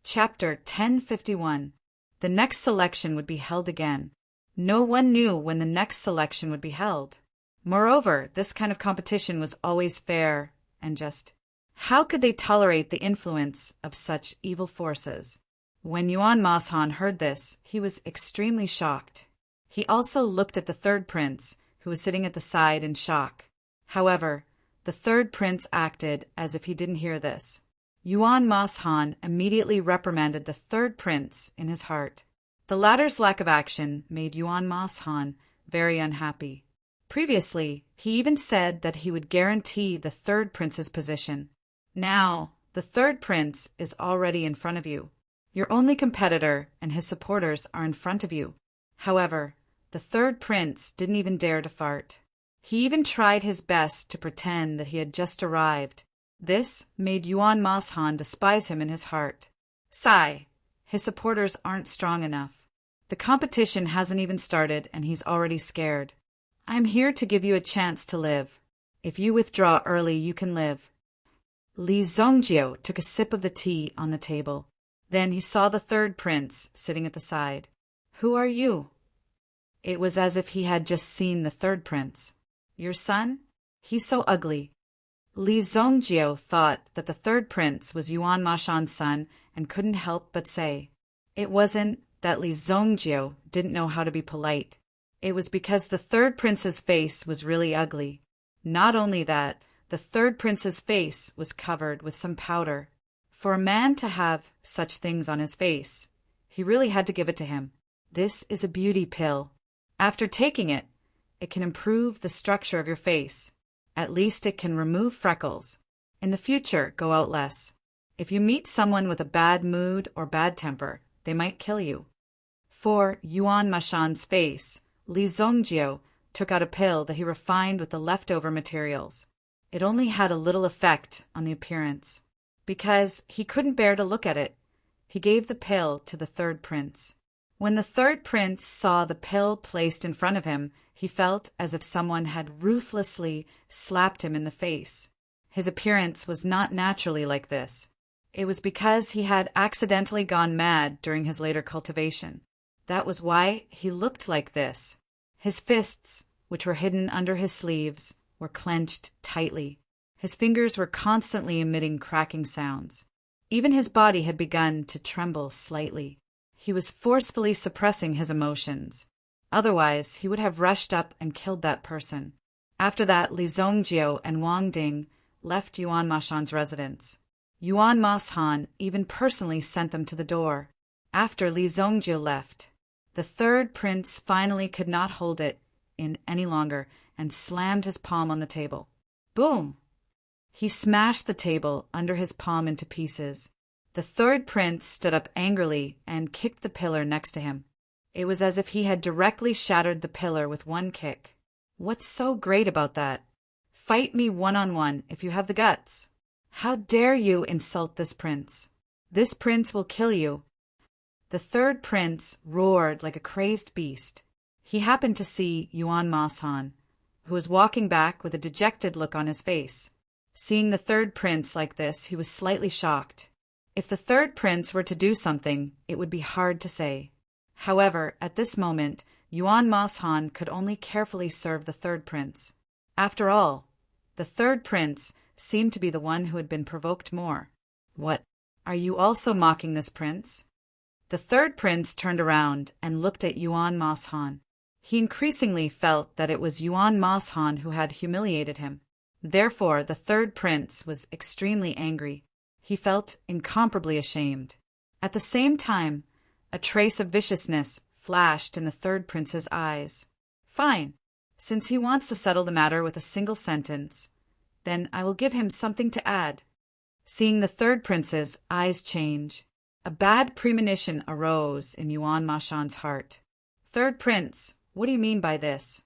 Chapter 1051. The next selection would be held again. No one knew when the next selection would be held. Moreover, this kind of competition was always fair and just. How could they tolerate the influence of such evil forces? When Yuan Mashan heard this, he was extremely shocked. He also looked at the third prince, who was sitting at the side in shock. However, the third prince acted as if he didn't hear this. Yuan Mashan immediately reprimanded the third prince in his heart. The latter's lack of action made Yuan Mashan very unhappy. Previously, he even said that he would guarantee the third prince's position. Now, the third prince is already in front of you. Your only competitor and his supporters are in front of you. However, the third prince didn't even dare to fart. He even tried his best to pretend that he had just arrived. This made Yuan Mashan despise him in his heart. Sigh, his supporters aren't strong enough. The competition hasn't even started and he's already scared. I'm here to give you a chance to live. If you withdraw early, you can live. Li Zhongjiu took a sip of the tea on the table. Then he saw the third prince sitting at the side. Who are you? It was as if he had just seen the third prince. Your son? He's so ugly. Li Zhongjiu thought that the third prince was Yuan Mashan's son and couldn't help but say. It wasn't that Li Zhongjiu didn't know how to be polite. It was because the third prince's face was really ugly. Not only that, the third prince's face was covered with some powder. For a man to have such things on his face, he really had to give it to him. This is a beauty pill. After taking it, it can improve the structure of your face. At least it can remove freckles. In the future, go out less. If you meet someone with a bad mood or bad temper, they might kill you. For Yuan Mashan's face, Li Zhongjiu took out a pill that he refined with the leftover materials. It only had a little effect on the appearance. Because he couldn't bear to look at it, he gave the pill to the third prince. When the third prince saw the pill placed in front of him, he felt as if someone had ruthlessly slapped him in the face. His appearance was not naturally like this. It was because he had accidentally gone mad during his later cultivation. That was why he looked like this. His fists, which were hidden under his sleeves, were clenched tightly. His fingers were constantly emitting cracking sounds. Even his body had begun to tremble slightly. He was forcefully suppressing his emotions. Otherwise, he would have rushed up and killed that person. After that, Li Zhongjiu and Wang Ding left Yuan Mashan's residence. Yuan Mashan even personally sent them to the door. After Li Zhongjiu left, the third prince finally could not hold it in any longer and slammed his palm on the table. Boom! He smashed the table under his palm into pieces. The third prince stood up angrily and kicked the pillar next to him. It was as if he had directly shattered the pillar with one kick. What's so great about that? Fight me one-on-one if you have the guts. How dare you insult this prince? This prince will kill you. The third prince roared like a crazed beast. He happened to see Yuan Mashan, who was walking back with a dejected look on his face. Seeing the third prince like this, he was slightly shocked. If the third prince were to do something, it would be hard to say. However, at this moment, Yuan Mashan could only carefully serve the third prince. After all, the third prince seemed to be the one who had been provoked more. What? Are you also mocking this prince? The third prince turned around and looked at Yuan Mashan. He increasingly felt that it was Yuan Mashan who had humiliated him. Therefore, the third prince was extremely angry. He felt incomparably ashamed. At the same time, a trace of viciousness flashed in the third prince's eyes. Fine. Since he wants to settle the matter with a single sentence, then I will give him something to add. Seeing the third prince's eyes change, a bad premonition arose in Yuan Mashan's heart. Third prince, what do you mean by this?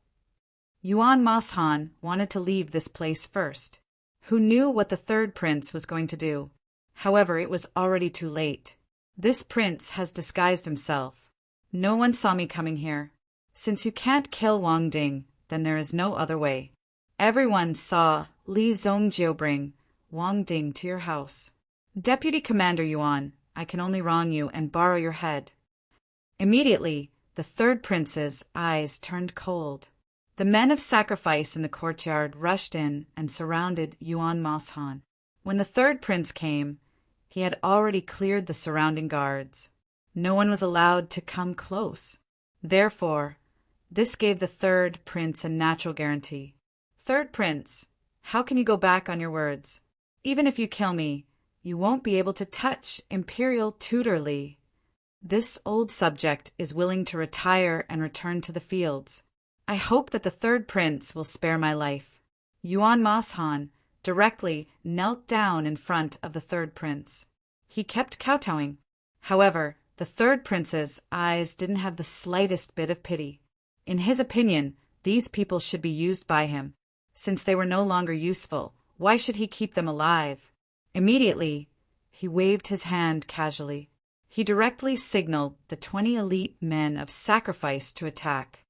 Yuan Mashan wanted to leave this place first. Who knew what the third prince was going to do? However, it was already too late. This prince has disguised himself. No one saw me coming here. Since you can't kill Wang Ding, then there is no other way. Everyone saw Li Zhongjiu bring Wang Ding to your house. Deputy Commander Yuan, I can only wrong you and borrow your head." Immediately, the third prince's eyes turned cold. The men of sacrifice in the courtyard rushed in and surrounded Yuan Moshan. When the third prince came, he had already cleared the surrounding guards. No one was allowed to come close. Therefore, this gave the third prince a natural guarantee. "Third prince, how can you go back on your words? Even if you kill me, you won't be able to touch Imperial Tutor Li. This old subject is willing to retire and return to the fields. I hope that the third prince will spare my life." Yuan Moshan directly knelt down in front of the third prince. He kept kowtowing. However, the third prince's eyes didn't have the slightest bit of pity. In his opinion, these people should be used by him. Since they were no longer useful, why should he keep them alive? Immediately, he waved his hand casually. He directly signaled the 20 elite men of sacrifice to attack.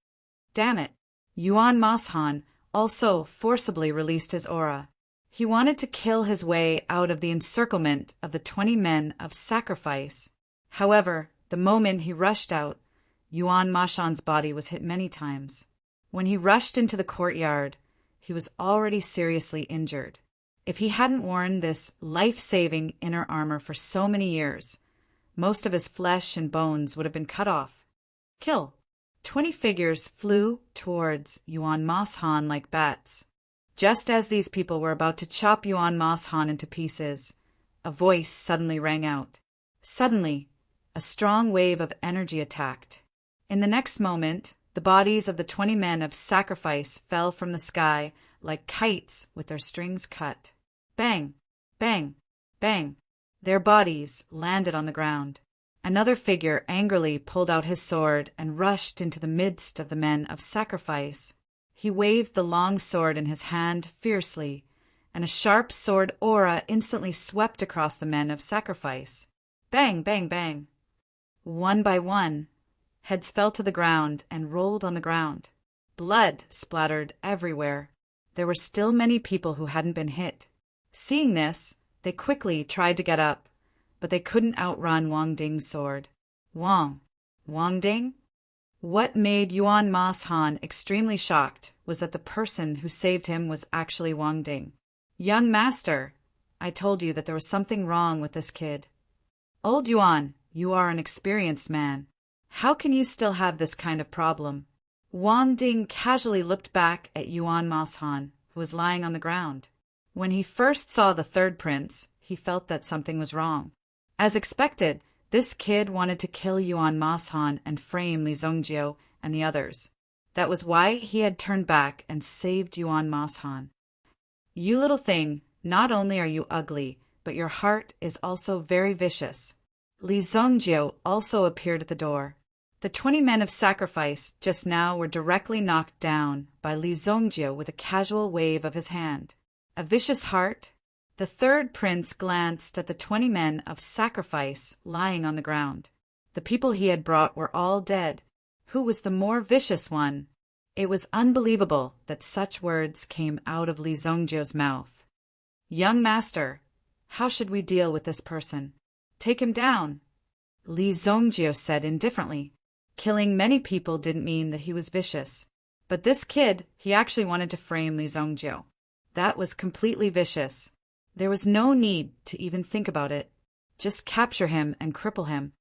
Damn it! Yuan Moshan also forcibly released his aura. He wanted to kill his way out of the encirclement of the 20 men of sacrifice. However, the moment he rushed out, Yuan Moshan's body was hit many times. When he rushed into the courtyard, he was already seriously injured. If he hadn't worn this life-saving inner armor for so many years, most of his flesh and bones would have been cut off. Kill! 20 figures flew towards Yuan Moshan like bats. Just as these people were about to chop Yuan Moshan into pieces, a voice suddenly rang out. Suddenly, a strong wave of energy attacked. In the next moment, the bodies of the 20 men of sacrifice fell from the sky like kites with their strings cut. Bang! Bang! Bang! Their bodies landed on the ground. Another figure angrily pulled out his sword and rushed into the midst of the men of sacrifice. He waved the long sword in his hand fiercely, and a sharp sword aura instantly swept across the men of sacrifice. Bang! Bang! Bang! One by one, heads fell to the ground and rolled on the ground. Blood splattered everywhere. There were still many people who hadn't been hit. Seeing this, they quickly tried to get up, but they couldn't outrun Wang Ding's sword. Wang Ding? What made Yuan Moshan extremely shocked was that the person who saved him was actually Wang Ding. "Young master, I told you that there was something wrong with this kid." "Old Yuan, you are an experienced man. How can you still have this kind of problem?" Wang Ding casually looked back at Yuan Moshan, who was lying on the ground. When he first saw the third prince, he felt that something was wrong. As expected, this kid wanted to kill Yuan Moshan and frame Li Zongjio and the others. That was why he had turned back and saved Yuan Moshan. "You little thing, not only are you ugly, but your heart is also very vicious." Li Zongjio also appeared at the door. The 20 men of sacrifice just now were directly knocked down by Li Zongjio with a casual wave of his hand. A vicious heart? The third prince glanced at the 20 men of sacrifice lying on the ground. The people he had brought were all dead. Who was the more vicious one? It was unbelievable that such words came out of Li Zongjio's mouth. "Young master, how should we deal with this person?" "Take him down," Li Zongjio said indifferently. Killing many people didn't mean that he was vicious. But this kid, he actually wanted to frame Li Zongjio. That was completely vicious. There was no need to even think about it. Just capture him and cripple him.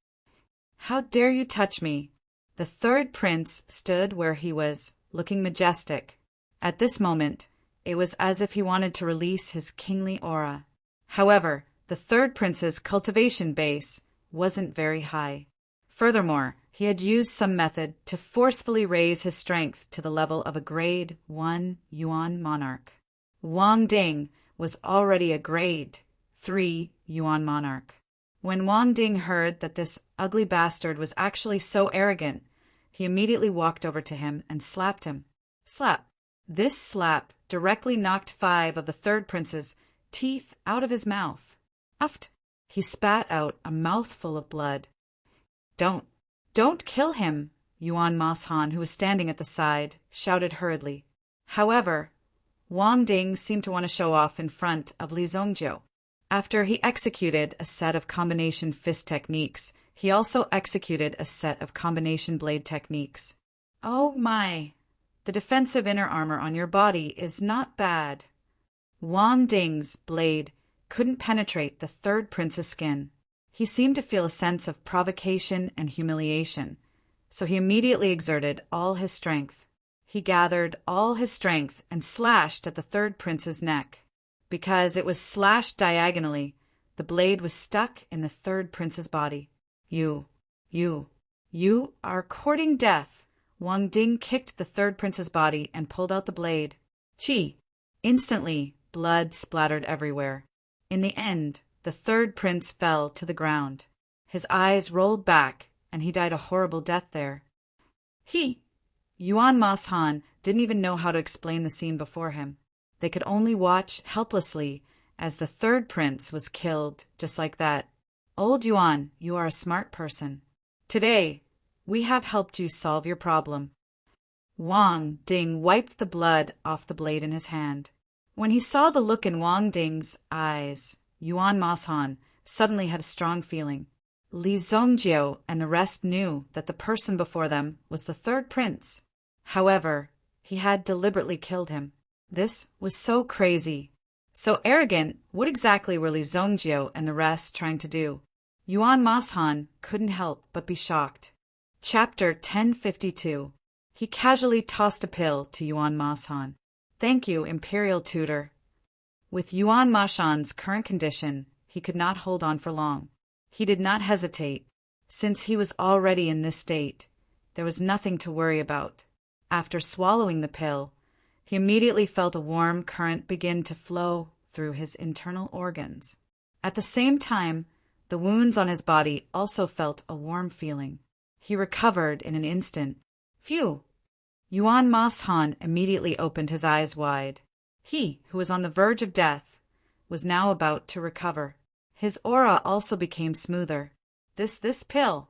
"How dare you touch me?" The third prince stood where he was, looking majestic. At this moment, it was as if he wanted to release his kingly aura. However, the third prince's cultivation base wasn't very high. Furthermore, he had used some method to forcefully raise his strength to the level of a grade 1 Yuan monarch. Wang Ding was already a grade 3 Yuan monarch. When Wang Ding heard that this ugly bastard was actually so arrogant, he immediately walked over to him and slapped him. Slap. This slap directly knocked 5 of the third prince's teeth out of his mouth. Uft! He spat out a mouthful of blood. Don't kill him, Yuan Moshan, who was standing at the side, shouted hurriedly. However, Wang Ding seemed to want to show off in front of Li Zongjio. After he executed a set of combination fist techniques, he also executed a set of combination blade techniques. Oh my! The defensive inner armor on your body is not bad. Wang Ding's blade couldn't penetrate the third prince's skin. He seemed to feel a sense of provocation and humiliation, so he immediately exerted all his strength. He gathered all his strength and slashed at the third prince's neck. Because it was slashed diagonally, the blade was stuck in the third prince's body. You are courting death. Wang Ding kicked the third prince's body and pulled out the blade. Chi! Instantly, blood splattered everywhere. In the end, the third prince fell to the ground. His eyes rolled back, and he died a horrible death there. Yuan Mas Han didn't even know how to explain the scene before him. They could only watch helplessly as the third prince was killed just like that. Old Yuan, you are a smart person. Today, we have helped you solve your problem. Wang Ding wiped the blood off the blade in his hand. When he saw the look in Wang Ding's eyes, Yuan Mas Han suddenly had a strong feeling. Li Zongjiu and the rest knew that the person before them was the third prince. However, he had deliberately killed him. This was so crazy, so arrogant. What exactly were Li Zongjiu and the rest trying to do? Yuan Mas Han couldn't help but be shocked. Chapter 1052. He casually tossed a pill to Yuan Mas Han. Thank you, Imperial Tutor. With Yuan Mas Han's current condition, he could not hold on for long. He did not hesitate. Since he was already in this state, there was nothing to worry about. After swallowing the pill, he immediately felt a warm current begin to flow through his internal organs. At the same time, the wounds on his body also felt a warm feeling. He recovered in an instant. Phew! Yuan Mas Han immediately opened his eyes wide. He, who was on the verge of death, was now about to recover. His aura also became smoother. This pill.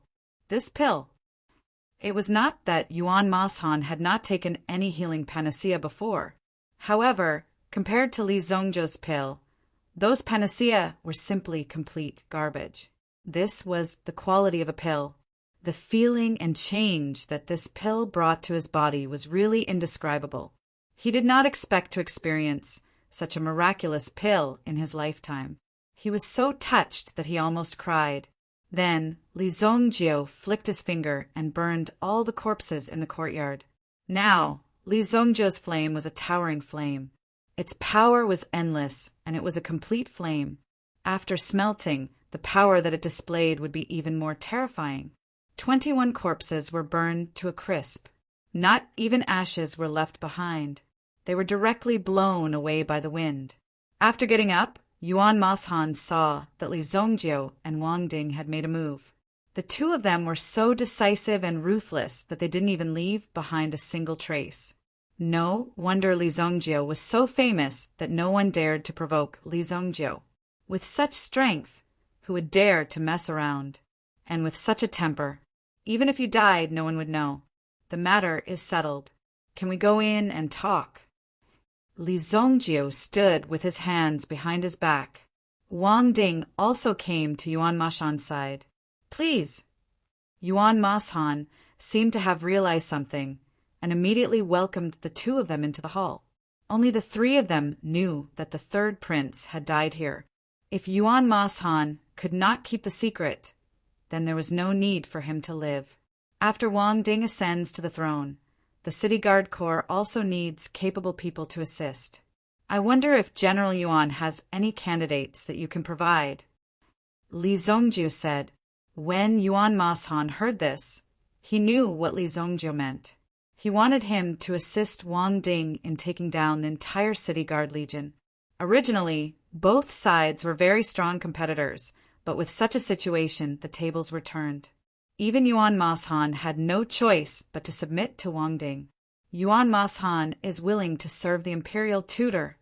It was not that Yuan Mas Han had not taken any healing panacea before. However, compared to Li Zongjiu's pill, those panacea were simply complete garbage. This was the quality of a pill. The feeling and change that this pill brought to his body was really indescribable. He did not expect to experience such a miraculous pill in his lifetime. He was so touched that he almost cried. Then Li Zongjiu flicked his finger and burned all the corpses in the courtyard. Now, Li Zongjiu's flame was a towering flame. Its power was endless, and it was a complete flame. After smelting, the power that it displayed would be even more terrifying. 21 corpses were burned to a crisp. Not even ashes were left behind. They were directly blown away by the wind. After getting up, Yuan Mas Han saw that Li Zongjiu and Wang Ding had made a move. The two of them were so decisive and ruthless that they didn't even leave behind a single trace. No wonder Li Zongjiu was so famous that no one dared to provoke Li Zongjiu. With such strength, who would dare to mess around? And with such a temper, even if you died, no one would know. The matter is settled. Can we go in and talk? Li Zongjiu stood with his hands behind his back. Wang Ding also came to Yuan Mas Han's side. Please. Yuan Mas Han seemed to have realized something and immediately welcomed the two of them into the hall. Only the three of them knew that the third prince had died here. If Yuan Mas Han could not keep the secret, then there was no need for him to live. After Wang Ding ascends to the throne, the City Guard Corps also needs capable people to assist. I wonder if General Yuan has any candidates that you can provide. Li Zongjiu said. When Yuan Mas Han heard this, he knew what Li Zongjiu meant. He wanted him to assist Wang Ding in taking down the entire City Guard Legion. Originally, both sides were very strong competitors, but with such a situation, the tables were turned. Even Yuan Mas Han had no choice but to submit to Wang Ding. Yuan Mas Han is willing to serve the imperial tutor.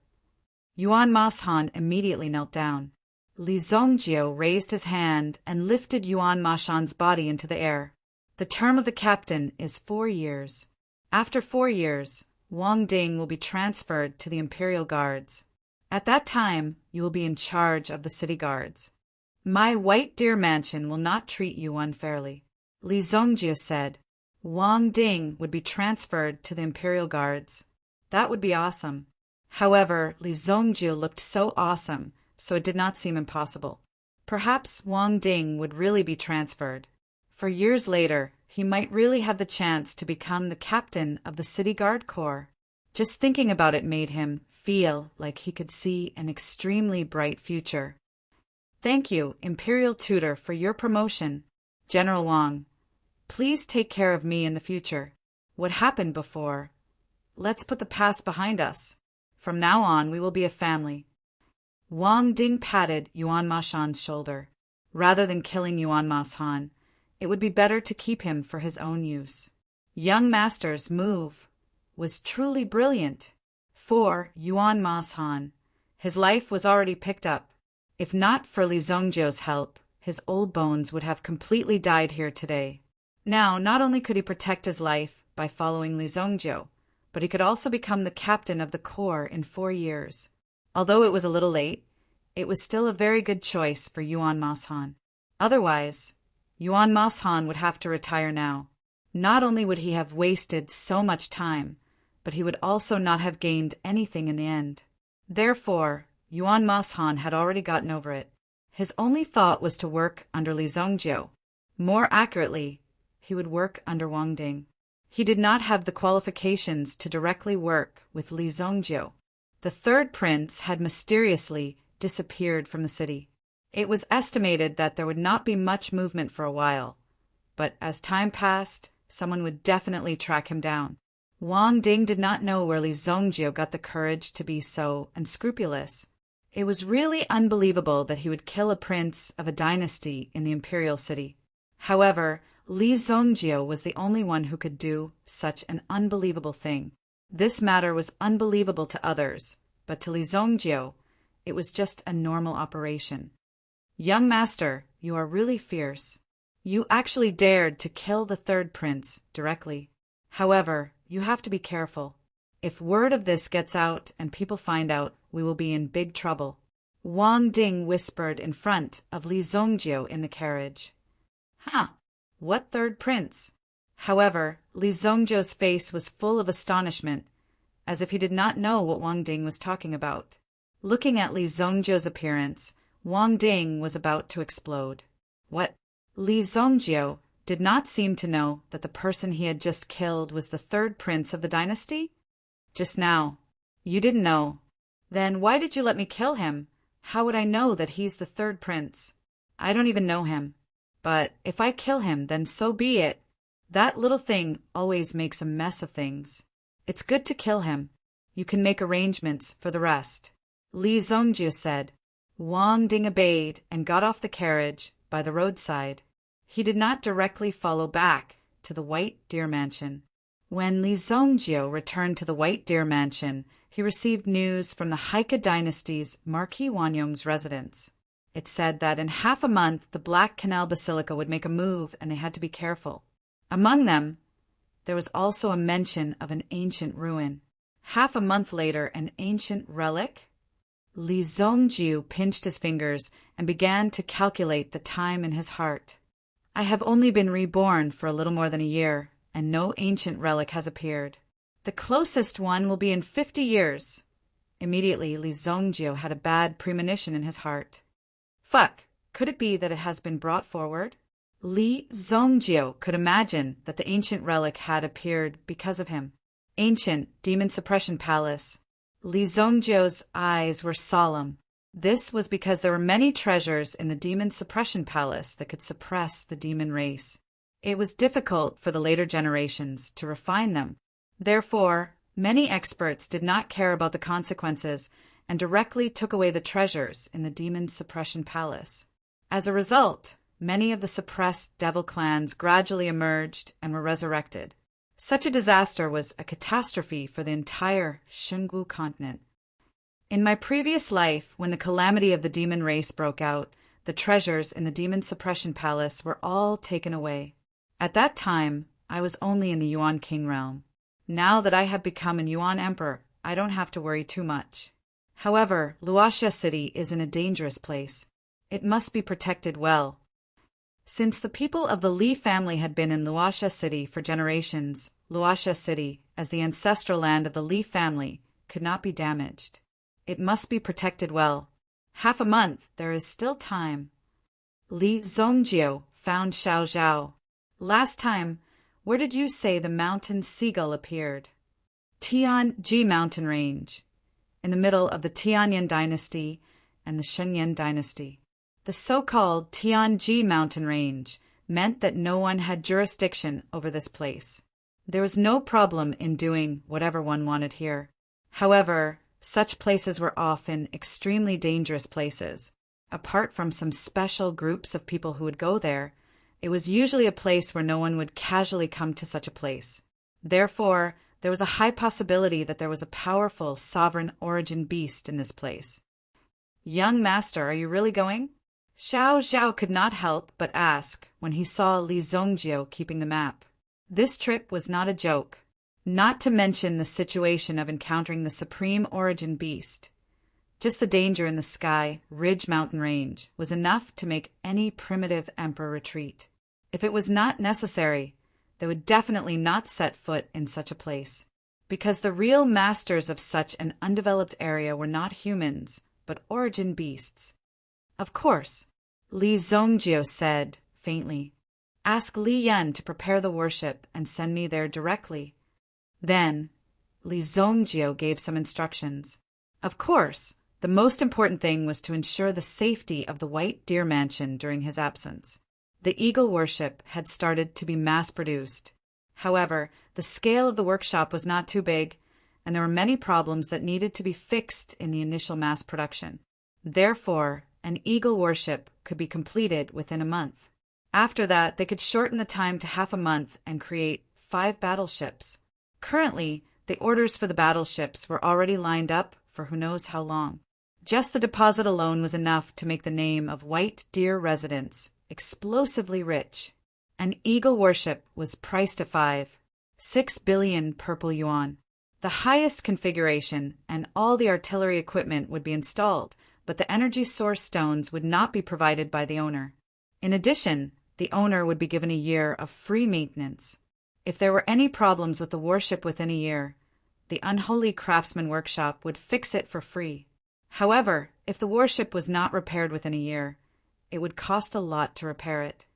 Yuan Mas Han immediately knelt down. Li Zongjiu raised his hand and lifted Yuan Mas Han's body into the air. The term of the captain is 4 years. After 4 years, Wang Ding will be transferred to the Imperial Guards. At that time, you will be in charge of the city guards. My white deer mansion will not treat you unfairly. Li Zongjie said. Wang Ding would be transferred to the Imperial Guards. That would be awesome. However, Li Zongjie looked so awesome, so it did not seem impossible. Perhaps Wang Ding would really be transferred. For years later, he might really have the chance to become the captain of the City Guard Corps. Just thinking about it made him feel like he could see an extremely bright future. Thank you, Imperial Tutor, for your promotion. General Wang, please take care of me in the future. What happened before? Let's put the past behind us. From now on, we will be a family. Wang Ding patted Yuan Mashan's shoulder. Rather than killing Yuan Mashan, it would be better to keep him for his own use. Young master's move was truly brilliant. For Yuan Mashan, his life was already picked up. If not for Li Zongjie's help, his old bones would have completely died here today. Now, not only could he protect his life by following Li Zongjie, but he could also become the captain of the corps in 4 years. Although it was a little late, it was still a very good choice for Yuan Mashan. Otherwise, Yuan Mashan would have to retire now. Not only would he have wasted so much time, but he would also not have gained anything in the end. Therefore, Yuan Mashan had already gotten over it. His only thought was to work under Li Zongjie. More accurately, he would work under Wang Ding. He did not have the qualifications to directly work with Li Zongjie. The third prince had mysteriously disappeared from the city. It was estimated that there would not be much movement for a while, but as time passed, someone would definitely track him down. Wang Ding did not know where Li Zongjie got the courage to be so unscrupulous. It was really unbelievable that he would kill a prince of a dynasty in the imperial city. However, Li Zongjie was the only one who could do such an unbelievable thing. This matter was unbelievable to others, but to Li Zongjie, it was just a normal operation. Young master, you are really fierce. You actually dared to kill the third prince directly. However, you have to be careful. If word of this gets out and people find out, we will be in big trouble. Wang Ding whispered in front of Li Zongjie in the carriage. Huh, what third prince? However, Li Zongjie's face was full of astonishment, as if he did not know what Wang Ding was talking about. Looking at Li Zongjie's appearance, Wang Ding was about to explode. What? Li Zongjie did not seem to know that the person he had just killed was the third prince of the dynasty? Just now. You didn't know. Then why did you let me kill him? How would I know that he's the third prince? I don't even know him. But if I kill him, then so be it. That little thing always makes a mess of things. It's good to kill him. You can make arrangements for the rest. Li Zongjie said. Wang Ding obeyed and got off the carriage by the roadside. He did not directly follow back to the White Deer Mansion. When Li Zongjie returned to the White Deer Mansion, he received news from the Haika dynasty's Marquis Wanyong's residence. It said that in half a month the Black Canal Basilica would make a move and they had to be careful. Among them, there was also a mention of an ancient ruin. Half a month later, an ancient relic? Li Zongjie pinched his fingers and began to calculate the time in his heart. I have only been reborn for a little more than a year, and no ancient relic has appeared. The closest one will be in 50 years. Immediately, Li Zongjie had a bad premonition in his heart. Fuck, could it be that it has been brought forward? Li Zongjie could imagine that the ancient relic had appeared because of him. Ancient Demon Suppression Palace. Li Zongjie's eyes were solemn. This was because there were many treasures in the Demon Suppression Palace that could suppress the demon race. It was difficult for the later generations to refine them. Therefore, many experts did not care about the consequences and directly took away the treasures in the Demon Suppression Palace. As a result, many of the suppressed devil clans gradually emerged and were resurrected. Such a disaster was a catastrophe for the entire Shungu continent. In my previous life, when the calamity of the demon race broke out, the treasures in the Demon Suppression Palace were all taken away. At that time, I was only in the Yuan King realm. Now that I have become a Yuan Emperor, I don't have to worry too much. However, Luoxia City is in a dangerous place. It must be protected well. Since the people of the Li family had been in Luoxia City for generations, Luoxia City, as the ancestral land of the Li family, could not be damaged. It must be protected well. Half a month, there is still time. Li Zongjiu found Xiao Zhao. Last time, where did you say the mountain seagull appeared? Tianji mountain range, in the middle of the Tianyan dynasty and the Shunyan dynasty. The so-called Tianji mountain range meant that no one had jurisdiction over this place. There was no problem in doing whatever one wanted here. However, such places were often extremely dangerous places. Apart from some special groups of people who would go there, it was usually a place where no one would casually come to such a place. Therefore, there was a high possibility that there was a powerful sovereign origin beast in this place. Young master, are you really going? Xiao Zhao could not help but ask when he saw Li Zongjiu keeping the map. This trip was not a joke, not to mention the situation of encountering the supreme origin beast. Just the danger in the sky, Ridge mountain range, was enough to make any primitive emperor retreat. If it was not necessary, they would definitely not set foot in such a place, because the real masters of such an undeveloped area were not humans, but origin beasts. Of course, Li Zongjiu said, faintly. Ask Li Yan to prepare the worship and send me there directly. Then, Li Zongjiu gave some instructions. Of course, the most important thing was to ensure the safety of the White Deer Mansion during his absence. The eagle worship had started to be mass-produced. However, the scale of the workshop was not too big, and there were many problems that needed to be fixed in the initial mass production. Therefore, an eagle worship could be completed within a month. After that, they could shorten the time to half a month and create 5 battleships. Currently, the orders for the battleships were already lined up for who knows how long. Just the deposit alone was enough to make the name of White Deer Residence explosively rich. An eagle worship was priced at 6 billion purple yuan. The highest configuration and all the artillery equipment would be installed, but the energy source stones would not be provided by the owner. In addition, the owner would be given a year of free maintenance. If there were any problems with the warship within a year, the Unholy Craftsman Workshop would fix it for free. However, if the warship was not repaired within a year, it would cost a lot to repair it.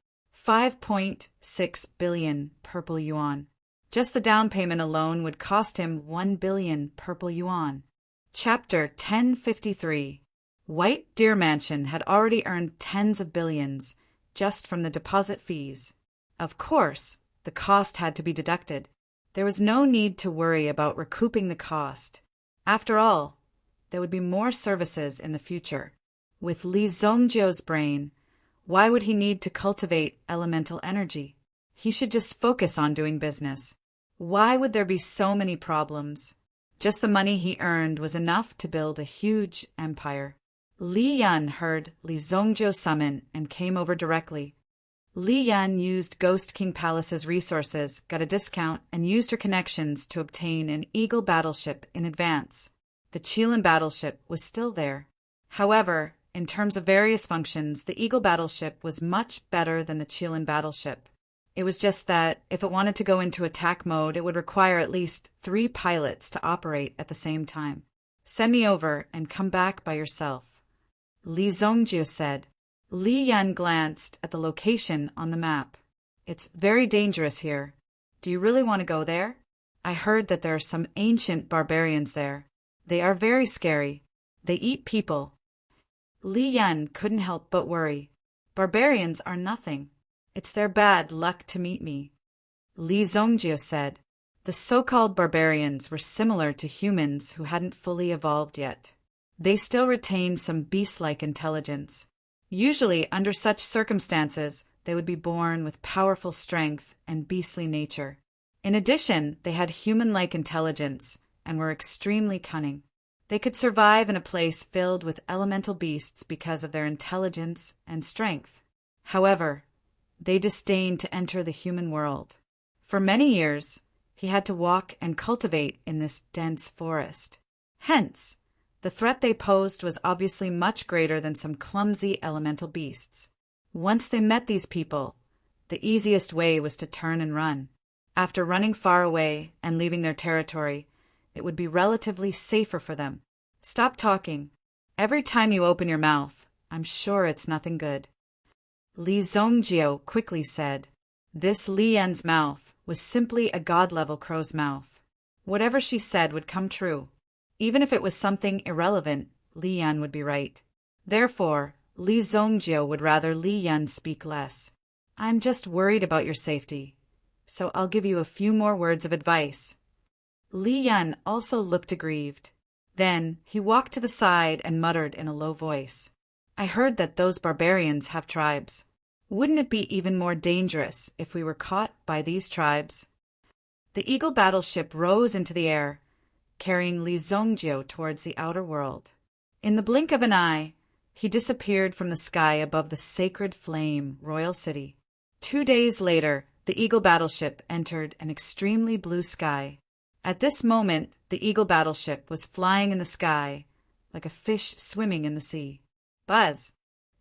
5.6 billion purple yuan. Just the down payment alone would cost him 1 billion purple yuan. Chapter 1053. White Deer Mansion had already earned tens of billions just from the deposit fees. Of course, the cost had to be deducted. There was no need to worry about recouping the cost. After all, there would be more services in the future. With Li Zongjiu's brain, why would he need to cultivate elemental energy? He should just focus on doing business. Why would there be so many problems? Just the money he earned was enough to build a huge empire. Li Yan heard Li Zongjiu summon and came over directly. Li Yan used Ghost King Palace's resources, got a discount, and used her connections to obtain an Eagle battleship in advance. The Qilin battleship was still there. However, in terms of various functions, the Eagle battleship was much better than the Qilin battleship. It was just that, if it wanted to go into attack mode, it would require at least 3 pilots to operate at the same time. Send me over and come back by yourself, Li Zongjiu said. Li Yan glanced at the location on the map. It's very dangerous here. Do you really want to go there? I heard that there are some ancient barbarians there. They are very scary. They eat people. Li Yan couldn't help but worry. Barbarians are nothing. It's their bad luck to meet me. Li Zongjiu said. The so-called barbarians were similar to humans who hadn't fully evolved yet. They still retained some beast-like intelligence. Usually, under such circumstances, they would be born with powerful strength and beastly nature. In addition, they had human-like intelligence and were extremely cunning. They could survive in a place filled with elemental beasts because of their intelligence and strength. However, they disdained to enter the human world. For many years, he had to walk and cultivate in this dense forest. Hence, The threat they posed was obviously much greater than some clumsy elemental beasts. Once they met these people, the easiest way was to turn and run. After running far away and leaving their territory, it would be relatively safer for them. Stop talking. Every time you open your mouth, I'm sure it's nothing good. Li Zongjio quickly said. This Li Yan's mouth was simply a god-level crow's mouth. Whatever she said would come true. Even if it was something irrelevant, Li Yan would be right. Therefore, Li Zongjio would rather Li Yan speak less. I'm just worried about your safety, so I'll give you a few more words of advice. Li Yan also looked aggrieved. Then he walked to the side and muttered in a low voice. I heard that those barbarians have tribes. Wouldn't it be even more dangerous if we were caught by these tribes? The Eagle battleship rose into the air, carrying Li Zongjio towards the outer world. In the blink of an eye, he disappeared from the sky above the sacred flame royal city. 2 days later, the Eagle battleship entered an extremely blue sky. At this moment, the Eagle battleship was flying in the sky, like a fish swimming in the sea. Buzz!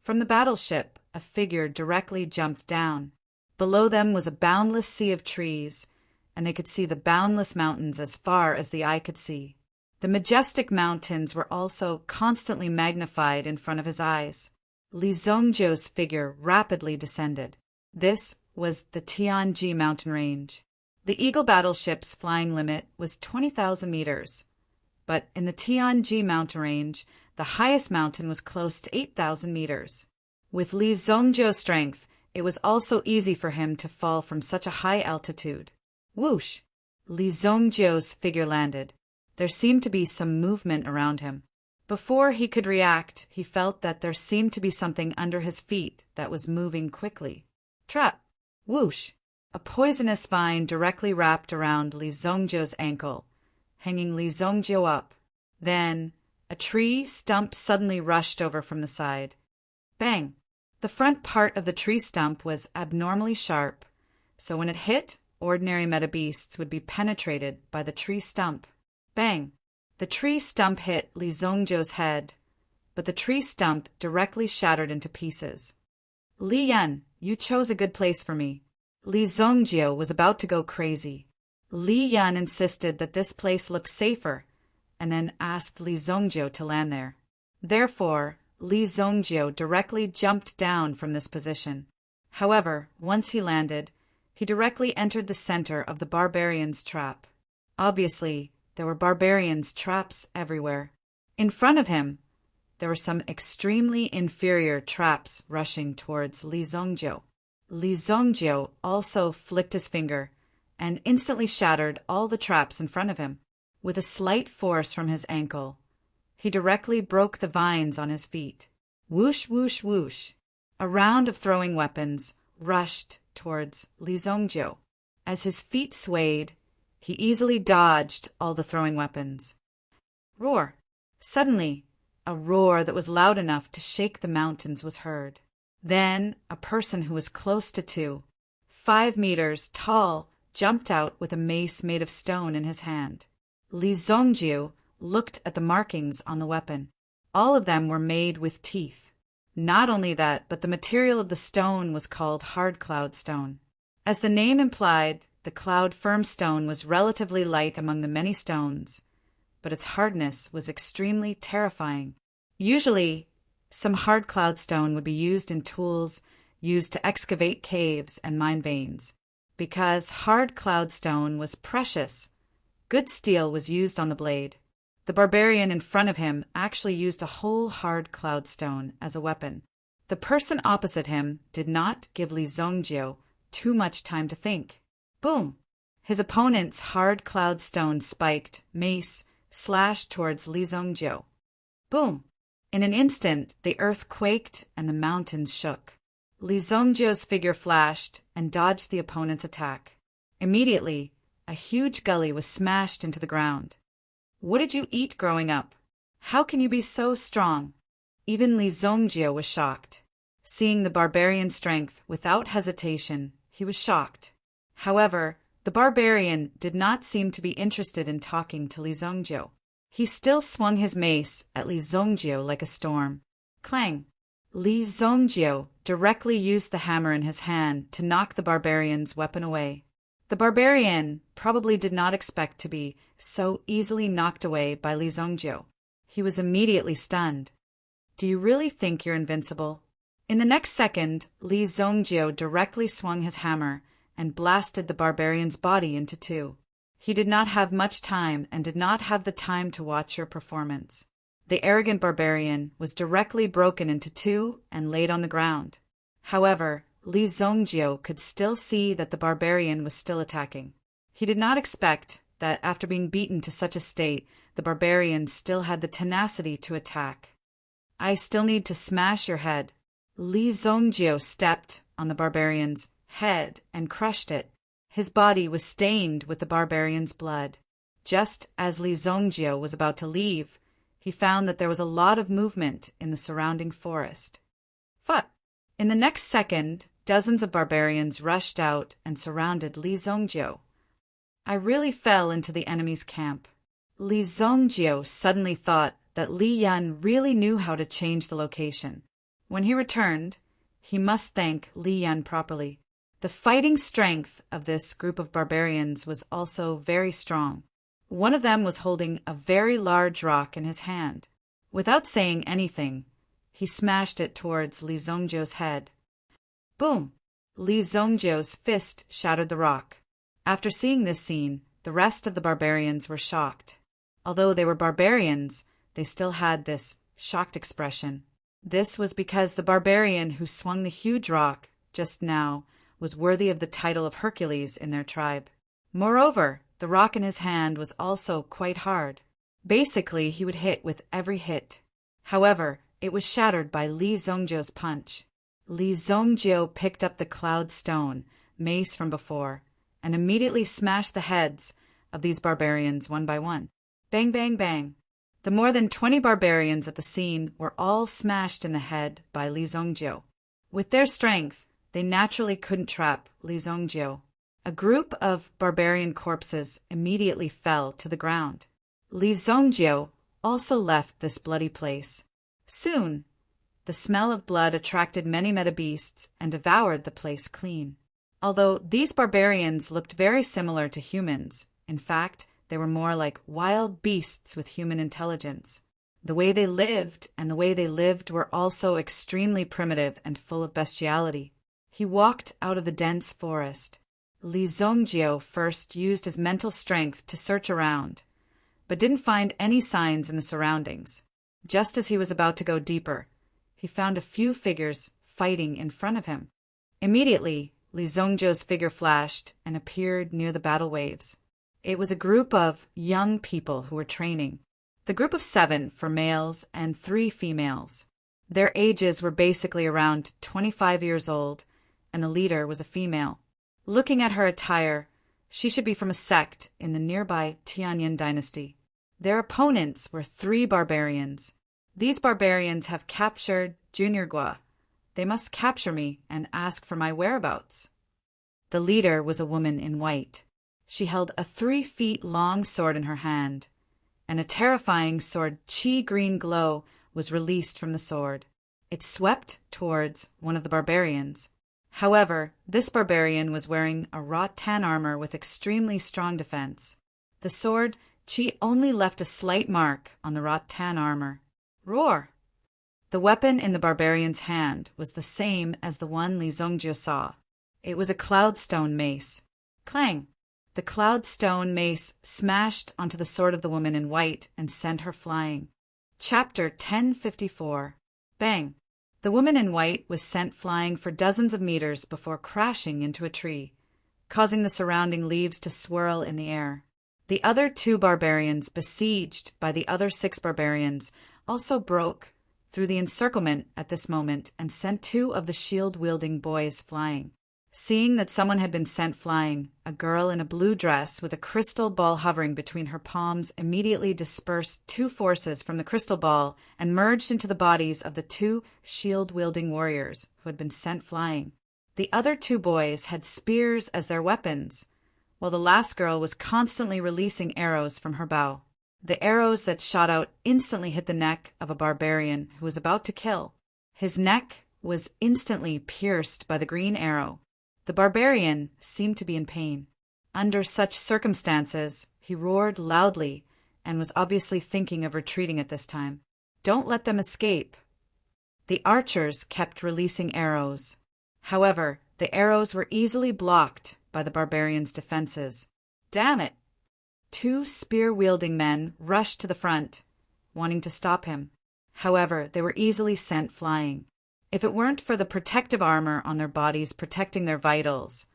From the battleship, a figure directly jumped down. Below them was a boundless sea of trees, and they could see the boundless mountains as far as the eye could see. The majestic mountains were also constantly magnified in front of his eyes. Li Zongjio's figure rapidly descended. This was the Tianji mountain range. The Eagle battleship's flying limit was 20,000 meters, but in the Tianji mountain range, the highest mountain was close to 8,000 meters. With Li Zongjio's strength, it was also easy for him to fall from such a high altitude. Whoosh! Li Zongjio's figure landed. There seemed to be some movement around him. Before he could react, he felt that there seemed to be something under his feet that was moving quickly. Trap! Whoosh! A poisonous vine directly wrapped around Li Zongjio's ankle, hanging Li Zongjio up. Then, a tree stump suddenly rushed over from the side. Bang! The front part of the tree stump was abnormally sharp, so when it hit, ordinary metabeasts would be penetrated by the tree stump. Bang! The tree stump hit Li Zongjio's head, but the tree stump directly shattered into pieces. Li Yan, you chose a good place for me. Li Zongjio was about to go crazy. Li Yan insisted that this place looked safer, and then asked Li Zongjio to land there. Therefore, Li Zongjio directly jumped down from this position. However, once he landed, he directly entered the center of the barbarians' trap. Obviously, there were barbarians' traps everywhere. In front of him, there were some extremely inferior traps rushing towards Li Zongjio. Li Zongjio also flicked his finger and instantly shattered all the traps in front of him. With a slight force from his ankle, he directly broke the vines on his feet. Whoosh, whoosh, whoosh. A round of throwing weapons rushed towards Li Zongjio. As his feet swayed, he easily dodged all the throwing weapons. Roar! Suddenly, a roar that was loud enough to shake the mountains was heard. Then a person who was close to 5 meters tall, jumped out with a mace made of stone in his hand. Li Zongjio looked at the markings on the weapon. All of them were made with teeth. Not only that, but the material of the stone was called hard cloud stone. As the name implied, the cloud firm stone was relatively light among the many stones, but its hardness was extremely terrifying. Usually, some hard cloud stone would be used in tools used to excavate caves and mine veins. Because hard cloud stone was precious, good steel was used on the blade. The barbarian in front of him actually used a whole hard cloud stone as a weapon. The person opposite him did not give Li Zongjio too much time to think. Boom! His opponent's hard cloud stone spiked mace slashed towards Li Zongjio. Boom! In an instant, the earth quaked and the mountains shook. Li Zongjio's figure flashed and dodged the opponent's attack. Immediately, a huge gully was smashed into the ground. What did you eat growing up? How can you be so strong? Even Li Zongjio was shocked. Seeing the barbarian's strength without hesitation, he was shocked. However, the barbarian did not seem to be interested in talking to Li Zongjio. He still swung his mace at Li Zongjio like a storm. Clang! Li Zongjio directly used the hammer in his hand to knock the barbarian's weapon away. The barbarian probably did not expect to be so easily knocked away by Li Zongjio. He was immediately stunned. Do you really think you're invincible? In the next second, Li Zongjio directly swung his hammer and blasted the barbarian's body into two. He did not have much time and did not have the time to watch your performance. The arrogant barbarian was directly broken into two and laid on the ground. However, Li Zongjio could still see that the barbarian was still attacking. He did not expect that after being beaten to such a state, the barbarian still had the tenacity to attack. I still need to smash your head. Li Zongjio stepped on the barbarian's head and crushed it. His body was stained with the barbarian's blood. Just as Li Zongjio was about to leave, he found that there was a lot of movement in the surrounding forest. Fuck! In the next second, dozens of barbarians rushed out and surrounded Li Zongjio. I really fell into the enemy's camp. Li Zongjio suddenly thought that Li Yan really knew how to change the location. When he returned, he must thank Li Yan properly. The fighting strength of this group of barbarians was also very strong. One of them was holding a very large rock in his hand. Without saying anything, he smashed it towards Li Zongjio's head. Boom! Li Zongjio's fist shattered the rock. After seeing this scene, the rest of the barbarians were shocked. Although they were barbarians, they still had this shocked expression. This was because the barbarian who swung the huge rock just now was worthy of the title of Hercules in their tribe. Moreover, the rock in his hand was also quite hard. Basically, he would hit with every hit. However, it was shattered by Li Zongjio's punch. Li Zongjio picked up the cloud stone, mace from before, and immediately smashed the heads of these barbarians one by one. Bang, bang, bang. The more than 20 barbarians at the scene were all smashed in the head by Li Zongjio. With their strength, they naturally couldn't trap Li Zongjio. A group of barbarian corpses immediately fell to the ground. Li Zongjio also left this bloody place. Soon, the smell of blood attracted many metabeasts and devoured the place clean. Although these barbarians looked very similar to humans, in fact, they were more like wild beasts with human intelligence. The way they lived were also extremely primitive and full of bestiality. He walked out of the dense forest. Li Zongjio first used his mental strength to search around, but didn't find any signs in the surroundings. Just as he was about to go deeper, he found a few figures fighting in front of him. Immediately, Li Zongjio's figure flashed and appeared near the battle waves. It was a group of young people who were training. The group of 7 for males and 3 females. Their ages were basically around 25 years old, and the leader was a female. Looking at her attire, she should be from a sect in the nearby Tianyin dynasty. Their opponents were 3 barbarians. These barbarians have captured Junior Gua. They must capture me and ask for my whereabouts. The leader was a woman in white. She held a 3 feet long sword in her hand, and a terrifying sword chi green glow was released from the sword. It swept towards one of the barbarians. However, this barbarian was wearing a wrought tan armor with extremely strong defense. The sword chi only left a slight mark on the wrought tan armor. Roar! The weapon in the barbarian's hand was the same as the one Li Zongjio saw. It was a cloudstone mace. Clang! The cloudstone mace smashed onto the sword of the woman in white and sent her flying. Chapter 1054. Bang! The woman in white was sent flying for dozens of meters before crashing into a tree, causing the surrounding leaves to swirl in the air. The other 2 barbarians, besieged by the other 6 barbarians, also broke through the encirclement at this moment and sent 2 of the shield-wielding boys flying. Seeing that someone had been sent flying, a girl in a blue dress with a crystal ball hovering between her palms immediately dispersed 2 forces from the crystal ball and merged into the bodies of the 2 shield-wielding warriors who had been sent flying. The other 2 boys had spears as their weapons, while the last girl was constantly releasing arrows from her bow. The arrows that shot out instantly hit the neck of a barbarian who was about to kill. His neck was instantly pierced by the green arrow. The barbarian seemed to be in pain. Under such circumstances, he roared loudly and was obviously thinking of retreating at this time. "Don't let them escape." The archers kept releasing arrows. However, the arrows were easily blocked by the barbarian's defenses. "Damn it!" Two spear-wielding men rushed to the front, wanting to stop him. However, they were easily sent flying. If it weren't for the protective armor on their bodies protecting their vitals,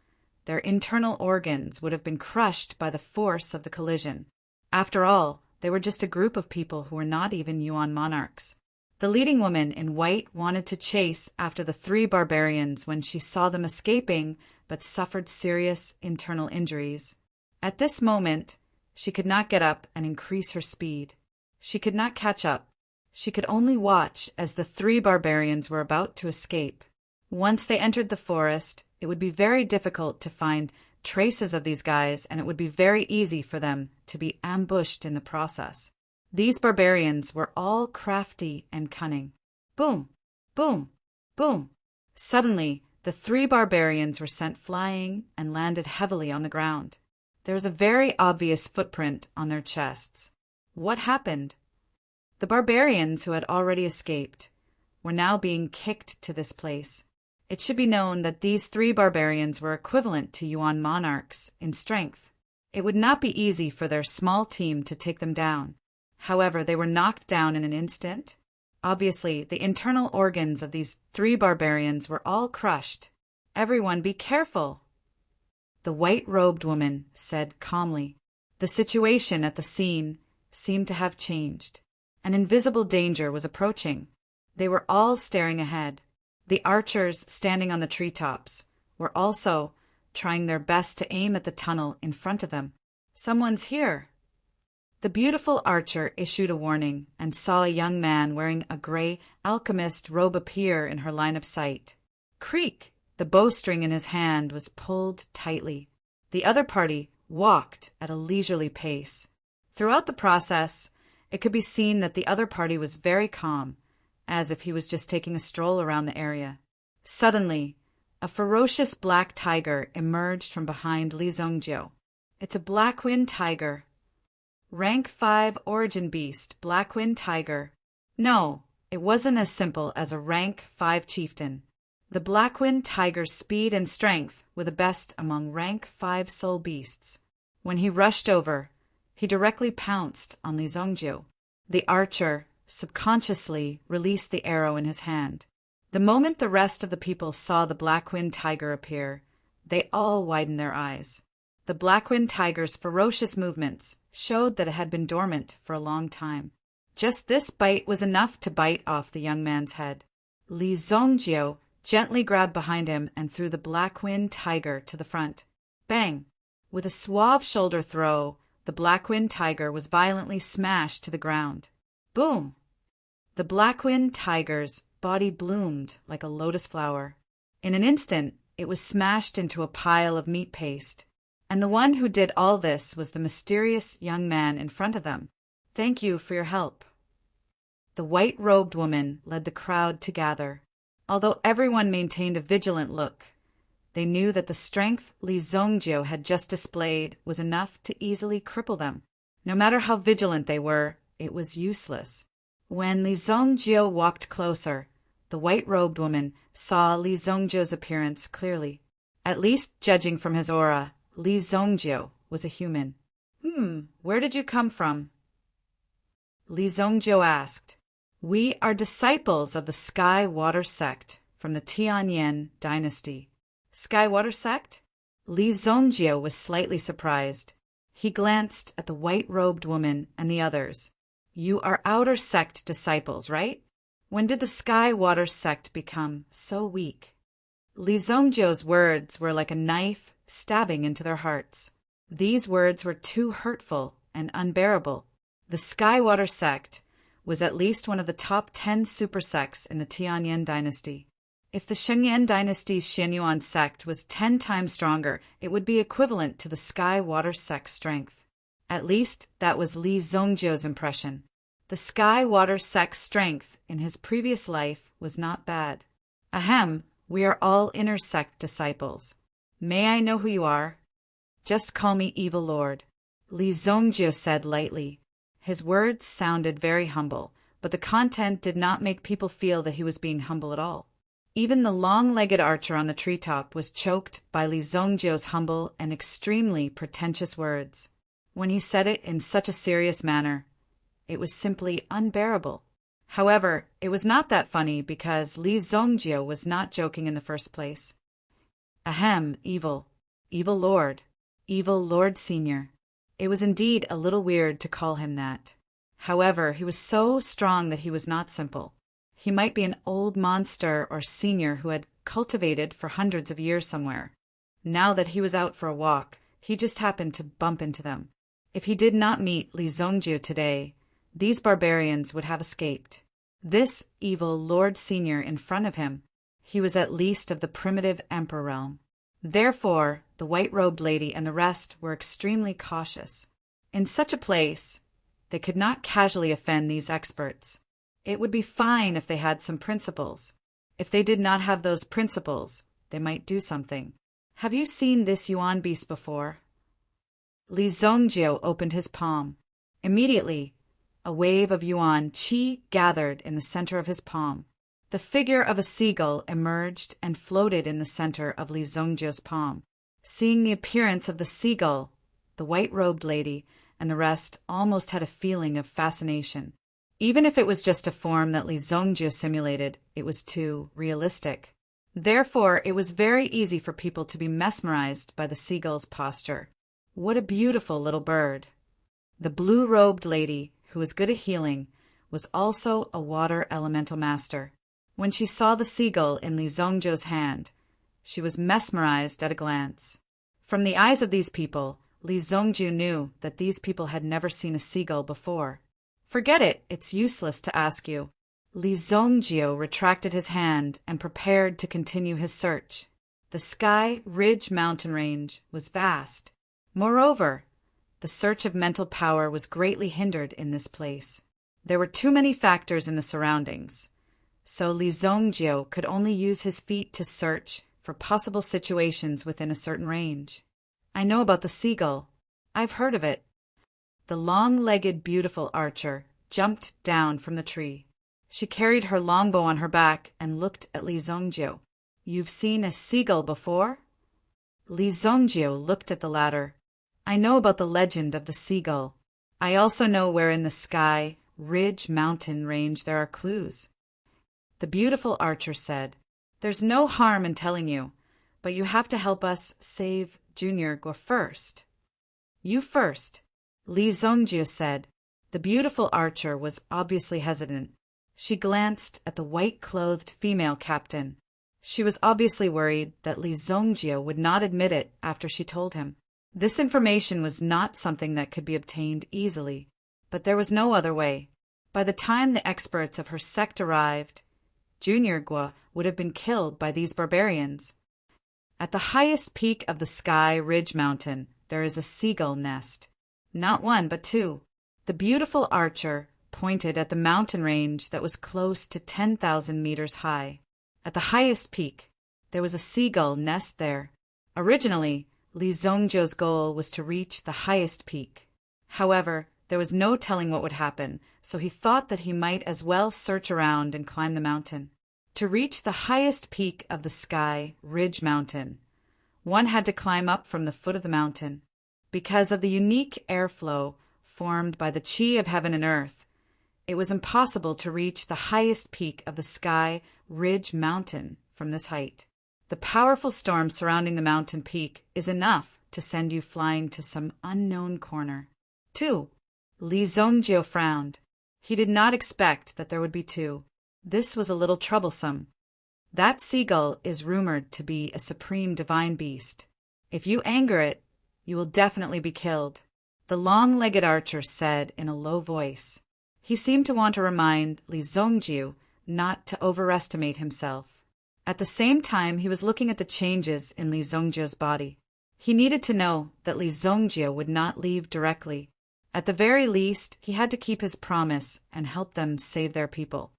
their internal organs would have been crushed by the force of the collision. After all, they were just a group of people who were not even Yuan monarchs. The leading woman in white wanted to chase after the three barbarians when she saw them escaping but suffered serious internal injuries. At this moment, she could not get up and increase her speed. She could not catch up. She could only watch as the three barbarians were about to escape. Once they entered the forest, it would be very difficult to find traces of these guys, and it would be very easy for them to be ambushed in the process. These barbarians were all crafty and cunning. Boom! Boom! Boom! Suddenly, the three barbarians were sent flying and landed heavily on the ground. There was a very obvious footprint on their chests. What happened? The barbarians who had already escaped were now being kicked to this place. It should be known that these three barbarians were equivalent to Yuan monarchs in strength. It would not be easy for their small team to take them down. However, they were knocked down in an instant. Obviously, the internal organs of these three barbarians were all crushed. "Everyone be careful," the white-robed woman said calmly. The situation at the scene seemed to have changed. An invisible danger was approaching. They were all staring ahead. The archers standing on the treetops were also trying their best to aim at the tunnel in front of them. "Someone's here." The beautiful archer issued a warning and saw a young man wearing a gray alchemist robe appear in her line of sight. Creak! The bowstring in his hand was pulled tightly. The other party walked at a leisurely pace. Throughout the process, it could be seen that the other party was very calm, as if he was just taking a stroll around the area. Suddenly, a ferocious black tiger emerged from behind Li Zongjio. "It's a black-wind tiger. Rank 5 origin beast, black-wind tiger." No, it wasn't as simple as a rank 5 chieftain. The black-wind tiger's speed and strength were the best among rank 5 soul beasts. When he rushed over, he directly pounced on Li Zongjio. The archer subconsciously released the arrow in his hand. The moment the rest of the people saw the black-wind tiger appear, they all widened their eyes. The black-wind tiger's ferocious movements showed that it had been dormant for a long time. Just this bite was enough to bite off the young man's head. Li Zongjio gently grabbed behind him and threw the black-wind tiger to the front. Bang! With a suave shoulder throw, the black-wind tiger was violently smashed to the ground. Boom! The black-wind tiger's body bloomed like a lotus flower. In an instant, it was smashed into a pile of meat paste. And the one who did all this was the mysterious young man in front of them. "Thank you for your help." The white-robed woman led the crowd to gather. Although everyone maintained a vigilant look, they knew that the strength Li Zongjio had just displayed was enough to easily cripple them. No matter how vigilant they were, it was useless. When Li Zongjio walked closer, the white-robed woman saw Li Zongjio's appearance clearly. At least judging from his aura, Li Zongjio was a human. Where did you come from?" Li Zongjio asked. "We are disciples of the Sky Water Sect from the Tianyan dynasty." "Sky Water Sect?" Li Zongjio was slightly surprised. He glanced at the white-robed woman and the others. "You are Outer Sect disciples, right? When did the Sky Water Sect become so weak?" Li Zongjio's words were like a knife stabbing into their hearts. These words were too hurtful and unbearable. The Sky Water Sect was at least one of the top 10 super sects in the Tianyan dynasty. If the Shengyan dynasty's Xianyuan sect was 10 times stronger, it would be equivalent to the Sky Water Sect's strength. At least that was Li Zhongjio's impression. The sky water sex strength in his previous life was not bad. Ahem, we are all inner sect disciples. May I know who you are? Just call me Evil Lord, Li Zhongjio said lightly. His words sounded very humble, but the content did not make people feel that he was being humble at all. Even the long-legged archer on the treetop was choked by Li Zhongjio's humble and extremely pretentious words. When he said it in such a serious manner, it was simply unbearable. However, it was not that funny because Li Zhongjio was not joking in the first place. Ahem, evil Lord Senior. It was indeed a little weird to call him that. However, he was so strong that he was not simple. He might be an old monster or senior who had cultivated for hundreds of years somewhere. Now that he was out for a walk, he just happened to bump into them. If he did not meet Li Zhongjio today, these barbarians would have escaped. This evil Lord Senior in front of him, he was at least of the primitive emperor realm. Therefore, the white-robed lady and the rest were extremely cautious. In such a place, they could not casually offend these experts. It would be fine if they had some principles. If they did not have those principles, they might do something. Have you seen this Yuan beast before? Li Zhongjio opened his palm. Immediately, a wave of Yuan qi gathered in the center of his palm. The figure of a seagull emerged and floated in the center of Li Zhongjio's palm. Seeing the appearance of the seagull, the white-robed lady and the rest almost had a feeling of fascination. Even if it was just a form that Li Zhongjio simulated, it was too realistic. Therefore, it was very easy for people to be mesmerized by the seagull's posture. What a beautiful little bird! The blue-robed lady, who was good at healing, was also a water elemental master. When she saw the seagull in Li Zhongjio's hand, she was mesmerized at a glance. From the eyes of these people, Li Zhongjio knew that these people had never seen a seagull before. Forget it, it's useless to ask you. Li Zhongjio retracted his hand and prepared to continue his search. The Sky Ridge mountain range was vast. Moreover, the search of mental power was greatly hindered in this place. There were too many factors in the surroundings, so Li Zhongjio could only use his feet to search for possible situations within a certain range. I know about the seagull. I've heard of it. The long-legged beautiful archer jumped down from the tree. She carried her longbow on her back and looked at Li Zhongjio. You've seen a seagull before? Li Zhongjio looked at the latter. I know about the legend of the seagull. I also know where in the Sky Ridge mountain range there are clues. The beautiful archer said, There's no harm in telling you, but you have to help us save Junior Guo first. You first, Li Zhongjio said. The beautiful archer was obviously hesitant. She glanced at the white-clothed female captain. She was obviously worried that Li Zhongjio would not admit it after she told him. This information was not something that could be obtained easily, but there was no other way. By the time the experts of her sect arrived, Junior Guo would have been killed by these barbarians. At the highest peak of the Sky Ridge Mountain, there is a seagull nest. Not one, but two. The beautiful archer pointed at the mountain range that was close to 10,000 meters high. At the highest peak, there was a seagull nest there. Originally, Li Zhongjio's goal was to reach the highest peak. However, there was no telling what would happen, so he thought that he might as well search around and climb the mountain. To reach the highest peak of the Sky Ridge Mountain, one had to climb up from the foot of the mountain. Because of the unique airflow formed by the qi of heaven and earth, it was impossible to reach the highest peak of the Sky Ridge Mountain from this height. The powerful storm surrounding the mountain peak is enough to send you flying to some unknown corner. 2. Li Zhongjio frowned. He did not expect that there would be two. This was a little troublesome. That seagull is rumored to be a supreme divine beast. If you anger it, you will definitely be killed, the long-legged archer said in a low voice. He seemed to want to remind Li Zhongjio not to overestimate himself. At the same time, he was looking at the changes in Li Zhongjio's body. He needed to know that Li Zhongjio would not leave directly. At the very least, he had to keep his promise and help them save their people.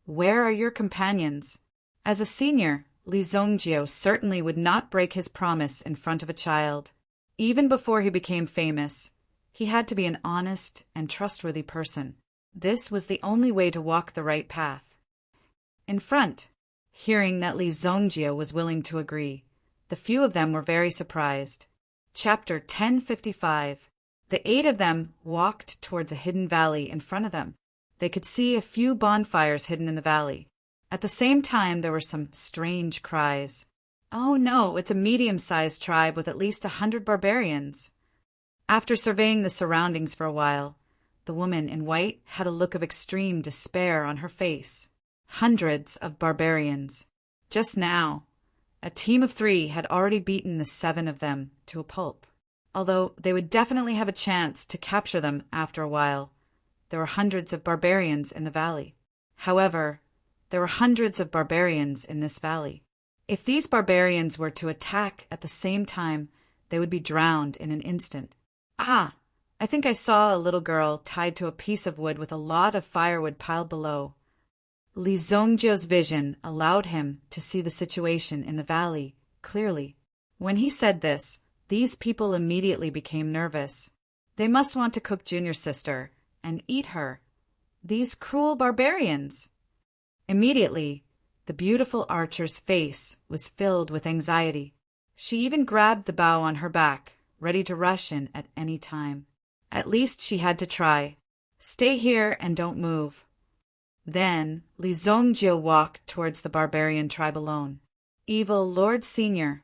Where are your companions? As a senior, Li Zongjio certainly would not break his promise in front of a child. Even before he became famous, he had to be an honest and trustworthy person. This was the only way to walk the right path. In front, hearing that Li Zongjio was willing to agree, the few of them were very surprised. Chapter 1055. The 8 of them walked towards a hidden valley in front of them. They could see a few bonfires hidden in the valley. At the same time, there were some strange cries. Oh no, it's a medium-sized tribe with at least 100 barbarians. After surveying the surroundings for a while, the woman in white had a look of extreme despair on her face. Hundreds of barbarians. Just now, a team of 3 had already beaten the 7 of them to a pulp. Although they would definitely have a chance to capture them after a while, there were hundreds of barbarians in the valley. However, there were hundreds of barbarians in this valley. If these barbarians were to attack at the same time, they would be drowned in an instant. Ah, I think I saw a little girl tied to a piece of wood with a lot of firewood piled below. Li Zongjio's vision allowed him to see the situation in the valley clearly. When he said this, these people immediately became nervous. They must want to cook Junior's sister and eat her. These cruel barbarians! Immediately, the beautiful archer's face was filled with anxiety. She even grabbed the bow on her back, ready to rush in at any time. At least she had to try. Stay here and don't move. Then Li Zongjio walked towards the barbarian tribe alone. Evil Lord Senior.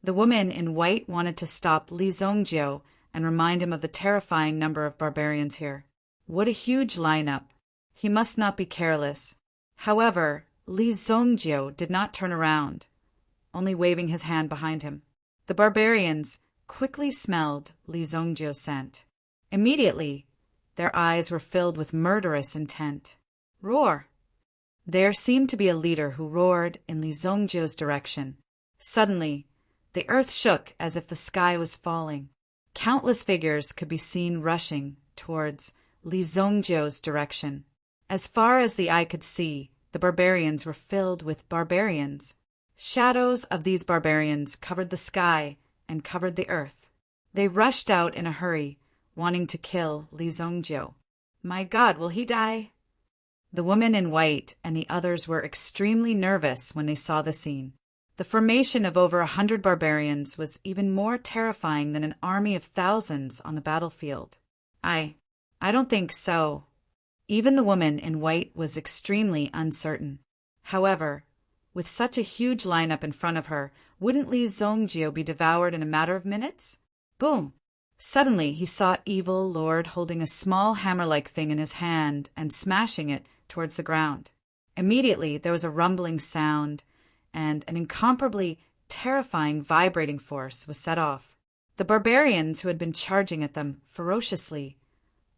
The woman in white wanted to stop Li Zongjio and remind him of the terrifying number of barbarians here. What a huge lineup. He must not be careless. However, Li Zongjio did not turn around, only waving his hand behind him. The barbarians quickly smelled Li Zongjio's scent. Immediately, their eyes were filled with murderous intent. Roar! There seemed to be a leader who roared in Li Zongjio's direction. Suddenly, the earth shook as if the sky was falling. Countless figures could be seen rushing towards Li Zongjio's direction. As far as the eye could see, the barbarians were filled with barbarians. Shadows of these barbarians covered the sky and covered the earth. They rushed out in a hurry, wanting to kill Li Zongjio. My God, will he die? The woman in white and the others were extremely nervous when they saw the scene. The formation of over 100 barbarians was even more terrifying than an army of thousands on the battlefield. I don't think so. Even the woman in white was extremely uncertain. However, with such a huge lineup in front of her, wouldn't Li Zongjio be devoured in a matter of minutes? Boom! Suddenly he saw Evil Lord holding a small hammer-like thing in his hand and smashing it towards the ground. Immediately there was a rumbling sound, and an incomparably terrifying vibrating force was set off. The barbarians who had been charging at them ferociously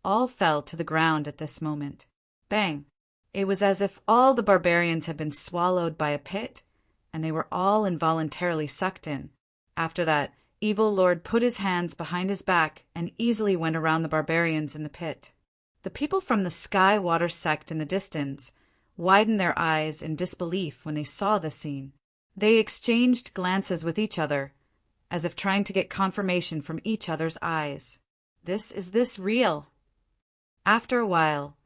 all fell to the ground at this moment. Bang! It was as if all the barbarians had been swallowed by a pit, and they were all involuntarily sucked in. After that, Evil Lord put his hands behind his back and easily went around the barbarians in the pit. The people from the Sky Water sect in the distance widened their eyes in disbelief when they saw the scene. They exchanged glances with each other, as if trying to get confirmation from each other's eyes. Is this real? After a while,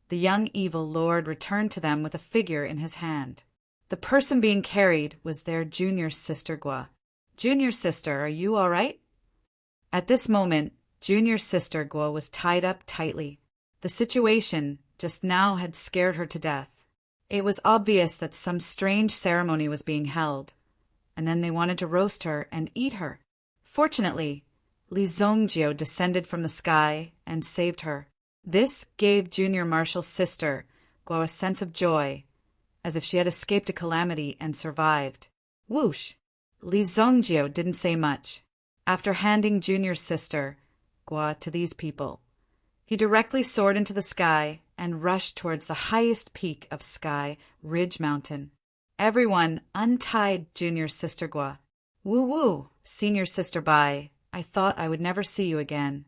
the young Evil Lord returned to them with a figure in his hand. The person being carried was their junior sister Gua. Junior sister, are you all right? At this moment, junior sister Gua was tied up tightly. The situation just now had scared her to death. It was obvious that some strange ceremony was being held, and then they wanted to roast her and eat her. Fortunately, Li Zongjio descended from the sky and saved her. This gave Junior Marshal's sister Gua a sense of joy, as if she had escaped a calamity and survived. Whoosh! Li Zongjio didn't say much. After handing Junior's sister Gua to these people, he directly soared into the sky and rushed towards the highest peak of Sky Ridge Mountain. Everyone untied Junior's sister Gua. Woo-woo, senior sister bye. I thought I would never see you again.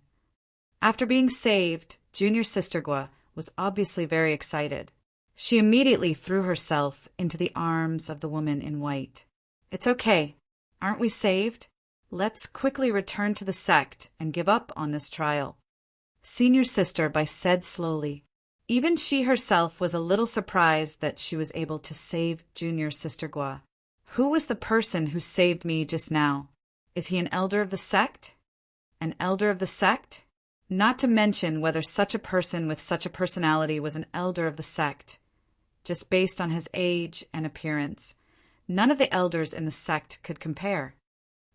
After being saved, Junior Sister Gua was obviously very excited. She immediately threw herself into the arms of the woman in white. "It's okay. Aren't we saved? Let's quickly return to the sect and give up on this trial." Senior Sister Bai said slowly. Even she herself was a little surprised that she was able to save Junior Sister Gua. "Who was the person who saved me just now? Is he an elder of the sect? An elder of the sect?" Not to mention whether such a person with such a personality was an elder of the sect. Just based on his age and appearance, none of the elders in the sect could compare.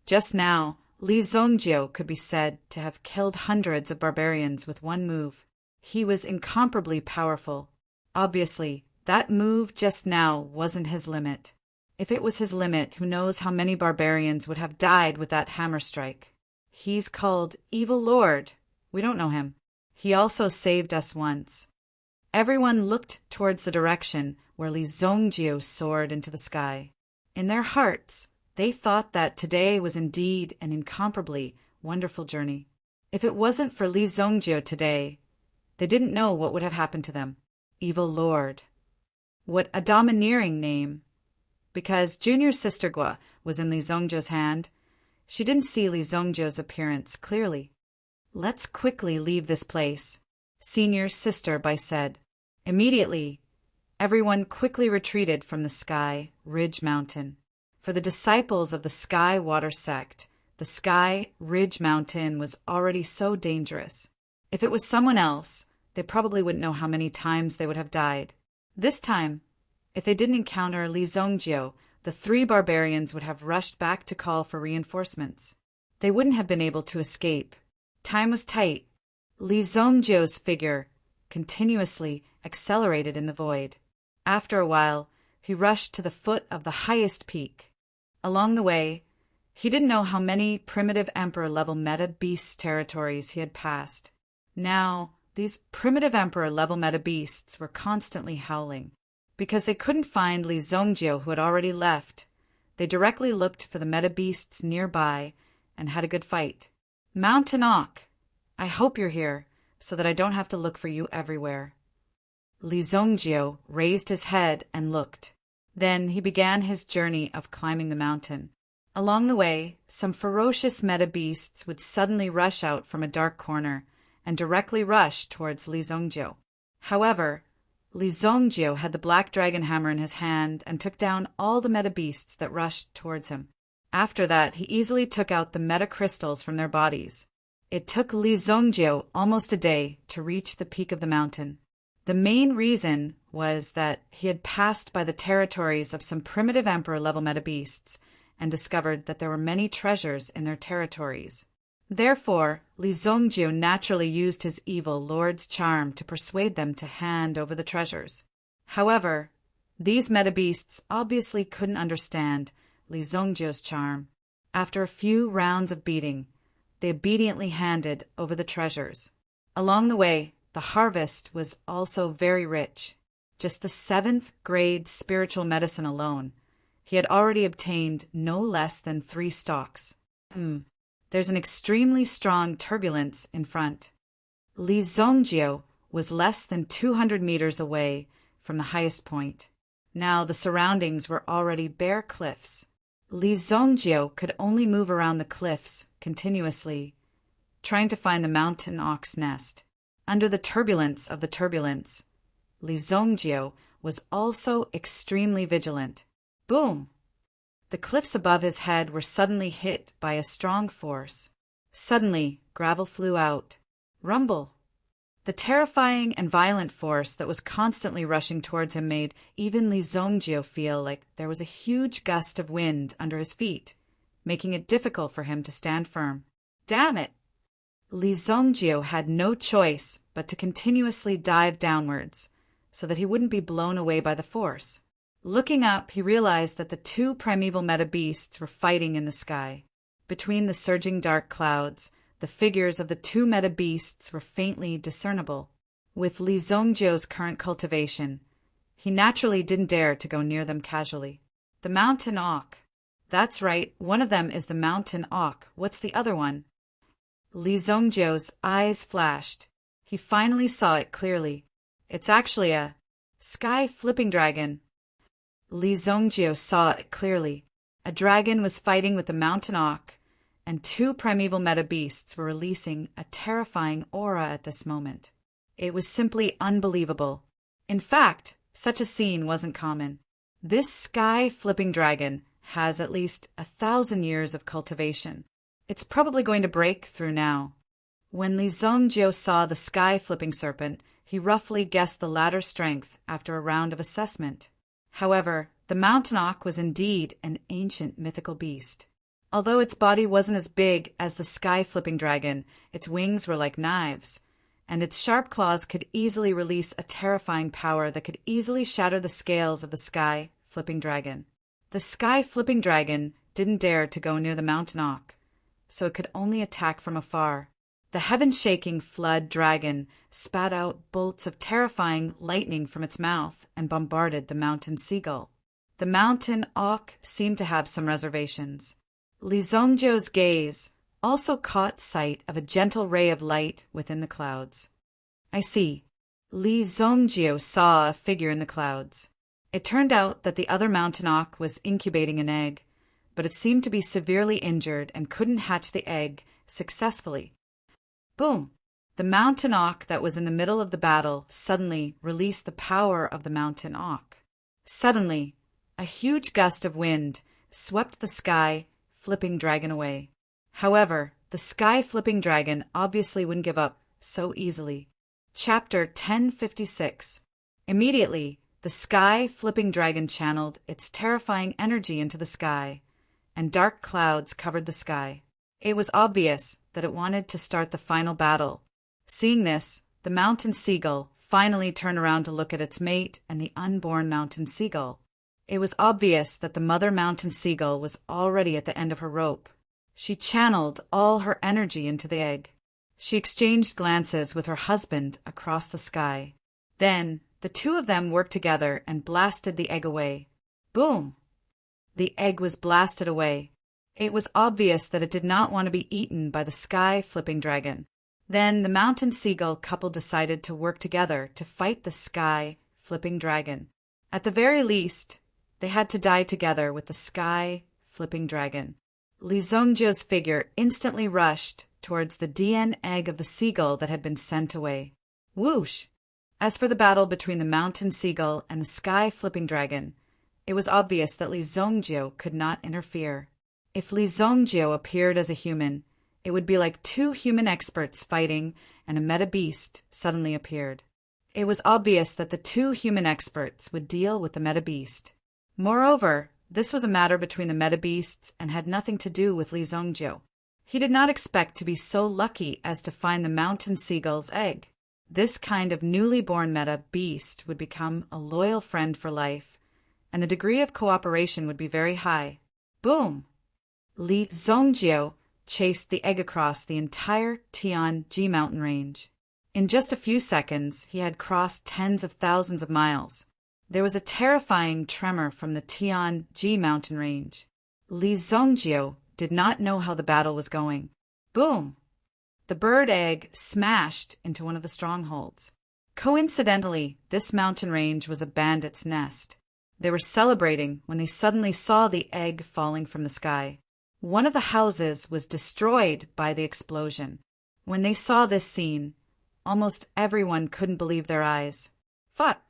Just now, Li Zongjio could be said to have killed hundreds of barbarians with one move. He was incomparably powerful. Obviously, that move just now wasn't his limit. If it was his limit, who knows how many barbarians would have died with that hammer strike. He's called Evil Lord. We don't know him. He also saved us once. Everyone looked towards the direction where Li Zongjio soared into the sky. In their hearts, they thought that today was indeed an incomparably wonderful journey. If it wasn't for Li Zongjio today, they didn't know what would have happened to them. Evil Lord. What a domineering name. Because Junior Sister Gua was in Li Zongjio's hand, she didn't see Li Zongjio's appearance clearly. "Let's quickly leave this place," Senior Sister Bai said. Immediately, everyone quickly retreated from the Sky Ridge Mountain. For the disciples of the Sky Water sect, the Sky Ridge Mountain was already so dangerous. If it was someone else, they probably wouldn't know how many times they would have died. This time, if they didn't encounter Li Zongjio, the 3 barbarians would have rushed back to call for reinforcements. They wouldn't have been able to escape. Time was tight. Li Zongjio's figure continuously accelerated in the void. After a while, he rushed to the foot of the highest peak. Along the way, he didn't know how many primitive Emperor-level meta-beast territories he had passed. Now, these primitive Emperor-level meta-beasts were constantly howling. Because they couldn't find Li Zongjio, who had already left, they directly looked for the meta-beasts nearby and had a good fight. "Mountain Auk, I hope you're here, so that I don't have to look for you everywhere." Li Zongjio raised his head and looked. Then he began his journey of climbing the mountain. Along the way, some ferocious meta-beasts would suddenly rush out from a dark corner and directly rush towards Li Zongjio. However, Li Zongjio had the black dragon hammer in his hand and took down all the meta-beasts that rushed towards him. After that, he easily took out the meta-crystals from their bodies. It took Li Zongjio almost a day to reach the peak of the mountain. The main reason was that he had passed by the territories of some primitive Emperor-level meta-beasts and discovered that there were many treasures in their territories. Therefore, Li Zongjio naturally used his evil lord's charm to persuade them to hand over the treasures. However, these meta-beasts obviously couldn't understand Li Zongjio's charm. After a few rounds of beating, they obediently handed over the treasures. Along the way, the harvest was also very rich. Just the 7th grade spiritual medicine alone, he had already obtained no less than 3 stalks. There's an extremely strong turbulence in front. Li Zongjio was less than 200 meters away from the highest point. Now the surroundings were already bare cliffs. Li Zongjio could only move around the cliffs continuously, trying to find the mountain auk's nest. Under the turbulence of the turbulence, Li Zongjio was also extremely vigilant. Boom! The cliffs above his head were suddenly hit by a strong force. Suddenly, gravel flew out. Rumble! The terrifying and violent force that was constantly rushing towards him made even Li Zongjio feel like there was a huge gust of wind under his feet, making it difficult for him to stand firm. Damn it! Li Zongjio had no choice but to continuously dive downwards, so that he wouldn't be blown away by the force. Looking up, he realized that the 2 primeval meta-beasts were fighting in the sky. Between the surging dark clouds, the figures of the 2 meta-beasts were faintly discernible. With Li Zongjio's current cultivation, he naturally didn't dare to go near them casually. The mountain auk. That's right, one of them is the mountain auk. What's the other one? Li Zhongjiu's eyes flashed. He finally saw it clearly. It's actually a sky flipping dragon. Li Zhongjiu saw it clearly. A dragon was fighting with the mountain auk, and two primeval meta beasts were releasing a terrifying aura at this moment. It was simply unbelievable. In fact, such a scene wasn't common. This sky-flipping dragon has at least 1,000 years of cultivation. It's probably going to break through now. When Li Zhongjiu saw the sky-flipping serpent, he roughly guessed the latter's strength after a round of assessment. However, the mountain auk was indeed an ancient mythical beast. Although its body wasn't as big as the sky-flipping dragon, its wings were like knives, and its sharp claws could easily release a terrifying power that could easily shatter the scales of the sky-flipping dragon. The sky-flipping dragon didn't dare to go near the mountain auk, so it could only attack from afar. The heaven-shaking flood dragon spat out bolts of terrifying lightning from its mouth and bombarded the mountain seagull. The mountain auk seemed to have some reservations. Li Zhongjiu's gaze also caught sight of a gentle ray of light within the clouds. I see. Li Zhongjiu saw a figure in the clouds. It turned out that the other mountain auk was incubating an egg, but it seemed to be severely injured and couldn't hatch the egg successfully. Boom! The mountain auk that was in the middle of the battle suddenly released the power of the mountain auk. Suddenly, a huge gust of wind swept the sky-flipping dragon away. However, the sky-flipping dragon obviously wouldn't give up so easily. Chapter 1056. Immediately, the sky-flipping dragon channeled its terrifying energy into the sky, and dark clouds covered the sky. It was obvious that it wanted to start the final battle. Seeing this, the mountain seagull finally turned around to look at its mate and the unborn mountain seagull. It was obvious that the mother mountain seagull was already at the end of her rope. She channeled all her energy into the egg. She exchanged glances with her husband across the sky. Then, the two of them worked together and blasted the egg away. Boom! The egg was blasted away. It was obvious that it did not want to be eaten by the sky-flipping dragon. Then the mountain seagull couple decided to work together to fight the sky-flipping dragon. At the very least, they had to die together with the sky-flipping dragon. Li Zhongjiu's figure instantly rushed towards the DN egg of the seagull that had been sent away. Whoosh! As for the battle between the mountain seagull and the sky-flipping dragon, it was obvious that Li Zhongjiu could not interfere. If Li Zhongjiu appeared as a human, it would be like two human experts fighting and a meta beast suddenly appeared. It was obvious that the two human experts would deal with the meta beast. Moreover, this was a matter between the meta beasts and had nothing to do with Li Zhongjiu. He did not expect to be so lucky as to find the mountain seagull's egg. This kind of newly born meta beast would become a loyal friend for life, and the degree of cooperation would be very high. Boom! Li Zhongjiu chased the egg across the entire Tianji mountain range. In just a few seconds, he had crossed tens of thousands of miles. There was a terrifying tremor from the Tianji mountain range. Li Zhongjiu did not know how the battle was going. Boom! The bird egg smashed into one of the strongholds. Coincidentally, this mountain range was a bandit's nest. They were celebrating when they suddenly saw the egg falling from the sky. One of the houses was destroyed by the explosion. When they saw this scene, almost everyone couldn't believe their eyes. "Fuck!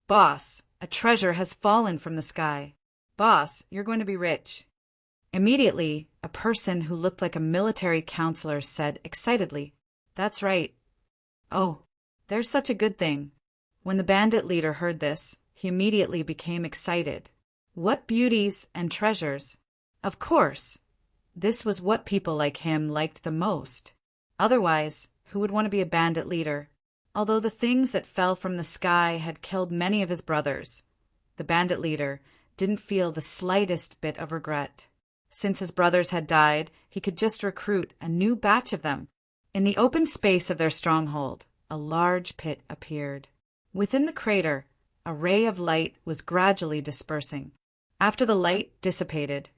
Boss, a treasure has fallen from the sky. Boss, you're going to be rich." Immediately, a person who looked like a military counselor said excitedly, "That's right." "Oh, there's such a good thing." When the bandit leader heard this, he immediately became excited. What beauties and treasures! Of course, this was what people like him liked the most. Otherwise, who would want to be a bandit leader? Although the things that fell from the sky had killed many of his brothers, the bandit leader didn't feel the slightest bit of regret. Since his brothers had died, he could just recruit a new batch of them. In the open space of their stronghold, a large pit appeared. Within the crater, a ray of light was gradually dispersing. After the light dissipated,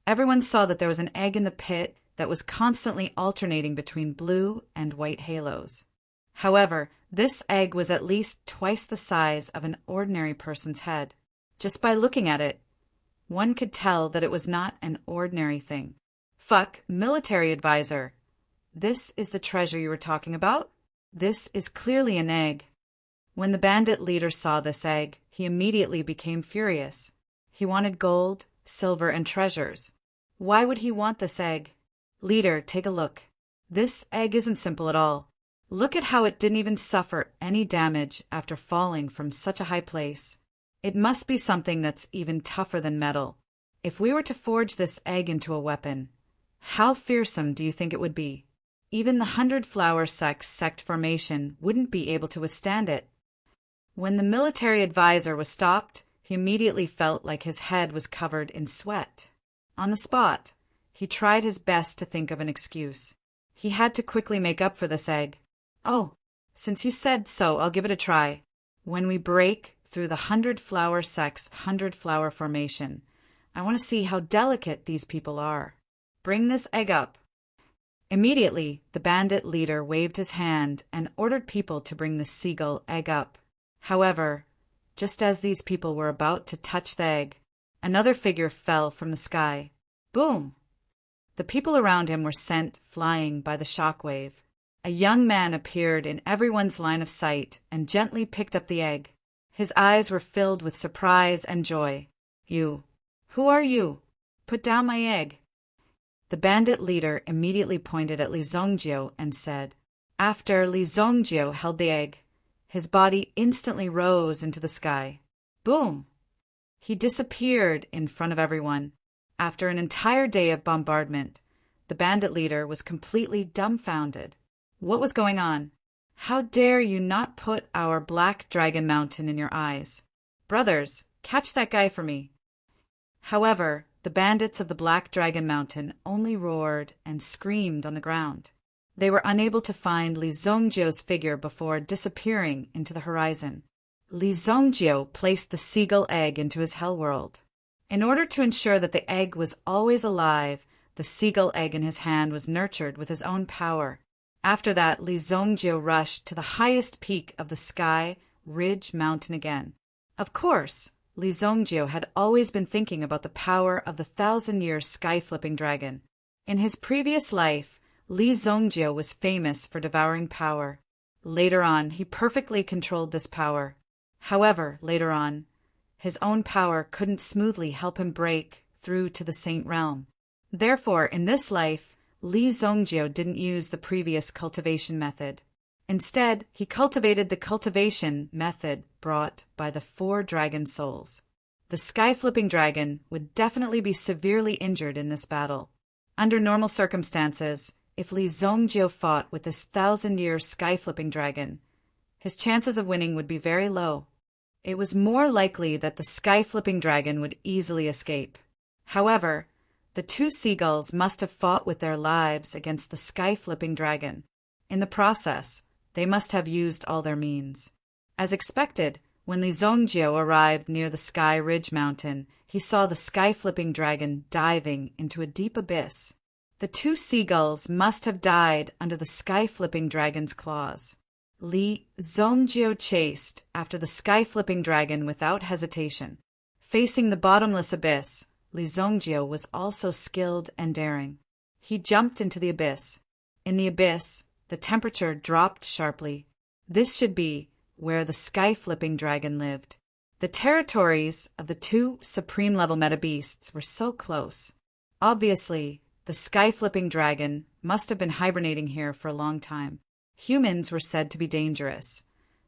everyone saw that there was an egg in the pit that was constantly alternating between blue and white halos. However, this egg was at least twice the size of an ordinary person's head. Just by looking at it, one could tell that it was not an ordinary thing. Fuck, military advisor. This is the treasure you were talking about? This is clearly an egg. When the bandit leader saw this egg, he immediately became furious. He wanted gold, silver, and treasures. Why would he want this egg? Leader, take a look. This egg isn't simple at all. Look at how it didn't even suffer any damage after falling from such a high place. It must be something that's even tougher than metal. If we were to forge this egg into a weapon, how fearsome do you think it would be? Even the 100-flower sect formation wouldn't be able to withstand it. When the military advisor was stopped, he immediately felt like his head was covered in sweat. On the spot, he tried his best to think of an excuse. He had to quickly make up for this egg. Oh, since you said so, I'll give it a try. When we break through the 100-flower sect's 100-flower formation, I want to see how delicate these people are. Bring this egg up. Immediately, the bandit leader waved his hand and ordered people to bring the seagull egg up. However, just as these people were about to touch the egg, another figure fell from the sky. Boom! The people around him were sent flying by the shockwave. A young man appeared in everyone's line of sight and gently picked up the egg. His eyes were filled with surprise and joy. You. Who are you? Put down my egg. The bandit leader immediately pointed at Li Zongjio and said. After Li Zongjio held the egg, his body instantly rose into the sky. Boom! He disappeared in front of everyone. After an entire day of bombardment, the bandit leader was completely dumbfounded. What was going on? How dare you not put our Black Dragon Mountain in your eyes? Brothers, catch that guy for me. However, the bandits of the Black Dragon Mountain only roared and screamed on the ground. They were unable to find Li Zongjio's figure before disappearing into the horizon. Li Zongjio placed the seagull egg into his hell world. In order to ensure that the egg was always alive, the seagull egg in his hand was nurtured with his own power. After that, Li Zongjio rushed to the highest peak of the Sky Ridge Mountain again. Of course, Li Zongjio had always been thinking about the power of the 1,000-year sky-flipping dragon. In his previous life, Li Zongjio was famous for devouring power. Later on, he perfectly controlled this power. However, later on, his own power couldn't smoothly help him break through to the Saint Realm. Therefore, in this life, Li Zongjio didn't use the previous cultivation method. Instead, he cultivated the cultivation method brought by the 4 dragon souls. The sky-flipping dragon would definitely be severely injured in this battle. Under normal circumstances, if Li Zongjio fought with this 1,000-year sky-flipping dragon, his chances of winning would be very low. It was more likely that the sky-flipping dragon would easily escape. However, the 2 seagulls must have fought with their lives against the sky-flipping dragon. In the process, they must have used all their means. As expected, when Li Zongjio arrived near the Sky Ridge Mountain, he saw the sky-flipping dragon diving into a deep abyss. The 2 seagulls must have died under the sky-flipping dragon's claws. Li Zongjio chased after the sky-flipping dragon without hesitation. Facing the bottomless abyss, Li Zongjio was also skilled and daring. He jumped into the abyss. In the abyss, the temperature dropped sharply. This should be where the sky-flipping dragon lived. The territories of the 2 supreme-level meta-beasts were so close. Obviously, the sky-flipping dragon must have been hibernating here for a long time. Humans were said to be dangerous,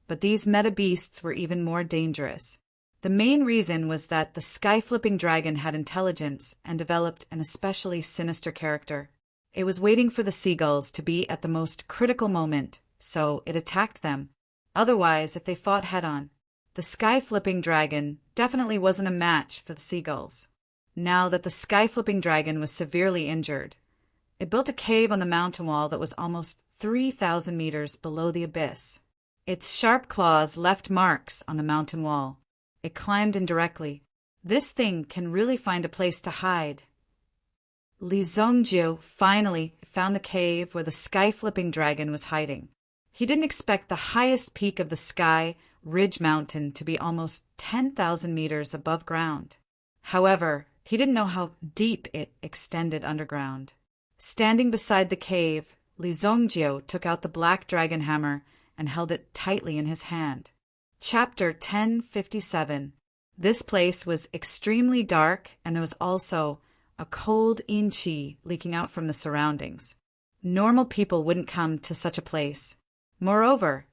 but these meta-beasts were even more dangerous. The main reason was that the sky-flipping dragon had intelligence and developed an especially sinister character. It was waiting for the seagulls to be at the most critical moment, so it attacked them. Otherwise, if they fought head-on, the sky-flipping dragon definitely wasn't a match for the seagulls. Now that the sky-flipping dragon was severely injured, it built a cave on the mountain wall that was almost 3,000 meters below the abyss. Its sharp claws left marks on the mountain wall. It climbed in directly. This thing can really find a place to hide. Li Zongjiu finally found the cave where the sky-flipping dragon was hiding. He didn't expect the highest peak of the sky, Ridge Mountain, to be almost 10,000 meters above ground. However, he didn't know how deep it extended underground. Standing beside the cave, Li Zongjiu took out the black dragon hammer and held it tightly in his hand. Chapter 1057. This place was extremely dark, and there was also a cold yin qi leaking out from the surroundings. Normal people wouldn't come to such a place. Moreover,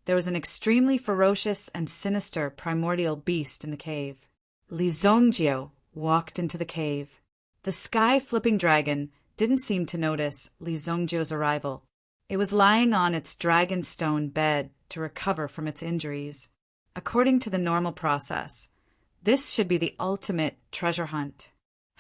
there was an extremely ferocious and sinister primordial beast in the cave. Li Zongjiu walked into the cave. The sky-flipping dragon didn't seem to notice Li Zongjiu's arrival. It was lying on its dragon stone bed to recover from its injuries. According to the normal process, this should be the ultimate treasure hunt.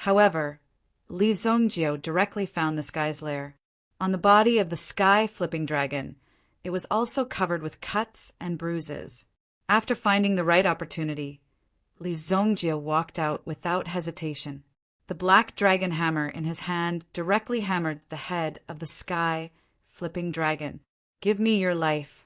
However, Li Zongjiu directly found this guy's lair. On the body of the sky-flipping dragon, it was also covered with cuts and bruises. After finding the right opportunity, Li Zongjiu walked out without hesitation. The black dragon hammer in his hand directly hammered the head of the sky-flipping dragon. "Give me your life."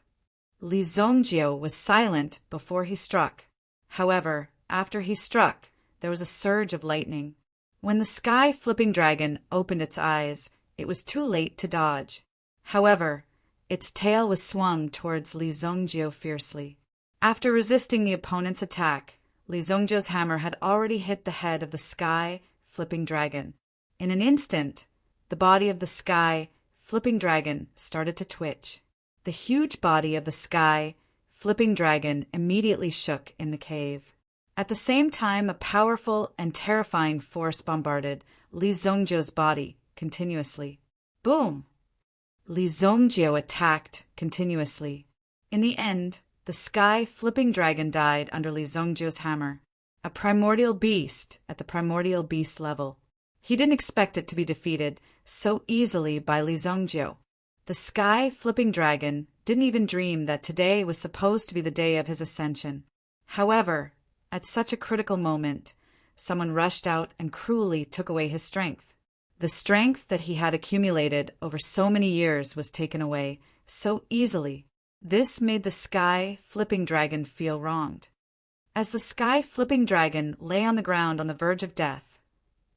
Li Zongjiu was silent before he struck. However, after he struck, there was a surge of lightning. When the sky-flipping dragon opened its eyes, it was too late to dodge. However, its tail was swung towards Li Zongjiu fiercely. After resisting the opponent's attack, Li Zongjiu's hammer had already hit the head of the sky-flipping dragon. In an instant, the body of the sky-flipping dragon started to twitch. The huge body of the sky-flipping dragon immediately shook in the cave. At the same time, a powerful and terrifying force bombarded Li Zongjiu's body continuously. Boom! Li Zongjiu attacked continuously. In the end, the sky-flipping dragon died under Li Zongjiu's hammer, a primordial beast at the primordial beast level. He didn't expect it to be defeated so easily by Li Zongjiu. The sky-flipping dragon didn't even dream that today was supposed to be the day of his ascension. However, at such a critical moment, someone rushed out and cruelly took away his strength. The strength that he had accumulated over so many years was taken away so easily. This made the sky-flipping dragon feel wronged. As the sky-flipping dragon lay on the ground on the verge of death,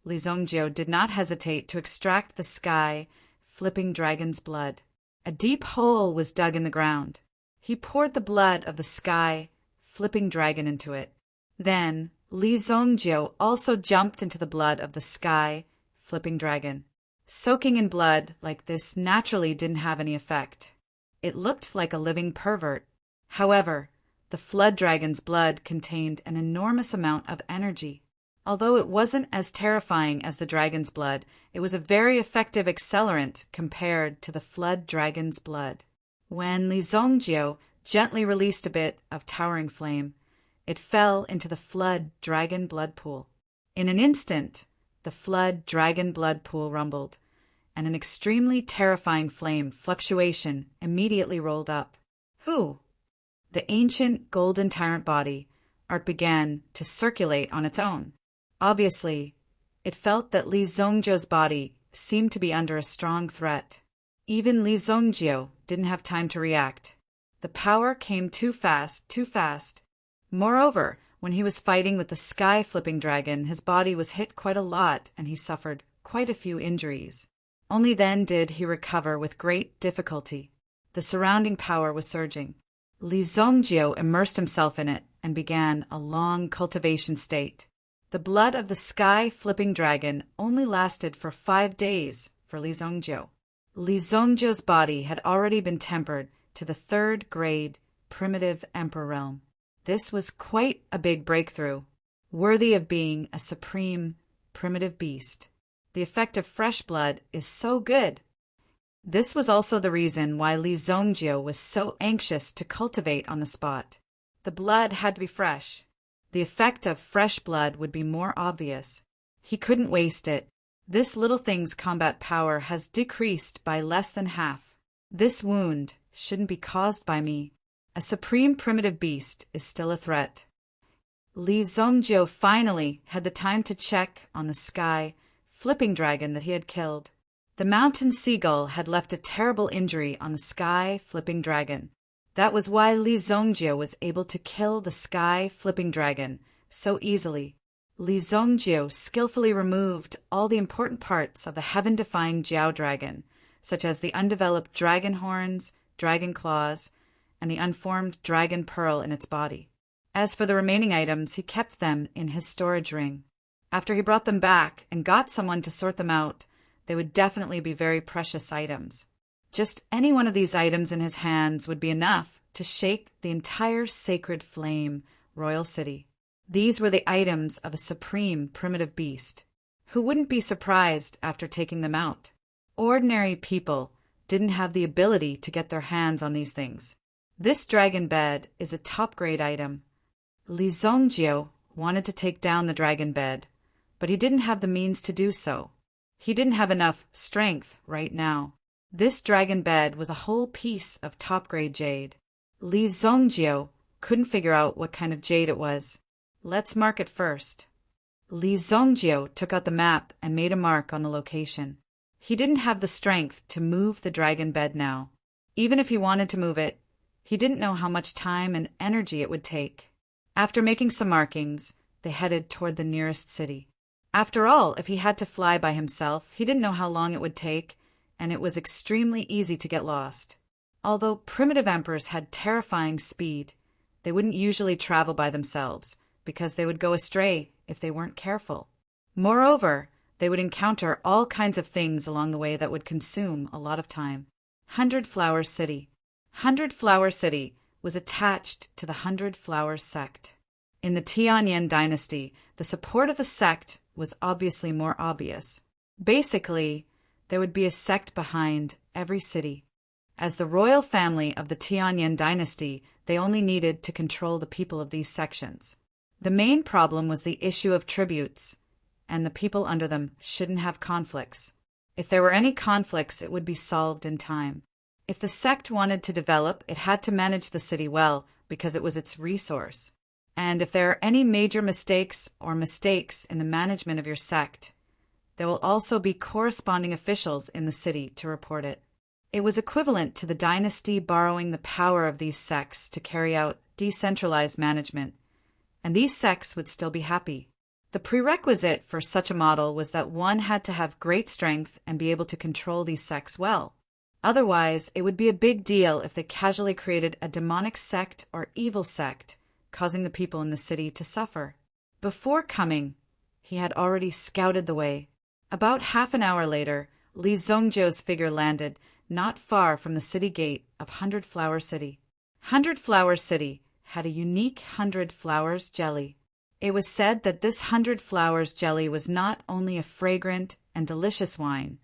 Li Zongjiu did not hesitate to extract the sky-flipping dragon's blood. A deep hole was dug in the ground. He poured the blood of the sky-flipping dragon into it. Then, Li Zongjiu also jumped into the blood of the sky-flipping dragon. Soaking in blood like this naturally didn't have any effect. It looked like a living pervert. However, the flood dragon's blood contained an enormous amount of energy. Although it wasn't as terrifying as the dragon's blood, it was a very effective accelerant compared to the flood dragon's blood. When Li Zongjiu gently released a bit of towering flame, it fell into the flood dragon blood pool. In an instant, the flood dragon blood pool rumbled, and an extremely terrifying flame fluctuation immediately rolled up. Who? The ancient golden tyrant body art began to circulate on its own. Obviously, it felt that Li Zongjiu's body seemed to be under a strong threat. Even Li Zongjiu didn't have time to react. The power came too fast, too fast. Moreover, when he was fighting with the sky-flipping dragon, his body was hit quite a lot and he suffered quite a few injuries. Only then did he recover with great difficulty. The surrounding power was surging. Li Zongjiu immersed himself in it and began a long cultivation state. The blood of the sky-flipping dragon only lasted for 5 days for Li Zongjiu. Li Zongjiu's body had already been tempered to the 3rd grade primitive emperor realm. This was quite a big breakthrough, worthy of being a supreme primitive beast. The effect of fresh blood is so good. This was also the reason why Li Zongjiu was so anxious to cultivate on the spot. The blood had to be fresh. The effect of fresh blood would be more obvious. He couldn't waste it. This little thing's combat power has decreased by less than half. This wound shouldn't be caused by me. A supreme primitive beast is still a threat. Li Zongjiu finally had the time to check on the sky flipping dragon that he had killed. The mountain seagull had left a terrible injury on the sky flipping dragon. That was why Li Zongjie was able to kill the sky flipping dragon so easily. Li Zongjie skillfully removed all the important parts of the heaven-defying Jiao dragon, such as the undeveloped dragon horns, dragon claws, and the unformed dragon pearl in its body. As for the remaining items, he kept them in his storage ring. After he brought them back and got someone to sort them out, they would definitely be very precious items. Just any one of these items in his hands would be enough to shake the entire sacred flame royal city. These were the items of a supreme primitive beast. Who wouldn't be surprised after taking them out? Ordinary people didn't have the ability to get their hands on these things. This dragon bed is a top-grade item. Li Zongjie wanted to take down the dragon bed, but he didn't have the means to do so. He didn't have enough strength right now. This dragon bed was a whole piece of top-grade jade. Li Zongjie couldn't figure out what kind of jade it was. Let's mark it first. Li Zongjie took out the map and made a mark on the location. He didn't have the strength to move the dragon bed now. Even if he wanted to move it, he didn't know how much time and energy it would take. After making some markings, they headed toward the nearest city. After all, if he had to fly by himself, he didn't know how long it would take, and it was extremely easy to get lost. Although primitive emperors had terrifying speed, they wouldn't usually travel by themselves, because they would go astray if they weren't careful. Moreover, they would encounter all kinds of things along the way that would consume a lot of time. 100 Flower City. 100 Flower City was attached to the 100 Flowers sect. In the Tianyan dynasty, the support of the sect was obviously more obvious. Basically, there would be a sect behind every city. As the royal family of the Tianyan dynasty, they only needed to control the people of these sections. The main problem was the issue of tributes, and the people under them shouldn't have conflicts. If there were any conflicts, it would be solved in time. If the sect wanted to develop, it had to manage the city well because it was its resource. And if there are any major mistakes in the management of your sect, there will also be corresponding officials in the city to report it. It was equivalent to the dynasty borrowing the power of these sects to carry out decentralized management, and these sects would still be happy. The prerequisite for such a model was that one had to have great strength and be able to control these sects well. Otherwise, it would be a big deal if they casually created a demonic sect or evil sect, causing the people in the city to suffer. Before coming, he had already scouted the way. About half an hour later, Li Zongjie's figure landed not far from the city gate of 100 Flower City. 100 Flower City had a unique 100 Flowers jelly. It was said that this 100 Flowers jelly was not only a fragrant and delicious wine,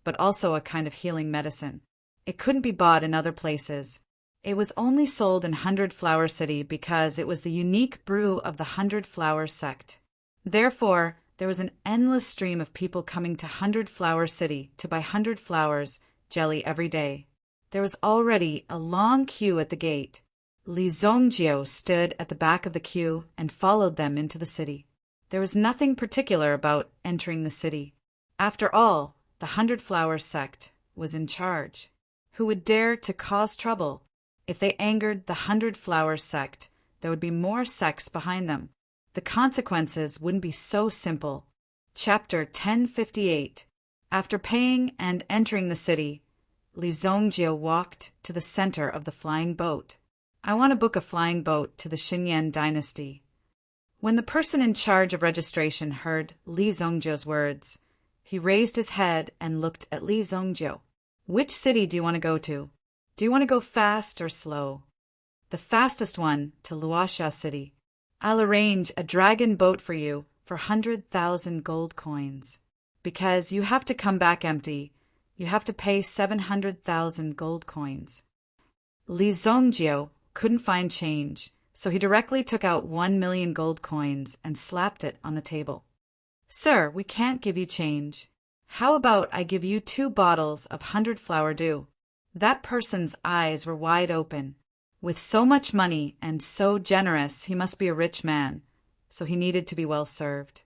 but also a kind of healing medicine. It couldn't be bought in other places. It was only sold in 100 Flower City because it was the unique brew of the 100 Flowers sect. Therefore, there was an endless stream of people coming to 100 Flower City to buy 100 Flowers jelly every day. There was already a long queue at the gate. Li Zongjie stood at the back of the queue and followed them into the city. There was nothing particular about entering the city. After all, the 100 Flowers sect was in charge. Who would dare to cause trouble? If they angered the 100 Flowers sect, there would be more sects behind them. The consequences wouldn't be so simple. Chapter 1058. After paying and entering the city, Li Zongjie walked to the center of the flying boat. I want to book a flying boat to the Xinyan dynasty. When the person in charge of registration heard Li Zongjie's words, he raised his head and looked at Li Zongjie. Which city do you want to go to? Do you want to go fast or slow? The fastest one to Luoxia City. I'll arrange a dragon boat for you for 100,000 gold coins. Because you have to come back empty, you have to pay 700,000 gold coins. Li Zongjie couldn't find change, so he directly took out 1,000,000 gold coins and slapped it on the table. Sir, we can't give you change. How about I give you 2 bottles of 100 Flower Dew? That person's eyes were wide open. With so much money and so generous, he must be a rich man, so he needed to be well served.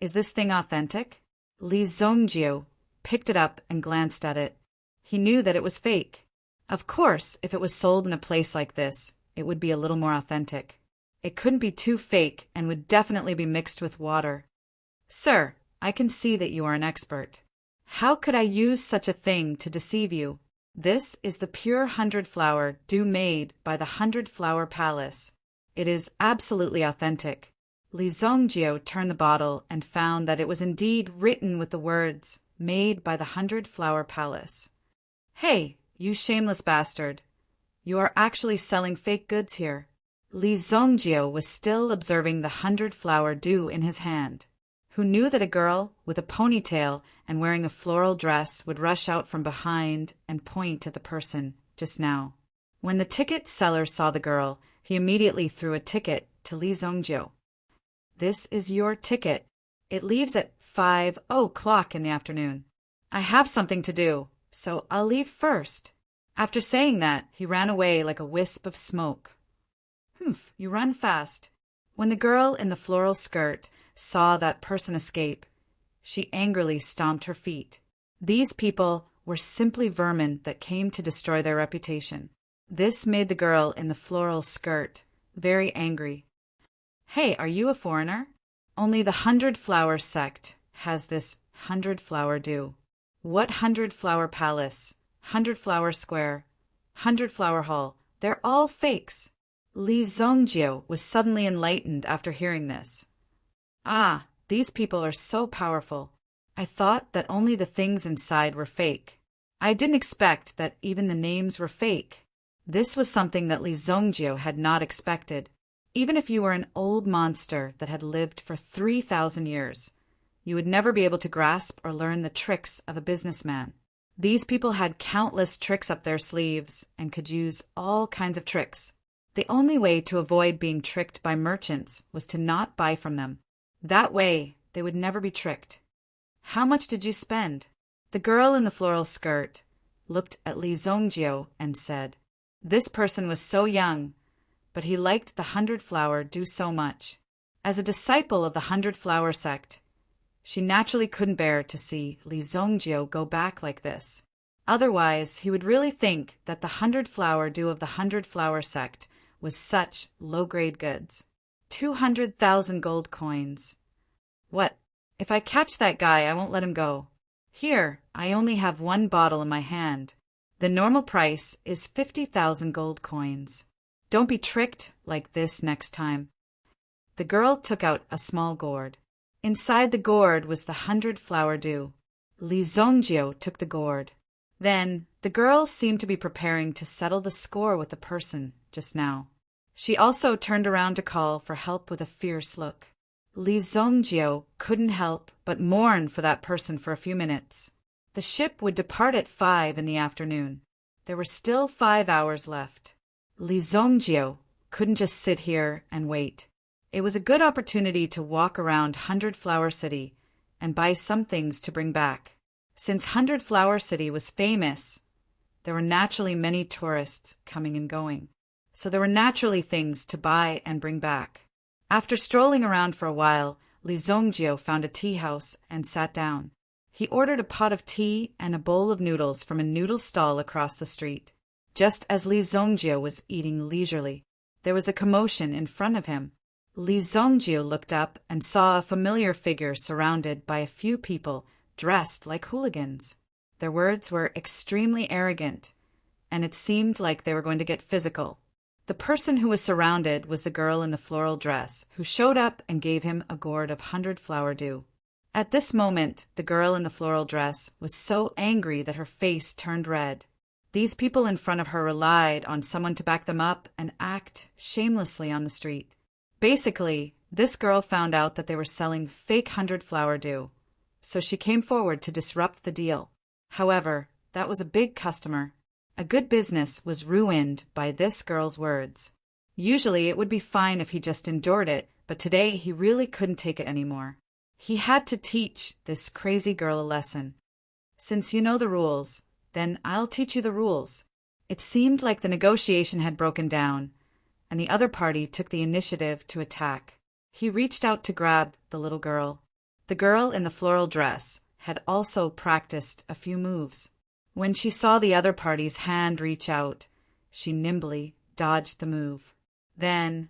Is this thing authentic? Li Zongjio picked it up and glanced at it. He knew that it was fake. Of course, if it was sold in a place like this, it would be a little more authentic. It couldn't be too fake and would definitely be mixed with water. Sir, I can see that you are an expert. How could I use such a thing to deceive you? This is the pure 100-flower dew made by the 100-flower palace. It is absolutely authentic. Li Zongjio turned the bottle and found that it was indeed written with the words, made by the 100-flower palace. Hey, you shameless bastard. You are actually selling fake goods here. Li Zongjio was still observing the 100-flower dew in his hand. Who knew that a girl with a ponytail and wearing a floral dress would rush out from behind and point at the person just now? When the ticket seller saw the girl, he immediately threw a ticket to Li Zongjio. This is your ticket. It leaves at 5:00 in the afternoon. I have something to do, so I'll leave first. After saying that, he ran away like a wisp of smoke. Humph, you run fast. When the girl in the floral skirt saw that person escape, she angrily stomped her feet. These people were simply vermin that came to destroy their reputation. This made the girl in the floral skirt very angry. Hey, are you a foreigner? Only the 100-flower sect has this 100-flower dew. What 100-flower palace, 100-flower square, 100-flower hall, they're all fakes. Li Zongjio was suddenly enlightened after hearing this. Ah, these people are so powerful. I thought that only the things inside were fake. I didn't expect that even the names were fake. This was something that Li Zongjio had not expected. Even if you were an old monster that had lived for 3,000 years, you would never be able to grasp or learn the tricks of a businessman. These people had countless tricks up their sleeves and could use all kinds of tricks. The only way to avoid being tricked by merchants was to not buy from them. That way, they would never be tricked. How much did you spend? The girl in the floral skirt looked at Li Zongjio and said, this person was so young, but he liked the 100-flower dew so much. As a disciple of the 100-flower sect, she naturally couldn't bear to see Li Zongjio go back like this. Otherwise, he would really think that the 100-flower dew of the 100-flower sect was such low-grade goods. 200,000 gold coins. What? If I catch that guy, I won't let him go. Here, I only have one bottle in my hand. The normal price is 50,000 gold coins. Don't be tricked like this next time. The girl took out a small gourd. Inside the gourd was the 100-flower dew. Li Zongjio took the gourd. Then, the girl seemed to be preparing to settle the score with the person just now. She also turned around to call for help with a fierce look. Li Zongjio couldn't help but mourn for that person for a few minutes. The ship would depart at 5 in the afternoon. There were still 5 hours left. Li Zongjio couldn't just sit here and wait. It was a good opportunity to walk around 100-Flower City and buy some things to bring back. Since 100-Flower City was famous, there were naturally many tourists coming and going. So there were naturally things to buy and bring back. After strolling around for a while, Li Zongjio found a tea house and sat down. He ordered a pot of tea and a bowl of noodles from a noodle stall across the street. Just as Li Zongjio was eating leisurely, there was a commotion in front of him. Li Zongjio looked up and saw a familiar figure surrounded by a few people dressed like hooligans. Their words were extremely arrogant, and it seemed like they were going to get physical. The person who was surrounded was the girl in the floral dress, who showed up and gave him a gourd of 100-flower dew. At this moment, the girl in the floral dress was so angry that her face turned red. These people in front of her relied on someone to back them up and act shamelessly on the street. Basically, this girl found out that they were selling fake 100-flower dew, so she came forward to disrupt the deal. However, that was a big customer. A good business was ruined by this girl's words. Usually it would be fine if he just endured it, but today he really couldn't take it anymore. He had to teach this crazy girl a lesson. Since you know the rules, then I'll teach you the rules. It seemed like the negotiation had broken down, and the other party took the initiative to attack. He reached out to grab the little girl. The girl in the floral dress had also practiced a few moves. When she saw the other party's hand reach out, she nimbly dodged the move. Then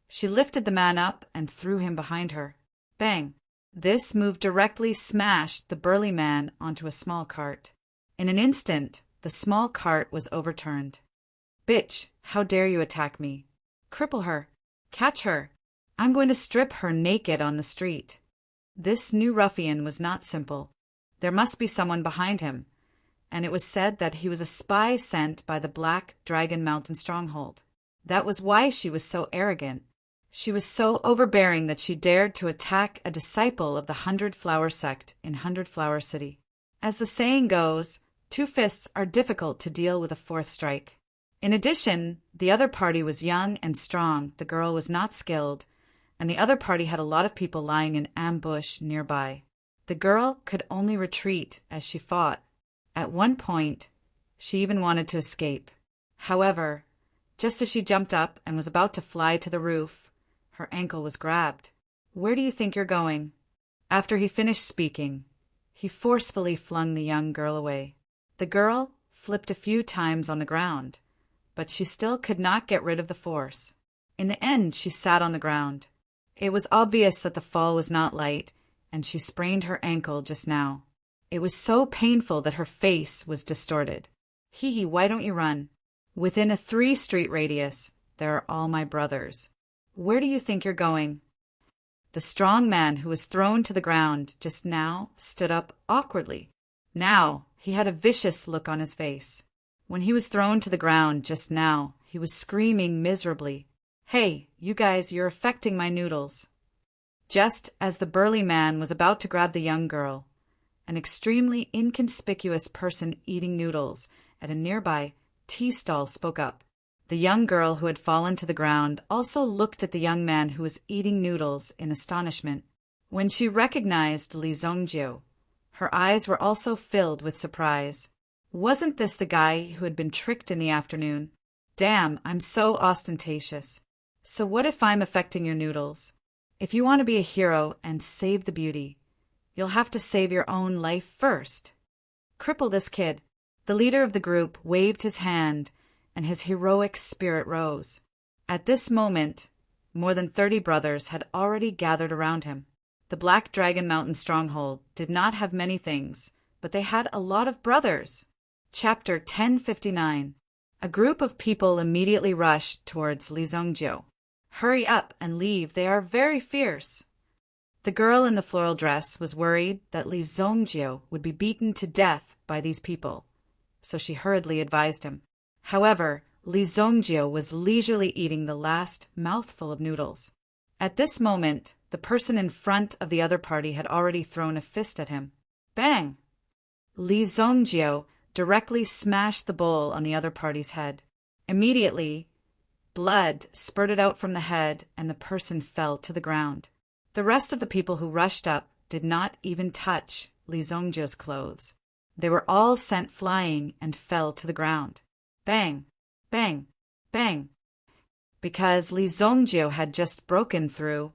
she lifted the man up and threw him behind her. Bang! This move directly smashed the burly man onto a small cart. In an instant, the small cart was overturned. Bitch, how dare you attack me? Cripple her. Catch her. I'm going to strip her naked on the street. This new ruffian was not simple. There must be someone behind him, and it was said that he was a spy sent by the Black Dragon Mountain stronghold. That was why she was so arrogant. She was so overbearing that she dared to attack a disciple of the 100 Flower sect in 100 Flower City. As the saying goes, 2 fists are difficult to deal with a 4th strike. In addition, the other party was young and strong, the girl was not skilled, and the other party had a lot of people lying in ambush nearby. The girl could only retreat as she fought. At one point, she even wanted to escape. However, just as she jumped up and was about to fly to the roof, her ankle was grabbed. Where do you think you're going? After he finished speaking, he forcefully flung the young girl away. The girl flipped a few times on the ground, but she still could not get rid of the force. In the end, she sat on the ground. It was obvious that the fall was not light, and she sprained her ankle just now. It was so painful that her face was distorted. Hee, why don't you run? Within a 3-street radius, there are all my brothers. Where do you think you're going? The strong man who was thrown to the ground just now stood up awkwardly. Now he had a vicious look on his face. When he was thrown to the ground just now, he was screaming miserably. Hey, you guys, you're affecting my noodles. Just as the burly man was about to grab the young girl, an extremely inconspicuous person eating noodles at a nearby tea stall spoke up. The young girl who had fallen to the ground also looked at the young man who was eating noodles in astonishment. When she recognized Li Zongjio, her eyes were also filled with surprise. Wasn't this the guy who had been tricked in the afternoon? Damn, I'm so ostentatious. So what if I'm affecting your noodles? If you want to be a hero and save the beauty, you'll have to save your own life first. Cripple this kid. The leader of the group waved his hand, and his heroic spirit rose. At this moment, more than 30 brothers had already gathered around him. The Black Dragon Mountain stronghold did not have many things, but they had a lot of brothers. Chapter 1059. A group of people immediately rushed towards Li Zongjio. Hurry up and leave, they are very fierce. The girl in the floral dress was worried that Li Zongjio would be beaten to death by these people, so she hurriedly advised him. However, Li Zongjio was leisurely eating the last mouthful of noodles. At this moment, the person in front of the other party had already thrown a fist at him. Bang! Li Zongjio directly smashed the bowl on the other party's head. Immediately, blood spurted out from the head and the person fell to the ground. The rest of the people who rushed up did not even touch Li Zongjio's clothes. They were all sent flying and fell to the ground. Bang! Bang! Bang! Because Li Zongjio had just broken through,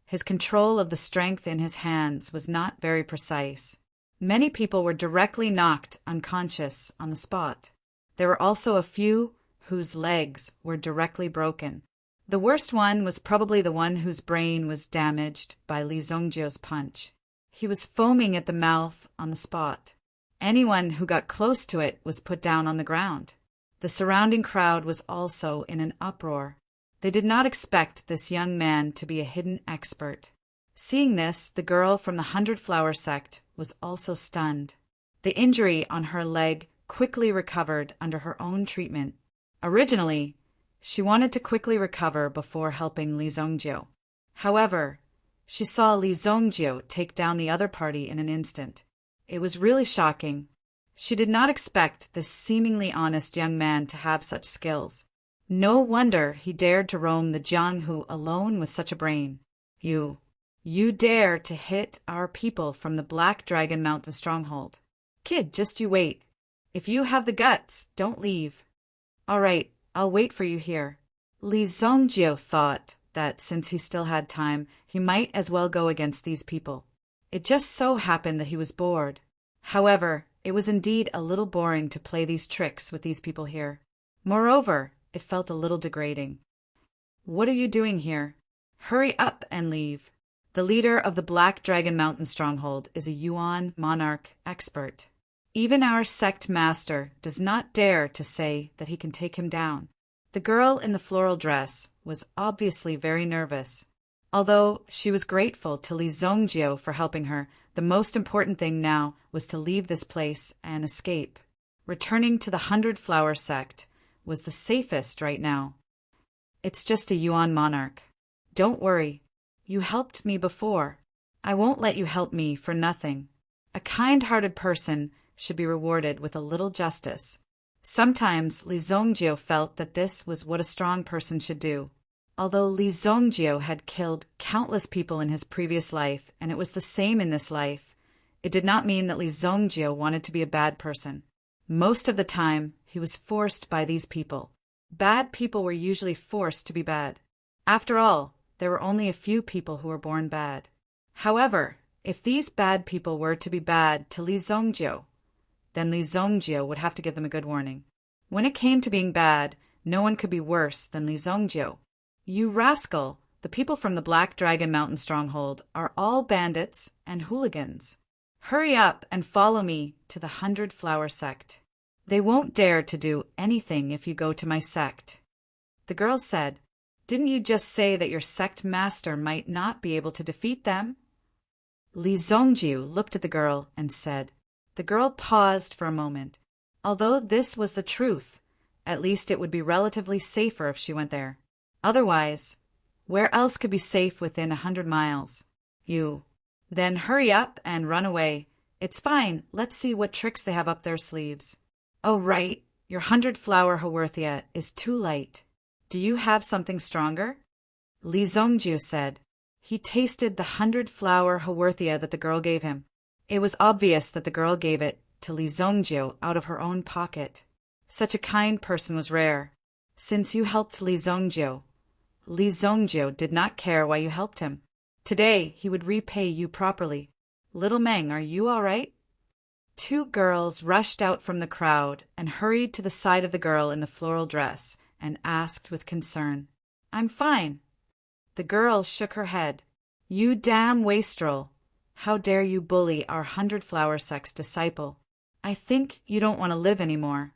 his control of the strength in his hands was not very precise. Many people were directly knocked unconscious on the spot. There were also a few whose legs were directly broken. The worst one was probably the one whose brain was damaged by Li Zongjio's punch. He was foaming at the mouth on the spot. Anyone who got close to it was put down on the ground. The surrounding crowd was also in an uproar. They did not expect this young man to be a hidden expert. Seeing this, the girl from the 100 Flower sect was also stunned. The injury on her leg quickly recovered under her own treatment. Originally, she wanted to quickly recover before helping Li Zongjio. However, she saw Li Zongjio take down the other party in an instant. It was really shocking. She did not expect this seemingly honest young man to have such skills. No wonder he dared to roam the Jianghu alone with such a brain. You dare to hit our people from the Black Dragon Mountain stronghold. Kid, just you wait. If you have the guts, don't leave. All right, I'll wait for you here. Li Zongjio thought that since he still had time, he might as well go against these people. It just so happened that he was bored. However, it was indeed a little boring to play these tricks with these people here. Moreover, it felt a little degrading. What are you doing here? Hurry up and leave. The leader of the Black Dragon Mountain stronghold is a Yuan monarch expert. Even our sect master does not dare to say that he can take him down. The girl in the floral dress was obviously very nervous. Although she was grateful to Li Zongjio for helping her, the most important thing now was to leave this place and escape. Returning to the 100-Flower sect was the safest right now. It's just a Yuan monarch. Don't worry. You helped me before. I won't let you help me for nothing. A kind-hearted person should be rewarded with a little justice. Sometimes Li Zongjio felt that this was what a strong person should do. Although Li Zongjio had killed countless people in his previous life, and it was the same in this life, it did not mean that Li Zongjio wanted to be a bad person. Most of the time, he was forced by these people. Bad people were usually forced to be bad. After all, there were only a few people who were born bad. However, if these bad people were to be bad to Li Zongjio, then Li Zongjio would have to give them a good warning. When it came to being bad, no one could be worse than Li Zongjio. You rascal! The people from the Black Dragon Mountain stronghold are all bandits and hooligans. Hurry up and follow me to the 100-Flower sect. They won't dare to do anything if you go to my sect. The girl said, Didn't you just say that your sect master might not be able to defeat them? Li Zongjio looked at the girl and said. The girl paused for a moment. Although this was the truth, at least it would be relatively safer if she went there. Otherwise, where else could be safe within 100 miles? You. Then hurry up and run away. It's fine. Let's see what tricks they have up their sleeves. Oh, right. Your 100-Flower Haworthia is too light. Do you have something stronger? Li Zongjio said. He tasted the 100-Flower Haworthia that the girl gave him. It was obvious that the girl gave it to Li Zongjio out of her own pocket. Such a kind person was rare. Since you helped Li Zongjio did not care why you helped him. Today he would repay you properly. Little Meng, are you all right? Two girls rushed out from the crowd and hurried to the side of the girl in the floral dress and asked with concern, I'm fine. The girl shook her head. You damn wastrel! How dare you bully our 100-Flower sect's disciple? I think you don't want to live anymore.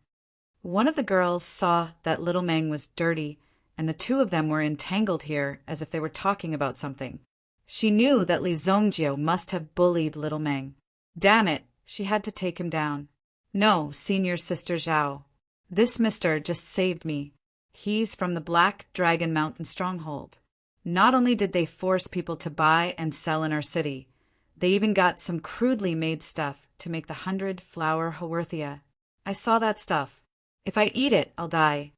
One of the girls saw that little Meng was dirty, and the two of them were entangled here as if they were talking about something. She knew that Li Zongjio must have bullied little Meng. Damn it, she had to take him down. No, senior sister Zhao. This mister just saved me. He's from the Black Dragon Mountain stronghold. Not only did they force people to buy and sell in our city, they even got some crudely made stuff to make the 100-Flower Haworthia. I saw that stuff. If I eat it, I'll die.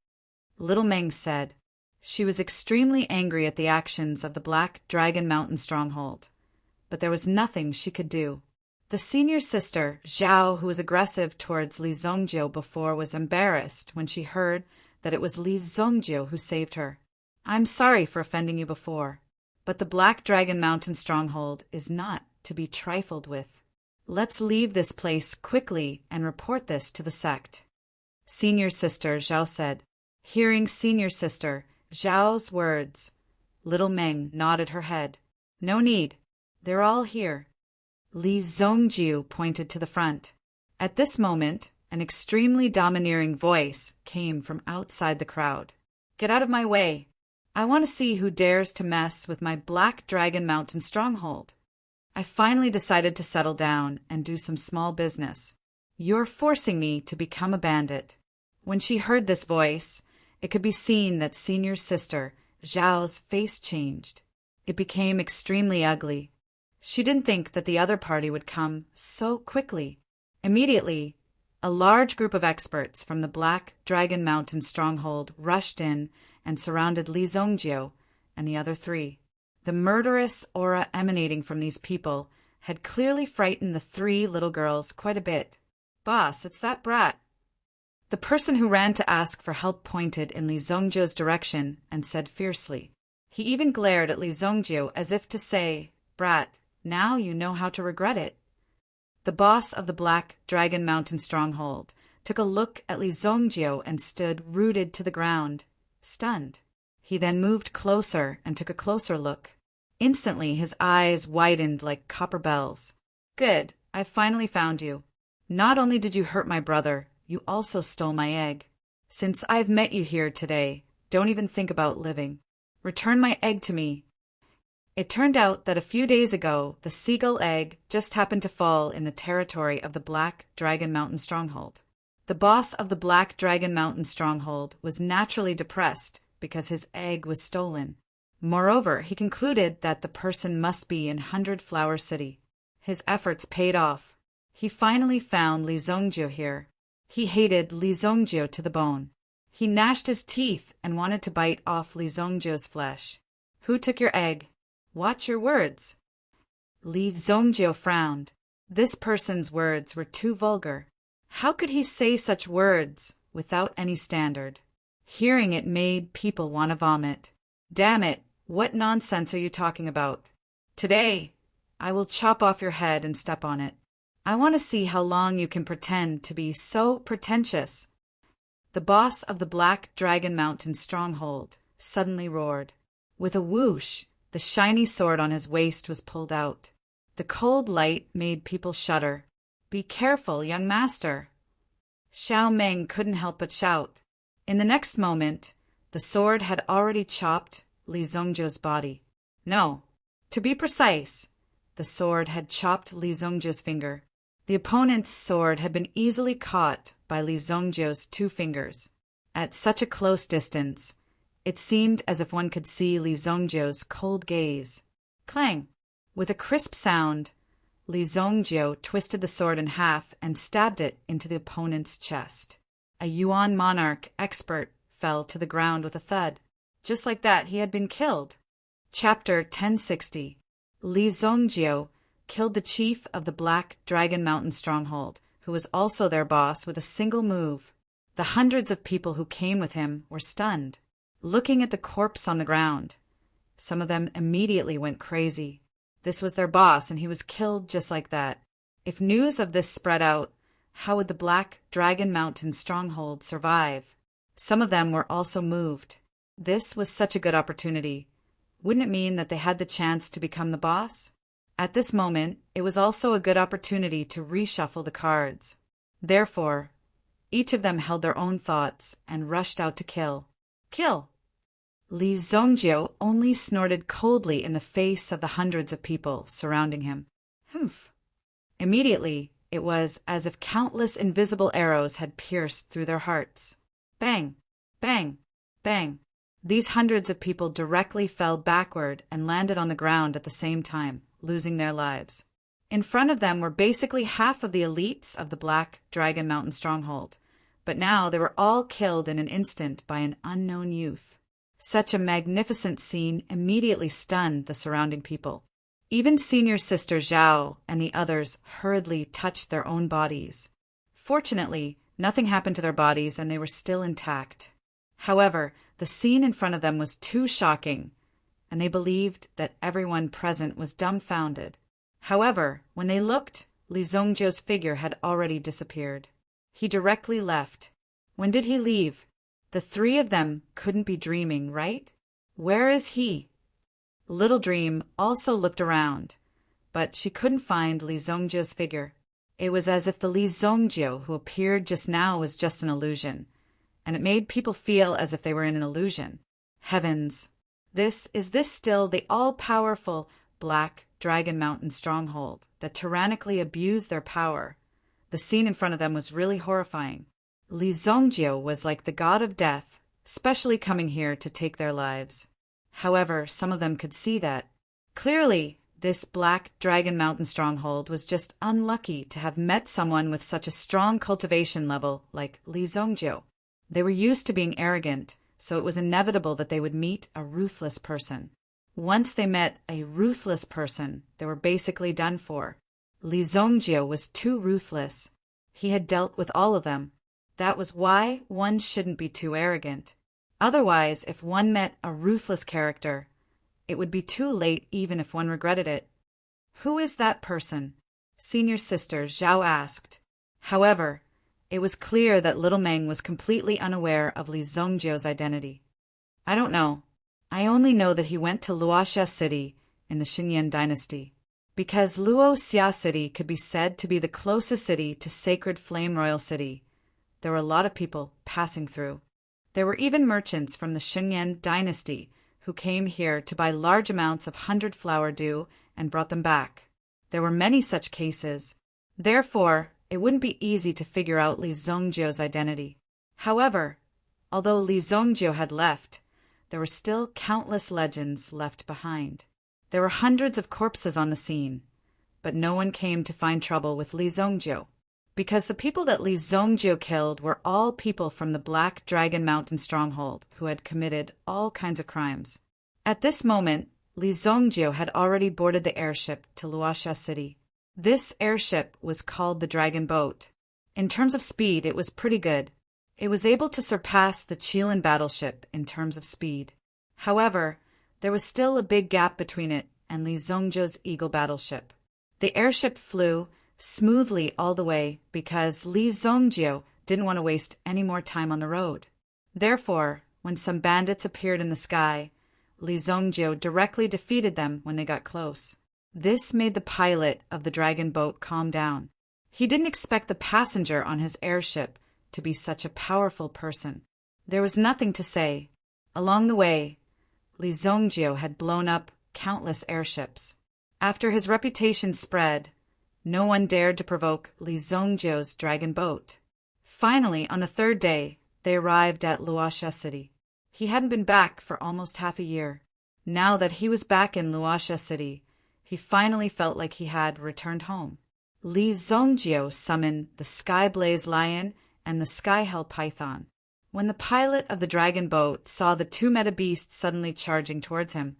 Little Meng said. She was extremely angry at the actions of the Black Dragon Mountain stronghold, but there was nothing she could do. The senior sister, Zhao, who was aggressive towards Li Zongjio before, was embarrassed when she heard that it was Li Zongjio who saved her. I'm sorry for offending you before, but the Black Dragon Mountain stronghold is not to be trifled with. Let's leave this place quickly and report this to the sect. Senior sister, Zhao said. Hearing senior sister Zhao's words, little Meng nodded her head. No need. They're all here. Li Zongjio pointed to the front. At this moment, an extremely domineering voice came from outside the crowd. Get out of my way. I want to see who dares to mess with my Black Dragon Mountain stronghold. I finally decided to settle down and do some small business. You're forcing me to become a bandit. When she heard this voice, it could be seen that senior sister Zhao's face changed. It became extremely ugly. She didn't think that the other party would come so quickly. Immediately, a large group of experts from the Black Dragon Mountain stronghold rushed in and surrounded Li Zongjio and the other three. The murderous aura emanating from these people had clearly frightened the three little girls quite a bit. Boss, it's that brat. The person who ran to ask for help pointed in Li Zongjio's direction and said fiercely. He even glared at Li Zongjio as if to say, Brat, Now you know how to regret it. The boss of the Black Dragon Mountain stronghold took a look at Li Zongjio and stood rooted to the ground, stunned. He then moved closer and took a closer look. Instantly his eyes widened like copper bells. Good, I've finally found you. Not only did you hurt my brother, you also stole my egg. Since I've met you here today, don't even think about living. Return my egg to me. It turned out that a few days ago, the seagull egg just happened to fall in the territory of the Black Dragon Mountain stronghold. The boss of the Black Dragon Mountain stronghold was naturally depressed because his egg was stolen. Moreover, he concluded that the person must be in 100 Flower City. His efforts paid off. He finally found Li Zongjio here. He hated Li Zongjio to the bone. He gnashed his teeth and wanted to bite off Li Zongjio's flesh. Who took your egg? Watch your words. Li Zongjio frowned. This person's words were too vulgar. How could he say such words without any standard? Hearing it made people want to vomit. Damn it, what nonsense are you talking about? Today, I will chop off your head and step on it. I want to see how long you can pretend to be so pretentious. The boss of the Black Dragon Mountain stronghold suddenly roared. With a whoosh, the shiny sword on his waist was pulled out. The cold light made people shudder. Be careful, young master. Xiao Meng couldn't help but shout. In the next moment, the sword had already chopped Li Zongjio's body. No, to be precise, the sword had chopped Li Zongjio's finger. The opponent's sword had been easily caught by Li Zongjio's 2 fingers. At such a close distance, it seemed as if one could see Li Zongjio's cold gaze. Clang! With a crisp sound, Li Zongjio twisted the sword in half and stabbed it into the opponent's chest. A Yuan monarch expert fell to the ground with a thud. Just like that, he had been killed. Chapter 1060. Li Zongjio killed the chief of the Black Dragon Mountain stronghold, who was also their boss, with a single move. The hundreds of people who came with him were stunned, looking at the corpse on the ground. Some of them immediately went crazy. This was their boss, and he was killed just like that. If news of this spread out, how would the Black Dragon Mountain stronghold survive? Some of them were also moved. This was such a good opportunity. Wouldn't it mean that they had the chance to become the boss? At this moment, it was also a good opportunity to reshuffle the cards. Therefore, each of them held their own thoughts and rushed out to kill. Kill! Li Zongjio only snorted coldly in the face of the hundreds of people surrounding him. Humph! Immediately, it was as if countless invisible arrows had pierced through their hearts. Bang! Bang! Bang! These hundreds of people directly fell backward and landed on the ground at the same time, losing their lives. In front of them were basically half of the elites of the Black Dragon Mountain stronghold, but now they were all killed in an instant by an unknown youth. Such a magnificent scene immediately stunned the surrounding people. Even senior sister Zhao and the others hurriedly touched their own bodies. Fortunately, nothing happened to their bodies and they were still intact. However, the scene in front of them was too shocking, and they believed that everyone present was dumbfounded. However, when they looked, Li Zongjio's figure had already disappeared. He directly left. When did he leave? The 3 of them couldn't be dreaming, right? Where is he? Little Dream also looked around, but she couldn't find Li Zongjio's figure. It was as if the Li Zongjio who appeared just now was just an illusion, and it made people feel as if they were in an illusion. Heavens! Is this still the all-powerful Black Dragon Mountain stronghold that tyrannically abused their power? The scene in front of them was really horrifying. Li Zongjio was like the god of death, specially coming here to take their lives. However, some of them could see that. Clearly, this Black Dragon Mountain stronghold was just unlucky to have met someone with such a strong cultivation level like Li Zongjio. They were used to being arrogant, so it was inevitable that they would meet a ruthless person. Once they met a ruthless person, they were basically done for. Li Zongjio was too ruthless. He had dealt with all of them. That was why one shouldn't be too arrogant. Otherwise, if one met a ruthless character, it would be too late even if one regretted it. "Who is that person?" Senior sister Zhao asked. However, it was clear that little Meng was completely unaware of Li Zongjiu's identity. "I don't know. I only know that he went to Luoxia City in the Xinyan dynasty, because Luo Xia City could be said to be the closest city to Sacred Flame Royal City. There were a lot of people passing through. There were even merchants from the Xinyan dynasty who came here to buy large amounts of 100-flower dew and brought them back. There were many such cases. Therefore, it wouldn't be easy to figure out Li Zongjiu's identity. However, although Li Zongjiu had left, there were still countless legends left behind. There were hundreds of corpses on the scene, but no one came to find trouble with Li Zongjiu, because the people that Li Zongjiu killed were all people from the Black Dragon Mountain stronghold who had committed all kinds of crimes. At this moment, Li Zongjiu had already boarded the airship to Luoxia City. This airship was called the Dragon Boat. In terms of speed, it was pretty good. It was able to surpass the Qilin battleship in terms of speed. However, there was still a big gap between it and Li Zongjiu's Eagle battleship. The airship flew smoothly all the way because Li Zongjiu didn't want to waste any more time on the road. Therefore, when some bandits appeared in the sky, Li Zongjiu directly defeated them when they got close. This made the pilot of the Dragon Boat calm down. He didn't expect the passenger on his airship to be such a powerful person. There was nothing to say. Along the way, Li Zongjiu had blown up countless airships. After his reputation spread, no one dared to provoke Li Zongjiu's Dragon Boat. Finally, on the third day, they arrived at Luoxia City. He hadn't been back for almost half a year. Now that he was back in Luoxia City, he finally felt like he had returned home. Li Zongjiu summoned the Sky Blaze Lion and the Sky Hell Python. When the pilot of the Dragon Boat saw the two meta beasts suddenly charging towards him,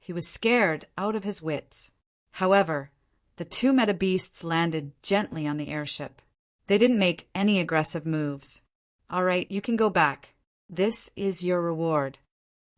he was scared out of his wits. However, the two meta beasts landed gently on the airship. They didn't make any aggressive moves. "All right, you can go back. This is your reward."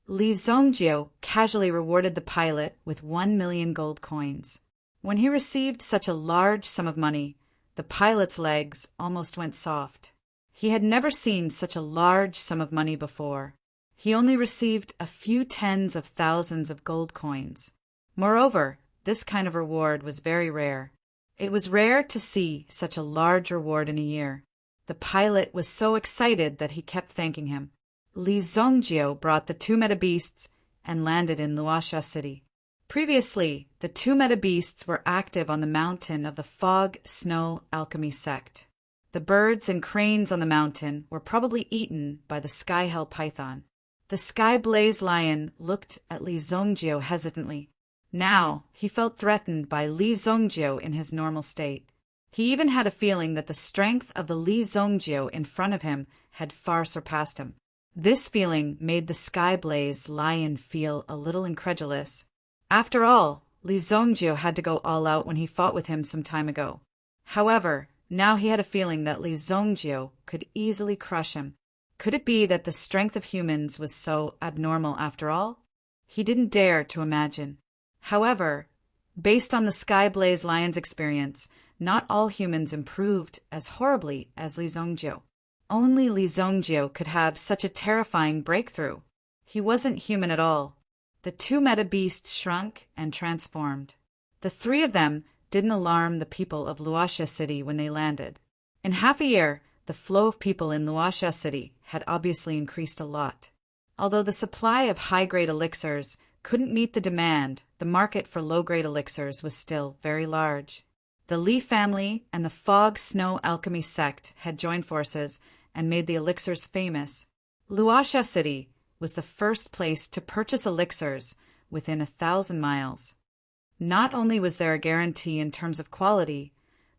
Li Zongjiu casually rewarded the pilot with 1,000,000 gold coins. When he received such a large sum of money, the pilot's legs almost went soft. He had never seen such a large sum of money before. He only received a few tens of thousands of gold coins. Moreover, this kind of reward was very rare. It was rare to see such a large reward in a year. The pilot was so excited that he kept thanking him. Li Zongjiu brought the two meta beasts and landed in Luoxia City. Previously, the two meta beasts were active on the mountain of the Fog Snow Alchemy sect. The birds and cranes on the mountain were probably eaten by the Sky Hell Python. The Sky Blaze Lion looked at Li Zongjiu hesitantly. Now, he felt threatened by Li Zongjiu in his normal state. He even had a feeling that the strength of the Li Zongjiu in front of him had far surpassed him. This feeling made the Sky Blaze Lion feel a little incredulous. After all, Li Zongjiu had to go all out when he fought with him some time ago. However, now he had a feeling that Li Zongjiu could easily crush him. Could it be that the strength of humans was so abnormal after all? He didn't dare to imagine. However, based on the Sky Blaze Lion's experience, not all humans improved as horribly as Li Zongjiu. Only Li Zongjiu could have such a terrifying breakthrough. He wasn't human at all. The two meta beasts shrunk and transformed. The three of them didn't alarm the people of Luoxia City when they landed. In half a year, the flow of people in Luoxia City had obviously increased a lot. Although the supply of high-grade elixirs couldn't meet the demand, the market for low-grade elixirs was still very large. The Li family and the Fog Snow Alchemy sect had joined forces and made the elixirs famous. Luoxia City was the first place to purchase elixirs within 1,000 miles. Not only was there a guarantee in terms of quality,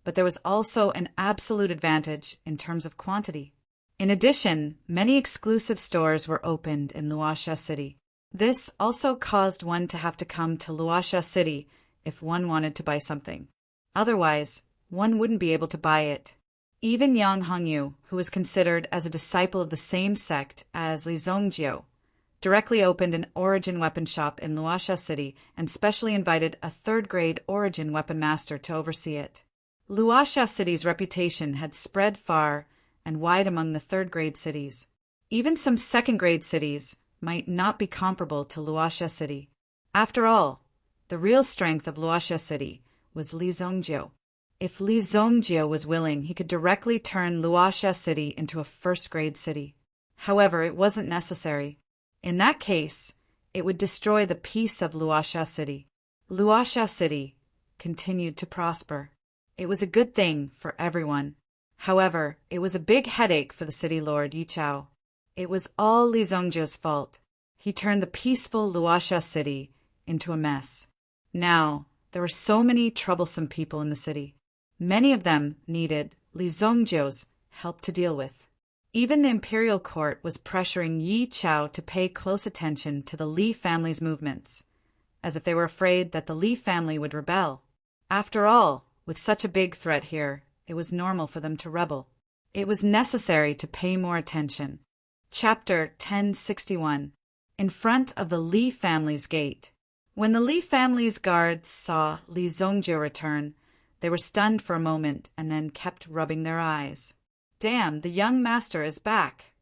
but there was also an absolute advantage in terms of quantity. In addition, many exclusive stores were opened in Luoxia City. This also caused one to have to come to Luoxia City if one wanted to buy something. Otherwise, one wouldn't be able to buy it. Even Yang Hongyu, who was considered as a disciple of the same sect as Li Zongjiu, directly opened an Origin weapon shop in Luoxia City and specially invited a third-grade Origin weapon master to oversee it. Luoxia City's reputation had spread far and wide among the third-grade cities. Even some second-grade cities might not be comparable to Luoxia City. After all, the real strength of Luoxia City was Li Zongjiu. If Li Zongjiu was willing, he could directly turn Luoxia City into a first-grade city. However, it wasn't necessary. In that case, it would destroy the peace of Luoxia City. Luoxia City continued to prosper. It was a good thing for everyone. However, it was a big headache for the city lord Yi Chao. It was all Li Zongjiu's fault. He turned the peaceful Luoxia City into a mess. Now, there were so many troublesome people in the city. Many of them needed Li Zongjiu's help to deal with. Even the imperial court was pressuring Yi Chao to pay close attention to the Li family's movements, as if they were afraid that the Li family would rebel. After all, with such a big threat here, it was normal for them to rebel. It was necessary to pay more attention. Chapter 1061. In front of the Li family's gate. When the Li family's guards saw Li Zongjiu return, they were stunned for a moment and then kept rubbing their eyes. Damn, the young master is back.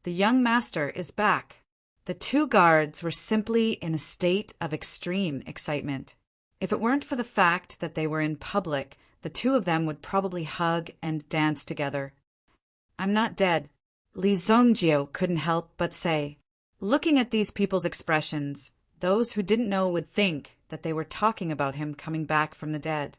The young master is back. The two guards were simply in a state of extreme excitement. If it weren't for the fact that they were in public, the two of them would probably hug and dance together. I'm not dead, Li Zongjiu couldn't help but say. Looking at these people's expressions, those who didn't know would think that they were talking about him coming back from the dead.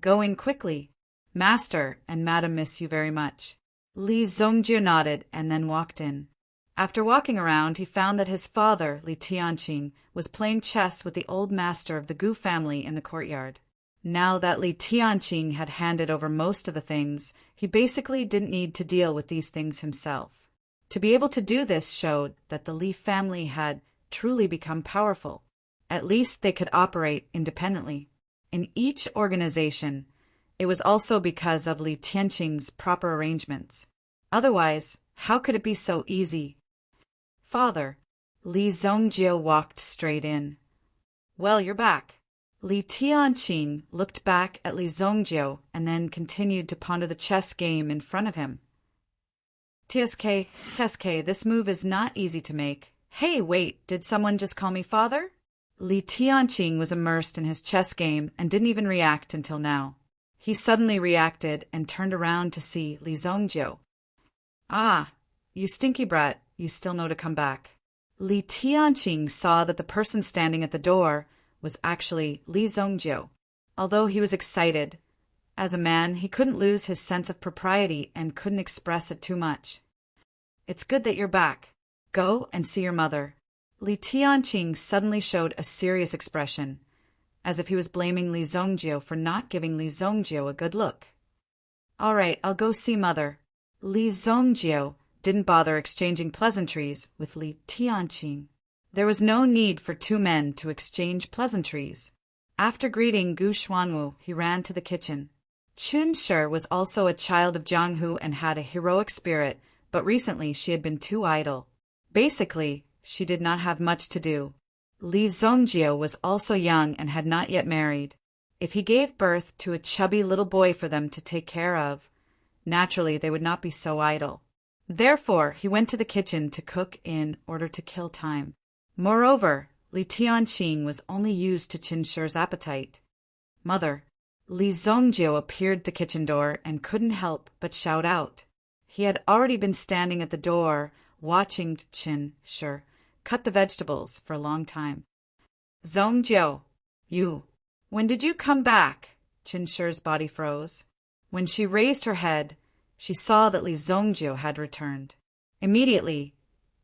Go in quickly. Master and Madam miss you very much. Li Zongjiu nodded and then walked in. After walking around, he found that his father, Li Tianqing, was playing chess with the old master of the Gu family in the courtyard. Now that Li Tianqing had handed over most of the things, he basically didn't need to deal with these things himself. To be able to do this showed that the Li family had truly become powerful. At least they could operate independently. In each organization, it was also because of Li Tianqing's proper arrangements. Otherwise, how could it be so easy? Father, Li Zongjiu walked straight in. Well, you're back. Li Tianqing looked back at Li Zongjiu and then continued to ponder the chess game in front of him. TSK, this move is not easy to make. Hey, wait, did someone just call me father? Li Tianqing was immersed in his chess game and didn't even react until now. He suddenly reacted and turned around to see Li Zongjiu. Ah, you stinky brat, you still know to come back. Li Tianqing saw that the person standing at the door was actually Li Zongjiu. Although he was excited, as a man he couldn't lose his sense of propriety and couldn't express it too much. It's good that you're back. Go and see your mother. Li Tianqing suddenly showed a serious expression, as if he was blaming Li Zongjiu for not giving Li Zongjiu a good look. All right, I'll go see mother. Li Zongjiu didn't bother exchanging pleasantries with Li Tianqing. There was no need for two men to exchange pleasantries. After greeting Gu Xuanwu, he ran to the kitchen. Chun Shi was also a child of Jianghu and had a heroic spirit, but recently she had been too idle. Basically, she did not have much to do. Li Zongjiu was also young and had not yet married. If he gave birth to a chubby little boy for them to take care of, naturally they would not be so idle. Therefore, he went to the kitchen to cook in order to kill time. Moreover, Li Tianqing was only used to Qin Shi's appetite. Mother. Li Zongjiu appeared at the kitchen door and couldn't help but shout out. He had already been standing at the door watching Qin Shi cut the vegetables for a long time. Zongjiu, you. When did you come back? Qin Shi's body froze. When she raised her head, she saw that Li Zongjiu had returned. Immediately,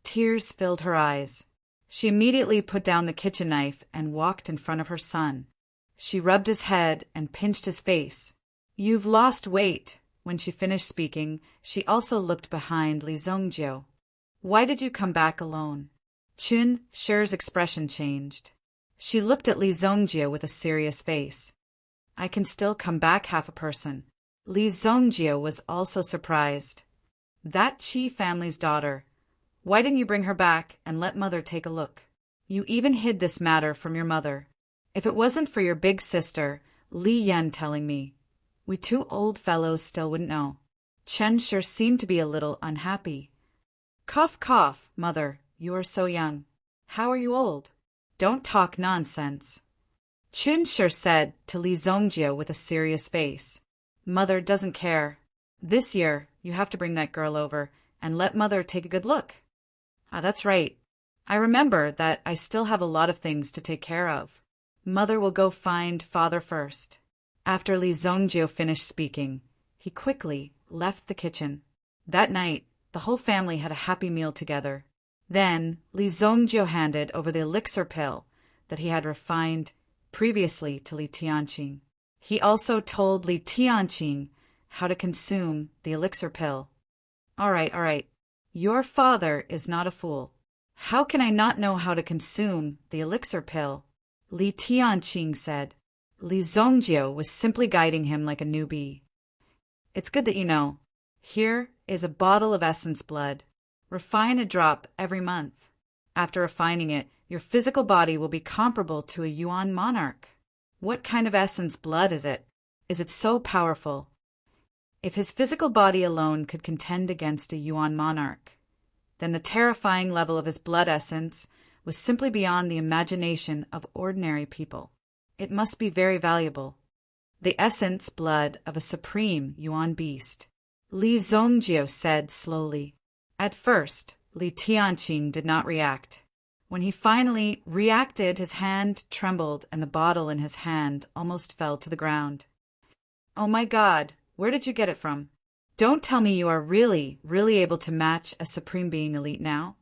tears filled her eyes. She immediately put down the kitchen knife and walked in front of her son. She rubbed his head and pinched his face. You've lost weight. When she finished speaking, she also looked behind Li Zongjiu. Why did you come back alone? Qin Shi's expression changed. She looked at Li Zongjiu with a serious face. I can still come back half a person. Li Zongjiu was also surprised. That Qi family's daughter. Why didn't you bring her back and let mother take a look? You even hid this matter from your mother. If it wasn't for your big sister, Li Yan, telling me, we two old fellows still wouldn't know. Chen sure seemed to be a little unhappy. Cough, cough, mother, you are so young. How are you old? Don't talk nonsense. Chun sure said to Li Zongjio with a serious face. Mother doesn't care. This year, you have to bring that girl over and let mother take a good look. Ah, that's right. I remember that I still have a lot of things to take care of. Mother will go find father first. After Li Zongjio finished speaking, he quickly left the kitchen. That night, the whole family had a happy meal together. Then, Li Zongjio handed over the elixir pill that he had refined previously to Li Tianqing. He also told Li Tianqing how to consume the elixir pill. All right. Your father is not a fool. How can I not know how to consume the elixir pill? Li Tianqing said. Li Zongjio was simply guiding him like a newbie. It's good that you know. Here is a bottle of essence blood. Refine a drop every month. After refining it, your physical body will be comparable to a Yuan monarch. What kind of essence blood is it? Is it so powerful? If his physical body alone could contend against a Yuan monarch, then the terrifying level of his blood essence was simply beyond the imagination of ordinary people. It must be very valuable. The essence blood of a supreme Yuan beast, Li Zongjio said slowly. At first, Li Tianqing did not react. When he finally reacted, his hand trembled and the bottle in his hand almost fell to the ground. Oh my God, where did you get it from? Don't tell me you are really able to match a supreme being elite now?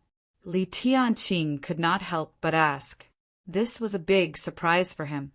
Li Tianqing could not help but ask. This was a big surprise for him.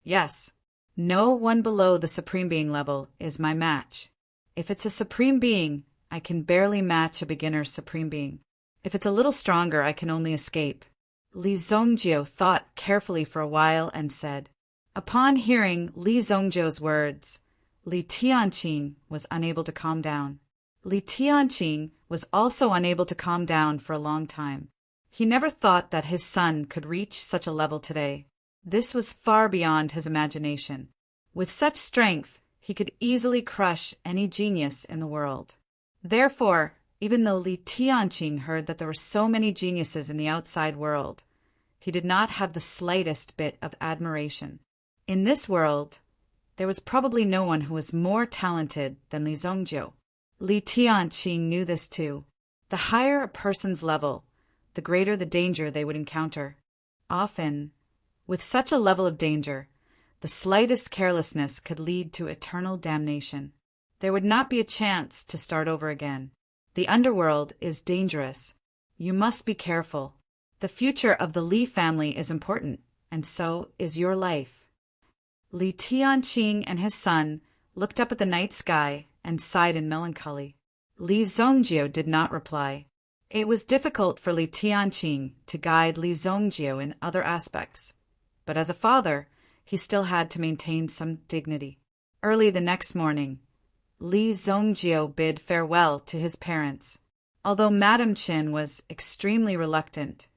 Yes, no one below the supreme being level is my match. If it's a supreme being, I can barely match a beginner's supreme being. If it's a little stronger, I can only escape. Li Zongjio thought carefully for a while and said. Upon hearing Li Zongjio's words, Li Tianqing was unable to calm down. Li Tianqing was also unable to calm down for a long time. He never thought that his son could reach such a level today. This was far beyond his imagination. With such strength, he could easily crush any genius in the world. Therefore, even though Li Tianqing heard that there were so many geniuses in the outside world, he did not have the slightest bit of admiration. In this world, there was probably no one who was more talented than Li Zongjio. Li Tianqing knew this too. The higher a person's level, the greater the danger they would encounter. Often, with such a level of danger, the slightest carelessness could lead to eternal damnation. There would not be a chance to start over again. The underworld is dangerous. You must be careful. The future of the Li family is important, and so is your life. Li Tianqing and his son looked up at the night sky and sighed in melancholy. Li Zongjio did not reply. It was difficult for Li Tianqing to guide Li Zongjio in other aspects, but as a father, he still had to maintain some dignity. Early the next morning, Li Zongjio bid farewell to his parents. Although Madame Qin was extremely reluctant,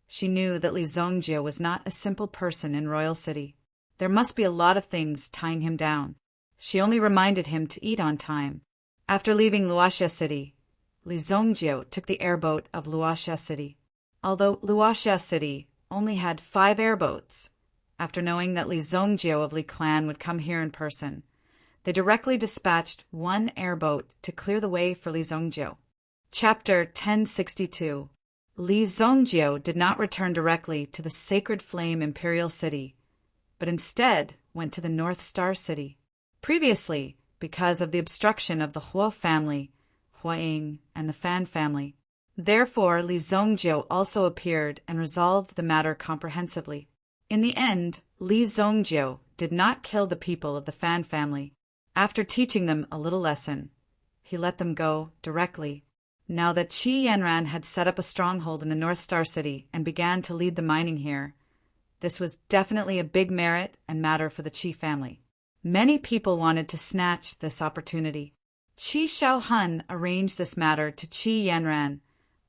she knew that Li Zongjio was not a simple person in Royal City. There must be a lot of things tying him down. She only reminded him to eat on time. After leaving Luoxia City, Li Zongjio took the airboat of Luoxia City. Although Luoxia City only had 5 airboats, after knowing that Li Zongjio of Li Clan would come here in person, they directly dispatched 1 airboat to clear the way for Li Zongjio. Chapter 1062. Li Zongjio did not return directly to the Sacred Flame Imperial City, but instead went to the North Star City. Previously, because of the obstruction of the Huo family, Huaying, and the Fan family. Therefore, Li Zongjio also appeared and resolved the matter comprehensively. In the end, Li Zongjio did not kill the people of the Fan family. After teaching them a little lesson, he let them go directly. Now that Qi Yanran had set up a stronghold in the North Star City and began to lead the mining here, this was definitely a big merit and matter for the Qi family. Many people wanted to snatch this opportunity. Qi Shaohun arranged this matter to Qi Yanran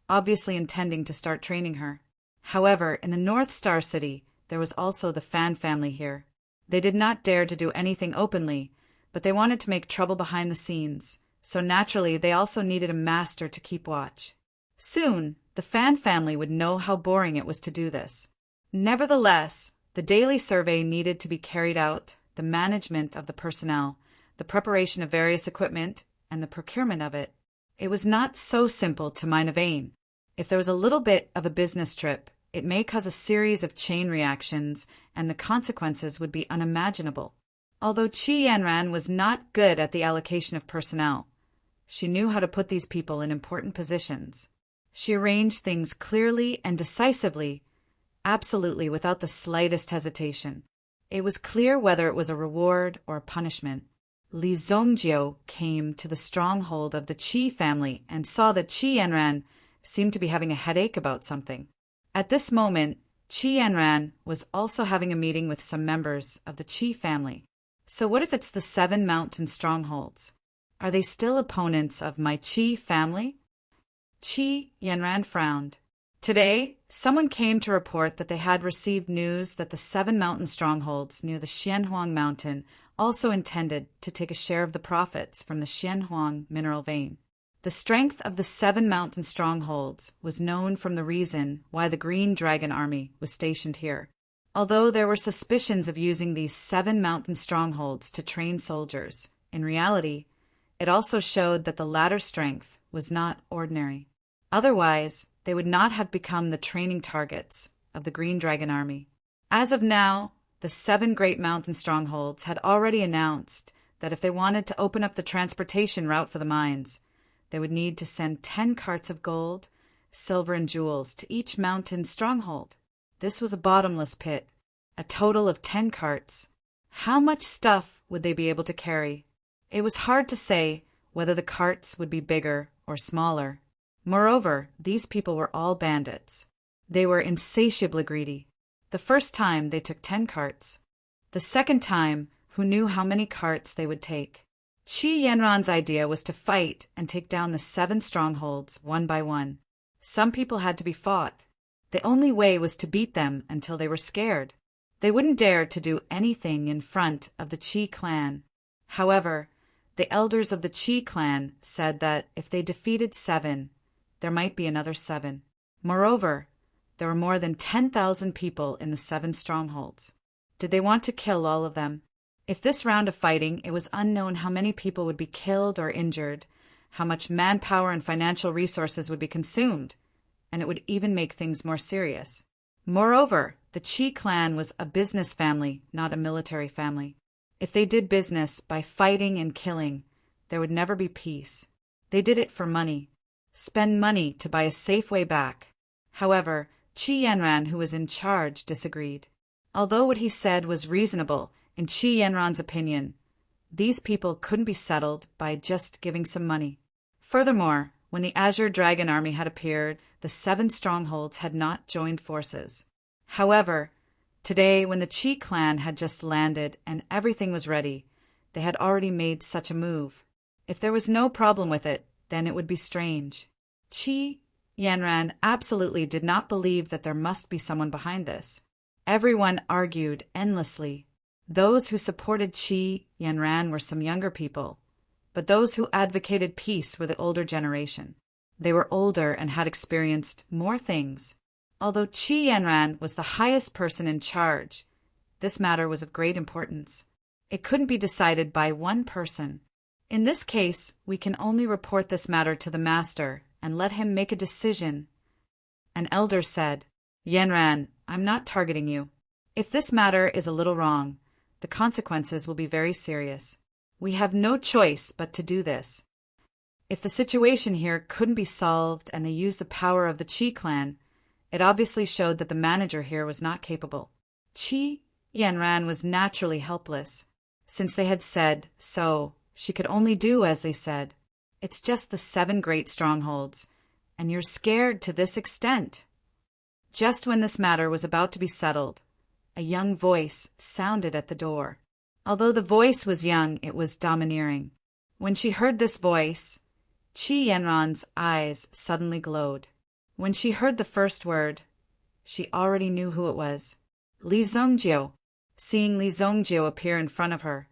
obviously intending to start training her. However, in the North Star City, there was also the Fan family here. They did not dare to do anything openly, but they wanted to make trouble behind the scenes, so naturally they also needed a master to keep watch. Soon, the Fan family would know how boring it was to do this. Nevertheless, the daily survey needed to be carried out, the management of the personnel, the preparation of various equipment, and the procurement of it. It was not so simple to mine a vein. If there was a little bit of a business trip, it may cause a series of chain reactions, and the consequences would be unimaginable. Although Qi Yanran was not good at the allocation of personnel, she knew how to put these people in important positions. She arranged things clearly and decisively, absolutely without the slightest hesitation. It was clear whether it was a reward or a punishment. Li Zongjiu came to the stronghold of the Qi family and saw that Qi Yanran seemed to be having a headache about something. At this moment, Qi Yanran was also having a meeting with some members of the Qi family. So what if it's the 7 mountain strongholds? Are they still opponents of my Qi family? Qi Yanran frowned. Today, someone came to report that they had received news that the 7 mountain strongholds near the Xianhuang mountain also intended to take a share of the profits from the Xianhuang mineral vein. The strength of the 7 mountain strongholds was known from the reason why the Green Dragon Army was stationed here. Although there were suspicions of using these 7 mountain strongholds to train soldiers, in reality, it also showed that the latter strength was not ordinary. Otherwise, they would not have become the training targets of the Green Dragon Army. As of now, the 7 great mountain strongholds had already announced that if they wanted to open up the transportation route for the mines, they would need to send 10 carts of gold, silver, and jewels to each mountain stronghold. This was a bottomless pit, a total of 10 carts. How much stuff would they be able to carry? It was hard to say whether the carts would be bigger or smaller. Moreover, these people were all bandits. They were insatiably greedy. The first time they took 10 carts. The second time, who knew how many carts they would take? Qi Yanran's idea was to fight and take down the 7 strongholds one by one. Some people had to be fought. The only way was to beat them until they were scared. They wouldn't dare to do anything in front of the Qi clan. However, the elders of the Qi clan said that if they defeated 7, there might be another 7. Moreover, there were more than 10,000 people in the 7 strongholds. Did they want to kill all of them? If this round of fighting, it was unknown how many people would be killed or injured, how much manpower and financial resources would be consumed, and it would even make things more serious. Moreover, the Qi clan was a business family, not a military family. If they did business by fighting and killing, there would never be peace. They did it for money. Spend money to buy a safe way back. However, Qi Yanran, who was in charge, disagreed. Although what he said was reasonable, in Qi Yanran's opinion, these people couldn't be settled by just giving some money. Furthermore, when the Azure Dragon Army had appeared, the 7 strongholds had not joined forces. However, today, when the Qi clan had just landed and everything was ready, they had already made such a move. If there was no problem with it, then it would be strange. Qi Yanran absolutely did not believe that there must be someone behind this. Everyone argued endlessly. Those who supported Qi Yanran were some younger people, but those who advocated peace were the older generation. They were older and had experienced more things. Although Qi Yanran was the highest person in charge, this matter was of great importance. It couldn't be decided by one person. In this case, we can only report this matter to the master and let him make a decision. An elder said, "Yanran, I'm not targeting you. If this matter is a little wrong, the consequences will be very serious. We have no choice but to do this." If the situation here couldn't be solved and they used the power of the Qi clan, it obviously showed that the manager here was not capable. Qi Yanran was naturally helpless. Since they had said so, she could only do as they said. It's just the 7 great strongholds, and you're scared to this extent. Just when this matter was about to be settled, a young voice sounded at the door. Although the voice was young, it was domineering. When she heard this voice, Qi Yanran's eyes suddenly glowed. When she heard the first word, she already knew who it was. Li Zhongjie. Seeing Li Zhongjie appear in front of her,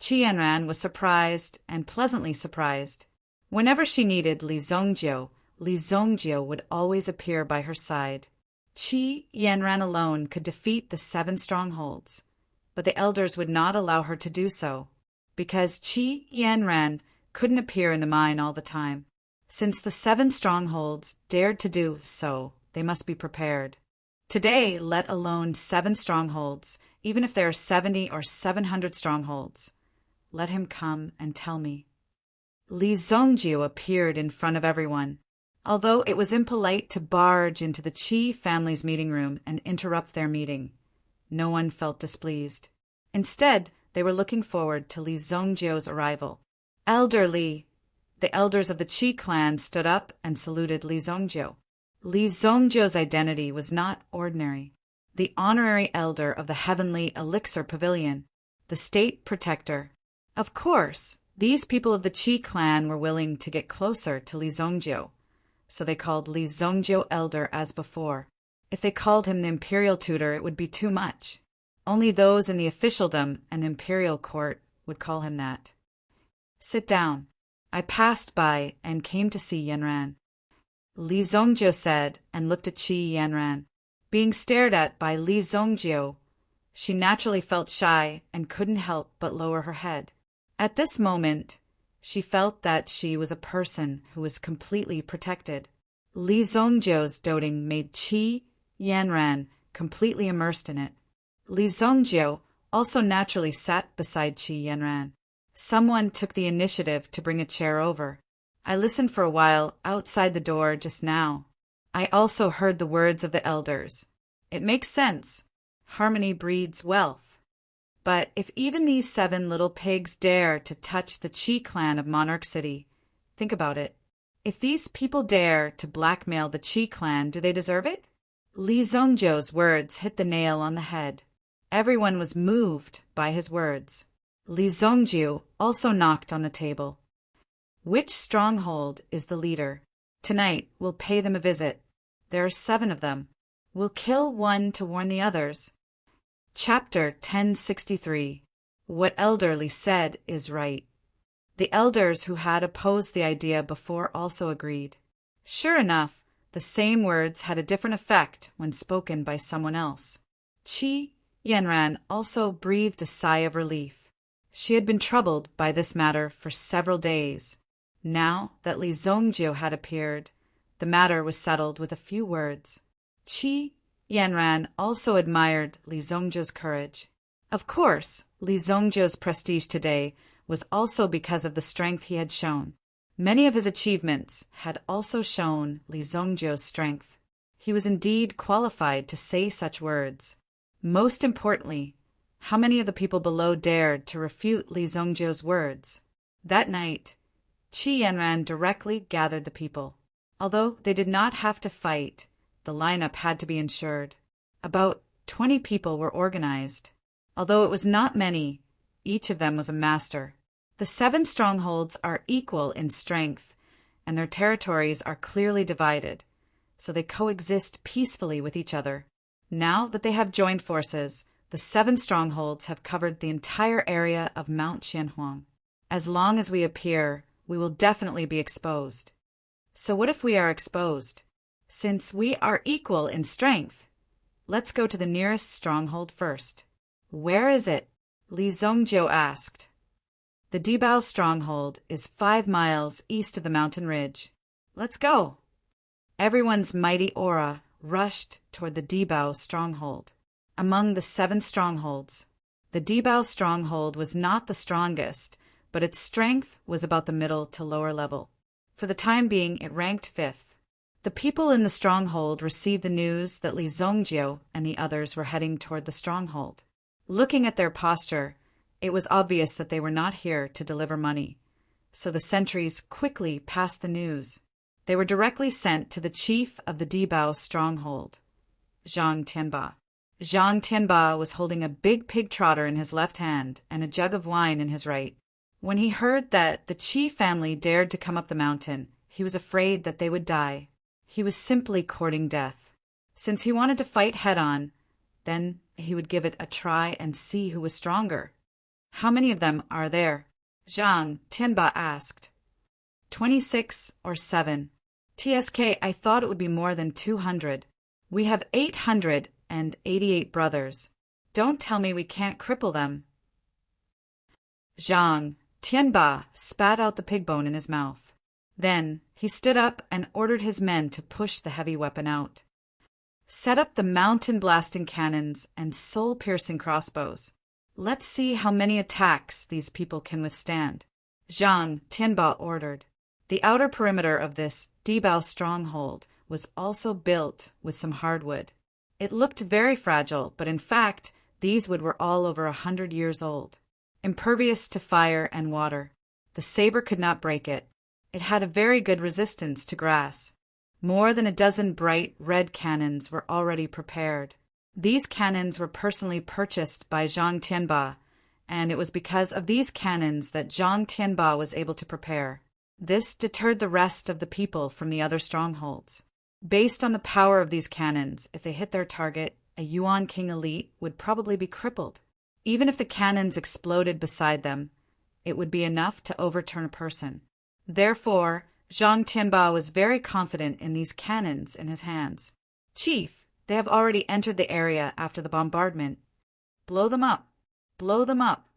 Qi Yanran was surprised and pleasantly surprised. Whenever she needed Li Zhongjie would always appear by her side. Qi Yanran alone could defeat the 7 strongholds, but the elders would not allow her to do so, because Qi Yanran couldn't appear in the mine all the time. Since the 7 strongholds dared to do so, they must be prepared. Today, let alone 7 strongholds, even if there are 70 or 700 strongholds. Let him come and tell me. Li Zhongjie appeared in front of everyone. Although it was impolite to barge into the Qi family's meeting room and interrupt their meeting, no one felt displeased. Instead, they were looking forward to Li Zhongjie's arrival. Elder Li. The elders of the Qi clan stood up and saluted Li Zhongjie. Li Zhongjie's identity was not ordinary. The honorary elder of the Heavenly Elixir Pavilion, the state protector. Of course, these people of the Qi clan were willing to get closer to Li Zhongjie, so they called Li Zhongjie elder as before. If they called him the imperial tutor, it would be too much. Only those in the officialdom and imperial court would call him that. Sit down. I passed by and came to see Yanran. Li Zhongjie said and looked at Qi Yanran. Being stared at by Li Zhongjie, she naturally felt shy and couldn't help but lower her head. At this moment, she felt that she was a person who was completely protected. Li Zhongjie's doting made Qi Yanran completely immersed in it. Li Zhongjie also naturally sat beside Qi Yanran. Someone took the initiative to bring a chair over. I listened for a while outside the door just now. I also heard the words of the elders. It makes sense. Harmony breeds wealth. But if even these 7 little pigs dare to touch the Qi clan of Monarch City, think about it. If these people dare to blackmail the Qi clan, do they deserve it? Li Zhongjie's words hit the nail on the head. Everyone was moved by his words. Li Zhongjie also knocked on the table. Which stronghold is the leader? Tonight we'll pay them a visit. There are 7 of them. We'll kill one to warn the others. Chapter 1063. What Elder Li said is right. The elders who had opposed the idea before also agreed. Sure enough, the same words had a different effect when spoken by someone else. Qi Yanran also breathed a sigh of relief. She had been troubled by this matter for several days. Now that Li Zhongjie had appeared, the matter was settled with a few words. Qi Yanran also admired Li Zhongjie's courage. Of course, Li Zhongjie's prestige today was also because of the strength he had shown. Many of his achievements had also shown Li Zhongjie's strength. He was indeed qualified to say such words. Most importantly, how many of the people below dared to refute Li Zhongjie's words? That night, Qi Yanran directly gathered the people. Although they did not have to fight, the lineup had to be ensured. About 20 people were organized. Although it was not many, each of them was a master. The 7 strongholds are equal in strength, and their territories are clearly divided, so they coexist peacefully with each other. Now that they have joined forces, the 7 strongholds have covered the entire area of Mount Xianhuang. As long as we appear, we will definitely be exposed. So what if we are exposed? Since we are equal in strength, let's go to the nearest stronghold first. Where is it? Li Zhongjie asked. The Dibao stronghold is 5 miles east of the mountain ridge. Let's go. Everyone's mighty aura rushed toward the Dibao stronghold. Among the 7 strongholds, the Dibao stronghold was not the strongest, but its strength was about the middle to lower level. For the time being, it ranked 5th. The people in the stronghold received the news that Li Zhongjie and the others were heading toward the stronghold. Looking at their posture, it was obvious that they were not here to deliver money, so the sentries quickly passed the news. They were directly sent to the chief of the Dibao stronghold, Zhang Tianba. Zhang Tianba was holding a big pig trotter in his left hand and a jug of wine in his right. When he heard that the Qi family dared to come up the mountain, he was afraid that they would die. He was simply courting death. Since he wanted to fight head-on, then he would give it a try and see who was stronger. How many of them are there? Zhang Tianba asked. 26 or 7. TSK, I thought it would be more than 200. We have 888 brothers. Don't tell me we can't cripple them. Zhang Tianba spat out the pig bone in his mouth. Then he stood up and ordered his men to push the heavy weapon out. Set up the mountain-blasting cannons and soul-piercing crossbows. Let's see how many attacks these people can withstand, Zhang Tianba ordered. The outer perimeter of this Dibao stronghold was also built with some hardwood. It looked very fragile, but in fact, these wood were all over 100 years old. Impervious to fire and water. The saber could not break it. It had a very good resistance to grass. More than a dozen bright red cannons were already prepared. These cannons were personally purchased by Zhang Tianba, and it was because of these cannons that Zhang Tianba was able to prepare. This deterred the rest of the people from the other strongholds. Based on the power of these cannons, if they hit their target, a Yuan King elite would probably be crippled. Even if the cannons exploded beside them, it would be enough to overturn a person. Therefore, Zhang Tianba was very confident in these cannons in his hands. Chief, they have already entered the area after the bombardment. Blow them up! Blow them up!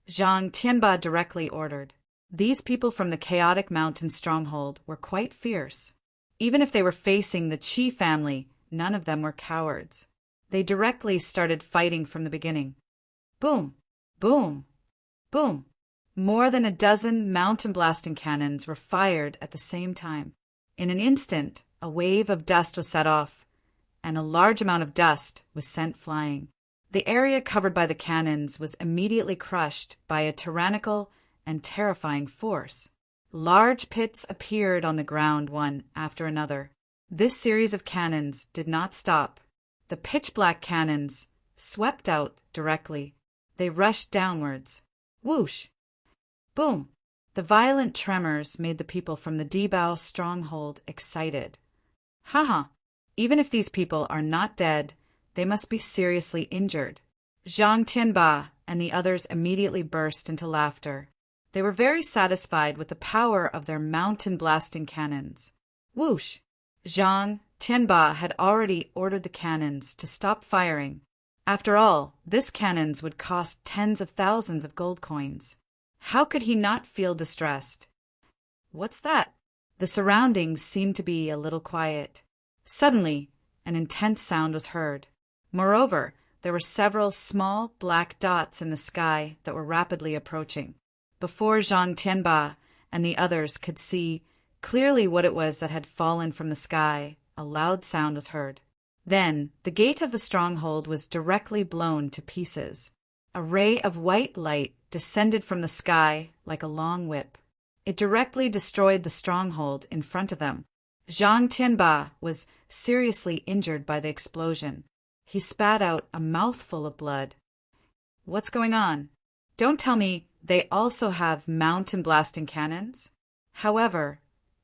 Zhang Tianba directly ordered. These people from the chaotic mountain stronghold were quite fierce. Even if they were facing the Qi family, none of them were cowards. They directly started fighting from the beginning. Boom! Boom! Boom! More than a dozen mountain-blasting cannons were fired at the same time. In an instant, a wave of dust was set off, and a large amount of dust was sent flying. The area covered by the cannons was immediately crushed by a tyrannical and terrifying force. Large pits appeared on the ground one after another. This series of cannons did not stop. The pitch-black cannons swept out directly. They rushed downwards. Whoosh! Boom! The violent tremors made the people from the Dibao stronghold excited. Haha! Even if these people are not dead, they must be seriously injured. Zhang Tianba and the others immediately burst into laughter. They were very satisfied with the power of their mountain-blasting cannons. Whoosh! Zhang Tianba had already ordered the cannons to stop firing. After all, this cannons would cost tens of thousands of gold coins. How could he not feel distressed? What's that? The surroundings seemed to be a little quiet. Suddenly, an intense sound was heard. Moreover, there were several small black dots in the sky that were rapidly approaching. Before Zhang Tianba and the others could see clearly what it was that had fallen from the sky, a loud sound was heard. Then the gate of the stronghold was directly blown to pieces. A ray of white light descended from the sky like a long whip. It directly destroyed the stronghold in front of them. Zhang Tianba was seriously injured by the explosion. He spat out a mouthful of blood. What's going on? Don't tell me they also have mountain-blasting cannons? However,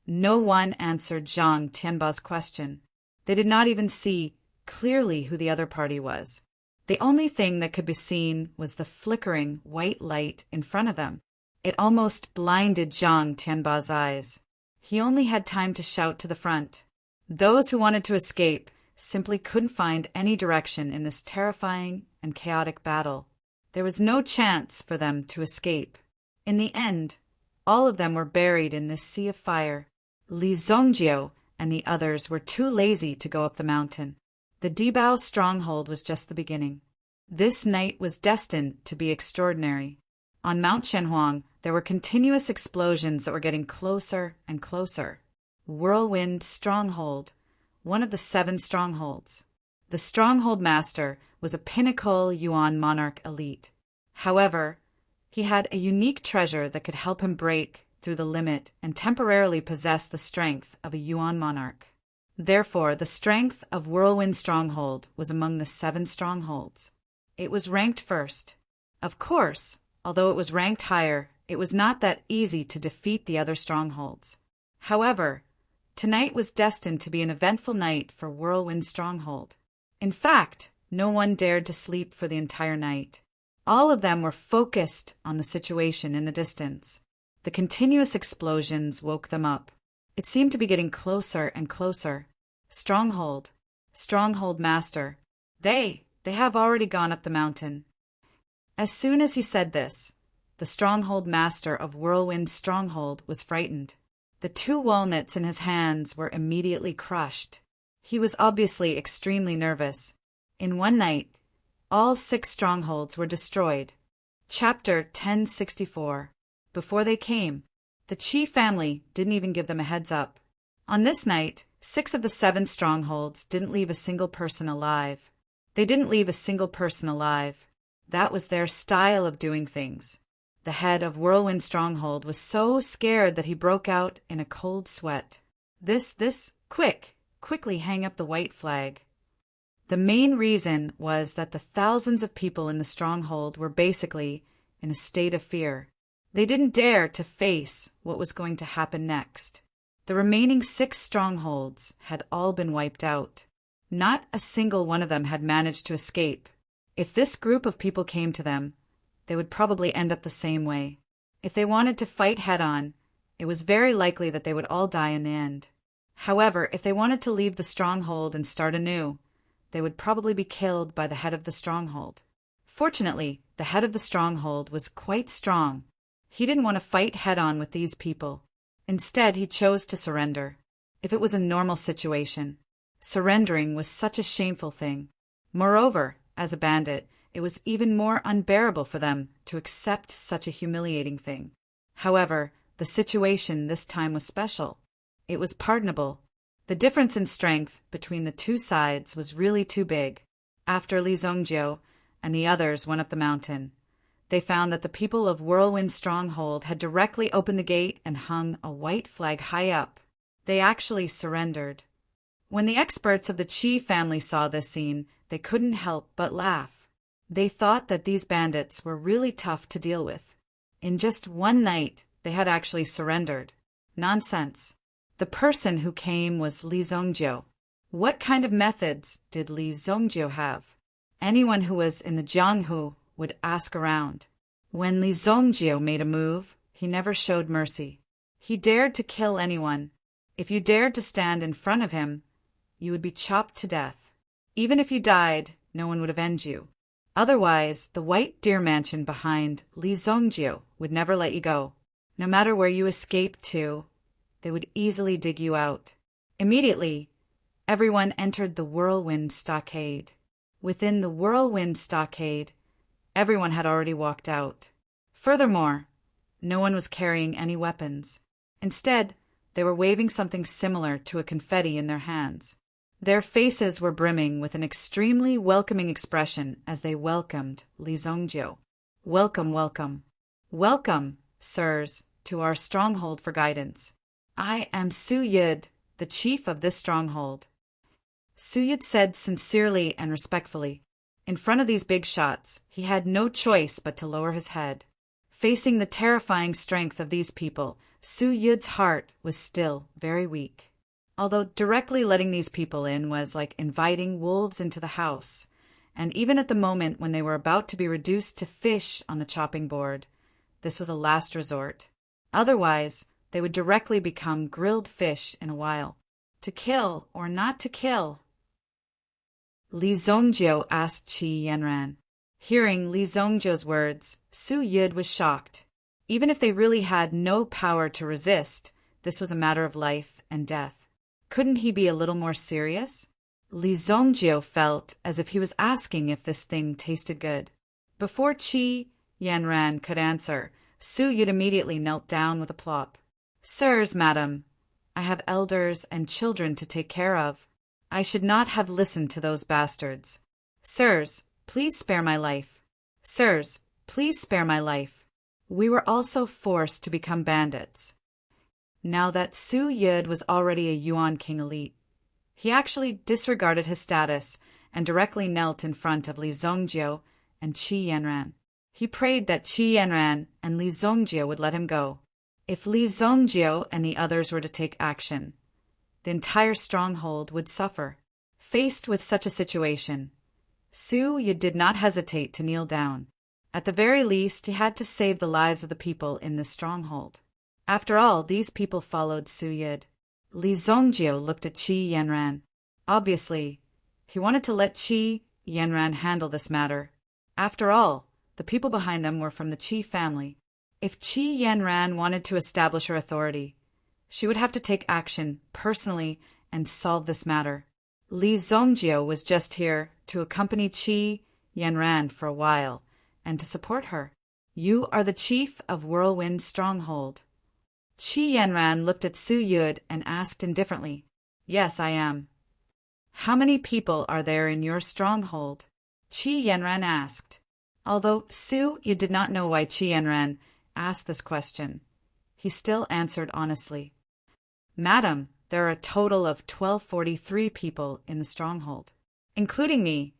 no one answered Zhang Tianba's question. They did not even see clearly who the other party was. The only thing that could be seen was the flickering white light in front of them. It almost blinded Zhang Tianba's eyes. He only had time to shout to the front. Those who wanted to escape simply couldn't find any direction in this terrifying and chaotic battle. There was no chance for them to escape. In the end, all of them were buried in this sea of fire. Li Zongjiu and the others were too lazy to go up the mountain. The Dibao stronghold was just the beginning. This night was destined to be extraordinary. On Mount Shenhuang, there were continuous explosions that were getting closer and closer. Whirlwind Stronghold, one of the 7 strongholds. The stronghold master was a pinnacle Yuan monarch elite. However, he had a unique treasure that could help him break through the limit and temporarily possess the strength of a Yuan monarch. Therefore, the strength of Whirlwind Stronghold was among the 7 strongholds. It was ranked first. Of course, although it was ranked higher, it was not that easy to defeat the other strongholds. However, Tonight was destined to be an eventful night for Whirlwind Stronghold. In fact, no one dared to sleep for the entire night. All of them were focused on the situation in the distance. The continuous explosions woke them up. It seemed to be getting closer and closer. Stronghold. Stronghold Master. They have already gone up the mountain. As soon as he said this, the Stronghold Master of Whirlwind Stronghold was frightened. The 2 walnuts in his hands were immediately crushed. He was obviously extremely nervous. In one night, all 6 strongholds were destroyed. Chapter 1064. Before they came, the Qi family didn't even give them a heads up. On this night, 6 of the 7 strongholds didn't leave a single person alive. They didn't leave a single person alive. That was their style of doing things. The head of Whirlwind Stronghold was so scared that he broke out in a cold sweat. Quickly hang up the white flag. The main reason was that the thousands of people in the stronghold were basically in a state of fear. They didn't dare to face what was going to happen next. The remaining 6 strongholds had all been wiped out. Not a single one of them had managed to escape. If this group of people came to them, they would probably end up the same way. If they wanted to fight head-on, it was very likely that they would all die in the end. However, if they wanted to leave the stronghold and start anew, they would probably be killed by the head of the stronghold. Fortunately, the head of the stronghold was quite strong. He didn't want to fight head-on with these people. Instead, he chose to surrender. If it was a normal situation, surrendering was such a shameful thing. Moreover, as a bandit, it was even more unbearable for them to accept such a humiliating thing. However, the situation this time was special. It was pardonable. The difference in strength between the 2 sides was really too big. After Li Zongjiu and the others went up the mountain, they found that the people of Whirlwind Stronghold had directly opened the gate and hung a white flag high up. They actually surrendered. When the experts of the Qi family saw this scene, they couldn't help but laugh. They thought that these bandits were really tough to deal with. In just one night, they had actually surrendered. Nonsense. The person who came was Li Zongjiu. What kind of methods did Li Zongjiu have? Anyone who was in the Jianghu would ask around. When Li Zongjiu made a move, he never showed mercy. He dared to kill anyone. If you dared to stand in front of him, you would be chopped to death. Even if you died, no one would avenge you. Otherwise, the white deer mansion behind Li Zongjiu would never let you go. No matter where you escaped to, they would easily dig you out. Immediately, everyone entered the Whirlwind Stockade. Within the Whirlwind Stockade, everyone had already walked out. Furthermore, no one was carrying any weapons. Instead, they were waving something similar to a confetti in their hands. Their faces were brimming with an extremely welcoming expression as they welcomed Li Zongjiu. Welcome, welcome. Welcome, sirs, to our stronghold for guidance. I am Su Yid, the chief of this stronghold. Su Yid said sincerely and respectfully. In front of these big shots, he had no choice but to lower his head. Facing the terrifying strength of these people, Su Yid's heart was still very weak. Although directly letting these people in was like inviting wolves into the house, and even at the moment when they were about to be reduced to fish on the chopping board, this was a last resort. Otherwise, they would directly become grilled fish in a while. To kill or not to kill? Li Zongjiu asked Qi Yanran. Hearing Li Zongjiu's words, Su Yid was shocked. Even if they really had no power to resist, this was a matter of life and death. Couldn't he be a little more serious? Li Zongjiu felt as if he was asking if this thing tasted good. Before Qi Yanran could answer, Su Yid immediately knelt down with a plop. Sirs, madam, I have elders and children to take care of. I should not have listened to those bastards. Sirs, please spare my life. Sirs, please spare my life. We were also forced to become bandits. Now that Su Yid was already a Yuan King elite, he actually disregarded his status and directly knelt in front of Li Zongjiu and Qi Yanran. He prayed that Qi Yanran and Li Zongjiu would let him go. If Li Zongjiu and the others were to take action, the entire stronghold would suffer. Faced with such a situation, Su Yud did not hesitate to kneel down. At the very least, he had to save the lives of the people in this stronghold. After all, these people followed Su Yud. Li Zongjio looked at Qi Yanran. Obviously, he wanted to let Qi Yanran handle this matter. After all, the people behind them were from the Qi family. If Qi Yanran wanted to establish her authority, she would have to take action personally and solve this matter. Li Zongjio was just here to accompany Qi Yanran for a while and to support her. You are the chief of Whirlwind Stronghold. Qi Yanran looked at Su Yud and asked indifferently, Yes, I am. How many people are there in your stronghold? Qi Yanran asked. Although Su Yud did not know why Qi Yanran asked this question, he still answered honestly. Madam, there are a total of 1,243 people in the stronghold. Including me,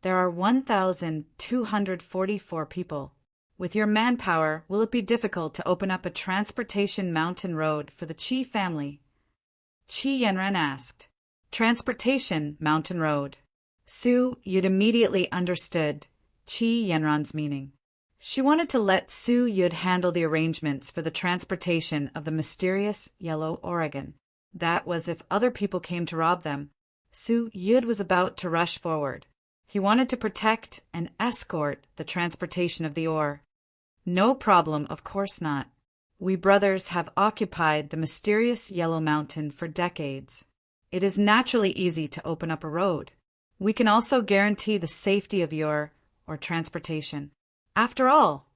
there are 1,244 people. With your manpower, will it be difficult to open up a transportation mountain road for the Qi family? Qi Yanran asked. Transportation mountain road. Su Yud immediately understood Qi Yanran's meaning. She wanted to let Su Yud handle the arrangements for the transportation of the mysterious yellow Oregon. That was if other people came to rob them. Su Yud was about to rush forward. He wanted to protect and escort the transportation of the ore. No problem, of course not. We brothers have occupied the mysterious Yellow Mountain for decades. It is naturally easy to open up a road. We can also guarantee the safety of your transportation. After all,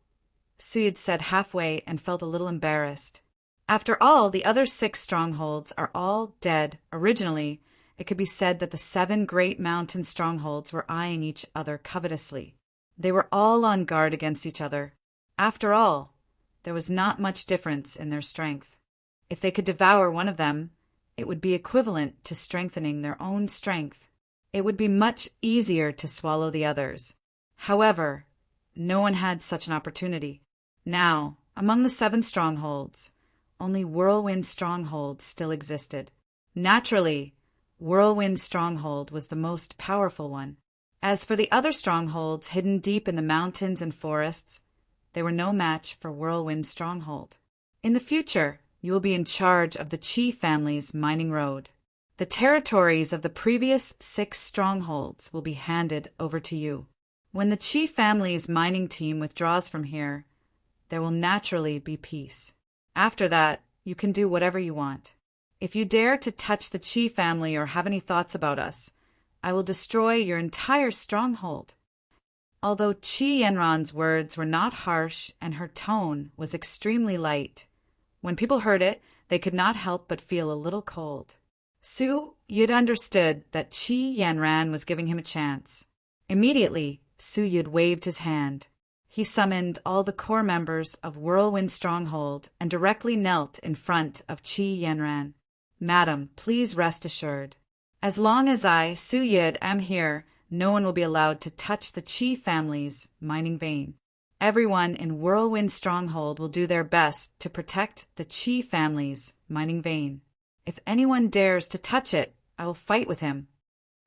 Su Yud said halfway and felt a little embarrassed. After all, the other 6 strongholds are all dead. Originally, it could be said that the 7 great mountain strongholds were eyeing each other covetously. They were all on guard against each other. After all, there was not much difference in their strength. If they could devour one of them, it would be equivalent to strengthening their own strength. It would be much easier to swallow the others. However, no one had such an opportunity. Now, among the 7 strongholds, only Whirlwind Stronghold still existed. Naturally, Whirlwind Stronghold was the most powerful one. As for the other strongholds hidden deep in the mountains and forests, they were no match for Whirlwind Stronghold. In the future, you will be in charge of the Qi family's mining road. The territories of the previous 6 strongholds will be handed over to you. When the Qi family's mining team withdraws from here, there will naturally be peace. After that, you can do whatever you want. If you dare to touch the Qi family or have any thoughts about us, I will destroy your entire stronghold. Although Qi Yanran's words were not harsh and her tone was extremely light, when people heard it, they could not help but feel a little cold. Su Yud understood that Qi Yanran was giving him a chance. Immediately, Su Yud waved his hand. He summoned all the core members of Whirlwind Stronghold and directly knelt in front of Qi Yanran. Madam, please rest assured. As long as I, Su Yud, am here, no one will be allowed to touch the Qi family's mining vein. Everyone in Whirlwind Stronghold will do their best to protect the Qi family's mining vein. If anyone dares to touch it, I will fight with him.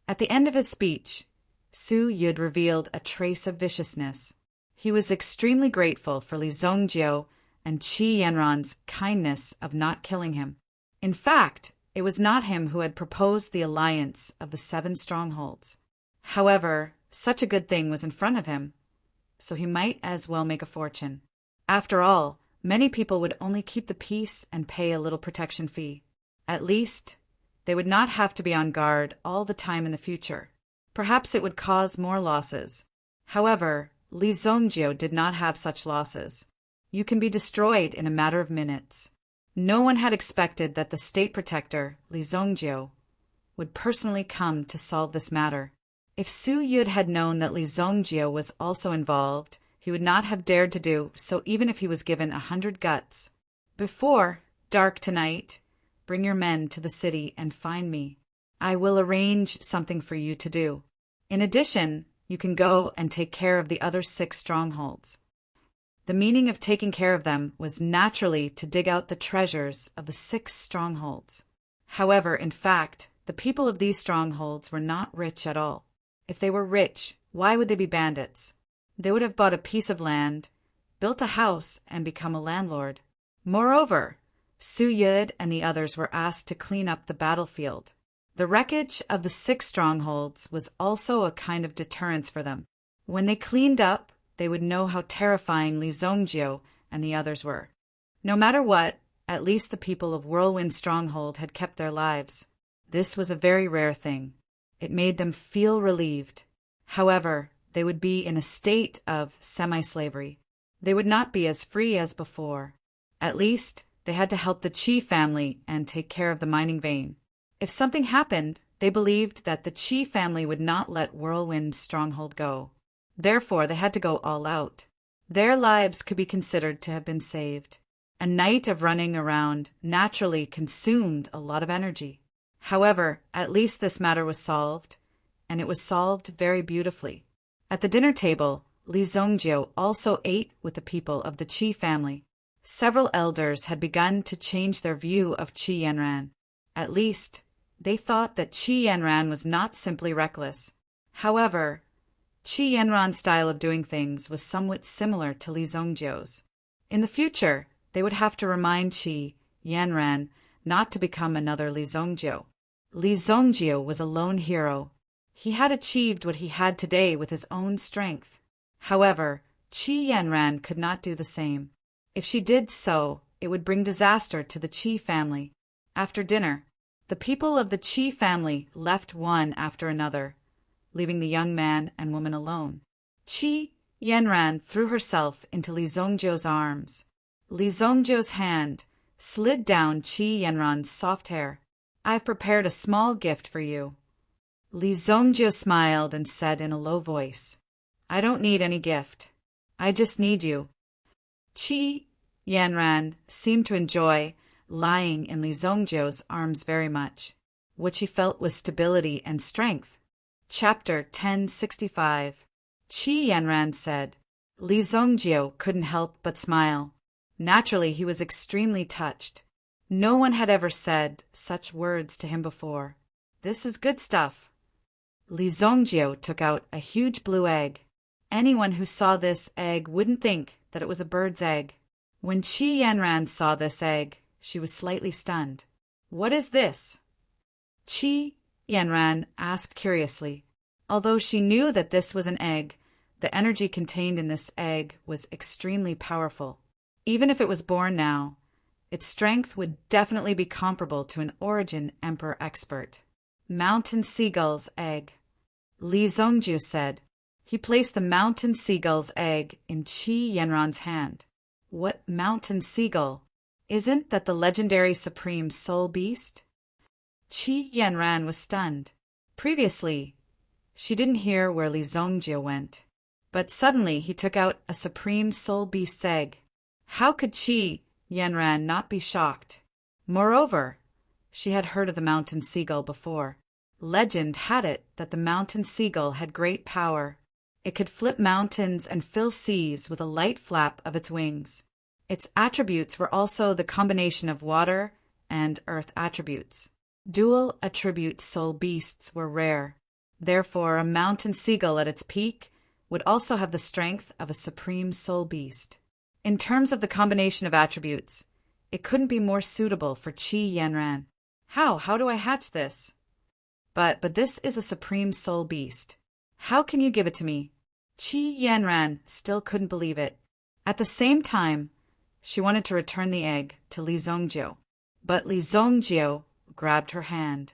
At the end of his speech, Su Yud revealed a trace of viciousness. He was extremely grateful for Li Zongjio and Qi Yanran's kindness of not killing him. In fact, it was not him who had proposed the alliance of the 7 strongholds. However, such a good thing was in front of him, so he might as well make a fortune. After all, many people would only keep the peace and pay a little protection fee. At least, they would not have to be on guard all the time in the future. Perhaps it would cause more losses. However, Li Zongjio did not have such losses. You can be destroyed in a matter of minutes. No one had expected that the state protector, Li Zongjio, would personally come to solve this matter. If Su Yud had known that Li Zongjio was also involved, he would not have dared to do so even if he was given 100 guts. Before dark tonight, bring your men to the city and find me. I will arrange something for you to do. In addition, you can go and take care of the other 6 strongholds. The meaning of taking care of them was naturally to dig out the treasures of the 6 strongholds. However, in fact, the people of these strongholds were not rich at all. If they were rich, why would they be bandits? They would have bought a piece of land, built a house, and become a landlord. Moreover, Su Yud and the others were asked to clean up the battlefield. The wreckage of the 6 strongholds was also a kind of deterrence for them. When they cleaned up, they would know how terrifying Li Zongjio and the others were. No matter what, at least the people of Whirlwind Stronghold had kept their lives. This was a very rare thing. It made them feel relieved. However, they would be in a state of semi-slavery. They would not be as free as before. At least, they had to help the Qi family and take care of the mining vein. If something happened, they believed that the Qi family would not let Whirlwind Stronghold go. Therefore, they had to go all out. Their lives could be considered to have been saved. A night of running around naturally consumed a lot of energy. However, at least this matter was solved, and it was solved very beautifully. At the dinner table, Li Zongjio also ate with the people of the Qi family. Several elders had begun to change their view of Qi Yanran. At least, they thought that Qi Yanran was not simply reckless. However, Qi Yanran's style of doing things was somewhat similar to Li Zongjio's. In the future, they would have to remind Qi Yanran not to become another Li Zongjio. Li Zongjio was a lone hero. He had achieved what he had today with his own strength. However, Qi Yanran could not do the same. If she did so, it would bring disaster to the Qi family. After dinner, the people of the Qi family left one after another, leaving the young man and woman alone. Qi Yanran threw herself into Li Zongjio's arms. Li Zongjio's hand slid down Qi Yanran's soft hair. "I've prepared a small gift for you." Li Zongjio smiled and said in a low voice, "I don't need any gift. I just need you." Qi Yanran seemed to enjoy lying in Li Zongjio's arms very much. What she felt was stability and strength. Chapter 1065. Qi Yanran said. Li Zongjio couldn't help but smile. Naturally, he was extremely touched. No one had ever said such words to him before. "This is good stuff." Li Zongjio took out a huge blue egg. Anyone who saw this egg wouldn't think that it was a bird's egg. When Qi Yanran saw this egg, she was slightly stunned. "What is this?" Qi Yanran asked curiously. Although she knew that this was an egg, the energy contained in this egg was extremely powerful. Even if it was born now, its strength would definitely be comparable to an Origin Emperor expert. "Mountain seagull's egg," Li Zongjio said. He placed the mountain seagull's egg in Qi Yanran's hand. "What mountain seagull? Isn't that the legendary supreme soul beast?" Qi Yanran was stunned. Previously, she didn't hear where Li Zongjio went. But suddenly he took out a supreme soul beast's egg. How could Qi Yanran not be shocked? Moreover, she had heard of the mountain seagull before. Legend had it that the mountain seagull had great power. It could flip mountains and fill seas with a light flap of its wings. Its attributes were also the combination of water and earth attributes. Dual attribute soul beasts were rare. Therefore, a mountain seagull at its peak would also have the strength of a supreme soul beast. In terms of the combination of attributes, it couldn't be more suitable for Qi Yanran. How do I hatch this? But this is a supreme soul beast. How can you give it to me?" Qi Yanran still couldn't believe it. At the same time, she wanted to return the egg to Li Zongjio. But Li Zongjio grabbed her hand.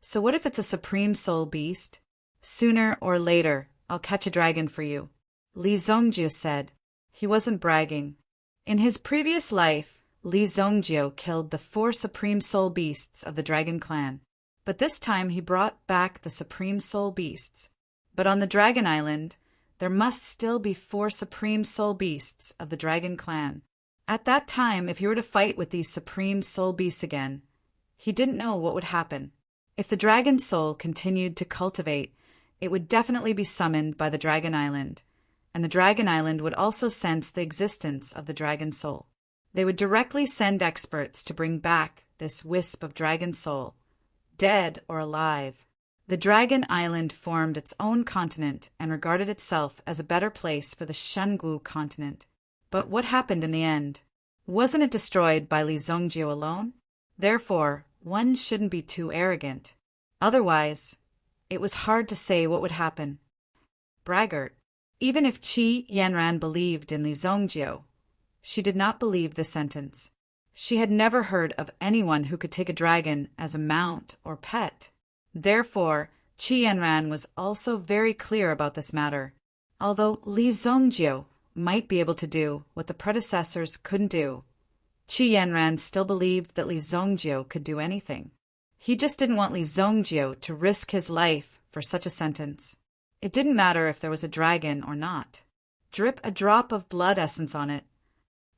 "So what if it's a supreme soul beast? Sooner or later, I'll catch a dragon for you," Li Zongjio said. He wasn't bragging. In his previous life, Li Zongjio killed the 4 supreme soul beasts of the dragon clan. But this time he brought back the supreme soul beasts. But on the Dragon Island, there must still be 4 supreme soul beasts of the dragon clan. At that time, if he were to fight with these supreme soul beasts again, he didn't know what would happen. If the dragon soul continued to cultivate, it would definitely be summoned by the Dragon Island, and the Dragon Island would also sense the existence of the dragon soul. They would directly send experts to bring back this wisp of dragon soul, dead or alive. The dragon island formed its own continent and regarded itself as a better place for the Shungu continent. But what happened in the end? Wasn't it destroyed by Li Zongjiu alone? Therefore, one shouldn't be too arrogant. Otherwise, it was hard to say what would happen. Braggart. Even if Qi Yanran believed in Li Zongjiu, she did not believe the sentence. She had never heard of anyone who could take a dragon as a mount or pet. Therefore, Qi Yanran was also very clear about this matter. Although Li Zongjiu might be able to do what the predecessors couldn't do, Qi Yanran still believed that Li Zongjiu could do anything. He just didn't want Li Zongjiu to risk his life for such a sentence. It didn't matter if there was a dragon or not. Drip a drop of blood essence on it.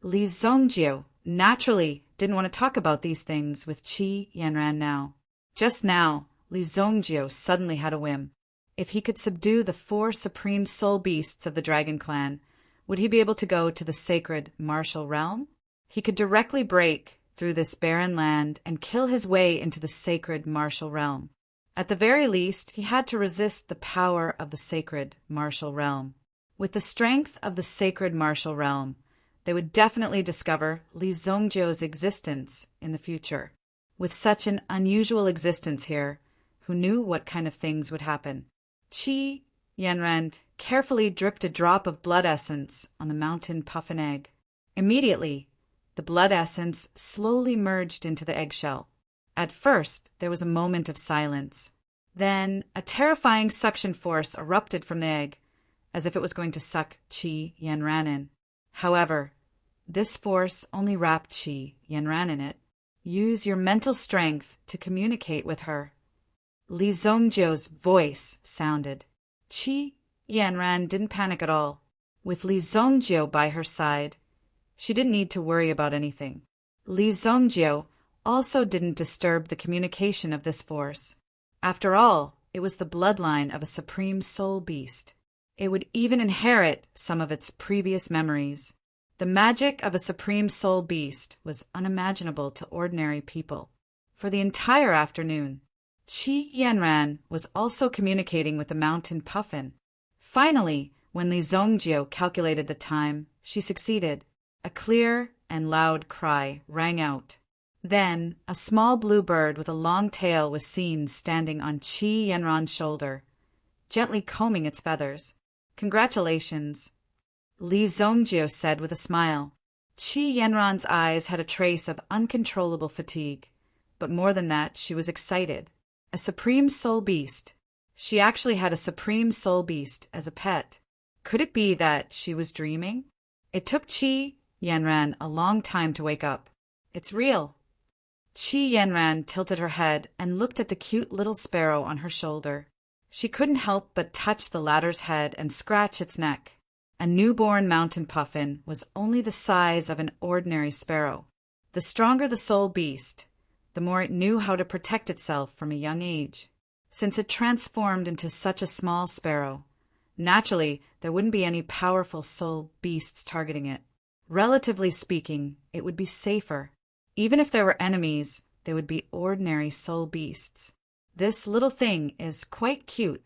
Li Zongjiu naturally didn't want to talk about these things with Qi Yanran now. Just now, Li Zongjiu suddenly had a whim. If he could subdue the 4 supreme soul beasts of the dragon clan, would he be able to go to the sacred martial realm? He could directly break through this barren land and kill his way into the sacred martial realm. At the very least, he had to resist the power of the sacred martial realm. With the strength of the sacred martial realm, they would definitely discover Li Zongjiu's existence in the future. With such an unusual existence here, who knew what kind of things would happen? Qi Yanran carefully dripped a drop of blood essence on the mountain puffin egg. Immediately, the blood essence slowly merged into the eggshell. At first, there was a moment of silence. Then, a terrifying suction force erupted from the egg, as if it was going to suck Qi Yanran in. However, this force only wrapped Qi Yanran in it. Use your mental strength to communicate with her. Li Zongjiu's voice sounded. Qi Yanran didn't panic at all. With Li Zongjiu by her side, she didn't need to worry about anything. Li Zongjiu also didn't disturb the communication of this force. After all, it was the bloodline of a supreme soul beast. It would even inherit some of its previous memories. The magic of a supreme soul beast was unimaginable to ordinary people. For the entire afternoon, Qi Yanran was also communicating with the mountain puffin. Finally, when Li Zongjiu calculated the time, she succeeded. A clear and loud cry rang out. Then, a small blue bird with a long tail was seen standing on Qi Yanran's shoulder, gently combing its feathers. "Congratulations," Li Zongjiu said with a smile. Qi Yanran's eyes had a trace of uncontrollable fatigue, but more than that, she was excited. A supreme soul beast. She actually had a supreme soul beast as a pet. Could it be that she was dreaming? It took Qi Yanran a long time to wake up. It's real. Qi Yanran tilted her head and looked at the cute little sparrow on her shoulder. She couldn't help but touch the latter's head and scratch its neck. A newborn mountain puffin was only the size of an ordinary sparrow. The stronger the soul beast, the more it knew how to protect itself from a young age. Since it transformed into such a small sparrow, naturally there wouldn't be any powerful soul beasts targeting it. Relatively speaking, it would be safer. Even if there were enemies, they would be ordinary soul beasts. This little thing is quite cute.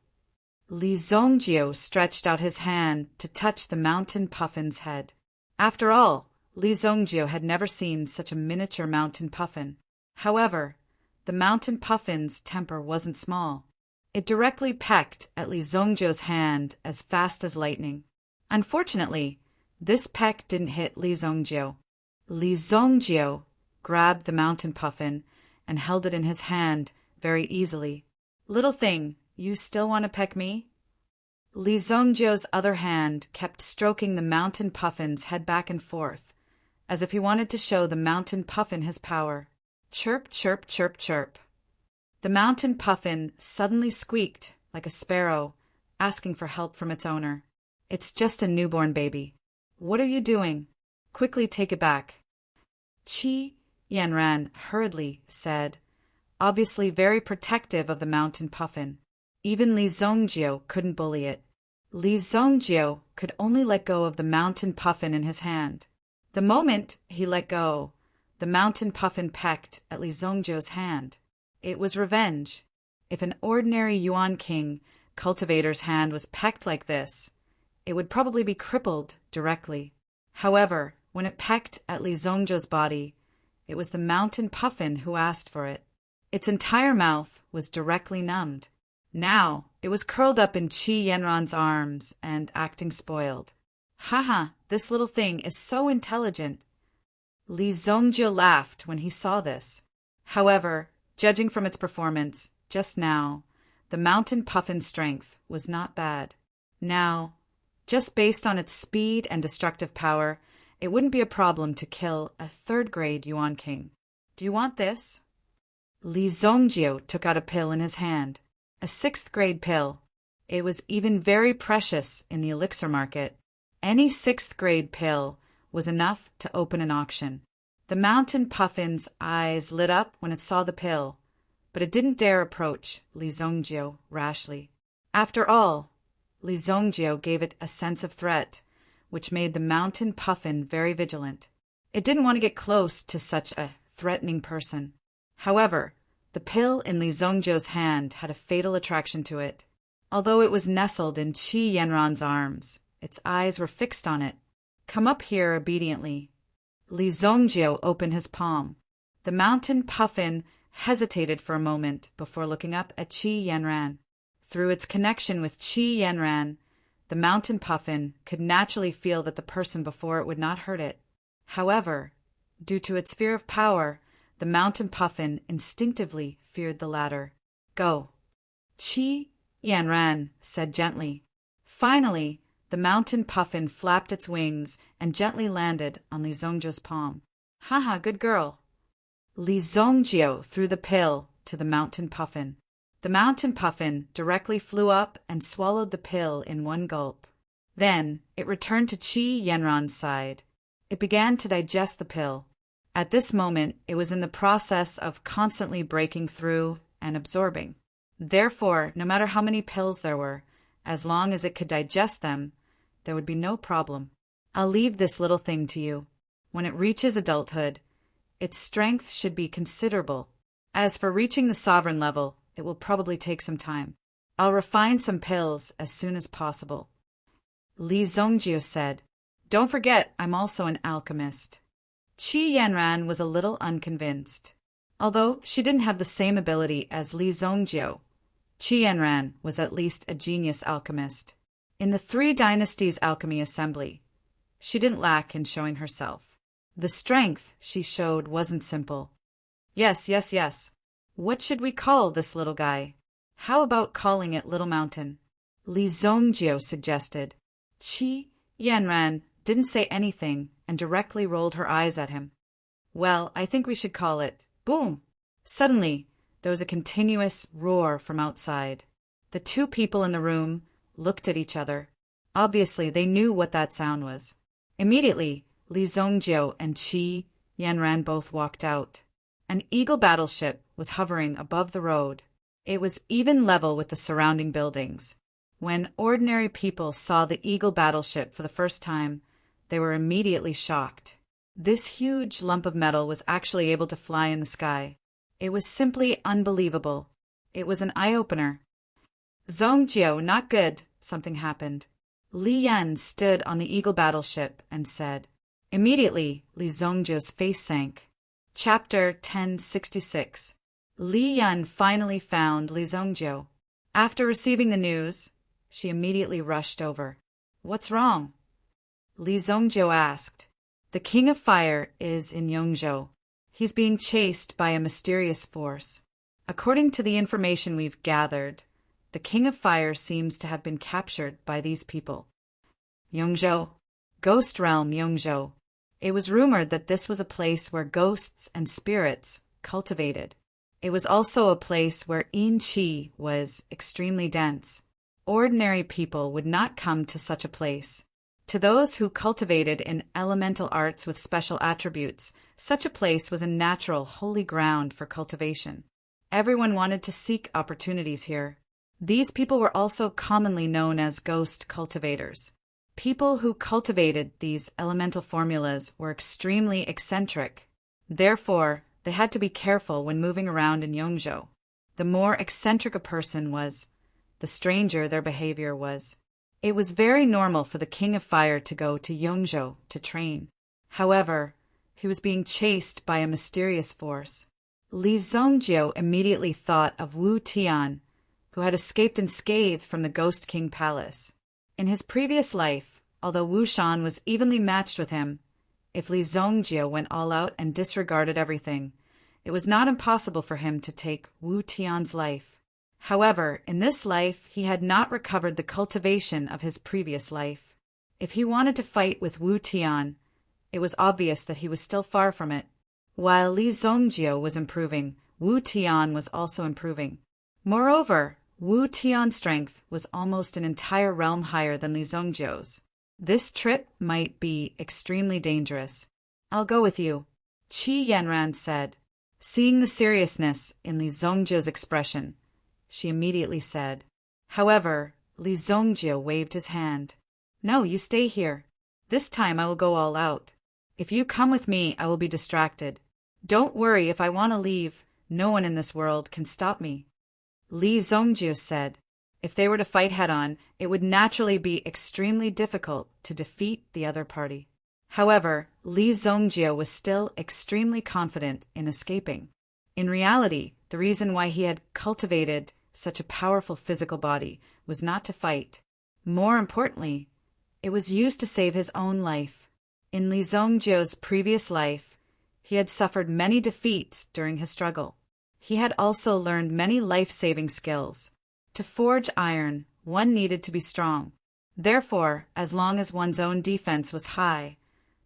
Li Zongjiu stretched out his hand to touch the mountain puffin's head. After all, Li Zongjiu had never seen such a miniature mountain puffin. However, the mountain puffin's temper wasn't small. It directly pecked at Li Zongjiu's hand as fast as lightning. Unfortunately, this peck didn't hit Li Zongjiu. Li Zongjiu grabbed the mountain puffin and held it in his hand very easily. "Little thing, you still want to peck me?" Li Zongjiu's other hand kept stroking the mountain puffin's head back and forth, as if he wanted to show the mountain puffin his power. Chirp, chirp, chirp, chirp. The mountain puffin suddenly squeaked like a sparrow, asking for help from its owner. "It's just a newborn baby. What are you doing? Quickly take it back." Qi Yanran hurriedly said, obviously very protective of the mountain puffin. Even Li Zongjiu couldn't bully it. Li Zongjiu could only let go of the mountain puffin in his hand. The moment he let go, The mountain puffin pecked at Li Zongjiu's hand. It was revenge. If an ordinary Yuan King cultivator's hand was pecked like this, it would probably be crippled directly. However, when it pecked at Li Zongjiu's body, it was the mountain puffin who asked for it. Its entire mouth was directly numbed. Now, it was curled up in Qi Yanran's arms and acting spoiled. Haha, this little thing is so intelligent. Li Zongjiu laughed when he saw this. However, judging from its performance just now, the mountain puffin's strength was not bad. Now, just based on its speed and destructive power, it wouldn't be a problem to kill a third-grade Yuan King. Do you want this? Li Zongjiu took out a pill in his hand. A sixth-grade pill. It was even very precious in the elixir market. Any sixth-grade pill was enough to open an auction. The mountain puffin's eyes lit up when it saw the pill, but it didn't dare approach Li Zongjiu rashly. After all, Li Zongjiu gave it a sense of threat, which made the mountain puffin very vigilant. It didn't want to get close to such a threatening person. However, the pill in Li Zongjiu's hand had a fatal attraction to it. Although it was nestled in Qi Yanran's arms, its eyes were fixed on it. Come up here obediently. Li Zongjiu opened his palm. The mountain puffin hesitated for a moment before looking up at Qi Yanran. Through its connection with Qi Yanran, the mountain puffin could naturally feel that the person before it would not hurt it. However, due to its fear of power, the mountain puffin instinctively feared the latter. Go. Qi Yanran said gently. Finally, the mountain puffin flapped its wings and gently landed on Li Zongjiu's palm. Haha, good girl. Li Zongjiu threw the pill to the mountain puffin. The mountain puffin directly flew up and swallowed the pill in one gulp. Then it returned to Qi Yanran's side. It began to digest the pill. At this moment, it was in the process of constantly breaking through and absorbing. Therefore, no matter how many pills there were, as long as it could digest them, there would be no problem. I'll leave this little thing to you. When it reaches adulthood, its strength should be considerable. As for reaching the sovereign level, it will probably take some time. I'll refine some pills as soon as possible. Li Zongjiu said, Don't forget, I'm also an alchemist. Qi Yanran was a little unconvinced. Although she didn't have the same ability as Li Zongjiu, Qi Yanran was at least a genius alchemist. In the Three Dynasties Alchemy Assembly, she didn't lack in showing herself. The strength she showed wasn't simple. Yes. What should we call this little guy? How about calling it Little Mountain? Li Zongjiu suggested. Qi Yanran didn't say anything and directly rolled her eyes at him. Well, I think we should call it Boom! Suddenly, there was a continuous roar from outside. The two people in the room looked at each other. Obviously, they knew what that sound was. Immediately, Li Zongjiu and Qi Yanran both walked out. An eagle battleship was hovering above the road. It was even level with the surrounding buildings. When ordinary people saw the eagle battleship for the first time, they were immediately shocked. This huge lump of metal was actually able to fly in the sky. It was simply unbelievable. It was an eye-opener. Zongjiu, not good, something happened. Li Yan stood on the eagle battleship and said. Immediately, Li Zongjiu's face sank. Chapter 1066. Li Yan finally found Li Zongjiu. After receiving the news, she immediately rushed over. What's wrong? Li Zongjiu asked. The King of Fire is in Yongzhou. He's being chased by a mysterious force. According to the information we've gathered, the King of Fire seems to have been captured by these people. Yongzhou. Ghost Realm Yongzhou. It was rumored that this was a place where ghosts and spirits cultivated. It was also a place where yin qi was extremely dense. Ordinary people would not come to such a place. To those who cultivated in elemental arts with special attributes, such a place was a natural, holy ground for cultivation. Everyone wanted to seek opportunities here. These people were also commonly known as ghost cultivators. People who cultivated these elemental formulas were extremely eccentric. Therefore, they had to be careful when moving around in Yongzhou. The more eccentric a person was, the stranger their behavior was. It was very normal for the King of Fire to go to Yongzhou to train. However, he was being chased by a mysterious force. Li Zhongjiu immediately thought of Wu Tian, who had escaped unscathed from the Ghost King Palace. In his previous life, although Wu Shan was evenly matched with him, if Li Zhongjiu went all out and disregarded everything, it was not impossible for him to take Wu Tian's life. However, in this life he had not recovered the cultivation of his previous life. If he wanted to fight with Wu Tian, it was obvious that he was still far from it. While Li Zhongjiu was improving, Wu Tian was also improving. Moreover, Wu Tian's strength was almost an entire realm higher than Li Zhongjiu's. This trip might be extremely dangerous. "I'll go with you," Qi Yanran said. Seeing the seriousness in Li Zhongjiu's expression, she immediately said. However, Li Zhongjiu waved his hand. "No, you stay here. This time I will go all out. If you come with me, I will be distracted. Don't worry, if I want to leave, no one in this world can stop me." Li Zhongjiu said. If they were to fight head-on, it would naturally be extremely difficult to defeat the other party. However, Li Zhongjiu was still extremely confident in escaping. In reality, the reason why he had cultivated such a powerful physical body was not to fight. More importantly, it was used to save his own life. In Li Zhongjiu's previous life, he had suffered many defeats during his struggle. He had also learned many life-saving skills. To forge iron, one needed to be strong. Therefore, as long as one's own defense was high,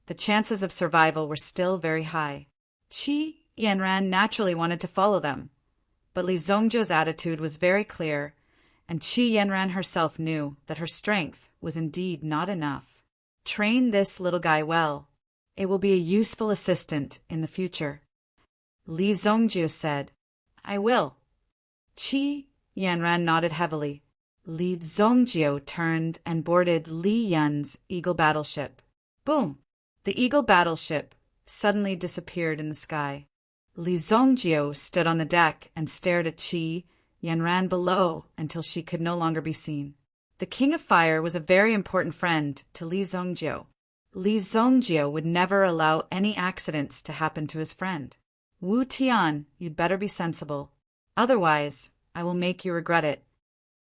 the chances of survival were still very high. Qi Yanran naturally wanted to follow them, but Li Zhongjiu's attitude was very clear, and Qi Yanran herself knew that her strength was indeed not enough. Train this little guy well. It will be a useful assistant in the future. Li Zhongjiu said. "I will." Qi Yanran nodded heavily. Li Zhongjiu turned and boarded Li Yun's Eagle battleship. Boom! The Eagle battleship suddenly disappeared in the sky. Li Zhongjiu stood on the deck and stared at Qi Yanran below until she could no longer be seen. The King of Fire was a very important friend to Li Zhongjiu. Li Zhongjiu would never allow any accidents to happen to his friend. "Wu Tian, you'd better be sensible. Otherwise, I will make you regret it."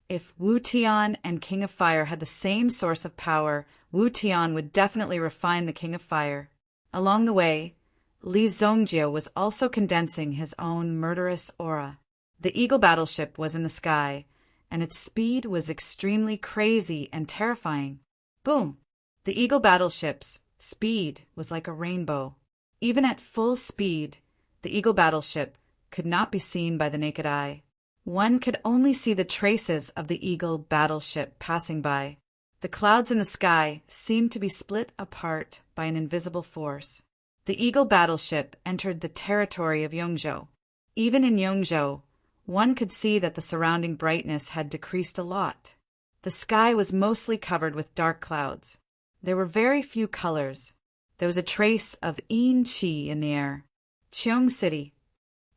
If Wu Tian and King of Fire had the same source of power, Wu Tian would definitely refine the King of Fire. Along the way, Li Zhongjiu was also condensing his own murderous aura. The Eagle battleship was in the sky, and its speed was extremely crazy and terrifying. Boom! The Eagle battleship's speed was like a rainbow. Even at full speed, the Eagle battleship could not be seen by the naked eye. One could only see the traces of the Eagle battleship passing by. The clouds in the sky seemed to be split apart by an invisible force. The Eagle battleship entered the territory of Yongzhou. Even in Yongzhou, one could see that the surrounding brightness had decreased a lot. The sky was mostly covered with dark clouds. There were very few colors. There was a trace of Yin Qi in the air. Cheong City.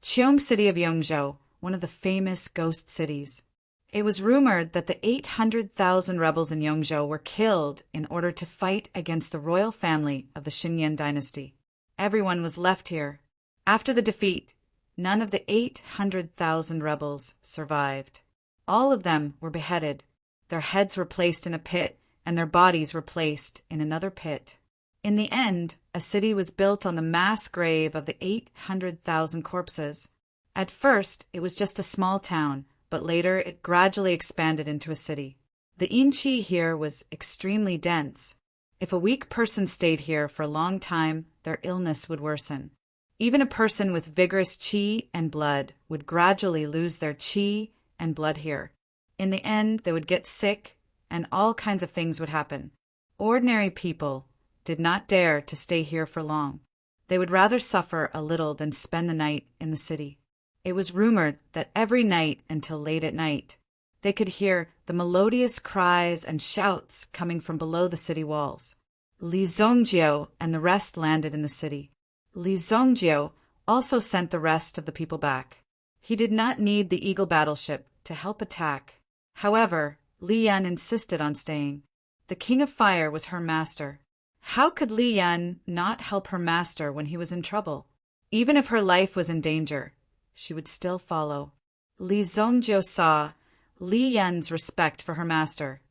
Cheong City of Yongzhou, one of the famous ghost cities. It was rumored that the 800,000 rebels in Yongzhou were killed in order to fight against the royal family of the Xinyan dynasty. Everyone was left here. After the defeat, none of the 800,000 rebels survived. All of them were beheaded. Their heads were placed in a pit, and their bodies were placed in another pit. In the end, a city was built on the mass grave of the 800,000 corpses. At first, it was just a small town, but later it gradually expanded into a city. The Inqi here was extremely dense. If a weak person stayed here for a long time, their illness would worsen. Even a person with vigorous qi and blood would gradually lose their qi and blood here. In the end, they would get sick, and all kinds of things would happen. Ordinary people did not dare to stay here for long. They would rather suffer a little than spend the night in the city. It was rumored that every night until late at night, they could hear the melodious cries and shouts coming from below the city walls. Li Zhongjiu and the rest landed in the city. Li Zongjio also sent the rest of the people back. He did not need the Eagle battleship to help attack. However, Li Yan insisted on staying. The King of Fire was her master. How could Li Yan not help her master when he was in trouble? Even if her life was in danger, she would still follow. Li Zongjio saw Li Yan's respect for her master,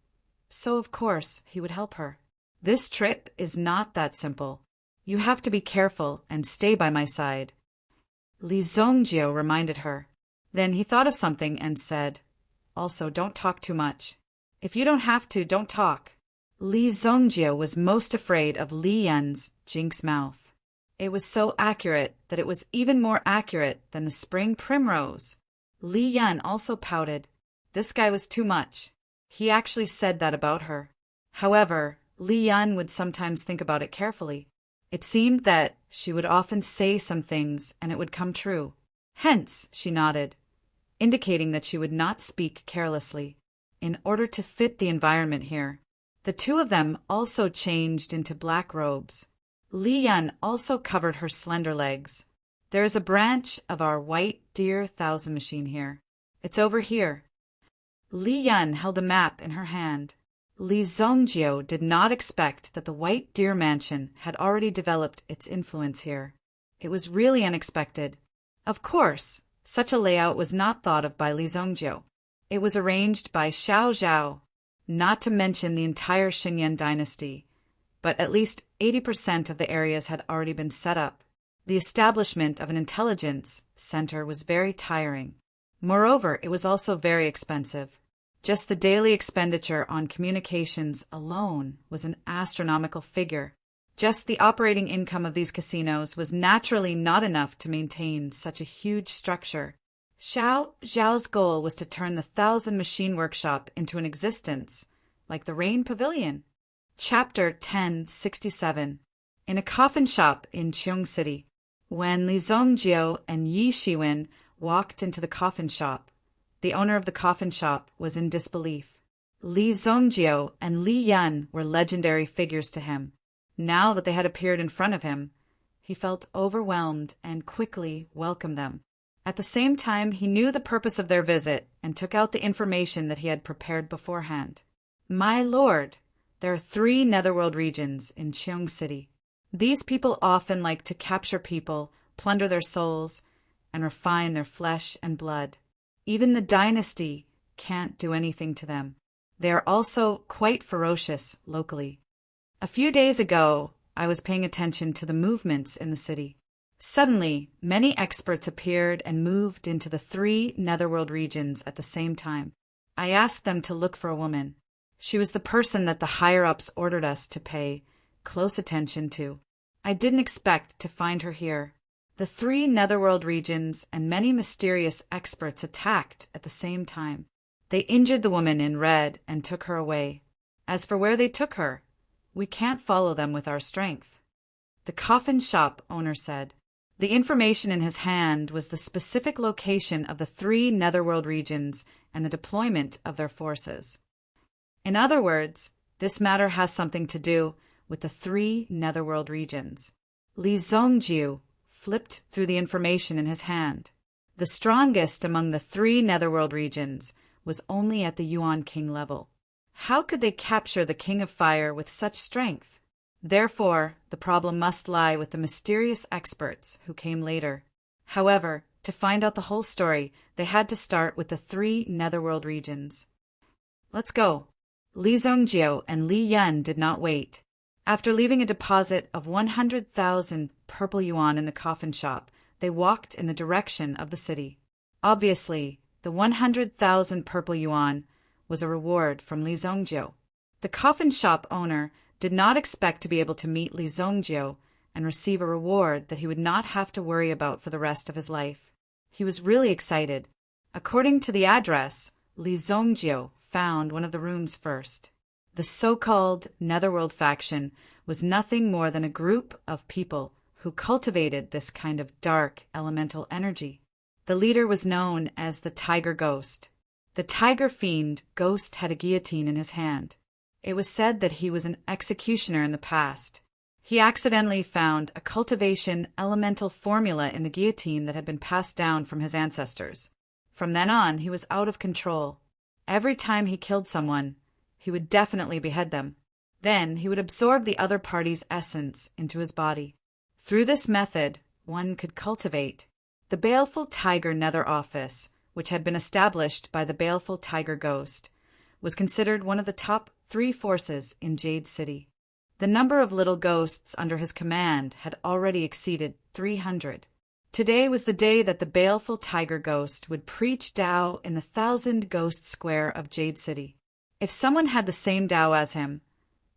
so of course he would help her. This trip is not that simple. You have to be careful and stay by my side. Li Zongjio reminded her. Then he thought of something and said, also, don't talk too much. If you don't have to, don't talk. Li Zongjio was most afraid of Li Yan's jinx mouth. It was so accurate that it was even more accurate than the spring primrose. Li Yan also pouted. This guy was too much. He actually said that about her. However, Li Yan would sometimes think about it carefully. It seemed that she would often say some things and it would come true. Hence, she nodded, indicating that she would not speak carelessly, in order to fit the environment here. The two of them also changed into black robes. Li Yan also covered her slender legs. There is a branch of our white deer thousand machine here. It's over here. Li Yan held a map in her hand. Li Zongjio did not expect that the White Deer Mansion had already developed its influence here. It was really unexpected. Of course, such a layout was not thought of by Li Zongjio. It was arranged by Xiao Zhao, not to mention the entire Xinyan dynasty, but at least 80% of the areas had already been set up. The establishment of an intelligence center was very tiring. Moreover, it was also very expensive. Just the daily expenditure on communications alone was an astronomical figure. Just the operating income of these casinos was naturally not enough to maintain such a huge structure. Xiao Zhao's goal was to turn the 1,000 machine workshop into an existence, like the Rain Pavilion. Chapter 1067. In a coffin shop in Cheong City, when Li Zongjio and Yi Shiwen walked into the coffin shop, the owner of the coffin shop was in disbelief. Li Zongjio and Li Yan were legendary figures to him. Now that they had appeared in front of him, he felt overwhelmed and quickly welcomed them. At the same time, he knew the purpose of their visit and took out the information that he had prepared beforehand. My lord, there are 3 netherworld regions in Cheong City. These people often like to capture people, plunder their souls, and refine their flesh and blood. Even the dynasty can't do anything to them. They are also quite ferocious locally. A few days ago, I was paying attention to the movements in the city. Suddenly, many experts appeared and moved into the 3 netherworld regions at the same time. I asked them to look for a woman. She was the person that the higher-ups ordered us to pay close attention to. I didn't expect to find her here. The 3 netherworld regions and many mysterious experts attacked at the same time. They injured the woman in red and took her away. As for where they took her, we can't follow them with our strength. The coffin shop owner said. The information in his hand was the specific location of the 3 netherworld regions and the deployment of their forces. In other words, this matter has something to do with the 3 netherworld regions. Li Zongjio flipped through the information in his hand. The strongest among the 3 netherworld regions was only at the Yuan King level. How could they capture the King of Fire with such strength? Therefore, the problem must lie with the mysterious experts who came later. However, to find out the whole story, they had to start with the 3 netherworld regions. Let's go. Li Zongjio and Li Yan did not wait. After leaving a deposit of 100,000 purple yuan in the coffin shop, they walked in the direction of the city. Obviously, the 100,000 purple yuan was a reward from Li Zongjio. The coffin shop owner did not expect to be able to meet Li Zongjio and receive a reward that he would not have to worry about for the rest of his life. He was really excited. According to the address, Li Zongjio found one of the rooms first. The so-called Netherworld faction was nothing more than a group of people who cultivated this kind of dark elemental energy. The leader was known as the Tiger Ghost. The Tiger Fiend Ghost had a guillotine in his hand. It was said that he was an executioner in the past. He accidentally found a cultivation elemental formula in the guillotine that had been passed down from his ancestors. From then on, he was out of control. Every time he killed someone, he would definitely behead them. Then he would absorb the other party's essence into his body. Through this method, one could cultivate. The Baleful Tiger Nether Office, which had been established by the Baleful Tiger Ghost, was considered one of the top 3 forces in Jade City. The number of little ghosts under his command had already exceeded 300. Today was the day that the Baleful Tiger Ghost would preach Tao in the 1,000 Ghost Square of Jade City. If someone had the same Tao as him,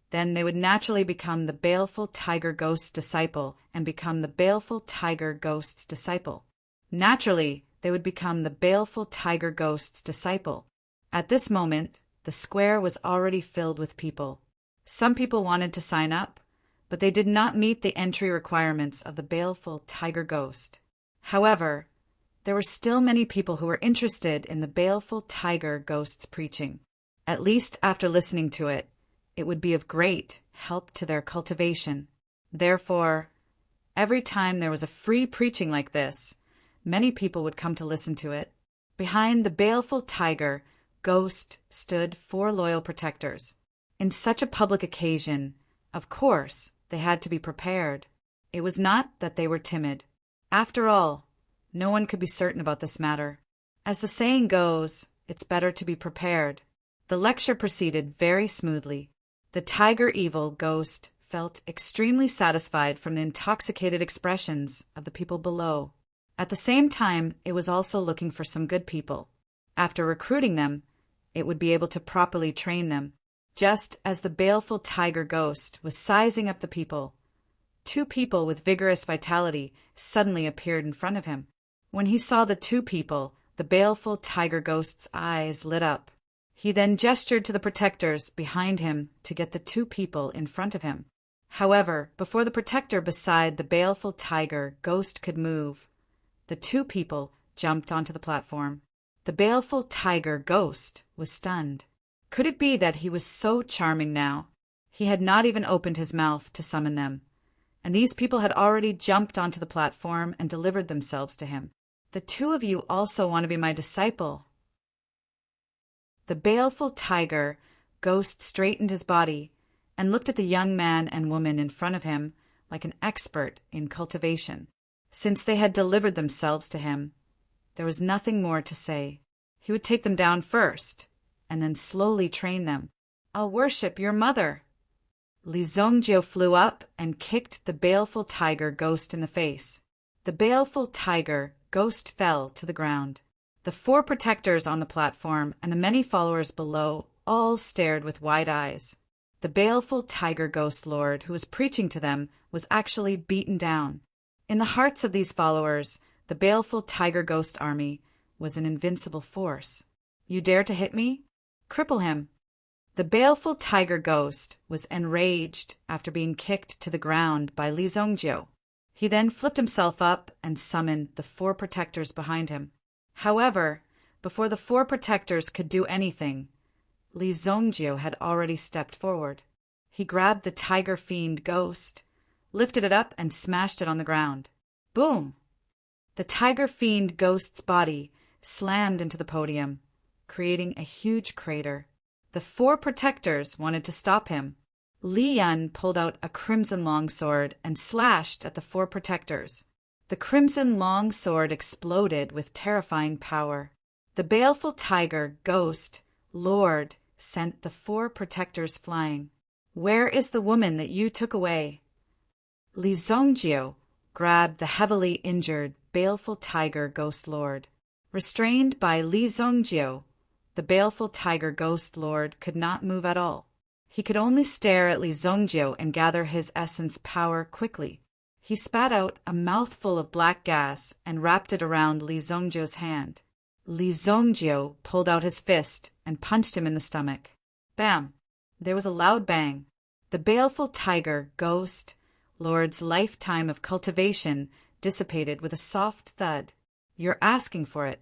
then they would naturally become the Baleful Tiger Ghost's disciple and become the Baleful Tiger Ghost's disciple. Naturally, they would become the Baleful Tiger Ghost's disciple. At this moment, the square was already filled with people. Some people wanted to sign up, but they did not meet the entry requirements of the Baleful Tiger Ghost. However, there were still many people who were interested in the Baleful Tiger Ghost's preaching. At least after listening to it, it would be of great help to their cultivation. Therefore, every time there was a free preaching like this, many people would come to listen to it. Behind the Baleful Tiger Ghost stood 4 loyal protectors. In such a public occasion, of course, they had to be prepared. It was not that they were timid. After all, no one could be certain about this matter. As the saying goes, it's better to be prepared. The lecture proceeded very smoothly. The Tiger Evil Ghost felt extremely satisfied from the intoxicated expressions of the people below. At the same time, it was also looking for some good people. After recruiting them, it would be able to properly train them. Just as the Baleful Tiger Ghost was sizing up the people, 2 people with vigorous vitality suddenly appeared in front of him. When he saw the 2 people, the Baleful Tiger Ghost's eyes lit up. He then gestured to the protectors behind him to get the 2 people in front of him. However, before the protector beside the Baleful Tiger Ghost could move, the 2 people jumped onto the platform. The Baleful Tiger Ghost was stunned. Could it be that he was so charming now? He had not even opened his mouth to summon them, and these people had already jumped onto the platform and delivered themselves to him. The 2 of you also want to be my disciple. The Baleful Tiger Ghost straightened his body and looked at the young man and woman in front of him like an expert in cultivation. Since they had delivered themselves to him, there was nothing more to say. He would take them down first, and then slowly train them. I'll worship your mother. Li Zongjio flew up and kicked the Baleful Tiger Ghost in the face. The Baleful Tiger Ghost fell to the ground. The 4 protectors on the platform and the many followers below all stared with wide eyes. The Baleful Tiger Ghost Lord who was preaching to them was actually beaten down. In the hearts of these followers, the Baleful Tiger Ghost army was an invincible force. You dare to hit me? Cripple him. The Baleful Tiger Ghost was enraged after being kicked to the ground by Li Zongjio. He then flipped himself up and summoned the 4 protectors behind him. However, before the 4 protectors could do anything, Li Zongjio had already stepped forward. He grabbed the Tiger Fiend Ghost, lifted it up, and smashed it on the ground. Boom! The Tiger Fiend Ghost's body slammed into the podium, creating a huge crater. The 4 protectors wanted to stop him. Li Yun pulled out a crimson longsword and slashed at the 4 protectors. The crimson longsword exploded with terrifying power. The Baleful Tiger Ghost Lord sent the 4 protectors flying. Where is the woman that you took away? Li Zongjio grabbed the heavily injured Baleful Tiger Ghost Lord. Restrained by Li Zongjio, the Baleful Tiger Ghost Lord could not move at all. He could only stare at Li Zongjio and gather his essence power quickly. He spat out a mouthful of black gas and wrapped it around Li Zongjio's hand. Li Zongjio pulled out his fist and punched him in the stomach. Bam! There was a loud bang. The Baleful Tiger Ghost Lord's lifetime of cultivation dissipated with a soft thud. You're asking for it.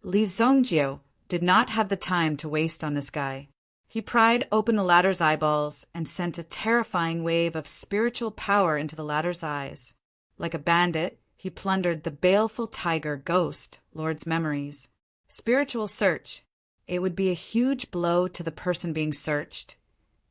Li Zongjio did not have the time to waste on this guy. He pried open the latter's eyeballs and sent a terrifying wave of spiritual power into the latter's eyes. Like a bandit, he plundered the baleful tiger ghost lord's memories. Spiritual search. It would be a huge blow to the person being searched,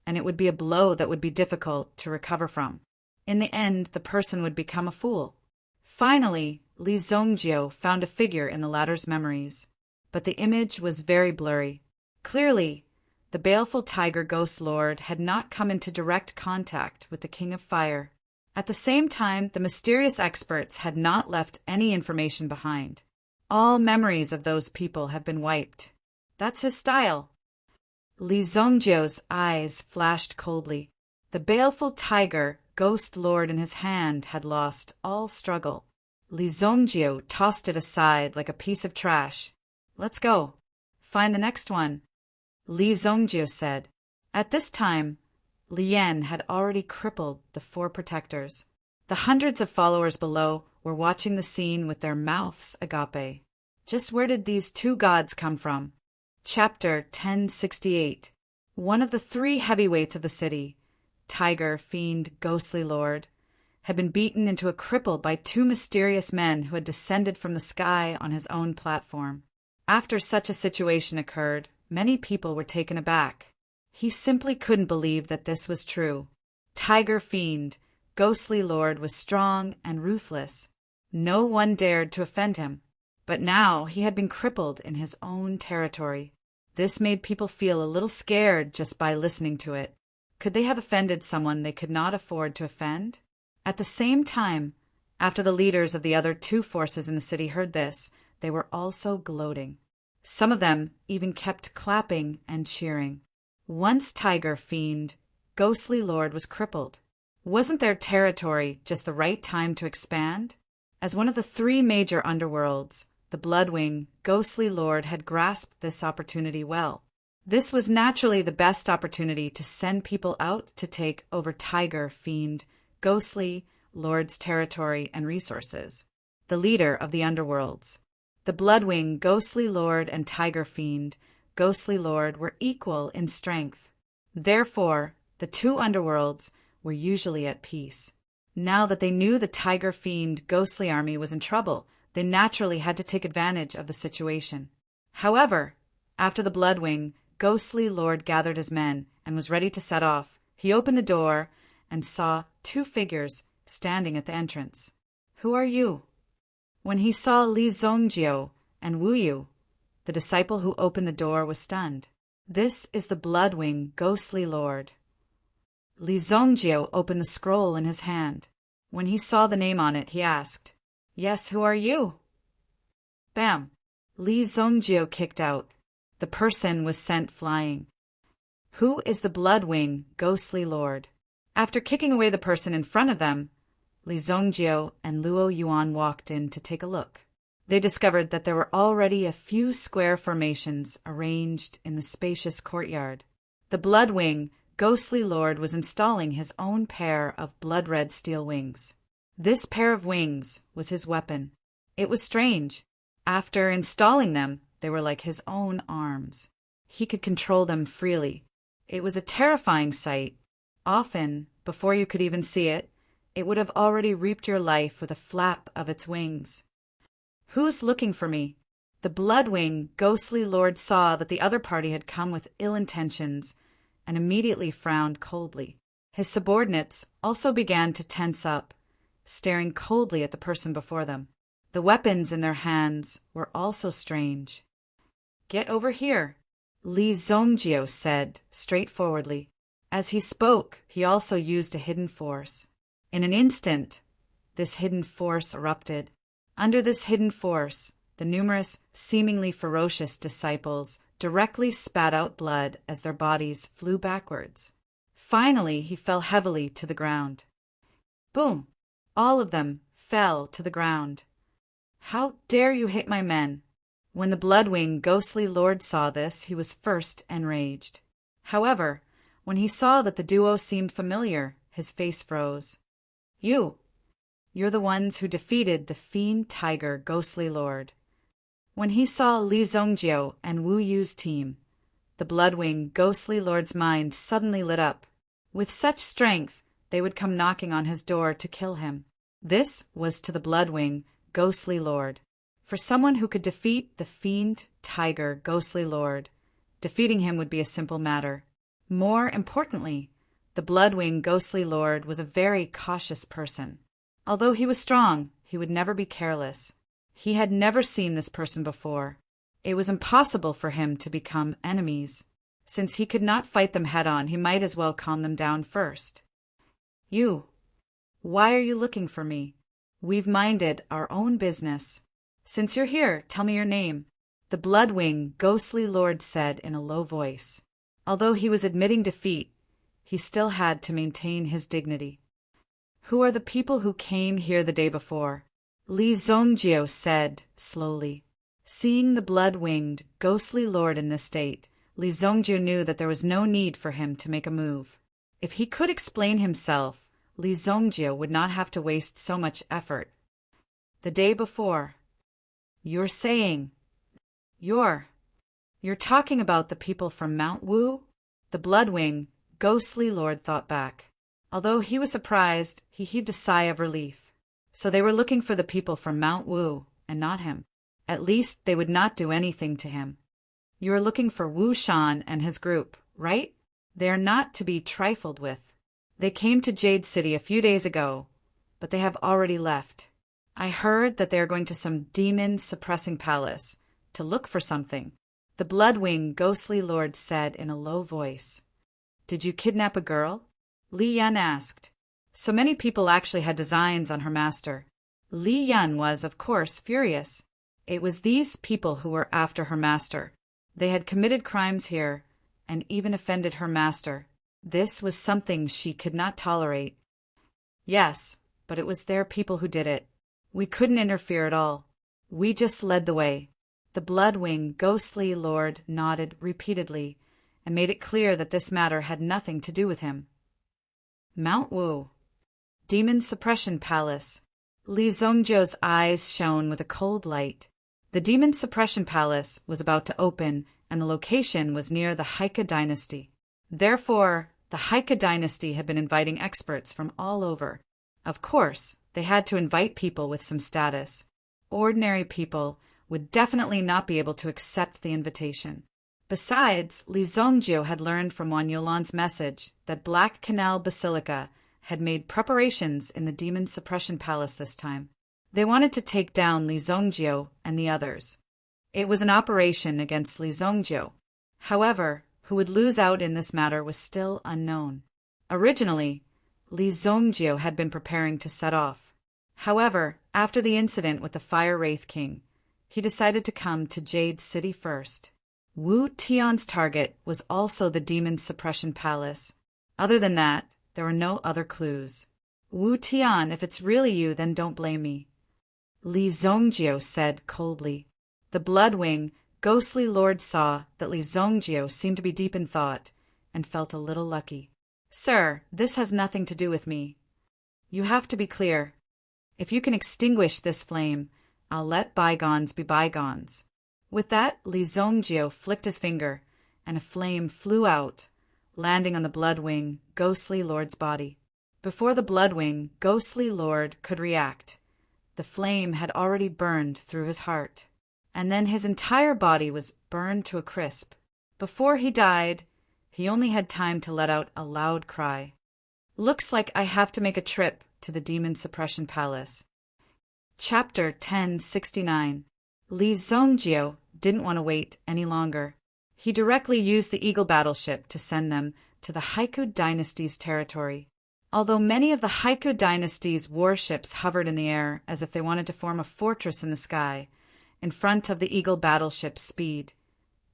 and it would be a blow that would be difficult to recover from. In the end, the person would become a fool. Finally, Li Zongjio found a figure in the latter's memories, but the image was very blurry. Clearly, the baleful tiger ghost lord had not come into direct contact with the King of Fire. At the same time, the mysterious experts had not left any information behind. All memories of those people have been wiped. That's his style. Li Zongjio's eyes flashed coldly. The baleful tiger ghost lord in his hand had lost all struggle. Li Zongjio tossed it aside like a piece of trash. Let's go. Find the next one, Li Zongjio said. At this time, Lian had already crippled the 4 protectors. The hundreds of followers below were watching the scene with their mouths agape. Just where did these 2 gods come from? Chapter 1068. One of the 3 heavyweights of the city, Tiger, Fiend, Ghostly Lord, had been beaten into a cripple by 2 mysterious men who had descended from the sky on his own platform. After such a situation occurred, many people were taken aback. He simply couldn't believe that this was true. Tiger Fiend, Ghostly Lord, was strong and ruthless. No one dared to offend him. But now he had been crippled in his own territory. This made people feel a little scared just by listening to it. Could they have offended someone they could not afford to offend? At the same time, after the leaders of the other 2 forces in the city heard this, they were also gloating. Some of them even kept clapping and cheering. Once Tiger Fiend, Ghostly Lord was crippled. Wasn't their territory just the right time to expand? As one of the 3 major underworlds, the Bloodwing, Ghostly Lord had grasped this opportunity well. This was naturally the best opportunity to send people out to take over Tiger Fiend, Ghostly Lord's territory and resources. The leader of the underworlds. The Bloodwing, Ghostly Lord, and Tiger Fiend, Ghostly Lord, were equal in strength. Therefore, the 2 underworlds were usually at peace. Now that they knew the Tiger Fiend Ghostly army was in trouble, they naturally had to take advantage of the situation. However, after the Bloodwing, Ghostly Lord gathered his men and was ready to set off, he opened the door and saw 2 figures standing at the entrance. Who are you? When he saw Li Zongjio and Wu Yu, the disciple who opened the door was stunned. This is the Bloodwing Ghostly Lord. Li Zongjio opened the scroll in his hand. When he saw the name on it, he asked, "Yes, who are you?" Bam! Li Zongjio kicked out. The person was sent flying. Who is the Bloodwing Ghostly Lord? After kicking away the person in front of them, Li Zongjio and Luo Yuan walked in to take a look. They discovered that there were already a few square formations arranged in the spacious courtyard. The Bloodwing Ghostly Lord was installing his own pair of blood-red steel wings. This pair of wings was his weapon. It was strange. After installing them, they were like his own arms. He could control them freely. It was a terrifying sight. Often, before you could even see it, it would have already reaped your life with a flap of its wings. Who's looking for me? The Bloodwing Ghostly Lord saw that the other party had come with ill intentions and immediately frowned coldly. His subordinates also began to tense up, staring coldly at the person before them. The weapons in their hands were also strange. "Get over here," Li Zongjio said straightforwardly. As he spoke, he also used a hidden force. In an instant, this hidden force erupted. Under this hidden force, the numerous, seemingly ferocious disciples directly spat out blood as their bodies flew backwards. Finally, he fell heavily to the ground. Boom! All of them fell to the ground. "How dare you hit my men?" When the Bloodwing Ghostly Lord saw this, he was first enraged. However, when he saw that the duo seemed familiar, his face froze. You're the ones who defeated the Fiend Tiger Ghostly Lord." When he saw Li Zongjio and Wu Yu's team, The Bloodwing, ghostly lord's mind suddenly lit up. With such strength, they would come knocking on his door to kill him. This was to the Bloodwing, ghostly lord. For someone who could defeat the fiend, tiger, ghostly lord, defeating him would be a simple matter. More importantly, the Bloodwing, ghostly lord was a very cautious person. Although he was strong, he would never be careless. He had never seen this person before. It was impossible for him to become enemies. Since he could not fight them head-on, he might as well calm them down first. You. Why are you looking for me? We've minded our own business. Since you're here, tell me your name. The Bloodwing, ghostly lord said in a low voice. Although he was admitting defeat, he still had to maintain his dignity. Who are the people who came here the day before? Li Zongjio said slowly. Seeing the blood-winged, ghostly lord in this state, Li Zongjio knew that there was no need for him to make a move. If he could explain himself, Li Zongjio would not have to waste so much effort. The day before. You're saying. You're talking about the people from Mount Wu? The Bloodwing, ghostly lord thought back. Although he was surprised, he heaved a sigh of relief. So they were looking for the people from Mount Wu, and not him. At least they would not do anything to him. You are looking for Wu Shan and his group, right? They are not to be trifled with. They came to Jade City a few days ago, but they have already left. I heard that they are going to some demon-suppressing palace to look for something. The Bloodwing, ghostly lord said in a low voice. Did you kidnap a girl? Li Yan asked. So many people actually had designs on her master. Li Yan was, of course, furious. It was these people who were after her master. They had committed crimes here, and even offended her master. This was something she could not tolerate. Yes, but it was their people who did it. We couldn't interfere at all. We just led the way. The Bloodwing, ghostly lord nodded repeatedly, and made it clear that this matter had nothing to do with him. Mount Wu. Demon Suppression Palace. Li Zongjio's eyes shone with a cold light. The Demon Suppression Palace was about to open, and the location was near the Haika dynasty. Therefore, the Haika dynasty had been inviting experts from all over. Of course, they had to invite people with some status. Ordinary people would definitely not be able to accept the invitation. Besides, Li Zongjio had learned from Wan Yolan's message that Black Canal Basilica had made preparations in the Demon Suppression Palace this time. They wanted to take down Li Zongjio and the others. It was an operation against Li Zongjio. However, who would lose out in this matter was still unknown. Originally, Li Zongjio had been preparing to set off. However, after the incident with the Fire Wraith King, he decided to come to Jade City first. Wu Tian's target was also the Demon Suppression Palace. Other than that, there were no other clues. Wu Tian, if it's really you, then don't blame me. Li Zongjio said coldly. The Bloodwing, ghostly lord saw that Li Zongjio seemed to be deep in thought, and felt a little lucky. Sir, this has nothing to do with me. You have to be clear. If you can extinguish this flame, I'll let bygones be bygones. With that, Li Zongjio flicked his finger, and a flame flew out, landing on the Bloodwing, ghostly lord's body. Before the Bloodwing, ghostly lord could react, the flame had already burned through his heart, and then his entire body was burned to a crisp. Before he died, he only had time to let out a loud cry. Looks like I have to make a trip to the Demon Suppression Palace. Chapter 1069. Li Zongjio didn't want to wait any longer. He directly used the Eagle battleship to send them to the Haiku dynasty's territory. Although many of the Haiku dynasty's warships hovered in the air as if they wanted to form a fortress in the sky, in front of the Eagle battleship's speed,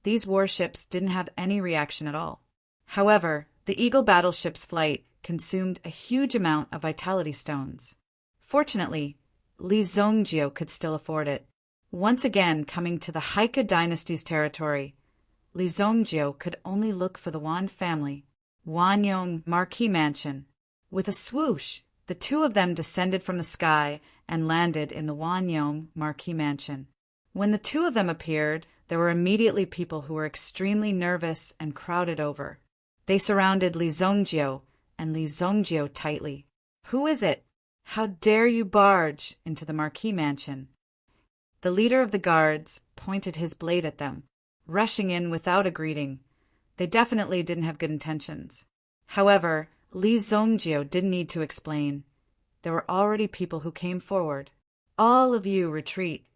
these warships didn't have any reaction at all. However, the Eagle battleship's flight consumed a huge amount of vitality stones. Fortunately, Li Zongjio could still afford it. Once again coming to the Haika dynasty's territory, Li Zongjio could only look for the Wan family, Wanyong Marquis Mansion. With a swoosh, the two of them descended from the sky and landed in the Wanyong Marquis Mansion. When the two of them appeared, there were immediately people who were extremely nervous and crowded over. They surrounded Li Zongjio and Li Zongjio tightly. "Who is it? How dare you barge into the Marquis mansion?" The leader of the guards pointed his blade at them, rushing in without a greeting. They definitely didn't have good intentions. However, Li Zongjio didn't need to explain. There were already people who came forward. "All of you retreat."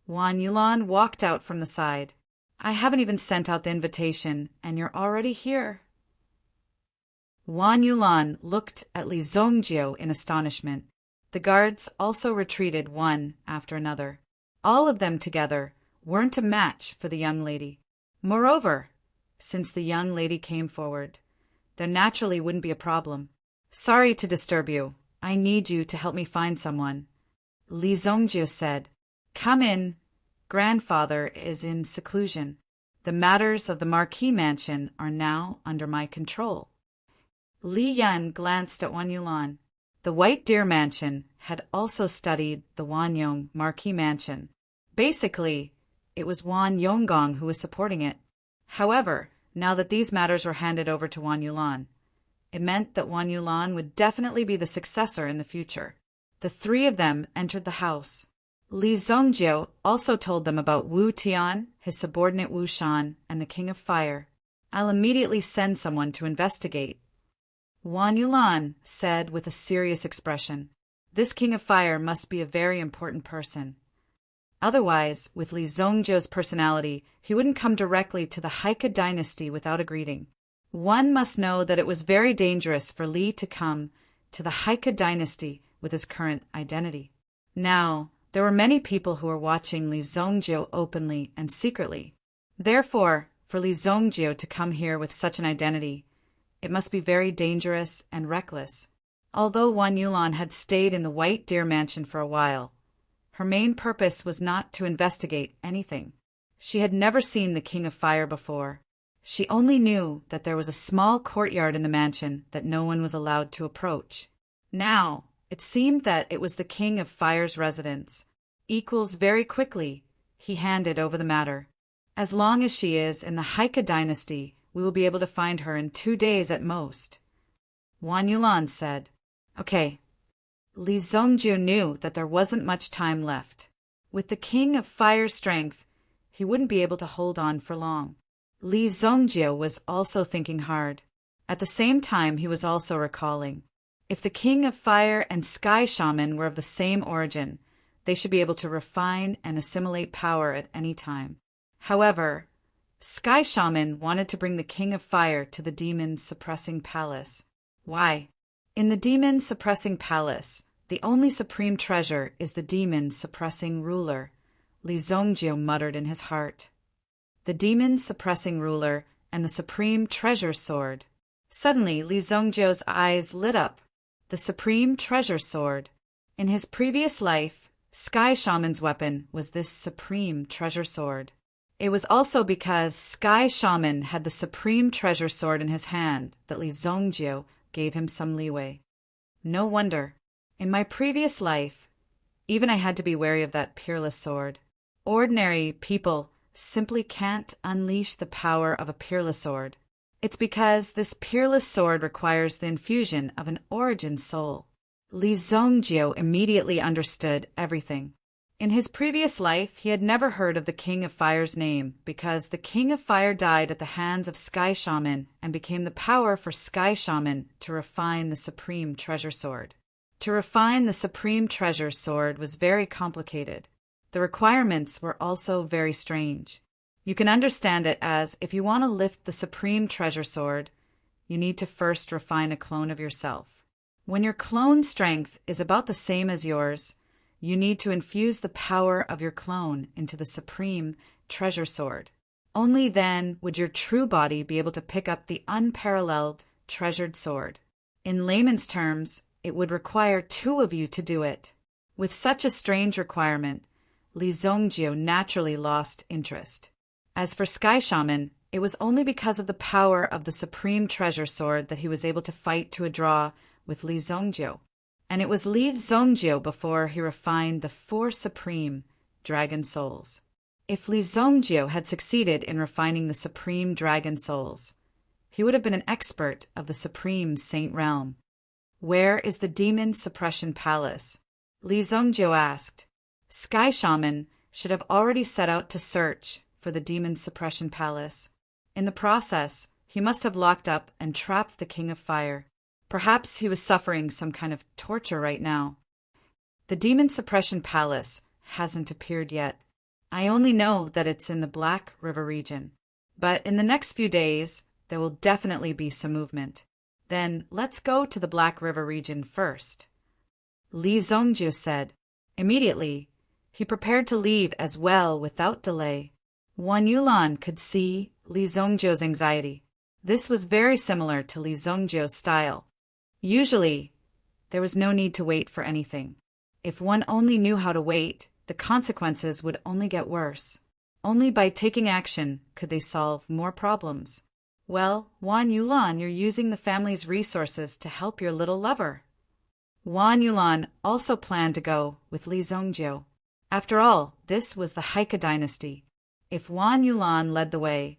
Wan Yulan walked out from the side. "I haven't even sent out the invitation, and you're already here." Wan Yulan looked at Li Zongjio in astonishment. The guards also retreated one after another. All of them together weren't a match for the young lady. Moreover, since the young lady came forward, there naturally wouldn't be a problem. "Sorry to disturb you. I need you to help me find someone." Li Zongjio said, "Come in. Grandfather is in seclusion. The matters of the Marquis mansion are now under my control." Li Yan glanced at Wan Yulan. The White Deer Mansion had also studied the Wanyong Marquis Mansion. Basically, it was Wan Yonggong who was supporting it. However, now that these matters were handed over to Wan Yulan, it meant that Wan Yulan would definitely be the successor in the future. The three of them entered the house. Li Zongjio also told them about Wu Tian, his subordinate Wu Shan, and the King of Fire. "I'll immediately send someone to investigate," Wan Yulan said with a serious expression. "This King of Fire must be a very important person. Otherwise, with Li Zongjio's personality, he wouldn't come directly to the Haika dynasty without a greeting. One must know that it was very dangerous for Li to come to the Haika dynasty with his current identity. Now, there were many people who were watching Li Zongjio openly and secretly. Therefore, for Li Zongjio to come here with such an identity, it must be very dangerous and reckless." Although Wan Yulan had stayed in the White Deer Mansion for a while, her main purpose was not to investigate anything. She had never seen the King of Fire before. She only knew that there was a small courtyard in the mansion that no one was allowed to approach. Now, it seemed that it was the King of Fire's residence. Very quickly, he handed over the matter. "As long as she is in the Haika dynasty, we will be able to find her in 2 days at most," Wan Yulan said. "Okay." Li Zongjio knew that there wasn't much time left. With the King of Fire's strength, he wouldn't be able to hold on for long. Li Zongjio was also thinking hard. At the same time, he was also recalling, if the King of Fire and Sky Shaman were of the same origin, they should be able to refine and assimilate power at any time. However, Sky Shaman wanted to bring the King of Fire to the Demon Suppressing Palace. Why? In the Demon Suppressing Palace, the only supreme treasure is the Demon Suppressing Ruler, Li Zongjio muttered in his heart. The Demon Suppressing Ruler and the Supreme Treasure Sword. Suddenly, Li Zongjio's eyes lit up. The Supreme Treasure Sword. In his previous life, Sky Shaman's weapon was this Supreme Treasure Sword. It was also because Sky Shaman had the Supreme Treasure Sword in his hand that Li Zongjio gave him some leeway. No wonder. In my previous life, even I had to be wary of that peerless sword. Ordinary people simply can't unleash the power of a peerless sword. It's because this peerless sword requires the infusion of an origin soul. Li Zongjio immediately understood everything. In his previous life, he had never heard of the King of Fire's name because the King of Fire died at the hands of Sky Shaman and became the power for Sky Shaman to refine the Supreme Treasure Sword. To refine the Supreme Treasure Sword was very complicated. The requirements were also very strange. You can understand it as if you want to lift the Supreme Treasure Sword, you need to first refine a clone of yourself. When your clone strength is about the same as yours, you need to infuse the power of your clone into the Supreme Treasure Sword. Only then would your true body be able to pick up the unparalleled treasured sword. In layman's terms, it would require 2 of you to do it. With such a strange requirement, Li Zongjio naturally lost interest. As for Sky Shaman, it was only because of the power of the Supreme Treasure Sword that he was able to fight to a draw with Li Zongjio. And it was Li Zongjio before he refined the 4 supreme dragon souls. If Li Zongjio had succeeded in refining the supreme dragon souls, he would have been an expert of the supreme saint realm. Where is the demon suppression palace? Li Zongjio asked. Sky Shaman should have already set out to search for the demon suppression palace. In the process, he must have locked up and trapped the King of Fire. Perhaps he was suffering some kind of torture right now. The demon suppression palace hasn't appeared yet. I only know that it's in the Black River region. But in the next few days, there will definitely be some movement. Then let's go to the Black River region first. Li Zongjio said. Immediately, he prepared to leave as well without delay. Wan Yulan could see Li Zongjio's anxiety. This was very similar to Li Zongjio's style. Usually, there was no need to wait for anything. If one only knew how to wait, the consequences would only get worse. Only by taking action could they solve more problems. Well, Wan Yulan, you're using the family's resources to help your little lover. Wan Yulan also planned to go with Li Zongjio. After all, this was the Haika dynasty. If Wan Yulan led the way,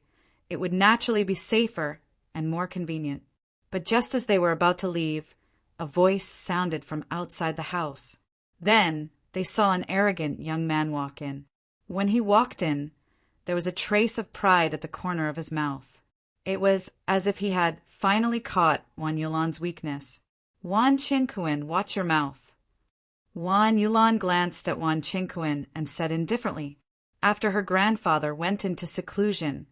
it would naturally be safer and more convenient. But just as they were about to leave, a voice sounded from outside the house. Then they saw an arrogant young man walk in. When he walked in, there was a trace of pride at the corner of his mouth. It was as if he had finally caught Wan Yulan's weakness. Wan Qingquan, watch your mouth. Wan Yulan glanced at Wan Qingquan and said indifferently. After her grandfather went into seclusion,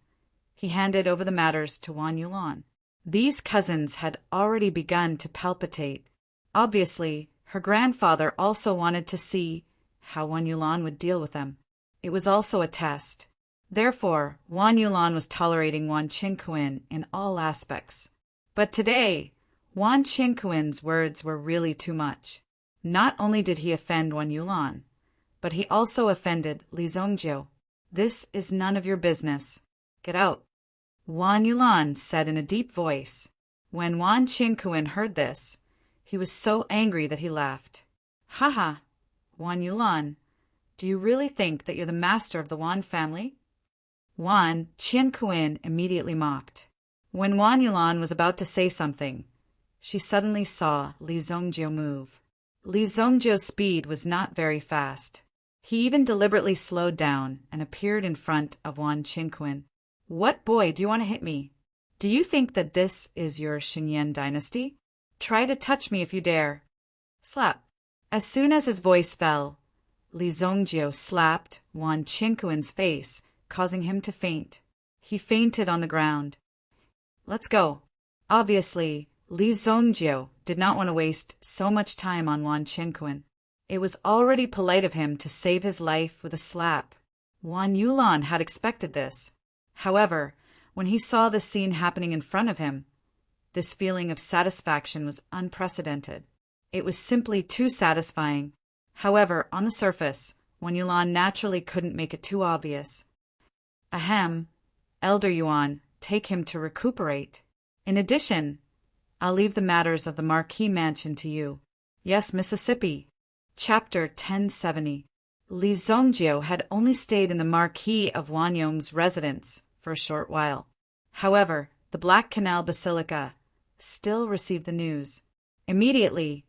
he handed over the matters to Wan Yulan. These cousins had already begun to palpitate. Obviously, her grandfather also wanted to see how Wan Yulan would deal with them. It was also a test. Therefore, Wan Yulan was tolerating Wan Qingquan in all aspects. But today, Wan Qingquan's words were really too much. Not only did he offend Wan Yulan, but he also offended Li Zongjio. This is none of your business. Get out. Wan Yulan said in a deep voice. When Wan Qingquan heard this, he was so angry that he laughed. Haha, Wan Yulan, do you really think that you're the master of the Wan family? Wan Qingquan immediately mocked. When Wan Yulan was about to say something, she suddenly saw Li Zongjio move. Li Zongjio's speed was not very fast. He even deliberately slowed down and appeared in front of Wan Qingquan. What boy do you want to hit me? Do you think that this is your Xinyan dynasty? Try to touch me if you dare. Slap. As soon as his voice fell, Li Zongjio slapped Wan Qingquan's face, causing him to faint. He fainted on the ground. Let's go. Obviously, Li Zongjio did not want to waste so much time on Wan Qingquan. It was already polite of him to save his life with a slap. Wan Yulan had expected this. However, when he saw the scene happening in front of him, this feeling of satisfaction was unprecedented. It was simply too satisfying. However, on the surface, Wan Yulan naturally couldn't make it too obvious. Ahem, Elder Yuan, take him to recuperate. In addition, I'll leave the matters of the Marquis Mansion to you. Yes, Mississippi. Chapter 1070. Li Zongjio had only stayed in the Marquis of Wanyong's residence for a short while. However, the Black Canal Basilica still received the news. Immediately,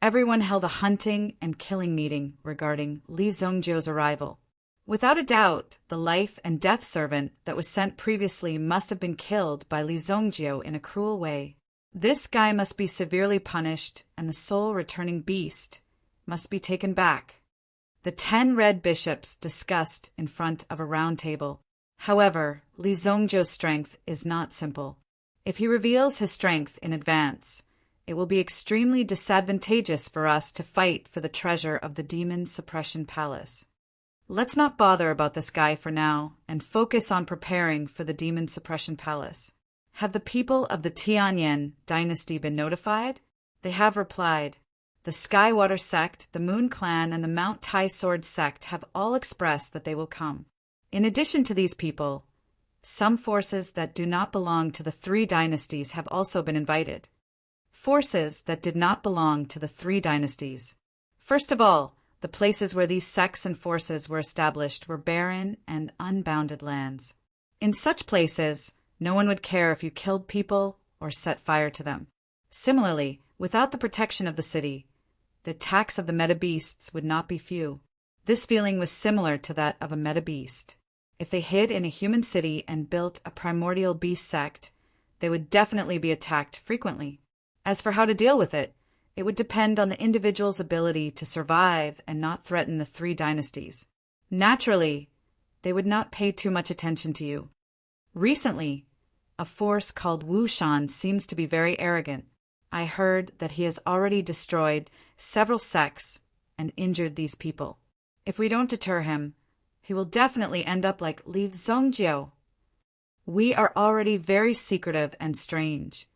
everyone held a hunting and killing meeting regarding Li Zongjio's arrival. Without a doubt, the life and death servant that was sent previously must have been killed by Li Zongjio in a cruel way. This guy must be severely punished, and the soul-returning beast must be taken back. The 10 red bishops discussed in front of a round table. However, Li Zongjio's strength is not simple. If he reveals his strength in advance, it will be extremely disadvantageous for us to fight for the treasure of the Demon Suppression Palace. Let's not bother about this guy for now and focus on preparing for the Demon Suppression Palace. Have the people of the Tianyan dynasty been notified? They have replied. The Skywater sect, the Moon Clan, and the Mount Tai Sword sect have all expressed that they will come. In addition to these people, some forces that do not belong to the 3 dynasties have also been invited. Forces that did not belong to the 3 dynasties. First of all, The places where these sects and forces were established were barren and unbounded lands. In such places, no one would care if you killed people or set fire to them. Similarly, without the protection of the city, the attacks of the meta-beasts would not be few. This feeling was similar to that of a meta-beast. If they hid in a human city and built a primordial beast sect, they would definitely be attacked frequently. As for how to deal with it, it would depend on the individual's ability to survive and not threaten the 3 dynasties. Naturally, they would not pay too much attention to you. Recently, a force called Wushan seems to be very arrogant. I heard that he has already destroyed several sects and injured these people. If we don't deter him, he will definitely end up like Li Zongjiao. We are already very secretive and strange,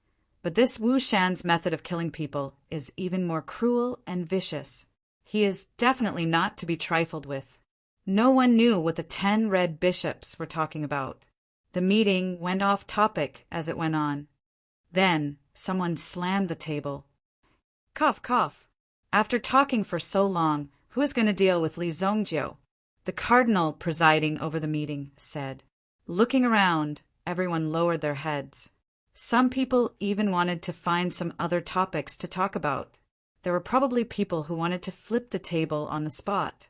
but this Wu Shan's method of killing people is even more cruel and vicious. He is definitely not to be trifled with. No one knew what the 10 red bishops were talking about. The meeting went off topic as it went on. Then someone slammed the table. Cough, cough. After talking for so long, who is going to deal with Li Zongjiao? The cardinal presiding over the meeting said. Looking around, everyone lowered their heads. Some people even wanted to find some other topics to talk about. There were probably people who wanted to flip the table on the spot.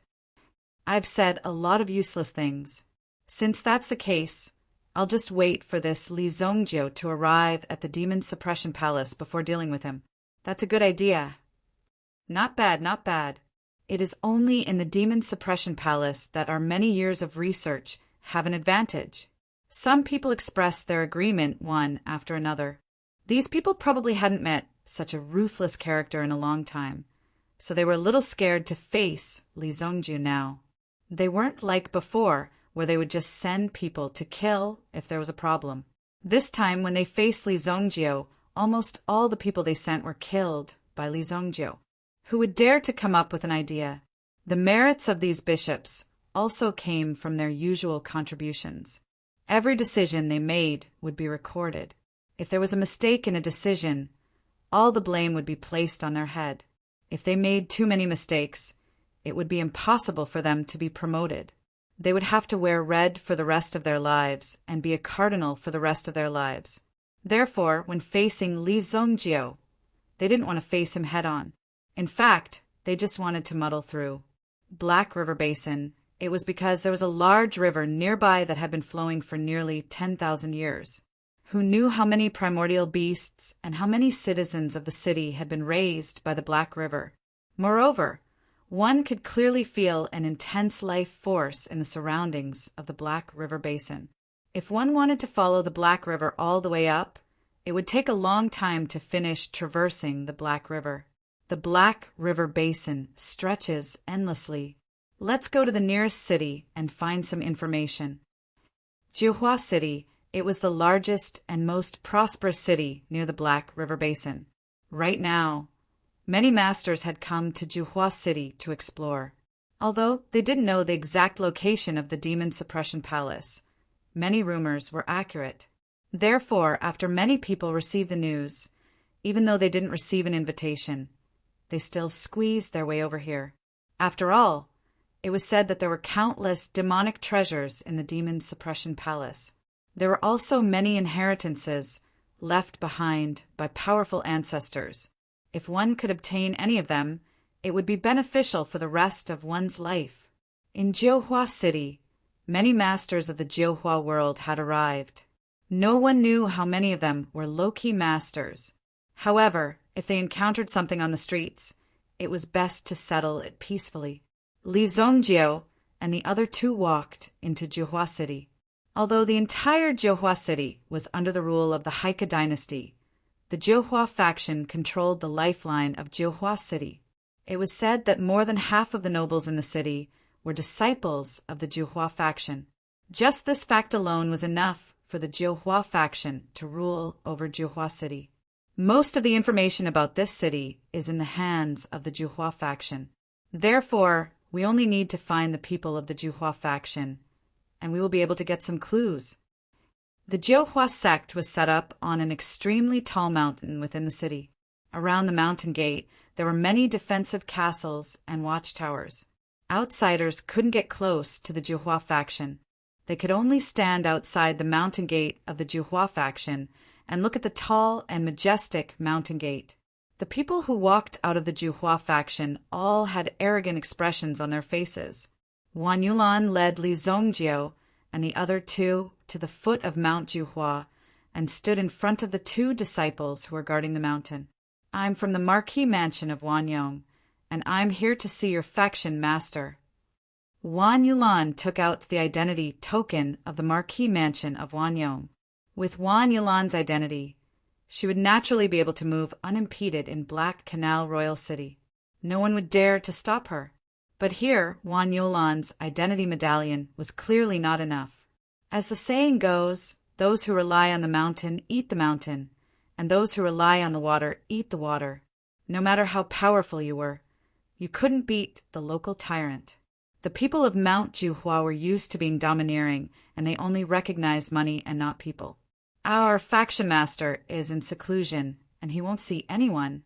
I've said a lot of useless things. Since that's the case, I'll just wait for this Li Zongjiao to arrive at the Demon Suppression Palace before dealing with him. That's a good idea. Not bad, not bad. It is only in the Demon Suppression Palace that our many years of research have an advantage. Some people expressed their agreement one after another. These people probably hadn't met such a ruthless character in a long time, so they were a little scared to face Li Zongjiao now. They weren't like before, where they would just send people to kill if there was a problem. This time, when they faced Li Zongjiao, almost all the people they sent were killed by Li Zongjiao. Who would dare to come up with an idea? The merits of these bishops also came from their usual contributions. Every decision they made would be recorded. If there was a mistake in a decision, all the blame would be placed on their head. If they made too many mistakes, it would be impossible for them to be promoted. They would have to wear red for the rest of their lives and be a cardinal for the rest of their lives. Therefore, when facing Li Zongjiao, they didn't want to face him head-on. In fact, they just wanted to muddle through. Black River Basin. It was because there was a large river nearby that had been flowing for nearly 10,000 years. Who knew how many primordial beasts and how many citizens of the city had been raised by the Black River? Moreover, one could clearly feel an intense life force in the surroundings of the Black River Basin. If one wanted to follow the Black River all the way up, it would take a long time to finish traversing the Black River. The Black River Basin stretches endlessly. Let's go to the nearest city and find some information. Jiuhua City. It was the largest and most prosperous city near the Black River Basin. Right now, many masters had come to Jiuhua City to explore. Although they didn't know the exact location of the Demon Suppression Palace, many rumors were accurate. Therefore, after many people received the news, even though they didn't receive an invitation, they still squeezed their way over here. After all, it was said that there were countless demonic treasures in the Demon Suppression Palace. There were also many inheritances left behind by powerful ancestors. If one could obtain any of them, it would be beneficial for the rest of one's life. In Jiuhua City, many masters of the Jiuhua world had arrived. No one knew how many of them were low-key masters. However, if they encountered something on the streets, it was best to settle it peacefully. Li Zongjiao and the other 2 walked into Jiuhua City. Although the entire Jiuhua City was under the rule of the Haika dynasty, the Jiuhua faction controlled the lifeline of Jiuhua City. It was said that more than half of the nobles in the city were disciples of the Jiuhua faction. Just this fact alone was enough for the Jiuhua faction to rule over Jiuhua City. Most of the information about this city is in the hands of the Jiuhua faction. Therefore, we only need to find the people of the Jiuhua faction, and we will be able to get some clues. The Jiuhua sect was set up on an extremely tall mountain within the city. Around the mountain gate, there were many defensive castles and watchtowers. Outsiders couldn't get close to the Juhua faction. They could only stand outside the mountain gate of the Juhua faction and look at the tall and majestic mountain gate. The people who walked out of the Juhua faction all had arrogant expressions on their faces. Wan Yulan led Li Zongjiu and the other two to the foot of Mount Juhua and stood in front of the two disciples who were guarding the mountain. "I'm from the Marquis Mansion of Wanyong, and I'm here to see your faction master." Wan Yulan took out the identity token of the Marquis Mansion of Wanyong. With Wan Yulan's identity, she would naturally be able to move unimpeded in Black Canal Royal City. No one would dare to stop her. But here, Wan Yulan's identity medallion was clearly not enough. As the saying goes, those who rely on the mountain eat the mountain, and those who rely on the water eat the water. No matter how powerful you were, you couldn't beat the local tyrant. The people of Mount Juhua were used to being domineering, and they only recognized money and not people. "Our faction master is in seclusion, and he won't see anyone."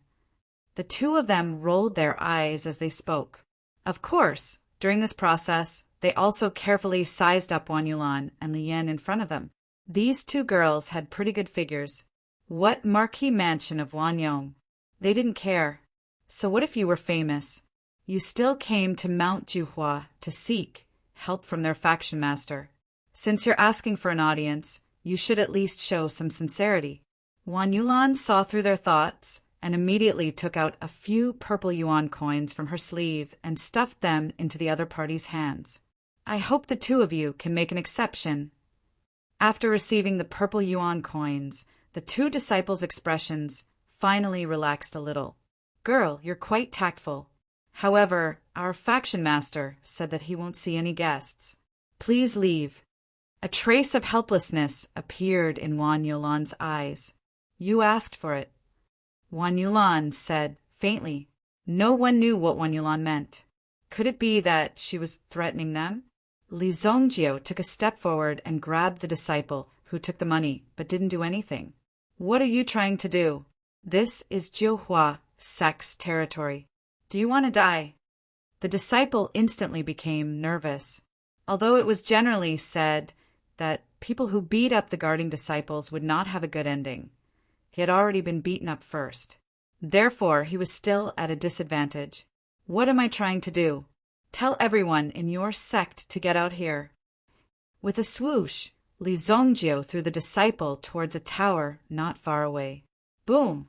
The two of them rolled their eyes as they spoke. Of course, during this process, they also carefully sized up Wan Yulan and Li Yin in front of them. These two girls had pretty good figures. What Marquis Mansion of Wanyong? They didn't care. So what if you were famous? You still came to Mount Juhua to seek help from their faction master. Since you're asking for an audience, you should at least show some sincerity. Wan Yulan saw through their thoughts and immediately took out a few purple yuan coins from her sleeve and stuffed them into the other party's hands. "I hope the two of you can make an exception." After receiving the purple yuan coins, the two disciples' expressions finally relaxed a little. "Girl, you're quite tactful. However, our faction master said that he won't see any guests. Please leave." A trace of helplessness appeared in Wan Yulan's eyes. "You asked for it." Wan Yulan said faintly. No one knew what Wan Yulan meant. Could it be that she was threatening them? Li Zongjiu took a step forward and grabbed the disciple, who took the money but didn't do anything. "What are you trying to do? This is Juhua sect's territory. Do you want to die?" The disciple instantly became nervous. Although it was generally said that people who beat up the guarding disciples would not have a good ending, he had already been beaten up first. Therefore, he was still at a disadvantage. "What am I trying to do? Tell everyone in your sect to get out here." With a swoosh, Li Zongjiu threw the disciple towards a tower not far away. Boom!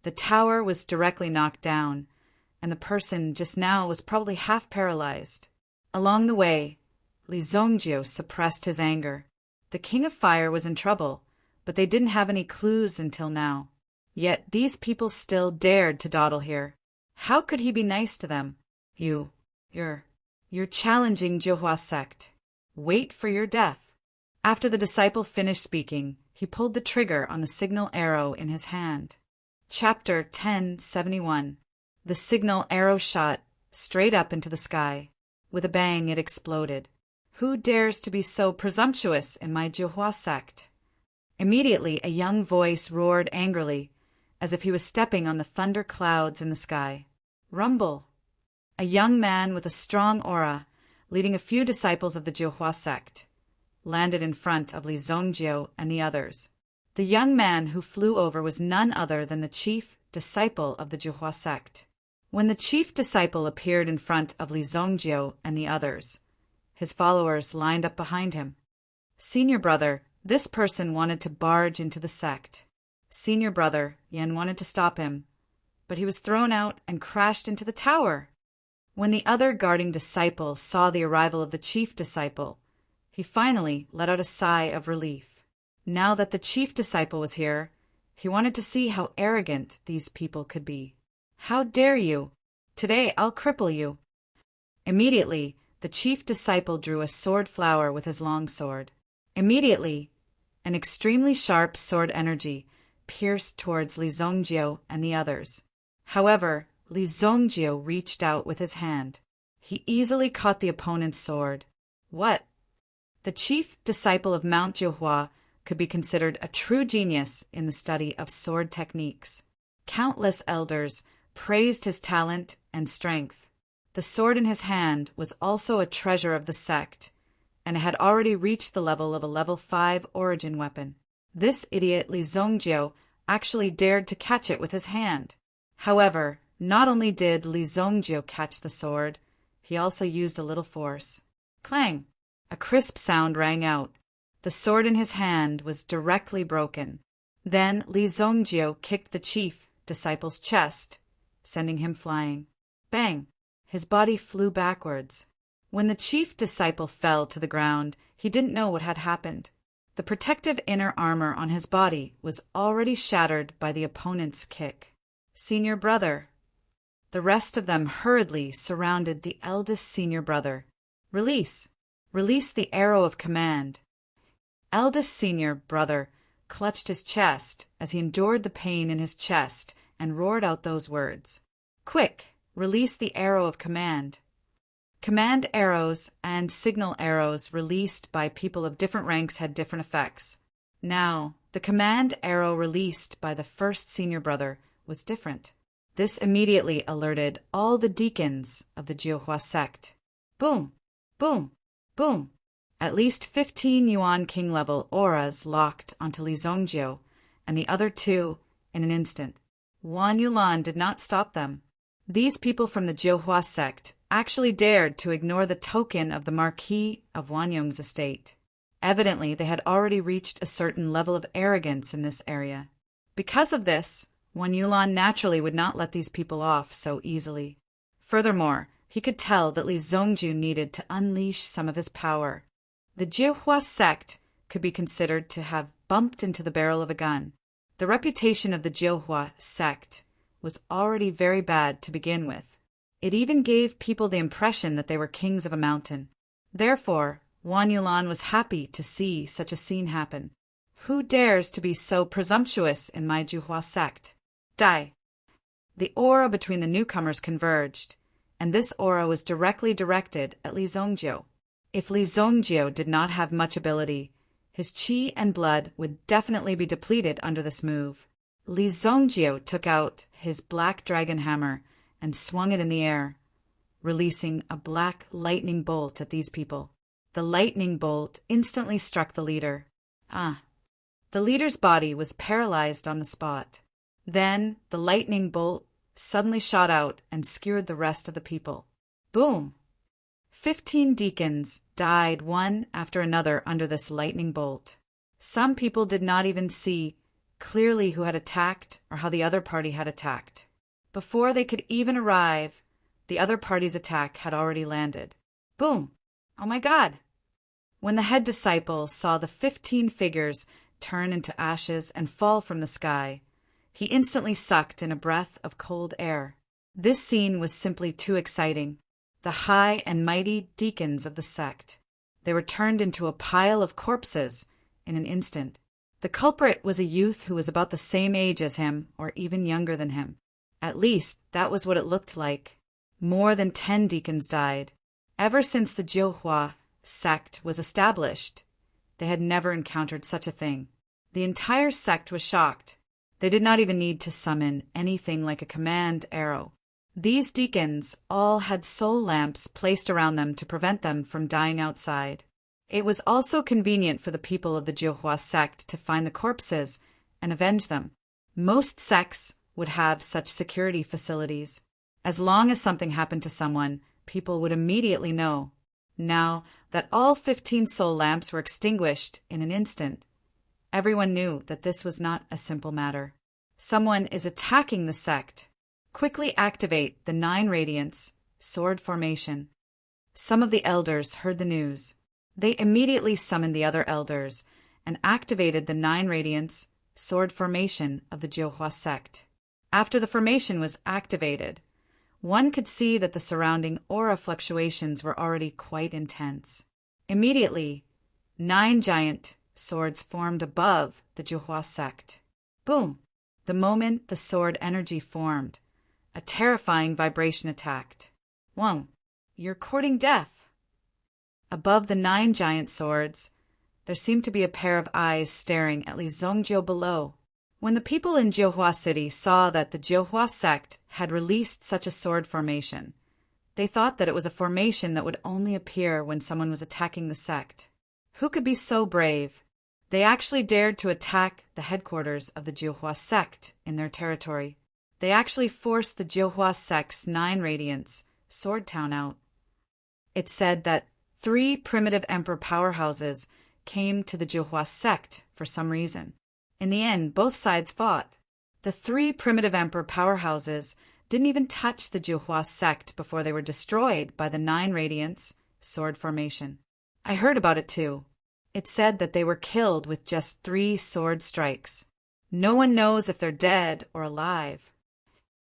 The tower was directly knocked down, and the person just now was probably half paralyzed. Along the way, Li Zongjiu suppressed his anger. The King of Fire was in trouble, but they didn't have any clues until now. Yet these people still dared to dawdle here. How could he be nice to them? You're challenging Juhua sect. Wait for your death." After the disciple finished speaking, he pulled the trigger on the signal arrow in his hand. Chapter 1071. The signal arrow shot straight up into the sky. With a bang, it exploded. "Who dares to be so presumptuous in my Juhua sect?" Immediately, a young voice roared angrily, as if he was stepping on the thunder clouds in the sky. "Rumble!" A young man with a strong aura, leading a few disciples of the Juhua sect, landed in front of Li Zongjiu and the others. The young man who flew over was none other than the chief disciple of the Juhua sect. When the chief disciple appeared in front of Li Zongjiu and the others, his followers lined up behind him. "Senior brother, this person wanted to barge into the sect." Senior brother, Yen wanted to stop him, but he was thrown out and crashed into the tower. When the other guarding disciple saw the arrival of the chief disciple, he finally let out a sigh of relief. Now that the chief disciple was here, he wanted to see how arrogant these people could be. "How dare you? Today I'll cripple you." Immediately, the chief disciple drew a sword flower with his long sword. Immediately, an extremely sharp sword energy pierced towards Li Zongjiu and the others. However, Li Zongjiu reached out with his hand. He easily caught the opponent's sword. What? The chief disciple of Mount Juhua could be considered a true genius in the study of sword techniques. Countless elders praised his talent and strength. The sword in his hand was also a treasure of the sect, and it had already reached the level of a level 5 origin weapon. This idiot Li Zongjiu actually dared to catch it with his hand. However, not only did Li Zongjiu catch the sword, he also used a little force. Clang! A crisp sound rang out. The sword in his hand was directly broken. Then Li Zongjiu kicked the chief disciple's chest, sending him flying. Bang! His body flew backwards. When the chief disciple fell to the ground, he didn't know what had happened. The protective inner armor on his body was already shattered by the opponent's kick. Senior brother. The rest of them hurriedly surrounded the eldest senior brother. Release! Release the arrow of command. Eldest senior brother clutched his chest as he endured the pain in his chest and roared out those words. Quick! Release the arrow of command. Command arrows and signal arrows released by people of different ranks had different effects. Now, the command arrow released by the first senior brother was different. This immediately alerted all the deacons of the Jiuhua sect. Boom! Boom! Boom! At least 15 Yuan King-level auras locked onto Li Zongjiu and the other two in an instant. Wan Yulan did not stop them. These people from the Jiuhua sect actually dared to ignore the token of the Marquis of Wanyong's estate. Evidently, they had already reached a certain level of arrogance in this area. Because of this, Wan Yulan naturally would not let these people off so easily. Furthermore, he could tell that Li Zongjiu needed to unleash some of his power. The Jiuhua sect could be considered to have bumped into the barrel of a gun. The reputation of the Jiuhua sect was already very bad to begin with. It even gave people the impression that they were kings of a mountain. Therefore, Wan Yulan was happy to see such a scene happen. Who dares to be so presumptuous in my Jiuhua sect? Die! The aura between the newcomers converged, and this aura was directly directed at Li Zongjiu. If Li Zongjiu did not have much ability, his qi and blood would definitely be depleted under this move. Li Zongjiu took out his black dragon hammer and swung it in the air, releasing a black lightning bolt at these people. The lightning bolt instantly struck the leader. The leader's body was paralyzed on the spot. Then the lightning bolt suddenly shot out and skewered the rest of the people. Boom! 15 deacons died one after another under this lightning bolt. Some people did not even see clearly who had attacked or how the other party had attacked. Before they could even arrive, the other party's attack had already landed. Boom! Oh my God! When the head disciple saw the 15 figures turn into ashes and fall from the sky, he instantly sucked in a breath of cold air. This scene was simply too exciting. The high and mighty deacons of the sect. They were turned into a pile of corpses in an instant. The culprit was a youth who was about the same age as him, or even younger than him. At least, that was what it looked like. More than 10 deacons died. Ever since the Jiuhua sect was established, they had never encountered such a thing. The entire sect was shocked. They did not even need to summon anything like a command arrow. These deacons all had soul lamps placed around them to prevent them from dying outside. It was also convenient for the people of the Jiuhua sect to find the corpses and avenge them. Most sects would have such security facilities. As long as something happened to someone, people would immediately know. Now that all 15 soul lamps were extinguished in an instant, everyone knew that this was not a simple matter. Someone is attacking the sect. Quickly activate the 9 radiants, sword formation. Some of the elders heard the news. They immediately summoned the other elders and activated the 9 radiants, sword formation of the Jiuhua sect. After the formation was activated, one could see that the surrounding aura fluctuations were already quite intense. Immediately, 9 giant swords formed above the Jiuhua sect. Boom! The moment the sword energy formed, a terrifying vibration attacked. Whoa! You're courting death! Above the 9 giant swords, there seemed to be a pair of eyes staring at Li Zongjiu below. When the people in Jiuhua City saw that the Jiuhua sect had released such a sword formation, they thought that it was a formation that would only appear when someone was attacking the sect. Who could be so brave? They actually dared to attack the headquarters of the Jiuhua sect in their territory. They actually forced the Jiuhua sect's 9 radiants, Sword Town, out. It said that 3 primitive emperor powerhouses came to the Jiuhua sect for some reason. In the end, both sides fought. The 3 primitive emperor powerhouses didn't even touch the Jiuhua sect before they were destroyed by the 9 radiants, sword formation. I heard about it too. It said that they were killed with just 3 sword strikes. No one knows if they're dead or alive.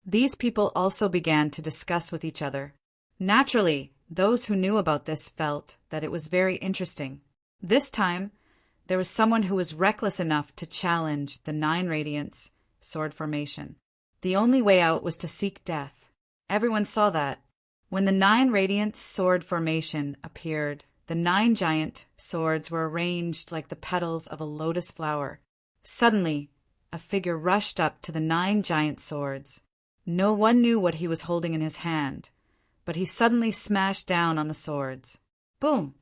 These people also began to discuss with each other. Naturally, those who knew about this felt that it was very interesting. This time, there was someone who was reckless enough to challenge the 9 radiants, sword formation. The only way out was to seek death. Everyone saw that. When the 9 radiants, sword formation appeared, the 9 giant swords were arranged like the petals of a lotus flower. Suddenly, a figure rushed up to the 9 giant swords. No one knew what he was holding in his hand, but he suddenly smashed down on the swords. Boom!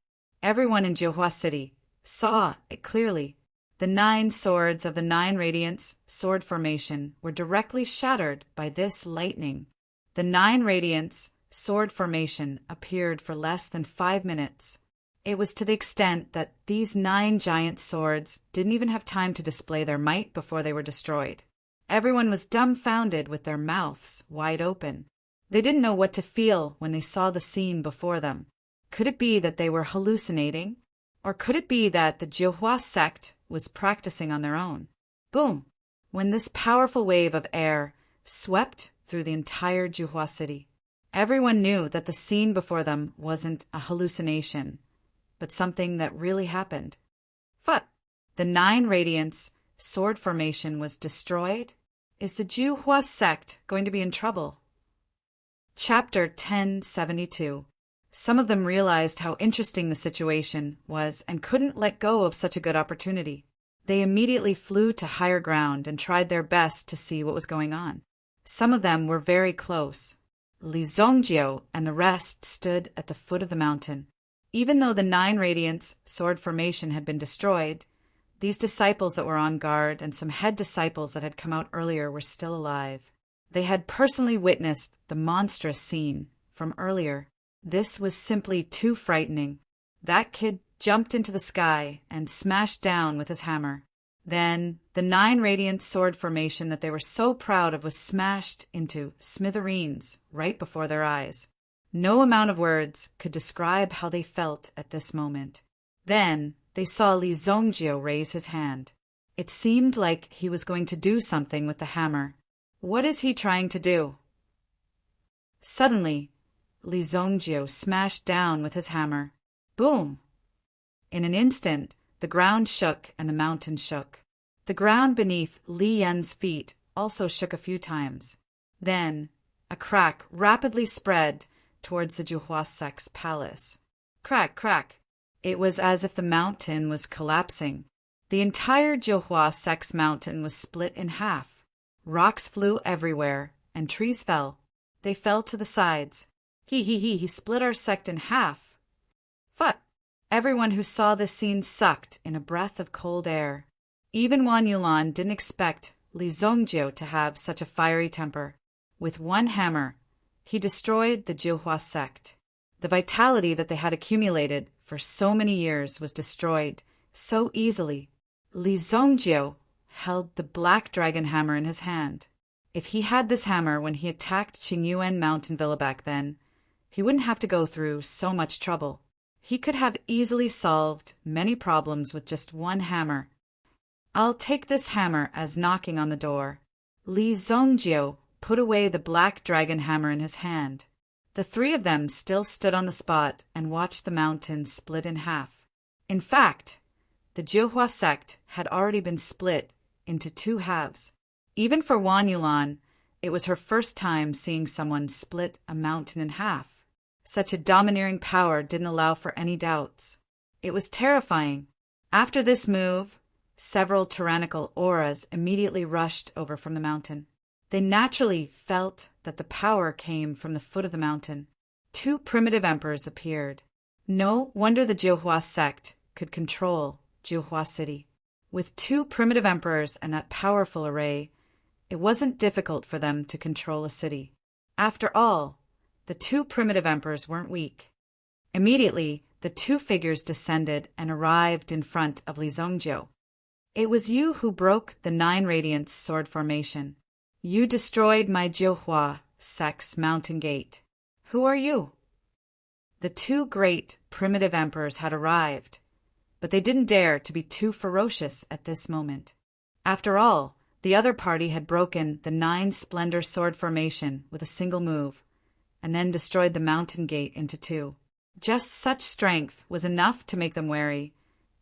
Everyone in Jiuhua City saw it clearly. The 9 swords of the 9 radiants, sword formation, were directly shattered by this lightning. The 9 radiants, sword formation, appeared for less than 5 minutes. It was to the extent that these 9 giant swords didn't even have time to display their might before they were destroyed. Everyone was dumbfounded with their mouths wide open. They didn't know what to feel when they saw the scene before them. Could it be that they were hallucinating? Or could it be that the Jiuhua sect was practicing on their own? Boom! When this powerful wave of air swept through the entire Jiuhua City, everyone knew that the scene before them wasn't a hallucination, but something that really happened. Phut! The 9 radiants, sword formation was destroyed. Is the Jiuhua sect going to be in trouble? Chapter 1072. Some of them realized how interesting the situation was and couldn't let go of such a good opportunity. They immediately flew to higher ground and tried their best to see what was going on. Some of them were very close. Li Zongjiu and the rest stood at the foot of the mountain. Even though the 9 radiants, sword formation, had been destroyed, these disciples that were on guard and some head disciples that had come out earlier were still alive. They had personally witnessed the monstrous scene from earlier. This was simply too frightening. That kid jumped into the sky and smashed down with his hammer. Then the 9 radiant sword formation that they were so proud of was smashed into smithereens right before their eyes. No amount of words could describe how they felt at this moment. Then they saw Li Zongjiu raise his hand. It seemed like he was going to do something with the hammer. What is he trying to do? Suddenly, Li Zongjiu smashed down with his hammer. Boom! In an instant, the ground shook and the mountain shook. The ground beneath Li Yan's feet also shook a few times. Then, a crack rapidly spread towards the Jiuhua sect's palace. Crack, crack. It was as if the mountain was collapsing. The entire Jiuhua sect's mountain was split in half. Rocks flew everywhere, and trees fell. They fell to the sides. He split our sect in half. Phut! Everyone who saw this scene sucked in a breath of cold air. Even Wan Yulan didn't expect Li Zongjiu to have such a fiery temper. With one hammer, he destroyed the Jiuhua sect. The vitality that they had accumulated for so many years was destroyed so easily. Li Zongjiu held the black dragon hammer in his hand. If he had this hammer when he attacked Qingyuan Mountain Villa back then, he wouldn't have to go through so much trouble. He could have easily solved many problems with just one hammer. I'll take this hammer as knocking on the door. Li Zongjiu put away the black dragon hammer in his hand. The 3 of them still stood on the spot and watched the mountain split in half. In fact, the Jiuhua sect had already been split into 2 halves. Even for Wan Yulan, it was her first time seeing someone split a mountain in half. Such a domineering power didn't allow for any doubts. It was terrifying. After this move, Several tyrannical auras immediately rushed over from the mountain. They naturally felt that the power came from the foot of the mountain. 2 primitive emperors appeared. No wonder the Jiuhua sect could control Jiuhua City. With 2 primitive emperors and that powerful array, it wasn't difficult for them to control a city. After all, the 2 primitive emperors weren't weak. Immediately, the 2 figures descended and arrived in front of Li Zongjiu. It was you who broke the 9 Radiance sword formation. You destroyed my Jiuhua sect's mountain gate. Who are you? The 2 great primitive emperors had arrived, but they didn't dare to be too ferocious at this moment. After all, the other party had broken the 9 Splendor sword formation with a single move, and then destroyed the mountain gate into 2. Just such strength was enough to make them wary,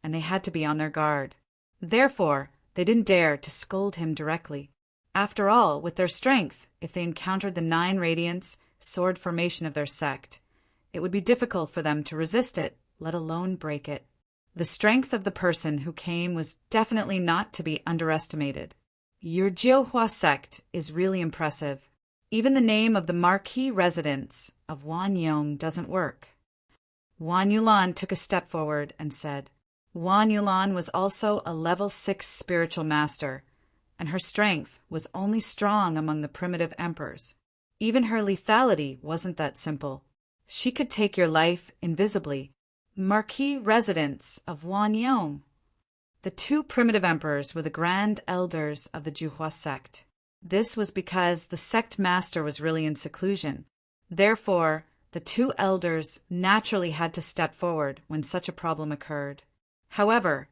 and they had to be on their guard. Therefore, they didn't dare to scold him directly. After all, with their strength, if they encountered the 9 Radiance sword formation of their sect, it would be difficult for them to resist it, let alone break it. The strength of the person who came was definitely not to be underestimated. Your Jiuhua sect is really impressive. Even the name of the marquis residence of Wanyong doesn't work. Wan Yulan took a step forward and said, Wan Yulan was also a level 6 spiritual master, and her strength was only strong among the primitive emperors. Even her lethality wasn't that simple. She could take your life invisibly. Marquis residence of Wanyong. The 2 primitive emperors were the grand elders of the Jiuhua sect. This was because the sect master was really in seclusion. Therefore, the 2 elders naturally had to step forward when such a problem occurred. However,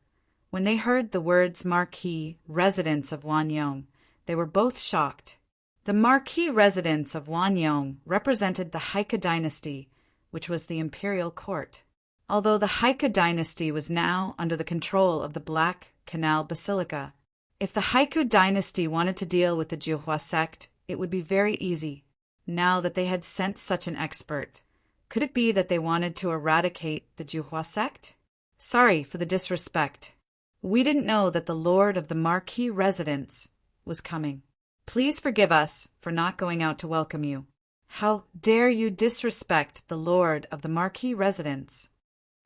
when they heard the words Marquis residence of Wanyong, they were both shocked. The Marquis residence of Wanyong represented the Haika dynasty, which was the imperial court. Although the Haika dynasty was now under the control of the Black Canal Basilica, if the Haiku dynasty wanted to deal with the Jiuhua sect, it would be very easy. Now that they had sent such an expert, could it be that they wanted to eradicate the Jiuhua sect? Sorry for the disrespect. We didn't know that the Lord of the Marquis residence was coming. Please forgive us for not going out to welcome you. How dare you disrespect the Lord of the Marquis residence?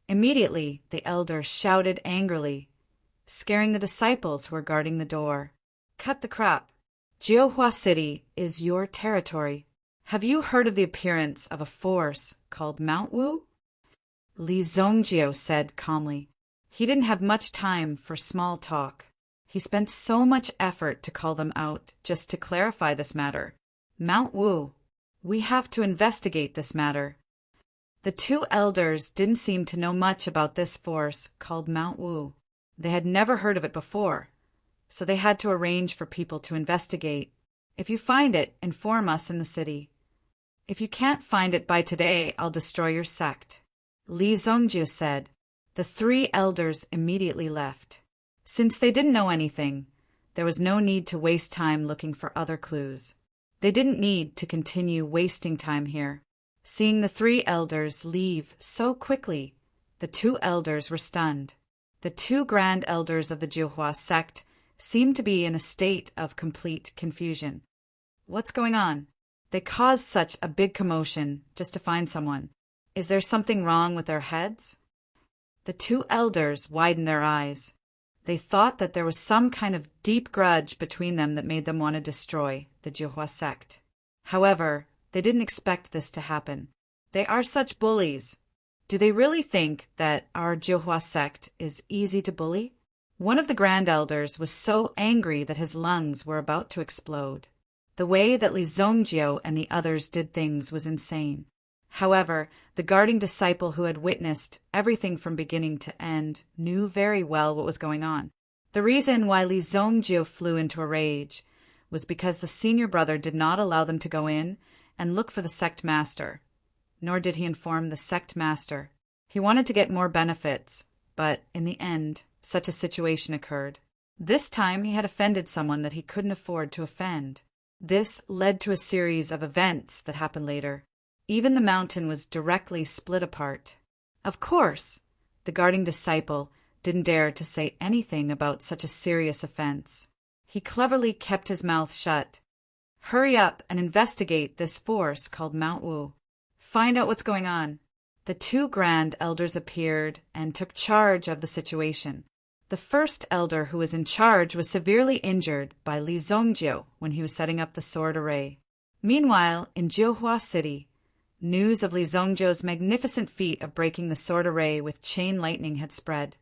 Immediately, the elder shouted angrily, scaring the disciples who were guarding the door. Cut the crap. Jiuhua City is your territory. Have you heard of the appearance of a force called Mount Wu? Li Zongjiu said calmly. He didn't have much time for small talk. He spent so much effort to call them out just to clarify this matter. Mount Wu. We have to investigate this matter. The 2 elders didn't seem to know much about this force called Mount Wu. They had never heard of it before, so they had to arrange for people to investigate. If you find it, inform us in the city. If you can't find it by today, I'll destroy your sect. Li Zongjiu said. The 3 elders immediately left. Since they didn't know anything, there was no need to waste time looking for other clues. They didn't need to continue wasting time here. Seeing the 3 elders leave so quickly, the 2 elders were stunned. The 2 grand elders of the Jiuhua sect seemed to be in a state of complete confusion. What's going on? They caused such a big commotion just to find someone. Is there something wrong with their heads? The 2 elders widened their eyes. They thought that there was some kind of deep grudge between them that made them want to destroy the Jiuhua sect. However, they didn't expect this to happen. They are such bullies. Do they really think that our Jiuhua sect is easy to bully? One of the grand elders was so angry that his lungs were about to explode. The way that Li Zongjiu and the others did things was insane. However, the guarding disciple who had witnessed everything from beginning to end knew very well what was going on. The reason why Li Zongjiu flew into a rage was because the senior brother did not allow them to go in and look for the sect master, nor did he inform the sect master. He wanted to get more benefits, but in the end, such a situation occurred. This time he had offended someone that he couldn't afford to offend. This led to a series of events that happened later. Even the mountain was directly split apart. Of course, the guarding disciple didn't dare to say anything about such a serious offense. He cleverly kept his mouth shut. Hurry up and investigate this force called Mount Wu. Find out what's going on. The two grand elders appeared and took charge of the situation. The first elder who was in charge was severely injured by Li Zongjiu when he was setting up the sword array. Meanwhile, in Jiuhua City, news of Li Zongjiu's magnificent feat of breaking the sword array with chain lightning had spread.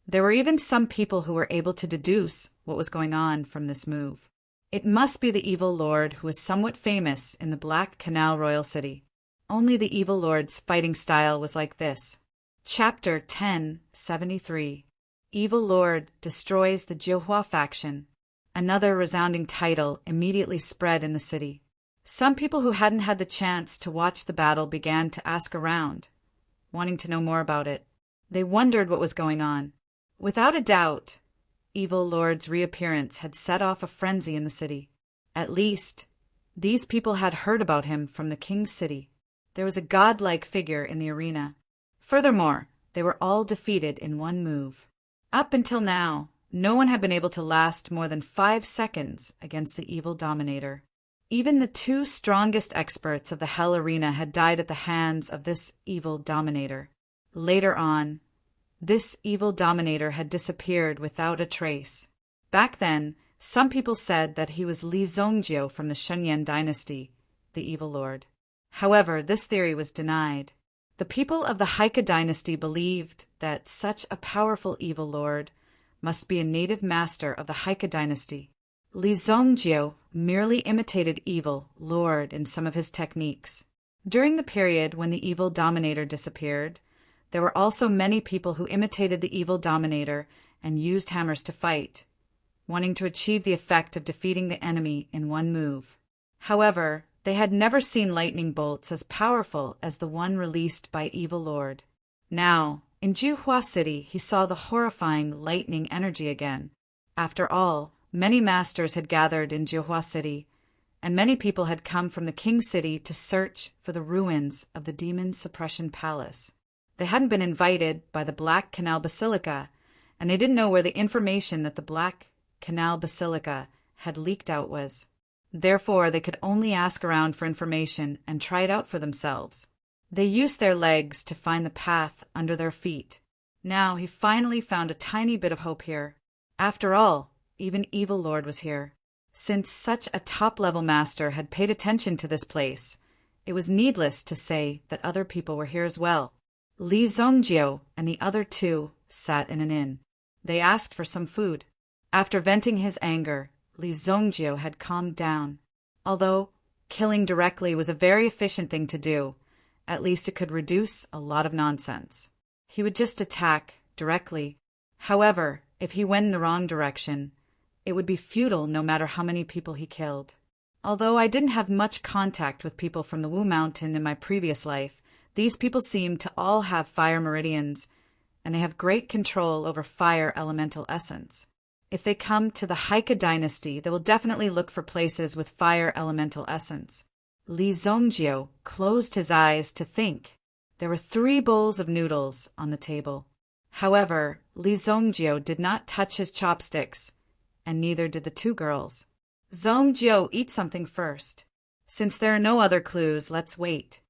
There were even some people who were able to deduce what was going on from this move. It must be the evil lord who was somewhat famous in the Black Canal Royal City. Only the evil lord's fighting style was like this. Chapter 1073. Evil Lord destroys the Jiuhua faction. Another resounding title immediately spread in the city. Some people who hadn't had the chance to watch the battle began to ask around, wanting to know more about it. They wondered what was going on. Without a doubt, Evil Lord's reappearance had set off a frenzy in the city. At least, these people had heard about him from the king's city. There was a godlike figure in the arena. Furthermore, they were all defeated in one move. Up until now, no one had been able to last more than 5 seconds against the evil dominator. Even the 2 strongest experts of the Hell Arena had died at the hands of this evil dominator. Later on, this evil dominator had disappeared without a trace. Back then, some people said that he was Li Zongjiu from the Shunyan dynasty, the evil lord. However, this theory was denied. The people of the Haika dynasty believed that such a powerful evil lord must be a native master of the Haika dynasty. Li Zongjiu merely imitated evil lord in some of his techniques. During the period when the evil dominator disappeared, there were also many people who imitated the evil dominator and used hammers to fight, wanting to achieve the effect of defeating the enemy in one move. However, they had never seen lightning bolts as powerful as the one released by Evil Lord. Now, in Jiuhua City, he saw the horrifying lightning energy again. After all, many masters had gathered in Jiuhua City, and many people had come from the King's City to search for the ruins of the Demon Suppression Palace. They hadn't been invited by the Black Canal Basilica, and they didn't know where the information that the Black Canal Basilica had leaked out was. Therefore, they could only ask around for information and try it out for themselves. They used their legs to find the path under their feet. Now he finally found a tiny bit of hope here. After all, even Evil Lord was here. Since such a top-level master had paid attention to this place, it was needless to say that other people were here as well. Li Zongjiu and the other 2 sat in an inn. They asked for some food. After venting his anger, Li Zongjiu had calmed down. Although killing directly was a very efficient thing to do, at least it could reduce a lot of nonsense. He would just attack directly. However, if he went in the wrong direction, it would be futile no matter how many people he killed. Although I didn't have much contact with people from the Wu Mountain in my previous life, these people seem to all have fire meridians, and they have great control over fire elemental essence. If they come to the Haika dynasty, they will definitely look for places with fire elemental essence. Li Zongjiu closed his eyes to think. There were 3 bowls of noodles on the table. However, Li Zongjiu did not touch his chopsticks, and neither did the 2 girls. Zongjiu, eat something first. Since there are no other clues, let's wait.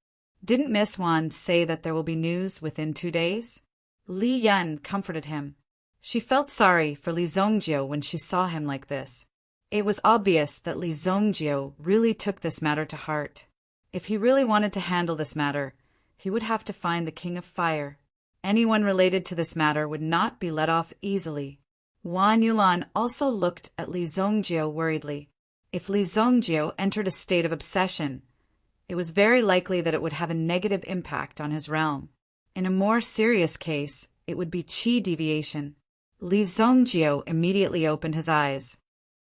Didn't Miss Wan say that there will be news within 2 days? Li Yan comforted him. She felt sorry for Li Zongjiu when she saw him like this. It was obvious that Li Zongjiu really took this matter to heart. If he really wanted to handle this matter, he would have to find the King of Fire. Anyone related to this matter would not be let off easily. Wan Yulan also looked at Li Zongjiu worriedly. If Li Zongjiu entered a state of obsession, it was very likely that it would have a negative impact on his realm. In a more serious case, it would be qi deviation. Li Zongjiu immediately opened his eyes.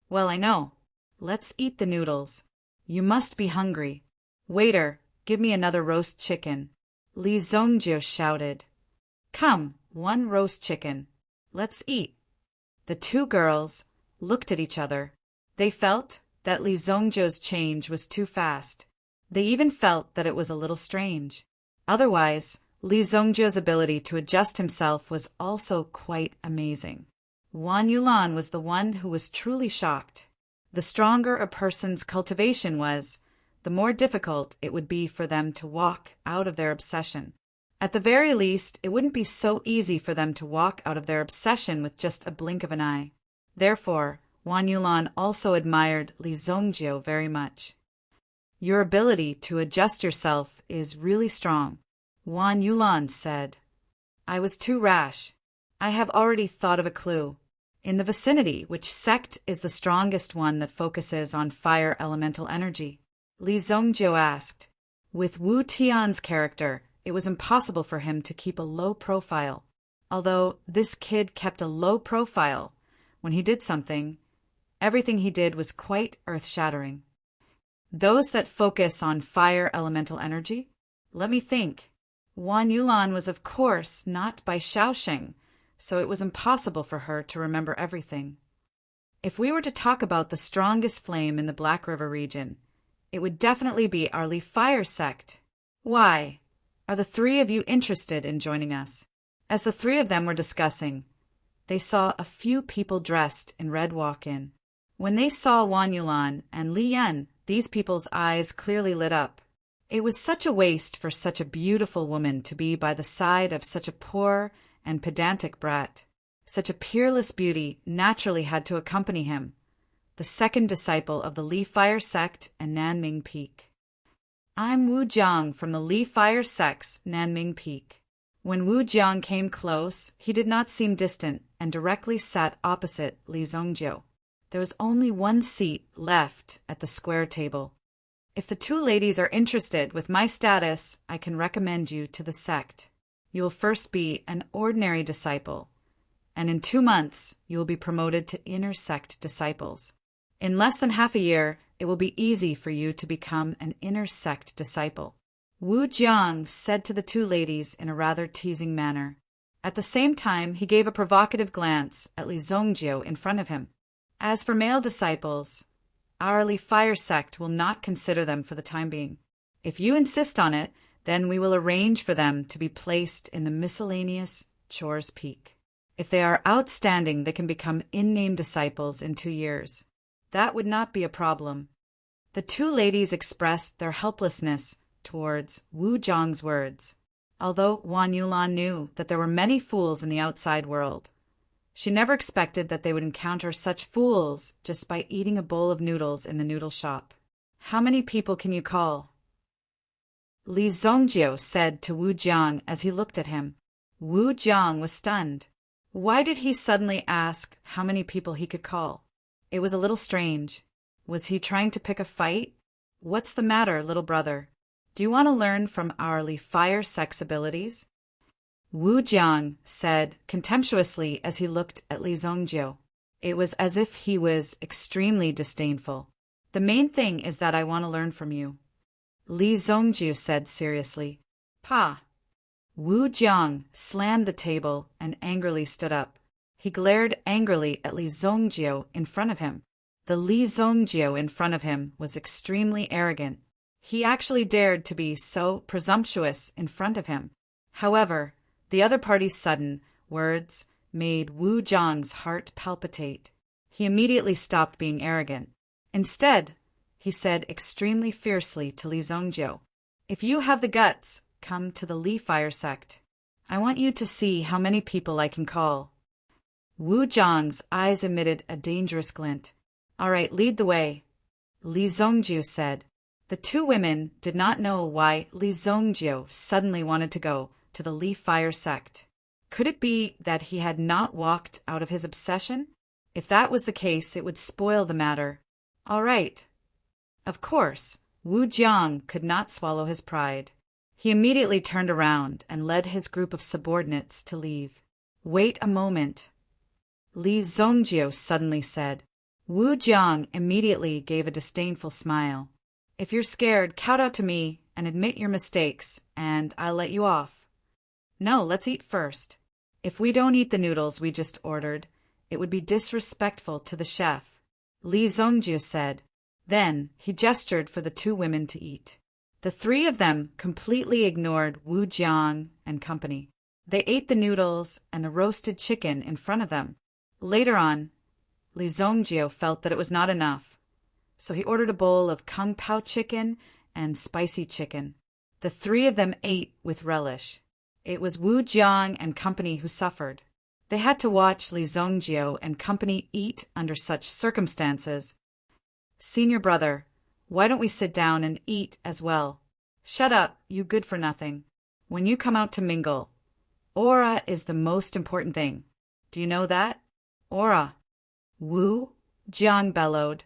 Well, I know. Let's eat the noodles. You must be hungry. Waiter, give me another roast chicken. Li Zongjiu shouted. Come, 1 roast chicken. Let's eat. The 2 girls looked at each other. They felt that Li Zongjiu's change was too fast. They even felt that it was a little strange. Otherwise, Li Zongjiu's ability to adjust himself was also quite amazing. Wan Yulan was the one who was truly shocked. The stronger a person's cultivation was, the more difficult it would be for them to walk out of their obsession. At the very least, it wouldn't be so easy for them to walk out of their obsession with just a blink of an eye. Therefore, Wan Yulan also admired Li Zongjiu very much. Your ability to adjust yourself is really strong, Wan Yulan said. I was too rash. I have already thought of a clue. In the vicinity, which sect is the strongest one that focuses on fire elemental energy? Li Zongjiu asked. With Wu Tian's character, it was impossible for him to keep a low profile. Although this kid kept a low profile, when he did something, everything he did was quite earth-shattering. Those that focus on fire elemental energy? Let me think. Wan Yulan was of course not by Shaoxing, so it was impossible for her to remember everything. If we were to talk about the strongest flame in the Black River region, it would definitely be our Li Fire sect. Why? Are the three of you interested in joining us? As the three of them were discussing, they saw a few people dressed in red walk in. When they saw Wan Yulan and Li Yan, these people's eyes clearly lit up. It was such a waste for such a beautiful woman to be by the side of such a poor and pedantic brat. Such a peerless beauty naturally had to accompany him, the second disciple of the Li Fire sect and Nanming Peak. I'm Wu Jiang from the Li Fire sect's Nanming Peak. When Wu Jiang came close, he did not seem distant and directly sat opposite Li Zongjiu. There was only one seat left at the square table. If the two ladies are interested with my status, I can recommend you to the sect. You will first be an ordinary disciple, and in 2 months you will be promoted to inner sect disciples. In less than half a year, it will be easy for you to become an inner sect disciple. Wu Jiang said to the two ladies in a rather teasing manner. At the same time, he gave a provocative glance at Li Zongjiu in front of him. As for male disciples, our Li Fire sect will not consider them for the time being. If you insist on it, then we will arrange for them to be placed in the miscellaneous chores peak. If they are outstanding, they can become in-name disciples in 2 years. That would not be a problem. The two ladies expressed their helplessness towards Wu Jiang's words. Although Wan Yulan knew that there were many fools in the outside world, she never expected that they would encounter such fools just by eating a bowl of noodles in the noodle shop. How many people can you call? Li Zongjiu said to Wu Jiang as he looked at him. Wu Jiang was stunned. Why did he suddenly ask how many people he could call? It was a little strange. Was he trying to pick a fight? What's the matter, little brother? Do you want to learn from our Li Fire sect's abilities? Wu Jiang said contemptuously as he looked at Li Zongjiu. It was as if he was extremely disdainful. The main thing is that I want to learn from you. Li Zongjiu said seriously. Pa. Wu Jiang slammed the table and angrily stood up. He glared angrily at Li Zongjiu in front of him. The Li Zongjiu in front of him was extremely arrogant. He actually dared to be so presumptuous in front of him. However, the other party's sudden words made Wu Jiang's heart palpitate. He immediately stopped being arrogant. Instead, he said extremely fiercely to Li Zongjiu, if you have the guts, come to the Li Fire sect. I want you to see how many people I can call. Wu Jiang's eyes emitted a dangerous glint. All right, lead the way, Li Zongjiu said. The two women did not know why Li Zongjiu suddenly wanted to go to the Li Fire sect. Could it be that he had not walked out of his obsession? If that was the case, it would spoil the matter. All right. Of course, Wu Jiang could not swallow his pride. He immediately turned around and led his group of subordinates to leave. Wait a moment, Li Zongjiu suddenly said. Wu Jiang immediately gave a disdainful smile. If you're scared, kowtow to me and admit your mistakes, and I'll let you off. No, let's eat first. If we don't eat the noodles we just ordered, it would be disrespectful to the chef, Li Zongjiu said. Then he gestured for the two women to eat. The three of them completely ignored Wu Jiang and company. They ate the noodles and the roasted chicken in front of them. Later on, Li Zongjio felt that it was not enough, so he ordered a bowl of kung pao chicken and spicy chicken. The three of them ate with relish. It was Wu Jiang and company who suffered. They had to watch Li Zongjio and company eat under such circumstances. "Senior brother, why don't we sit down and eat as well?" "Shut up, you good-for-nothing. When you come out to mingle, aura is the most important thing. Do you know that? Aura." Wu Jiang bellowed,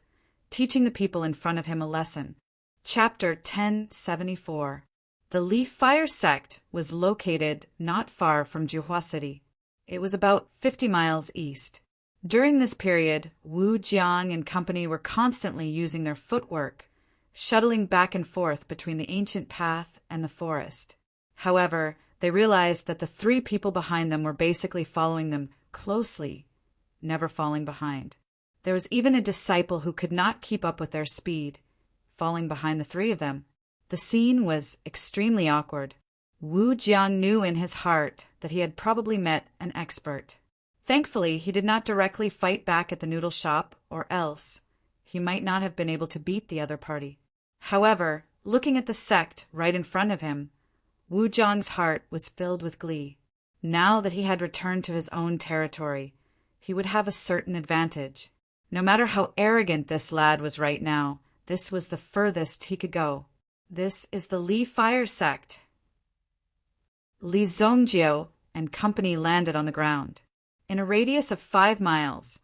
teaching the people in front of him a lesson. Chapter 1074. The Leaf Fire sect was located not far from Juhua City. It was about 50 miles east. During this period, Wu Jiang and company were constantly using their footwork, shuttling back and forth between the ancient path and the forest. However, they realized that the three people behind them were basically following them closely, never falling behind. There was even a disciple who could not keep up with their speed, falling behind the three of them. The scene was extremely awkward. Wu Jiang knew in his heart that he had probably met an expert. Thankfully, he did not directly fight back at the noodle shop, or else he might not have been able to beat the other party. However, looking at the sect right in front of him, Wu Jiang's heart was filled with glee. Now that he had returned to his own territory, he would have a certain advantage. No matter how arrogant this lad was right now, this was the furthest he could go. This is the Li Fire sect. Li Zongjio and company landed on the ground. In a radius of 5 miles,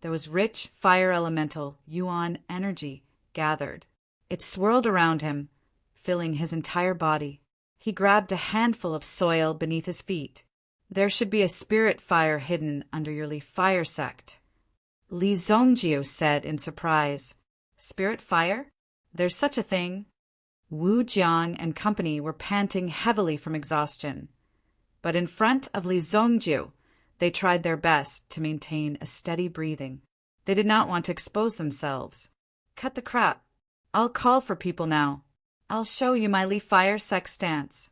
there was rich fire elemental Yuan energy gathered. It swirled around him, filling his entire body. He grabbed a handful of soil beneath his feet. "There should be a spirit fire hidden under your Li Fire sect," Li Zongjio said in surprise. "Spirit fire? There's such a thing?" Wu Jiang and company were panting heavily from exhaustion. But in front of Li Zongjio, they tried their best to maintain a steady breathing. They did not want to expose themselves. "Cut the crap. I'll call for people now. I'll show you my Li Fire sect stance."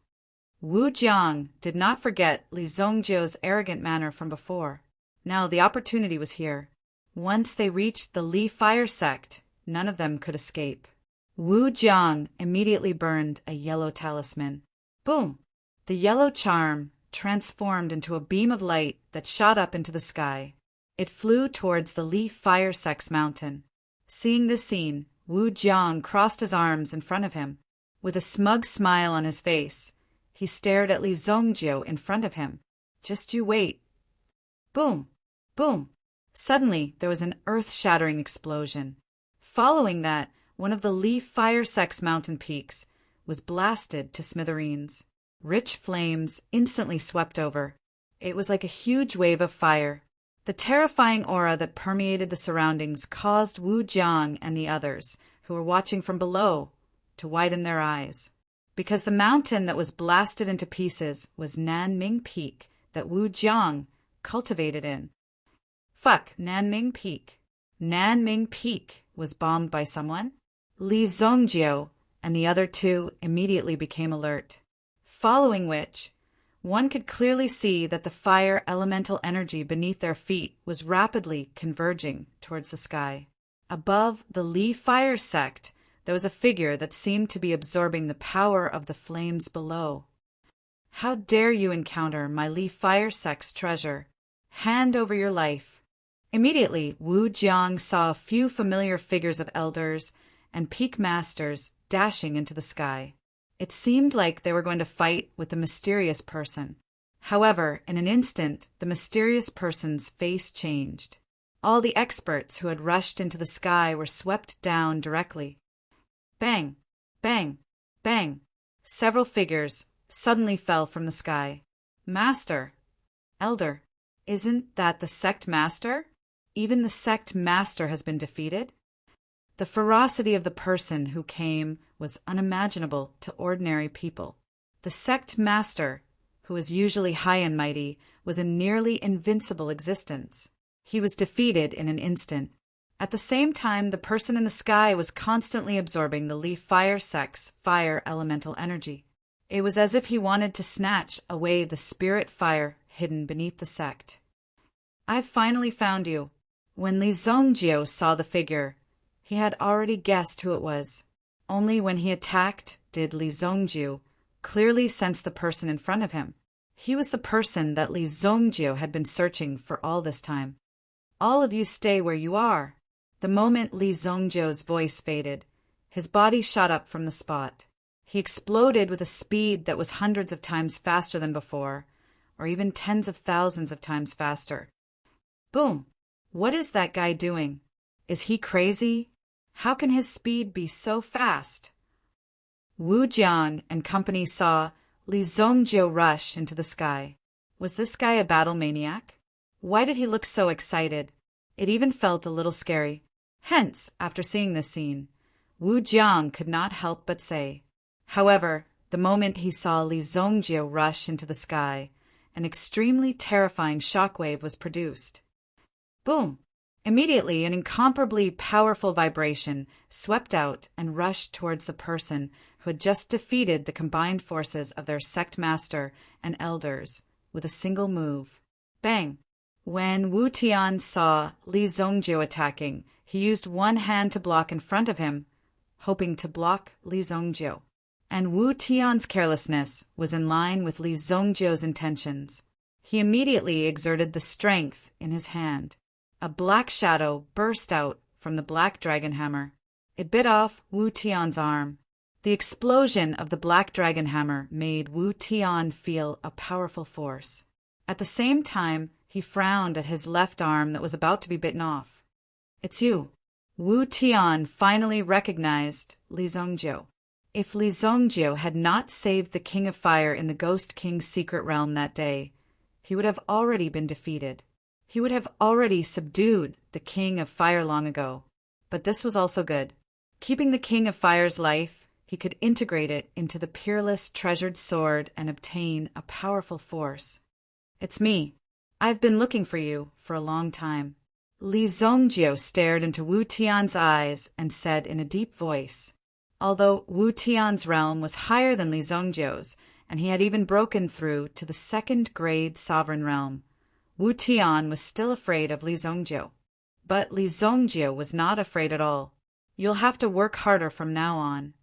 Wu Jiang did not forget Li Zongjio's arrogant manner from before. Now the opportunity was here. Once they reached the Li Fire sect, none of them could escape. Wu Jiang immediately burned a yellow talisman. Boom! The yellow charm transformed into a beam of light that shot up into the sky. It flew towards the Li Fire sect's mountain. Seeing this scene, Wu Jiang crossed his arms in front of him. With a smug smile on his face, he stared at Li Zongjio in front of him. "Just you wait." Boom! Boom! Suddenly, there was an earth-shattering explosion. Following that, one of the Li Fire sect's mountain peaks was blasted to smithereens. Rich flames instantly swept over. It was like a huge wave of fire. The terrifying aura that permeated the surroundings caused Wu Jiang and the others, who were watching from below, to widen their eyes. Because the mountain that was blasted into pieces was Nanming Peak that Wu Jiang cultivated in. Fuck, Nanming Peak. Nanming Peak was bombed by someone? Li Zongjio and the other two immediately became alert. Following which, one could clearly see that the fire elemental energy beneath their feet was rapidly converging towards the sky. Above the Li Fire sect, there was a figure that seemed to be absorbing the power of the flames below. "How dare you encounter my Li Fire sect's treasure? Hand over your life." Immediately, Wu Jiang saw a few familiar figures of elders and peak masters dashing into the sky. It seemed like they were going to fight with the mysterious person. However, in an instant, the mysterious person's face changed. All the experts who had rushed into the sky were swept down directly. Bang! Bang! Bang! Several figures suddenly fell from the sky. "Master! Elder! Isn't that the sect master? Even the sect master has been defeated?" The ferocity of the person who came was unimaginable to ordinary people. The sect master, who was usually high and mighty, was a nearly invincible existence. He was defeated in an instant. At the same time, the person in the sky was constantly absorbing the Li Fire sect's fire elemental energy. It was as if he wanted to snatch away the spirit fire hidden beneath the sect. "I've finally found you." When Li Zongjio saw the figure, he had already guessed who it was. Only when he attacked did Li Zongjio clearly sense the person in front of him. He was the person that Li Zongjio had been searching for all this time. "All of you stay where you are." The moment Li Zongjio's voice faded, his body shot up from the spot. He exploded with a speed that was hundreds of times faster than before, or even tens of thousands of times faster. Boom! What is that guy doing? Is he crazy? How can his speed be so fast? Wu Jian and company saw Li Zongjio rush into the sky. Was this guy a battle maniac? Why did he look so excited? It even felt a little scary. Hence, after seeing this scene, Wu Jian could not help but say. However, the moment he saw Li Zongjio rush into the sky, an extremely terrifying shockwave was produced. Boom! Immediately, an incomparably powerful vibration swept out and rushed towards the person who had just defeated the combined forces of their sect master and elders with a single move. Bang! When Wu Tian saw Li Zongjio attacking, he used one hand to block in front of him, hoping to block Li Zongjio. And Wu Tian's carelessness was in line with Li Zongjio's intentions. He immediately exerted the strength in his hand. A black shadow burst out from the black dragon hammer. It bit off Wu Tian's arm. The explosion of the black dragon hammer made Wu Tian feel a powerful force. At the same time, he frowned at his left arm that was about to be bitten off. "It's you." Wu Tian finally recognized Li Zongjio. If Li Zongjio had not saved the King of Fire in the Ghost King's secret realm that day, he would have already been defeated. He would have already subdued the King of Fire long ago. But this was also good. Keeping the King of Fire's life, he could integrate it into the peerless treasured sword and obtain a powerful force. "It's me. I've been looking for you for a long time." Li Zongjio stared into Wu Tian's eyes and said in a deep voice. Although Wu Tian's realm was higher than Li Zongjio's, and he had even broken through to the second-grade sovereign realm, Wu Tian was still afraid of Li Zongjio. But Li Zongjio was not afraid at all. "You'll have to work harder from now on,"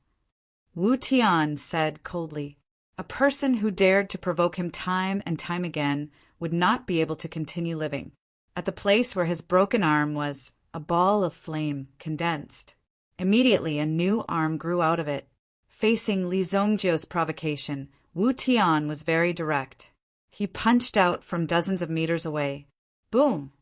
Wu Tian said coldly. A person who dared to provoke him time and time again would not be able to continue living. At the place where his broken arm was, a ball of flame condensed. Immediately a new arm grew out of it. Facing Li Zongjio's provocation, Wu Tian was very direct. He punched out from dozens of meters away. Boom!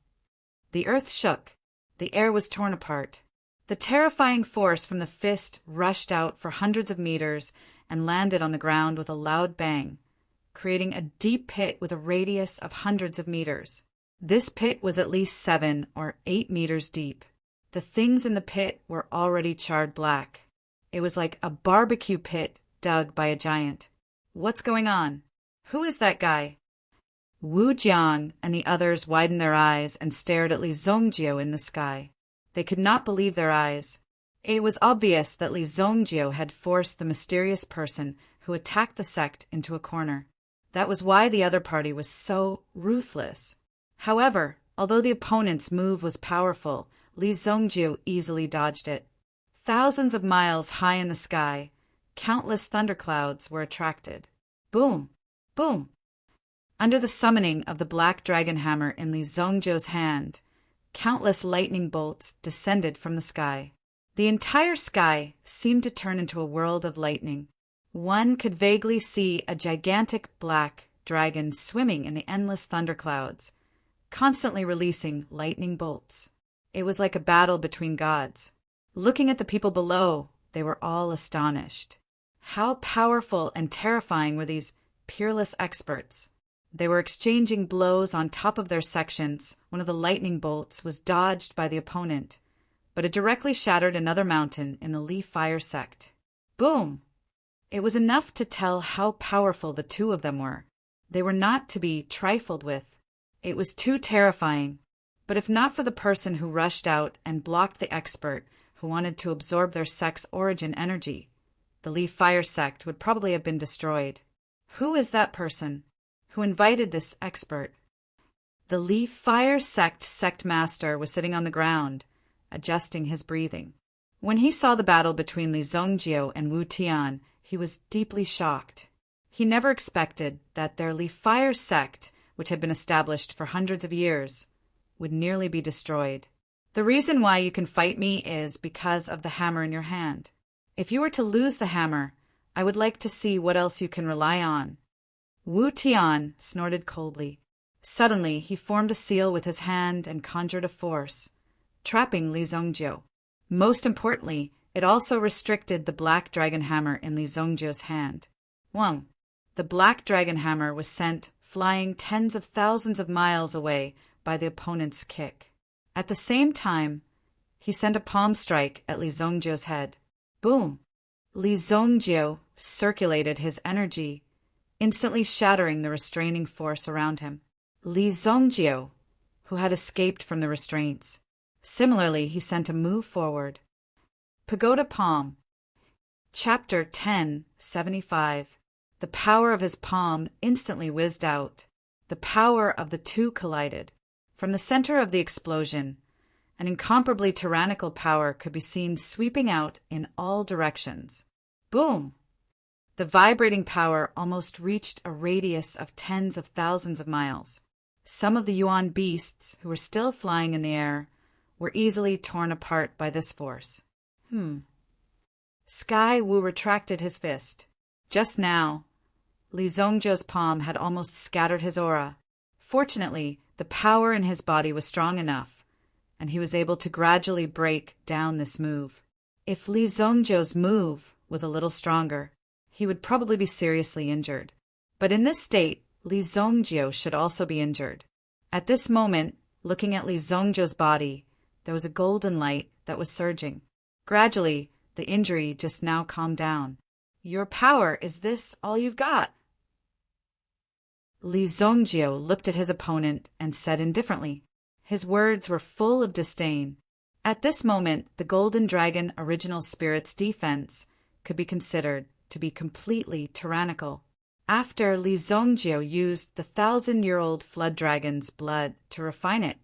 The earth shook. The air was torn apart. The terrifying force from the fist rushed out for hundreds of meters and landed on the ground with a loud bang, creating a deep pit with a radius of hundreds of meters. This pit was at least 7 or 8 meters deep. The things in the pit were already charred black. It was like a barbecue pit dug by a giant. What's going on? Who is that guy? Wu Jian and the others widened their eyes and stared at Li Zongjio in the sky. They could not believe their eyes. It was obvious that Li Zongjio had forced the mysterious person who attacked the sect into a corner. That was why the other party was so ruthless. However, although the opponent's move was powerful, Li Zongjio easily dodged it. Thousands of miles high in the sky, countless thunderclouds were attracted. Boom! Boom! Under the summoning of the black dragon hammer in Li Zongjio's hand, countless lightning bolts descended from the sky. The entire sky seemed to turn into a world of lightning. One could vaguely see a gigantic black dragon swimming in the endless thunderclouds, constantly releasing lightning bolts. It was like a battle between gods. Looking at the people below, they were all astonished. How powerful and terrifying were these peerless experts? They were exchanging blows on top of their sections. One of the lightning bolts was dodged by the opponent, but it directly shattered another mountain in the Li Fire sect. Boom! It was enough to tell how powerful the two of them were. They were not to be trifled with. It was too terrifying. But if not for the person who rushed out and blocked the expert who wanted to absorb their sect's origin energy, the Li Fire sect would probably have been destroyed. Who is that person? Who invited this expert? The Li Fire sect master was sitting on the ground, adjusting his breathing. When he saw the battle between Li Zongjiu and Wu Tian, he was deeply shocked. He never expected that their Li Fire sect, which had been established for hundreds of years, would nearly be destroyed. The reason why you can fight me is because of the hammer in your hand. If you were to lose the hammer, I would like to see what else you can rely on. Wu Tian snorted coldly. Suddenly, he formed a seal with his hand and conjured a force, trapping Li Zongjiu. Most importantly, it also restricted the black dragon hammer in Li Zongjiu's hand. Wang. The black dragon hammer was sent flying tens of thousands of miles away by the opponent's kick. At the same time, he sent a palm strike at Li Zongjiu's head. Boom! Li Zongjiu circulated his energy, instantly shattering the restraining force around him. Li Zongjiu, who had escaped from the restraints. Similarly, he sent a move forward. Pagoda Palm. Chapter 1075. The power of his palm instantly whizzed out. The power of the two collided. From the center of the explosion, an incomparably tyrannical power could be seen sweeping out in all directions. Boom! The vibrating power almost reached a radius of tens of thousands of miles. Some of the Yuan beasts, who were still flying in the air, were easily torn apart by this force. Sky Wu retracted his fist. Just now, Li Zongjiu's palm had almost scattered his aura. Fortunately, the power in his body was strong enough, and he was able to gradually break down this move. If Li Zongjiu's move was a little stronger, he would probably be seriously injured. But in this state, Li Zongjiu should also be injured. At this moment, looking at Li Zongjiu's body, there was a golden light that was surging. Gradually, the injury just now calmed down. Your power, is this all you've got? Li Zongjiu looked at his opponent and said indifferently. His words were full of disdain. At this moment, the Golden Dragon Original Spirit's defense could be considered to be completely tyrannical. After Li Zongjiu used the 1,000-year-old Flood Dragon's blood to refine it,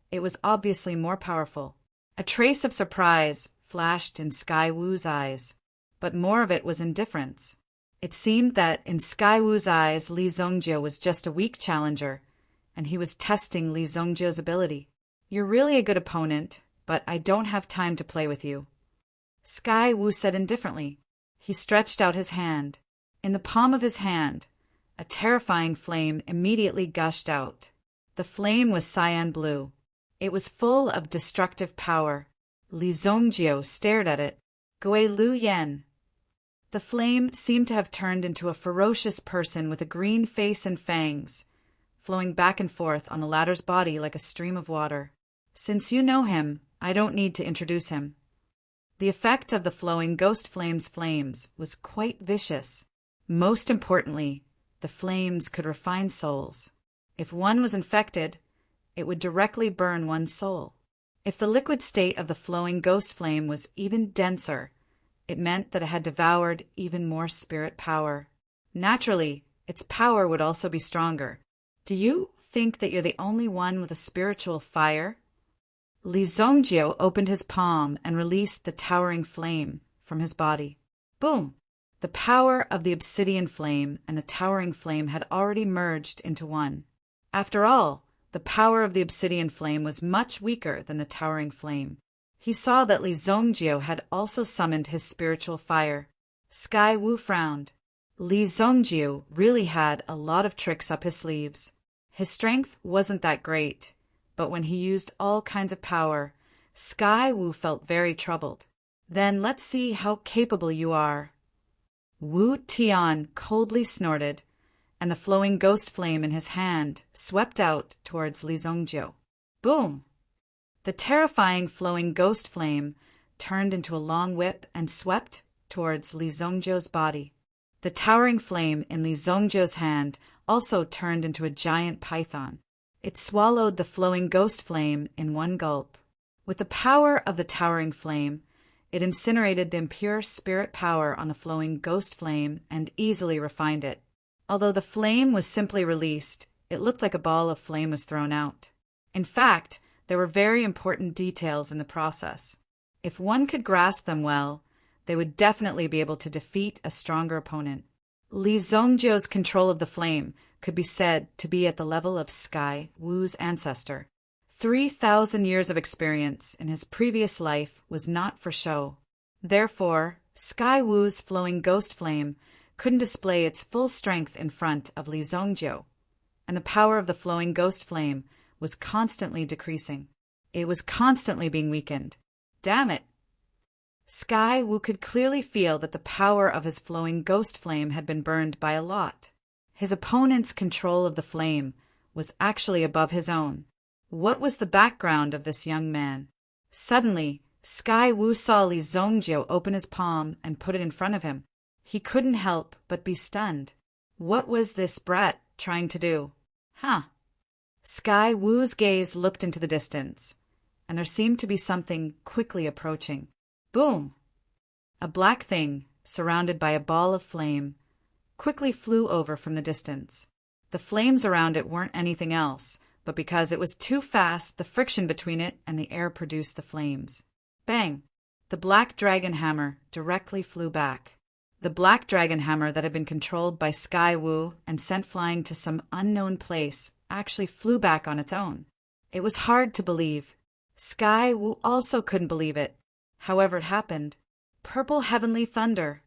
it was obviously more powerful. A trace of surprise flashed in Sky Wu's eyes, but more of it was indifference. It seemed that in Sky Wu's eyes, Li Zongjiu was just a weak challenger, and he was testing Li Zongjiu's ability. You're really a good opponent, but I don't have time to play with you. Sky Wu said indifferently. He stretched out his hand. In the palm of his hand, a terrifying flame immediately gushed out. The flame was cyan blue. It was full of destructive power. Li Zongjiu stared at it. Gui Lu Yen. The flame seemed to have turned into a ferocious person with a green face and fangs, flowing back and forth on the latter's body like a stream of water. Since you know him, I don't need to introduce him. The effect of the flowing ghost flames was quite vicious. Most importantly, the flames could refine souls. If one was infected, it would directly burn one's soul. If the liquid state of the flowing ghost flame was even denser, it meant that it had devoured even more spirit power. Naturally, its power would also be stronger. Do you think that you're the only one with a spiritual fire? Li Zongjiu opened his palm and released the towering flame from his body. Boom! The power of the obsidian flame and the towering flame had already merged into one. After all, the power of the obsidian flame was much weaker than the towering flame. He saw that Li Zongjiu had also summoned his spiritual fire. Sky Wu frowned. Li Zongjiu really had a lot of tricks up his sleeves. His strength wasn't that great, but when he used all kinds of power, Sky Wu felt very troubled. Then let's see how capable you are. Wu Tian coldly snorted, and the flowing ghost flame in his hand swept out towards Li Zongjiu. Boom! The terrifying flowing ghost flame turned into a long whip and swept towards Li Zongjiu's body. The towering flame in Li Zongjiu's hand also turned into a giant python. It swallowed the flowing ghost flame in one gulp. With the power of the towering flame, It incinerated the impure spirit power on the flowing ghost flame and easily refined it. Although the flame was simply released, it looked like a ball of flame was thrown out. In fact, there were very important details in the process. If one could grasp them well, they would definitely be able to defeat a stronger opponent. Li Zhongjiu's control of the flame could be said to be at the level of Sky Wu's ancestor. 3,000 years of experience in his previous life was not for show. Therefore, Sky Wu's flowing ghost flame couldn't display its full strength in front of Li Zhongjiu, and the power of the flowing ghost flame was constantly decreasing. It was constantly being weakened. Damn it! Sky Wu could clearly feel that the power of his flowing ghost flame had been burned by a lot. His opponent's control of the flame was actually above his own. What was the background of this young man? Suddenly, Sky Wu saw Li Zhongjiu open his palm and put it in front of him. He couldn't help but be stunned. What was this brat trying to do? Sky Wu's gaze looked into the distance, and there seemed to be something quickly approaching. Boom! A black thing, surrounded by a ball of flame, quickly flew over from the distance. The flames around it weren't anything else, but because it was too fast, the friction between it and the air produced the flames. Bang! The black dragon hammer directly flew back. The black dragon hammer that had been controlled by Sky Wu and sent flying to some unknown place actually flew back on its own. It was hard to believe. Sky Wu also couldn't believe it. However, it happened. Purple heavenly thunder.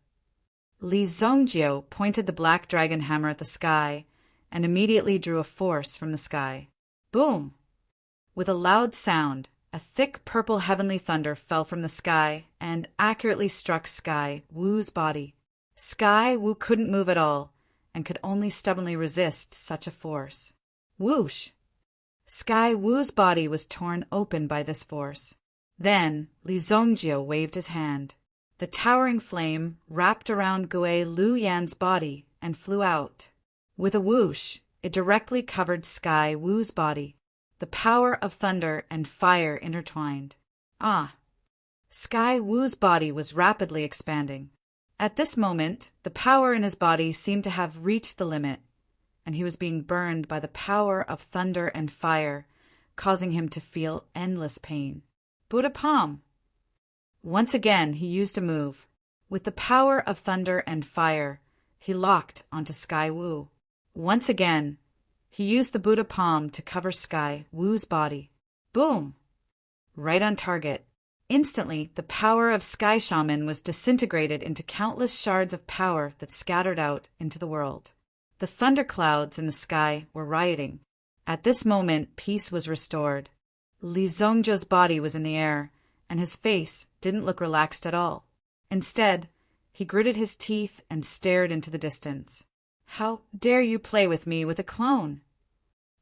Li Zhongjiu pointed the black dragon hammer at the sky and immediately drew a force from the sky. Boom! With a loud sound, a thick purple heavenly thunder fell from the sky and accurately struck Sky Wu's body. Sky Wu couldn't move at all and could only stubbornly resist such a force. Whoosh! Sky Wu's body was torn open by this force. Then Li Zhongjiu waved his hand. The towering flame wrapped around Gui Lu Yan's body and flew out. With a whoosh, it directly covered Sky Wu's body. The power of thunder and fire intertwined. Sky Wu's body was rapidly expanding. At this moment, the power in his body seemed to have reached the limit, and he was being burned by the power of thunder and fire, causing him to feel endless pain. Buddha Palm! Once again, he used a move. With the power of thunder and fire, he locked onto Sky Wu. Once again, he used the Buddha Palm to cover Sky Wu's body. Boom! Right on target. Instantly, the power of Sky Shaman was disintegrated into countless shards of power that scattered out into the world. The thunderclouds in the sky were rioting. At this moment, peace was restored. Li Zhongjiu's body was in the air, and his face didn't look relaxed at all. Instead, he gritted his teeth and stared into the distance. How dare you play with me with a clone?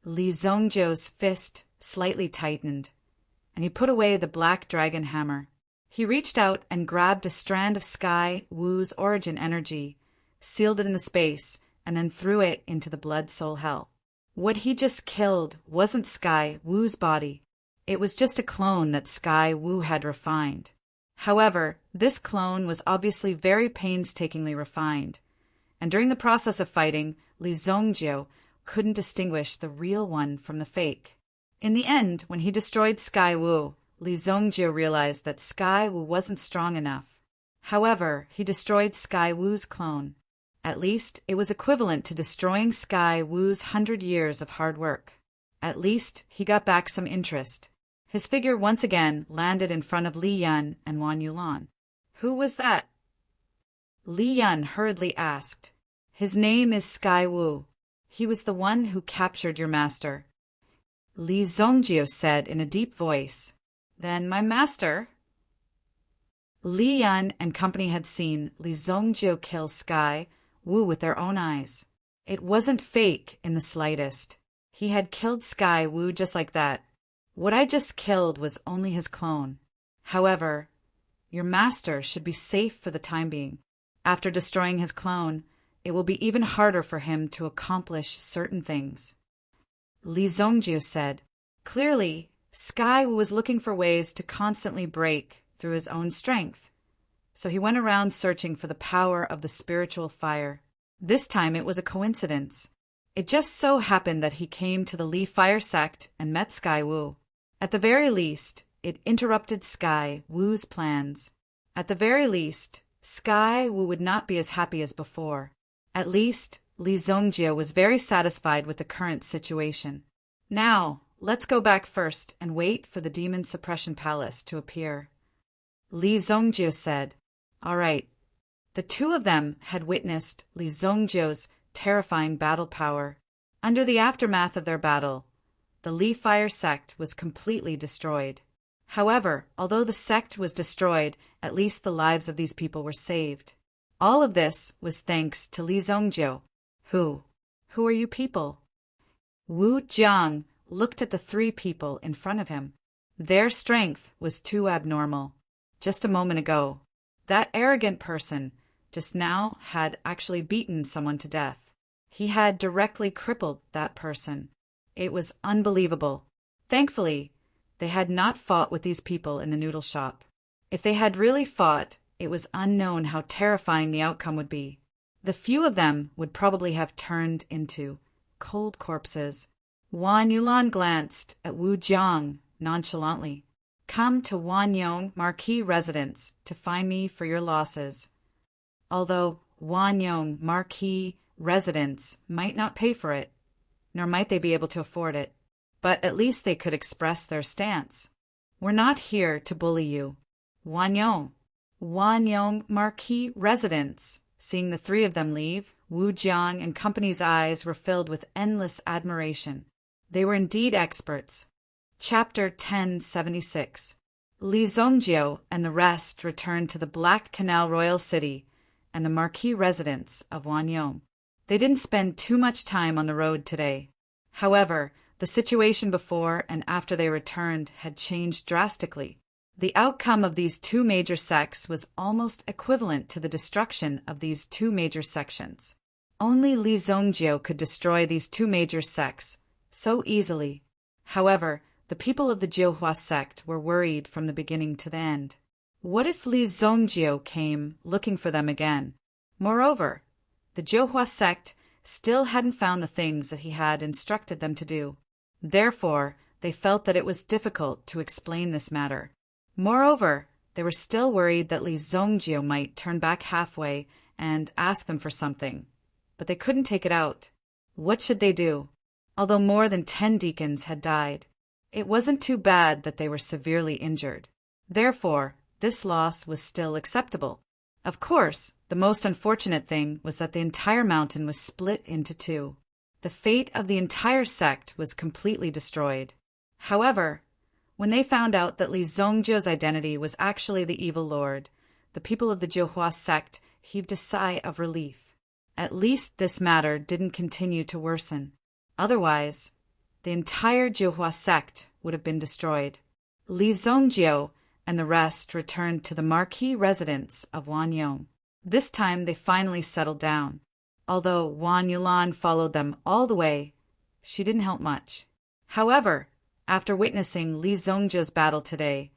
Li Zhongjiu's fist slightly tightened, and he put away the black dragon hammer. He reached out and grabbed a strand of Sky Wu's origin energy, sealed it in the space, and then threw it into the blood soul hell. What he just killed wasn't Sky Wu's body. It was just a clone that Sky Wu had refined. However, this clone was obviously very painstakingly refined, and during the process of fighting, Li Zhongjiu couldn't distinguish the real one from the fake. In the end, when he destroyed Sky Wu, Li Zhongjiu realized that Sky Wu wasn't strong enough. However, he destroyed Sky Wu's clone. At least, it was equivalent to destroying Sky Wu's 100 years of hard work. At least, he got back some interest. His figure once again landed in front of Li Yun and Wan Yulan. Who was that? Li Yun hurriedly asked. His name is Sky Wu. He was the one who captured your master. Li Zhongjiu said in a deep voice. Then my master? Li Yun and company had seen Li Zhongjiu kill Sky Wu with their own eyes. It wasn't fake in the slightest. He had killed Sky Wu just like that. What I just killed was only his clone. However, your master should be safe for the time being. After destroying his clone, it will be even harder for him to accomplish certain things. Li Zhongjiu said. Clearly, Sky was looking for ways to constantly break through his own strength. so he went around searching for the power of the spiritual fire. This time it was a coincidence. It just so happened that he came to the Li Fire sect and met Sky Wu. At the very least, it interrupted Sky Wu's plans. At the very least, Sky Wu would not be as happy as before. At least, Li Zongjie was very satisfied with the current situation. Now, let's go back first and wait for the Demon Suppression Palace to appear. Li Zongjie said. All right. The two of them had witnessed Li Zongjie's terrifying battle power. Under the aftermath of their battle, the Li Fire sect was completely destroyed. However, although the sect was destroyed, at least the lives of these people were saved. All of this was thanks to Li Zongjie. Who are you people? Wu Jiang looked at the three people in front of him. Their strength was too abnormal. Just a moment ago, that arrogant person just now had actually beaten someone to death. He had directly crippled that person. It was unbelievable. Thankfully, they had not fought with these people in the noodle shop. If they had really fought, it was unknown how terrifying the outcome would be. The few of them would probably have turned into cold corpses. Wan Yulan glanced at Wu Jiang nonchalantly. Come to Wanyong Marquis residence to find me for your losses. Although Wanyong Marquis residence might not pay for it, nor might they be able to afford it, but at least they could express their stance. We're not here to bully you. Wanyong Marquis residence. Seeing the three of them leave, Wu Jiang and company's eyes were filled with endless admiration. They were indeed experts. Chapter 1076. Li Zongjie and the rest returned to the Black Canal Royal City and the Marquis residence of Wanyong. They didn't spend too much time on the road today. However, the situation before and after they returned had changed drastically. The outcome of these two major sects was almost equivalent to the destruction of these two major sections. Only Li Zongjie could destroy these two major sects so easily. However, the people of the Jiuhua sect were worried from the beginning to the end. What if Li Zongjie came looking for them again? Moreover, the Jiuhua sect still hadn't found the things that he had instructed them to do. Therefore, they felt that it was difficult to explain this matter. Moreover, they were still worried that Li Zongjie might turn back halfway and ask them for something, but they couldn't take it out. What should they do? Although more than 10 deacons had died, it wasn't too bad that they were severely injured. Therefore, this loss was still acceptable. Of course, the most unfortunate thing was that the entire mountain was split into two. The fate of the entire sect was completely destroyed. However, when they found out that Li Zongjie's identity was actually the evil lord, the people of the Jiuhua sect heaved a sigh of relief. At least this matter didn't continue to worsen. Otherwise, the entire Jiuhua sect would have been destroyed. Li Zongjie and the rest returned to the Marquis residence of Wanyong. This time they finally settled down. Although Wan Yulan followed them all the way, she didn't help much. However, after witnessing Li Zongjie's battle today,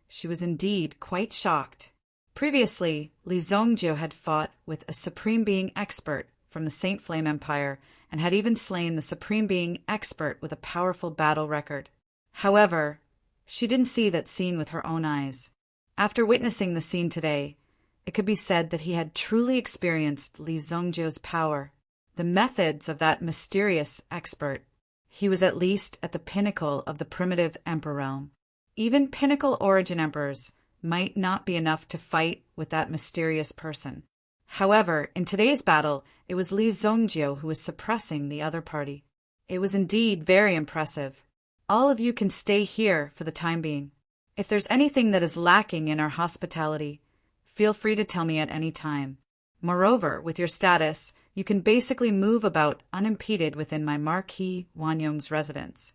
she was indeed quite shocked. Previously, Li Zongjie had fought with a Supreme Being expert from the Saint Flame Empire and had even slain the Supreme Being expert with a powerful battle record. However, she didn't see that scene with her own eyes. After witnessing the scene today, it could be said that he had truly experienced Li Zongjie's power, the methods of that mysterious expert. He was at least at the pinnacle of the primitive emperor realm. Even pinnacle origin emperors might not be enough to fight with that mysterious person. However, in today's battle, it was Li Zongjie who was suppressing the other party. It was indeed very impressive. All of you can stay here for the time being. If there's anything that is lacking in our hospitality, feel free to tell me at any time. Moreover, with your status, you can basically move about unimpeded within my Marquis Wanyong's residence.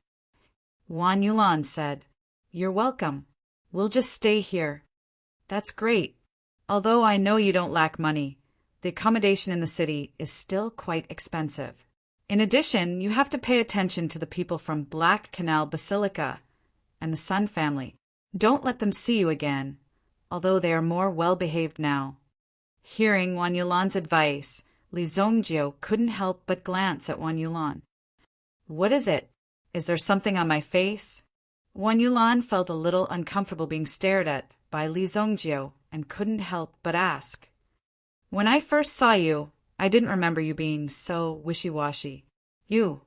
Wan Yulan said, "You're welcome. We'll just stay here." "That's great. Although I know you don't lack money, the accommodation in the city is still quite expensive. In addition, you have to pay attention to the people from Black Canal Basilica and the Sun family. Don't let them see you again. although they are more well-behaved now. Hearing Wan Yulan's advice, Li Zhongjiu couldn't help but glance at Wan Yulan. "What is it? Is there something on my face?" Wan Yulan felt a little uncomfortable being stared at by Li Zhongjiu and couldn't help but ask. "When I first saw you, I didn't remember you being so wishy-washy. You."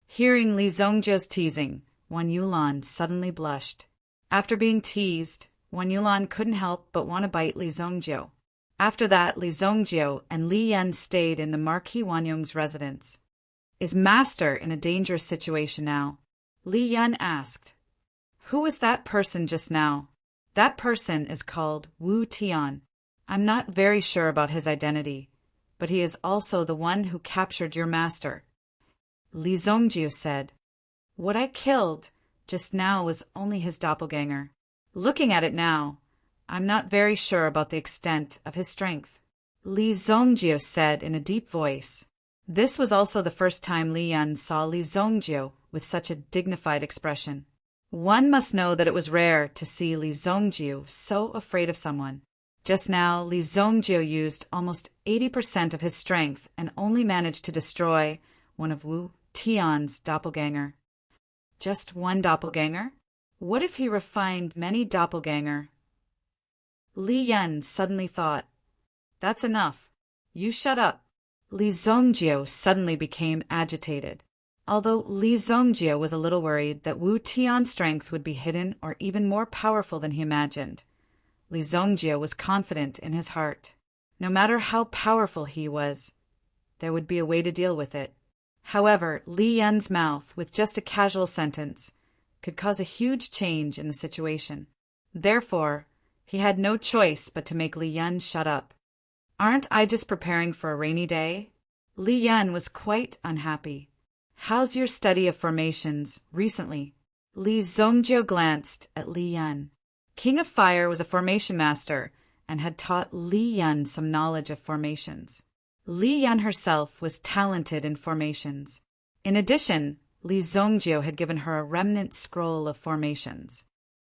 Hearing Li Zhongjiu's teasing, Wan Yulan suddenly blushed. After being teased, Wan Yulan couldn't help but want to bite Li Zhongjiu. After that, Li Zhongjiu and Li Yan stayed in the Marquis Wanyong's residence. "Is Master in a dangerous situation now?" Li Yan asked. "Who was that person just now?" "That person is called Wu Tian. I'm not very sure about his identity, but he is also the one who captured your master," Li Zhongjiu said. "What I killed just now was only his doppelganger. Looking at it now, I'm not very sure about the extent of his strength," Li Zhongjiu said in a deep voice. This was also the first time Li Yan saw Li Zhongjiu with such a dignified expression. One must know that it was rare to see Li Zhongjiu so afraid of someone. Just now, Li Zhongjiu used almost 80% of his strength and only managed to destroy one of Wu Tian's doppelganger. Just one doppelganger? What if he refined many doppelganger? Li Yan suddenly thought. "That's enough. You shut up." Li Zhongjiu suddenly became agitated. Although Li Zhongjiu was a little worried that Wu Tian's strength would be hidden or even more powerful than he imagined, Li Zhongjiu was confident in his heart. No matter how powerful he was, there would be a way to deal with it. However, Li Yan's mouth, with just a casual sentence, could cause a huge change in the situation. Therefore, he had no choice but to make Li Yan shut up. "Aren't I just preparing for a rainy day?" Li Yan was quite unhappy. "How's your study of formations recently?" Li Zhongjiu glanced at Li Yan. King of Fire was a formation master and had taught Li Yan some knowledge of formations. Li Yan herself was talented in formations. In addition, Li Zhongjiu had given her a remnant scroll of formations.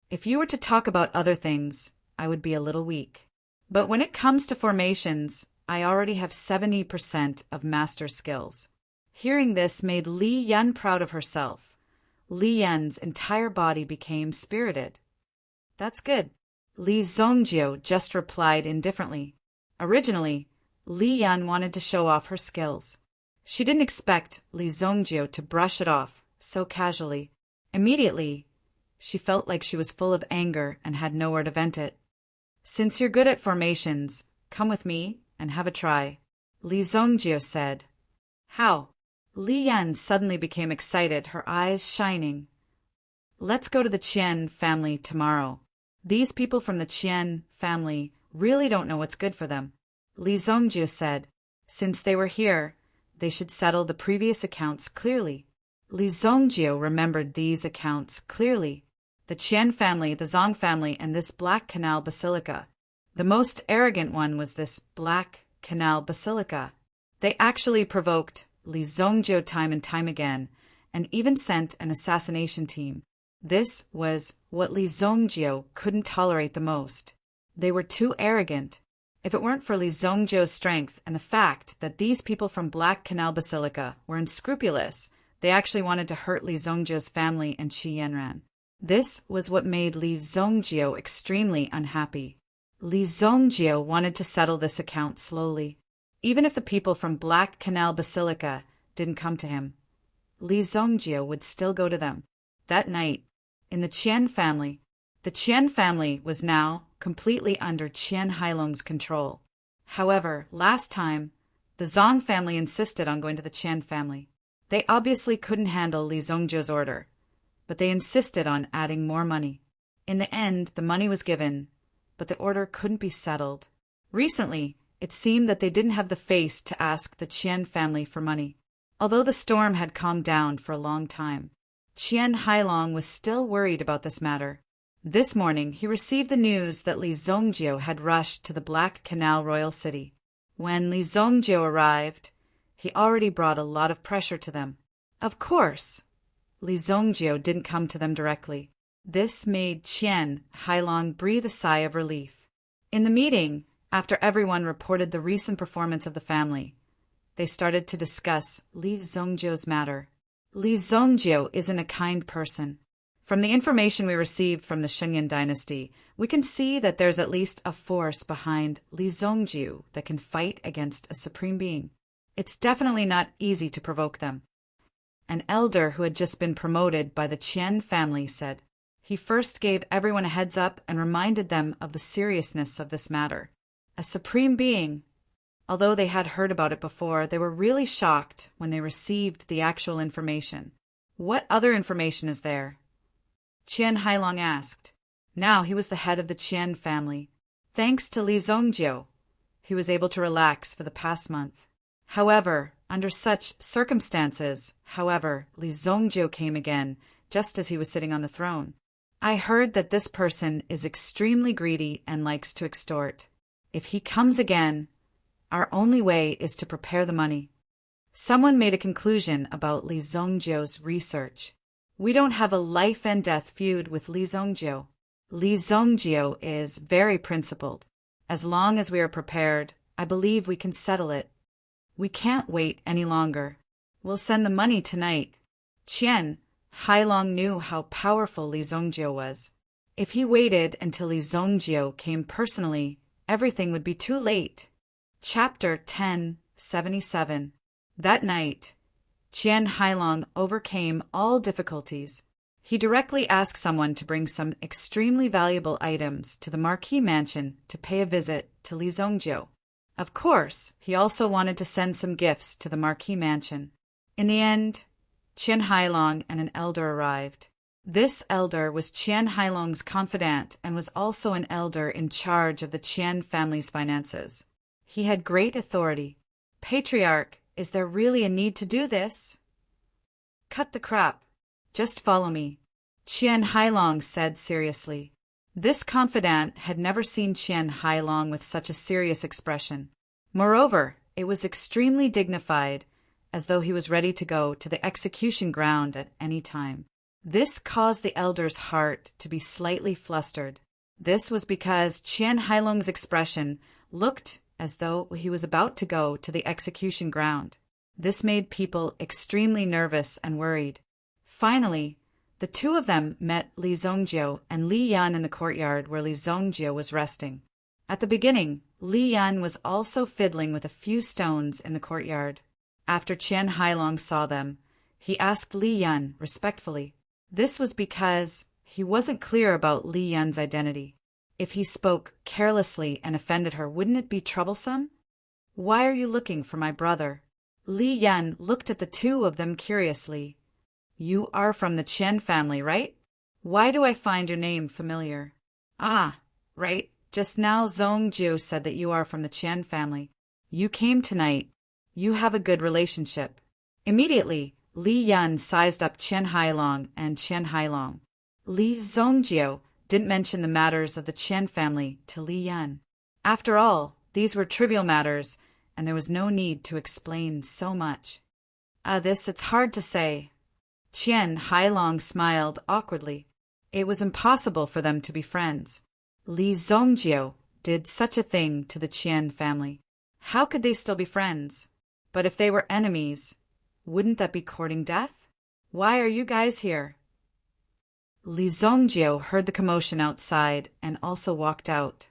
"If you were to talk about other things, I would be a little weak. But when it comes to formations, I already have 70% of master skills." Hearing this made Li Yan proud of herself. Li Yan's entire body became spirited. "That's good," Li Zhongjiu just replied indifferently. Originally, Li Yan wanted to show off her skills. She didn't expect Li Zhongjiu to brush it off so casually. Immediately, she felt like she was full of anger and had nowhere to vent it. "Since you're good at formations, come with me and have a try," Li Zhongjiu said. "How?" Li Yan suddenly became excited, her eyes shining. "Let's go to the Qian family tomorrow. These people from the Qian family really don't know what's good for them," Li Zhongjiu said. "Since they were here, they should settle the previous accounts clearly." Li Zhongjiu remembered these accounts clearly. The Qian family, the Zong family, and this Black Canal Basilica. The most arrogant one was this Black Canal Basilica. They actually provoked Li Zhongjiu time and time again, and even sent an assassination team. This was what Li Zhongjiu couldn't tolerate the most. They were too arrogant. If it weren't for Li Zhongjiu's strength and the fact that these people from Black Canal Basilica were unscrupulous, they actually wanted to hurt Li Zhongjiu's family and Qi Yanran. This was what made Li Zhongjiu extremely unhappy. Li Zhongjiu wanted to settle this account slowly. Even if the people from Black Canal Basilica didn't come to him, Li Zhongjiu would still go to them. That night, in the Qian family, the Qian family was now completely under Qian Hailong's control. However, last time, the Zong family insisted on going to the Qian family. They obviously couldn't handle Li Zhongjiu's order, but they insisted on adding more money. In the end, the money was given, but the order couldn't be settled. Recently, it seemed that they didn't have the face to ask the Qian family for money. Although the storm had calmed down for a long time, Qian Hailong was still worried about this matter. This morning, he received the news that Li Zhongjiu had rushed to the Black Canal Royal City. When Li Zhongjiu arrived, he already brought a lot of pressure to them. Of course, Li Zhongjiu didn't come to them directly. This made Qian Hailong breathe a sigh of relief. In the meeting, after everyone reported the recent performance of the family, they started to discuss Li Zhongjio's matter. Li Zhongjio isn't a kind person. From the information we received from the Shenyang dynasty, we can see that there's at least a force behind Li Zhongjiu that can fight against a supreme being. It's definitely not easy to provoke them. An elder who had just been promoted by the Qian family said. He first gave everyone a heads up and reminded them of the seriousness of this matter. A supreme being. Although they had heard about it before, they were really shocked when they received the actual information. What other information is there? Qian Hailong asked. Now he was the head of the Qian family. Thanks to Li Zhongjio, he was able to relax for the past month. However, under such circumstances, Li Zhongjio came again, just as he was sitting on the throne. I heard that this person is extremely greedy and likes to extort. If he comes again, our only way is to prepare the money. Someone made a conclusion about Li Zhongjio's research. We don't have a life and death feud with Li Zhongjio. Li Zhongjio is very principled. As long as we are prepared, I believe we can settle it. We can't wait any longer. We'll send the money tonight. Qian Hailong knew how powerful Li Zhongjio was. If he waited until Li Zhongjio came personally, everything would be too late. Chapter 1077. That night, Qian Hailong overcame all difficulties. He directly asked someone to bring some extremely valuable items to the Marquis mansion to pay a visit to Li Zhongjio. Of course, he also wanted to send some gifts to the Marquis mansion. In the end, Qian Hailong and an elder arrived. This elder was Qian Hailong's confidant and was also an elder in charge of the Qian family's finances. He had great authority. Patriarch, is there really a need to do this? Cut the crap. Just follow me, Qian Hailong said seriously. This confidant had never seen Qian Hailong with such a serious expression. Moreover, it was extremely dignified, as though he was ready to go to the execution ground at any time. This caused the elder's heart to be slightly flustered. This was because Qian Hailong's expression looked as though he was about to go to the execution ground. This made people extremely nervous and worried. Finally, the two of them met Li Zhongjio and Li Yan in the courtyard where Li Zhongjio was resting. At the beginning, Li Yan was also fiddling with a few stones in the courtyard. After Qian Hailong saw them, he asked Li Yan respectfully. This was because he wasn't clear about Li Yan's identity. If he spoke carelessly and offended her, wouldn't it be troublesome? Why are you looking for my brother? Li Yan looked at the two of them curiously. You are from the Qian family, right? Why do I find your name familiar? Ah, right. Just now Zhongjiu said that you are from the Qian family. You came tonight. You have a good relationship. Immediately, Li Yan sized up Qian Hailong and Qian Hailong. Li Zhongjio didn't mention the matters of the Qian family to Li Yan. After all, these were trivial matters, and there was no need to explain so much. It's hard to say. Qian Hailong smiled awkwardly. It was impossible for them to be friends. Li Zhongjio did such a thing to the Qian family. How could they still be friends? But if they were enemies, wouldn't that be courting death? Why are you guys here? Li Zhongjio heard the commotion outside and also walked out.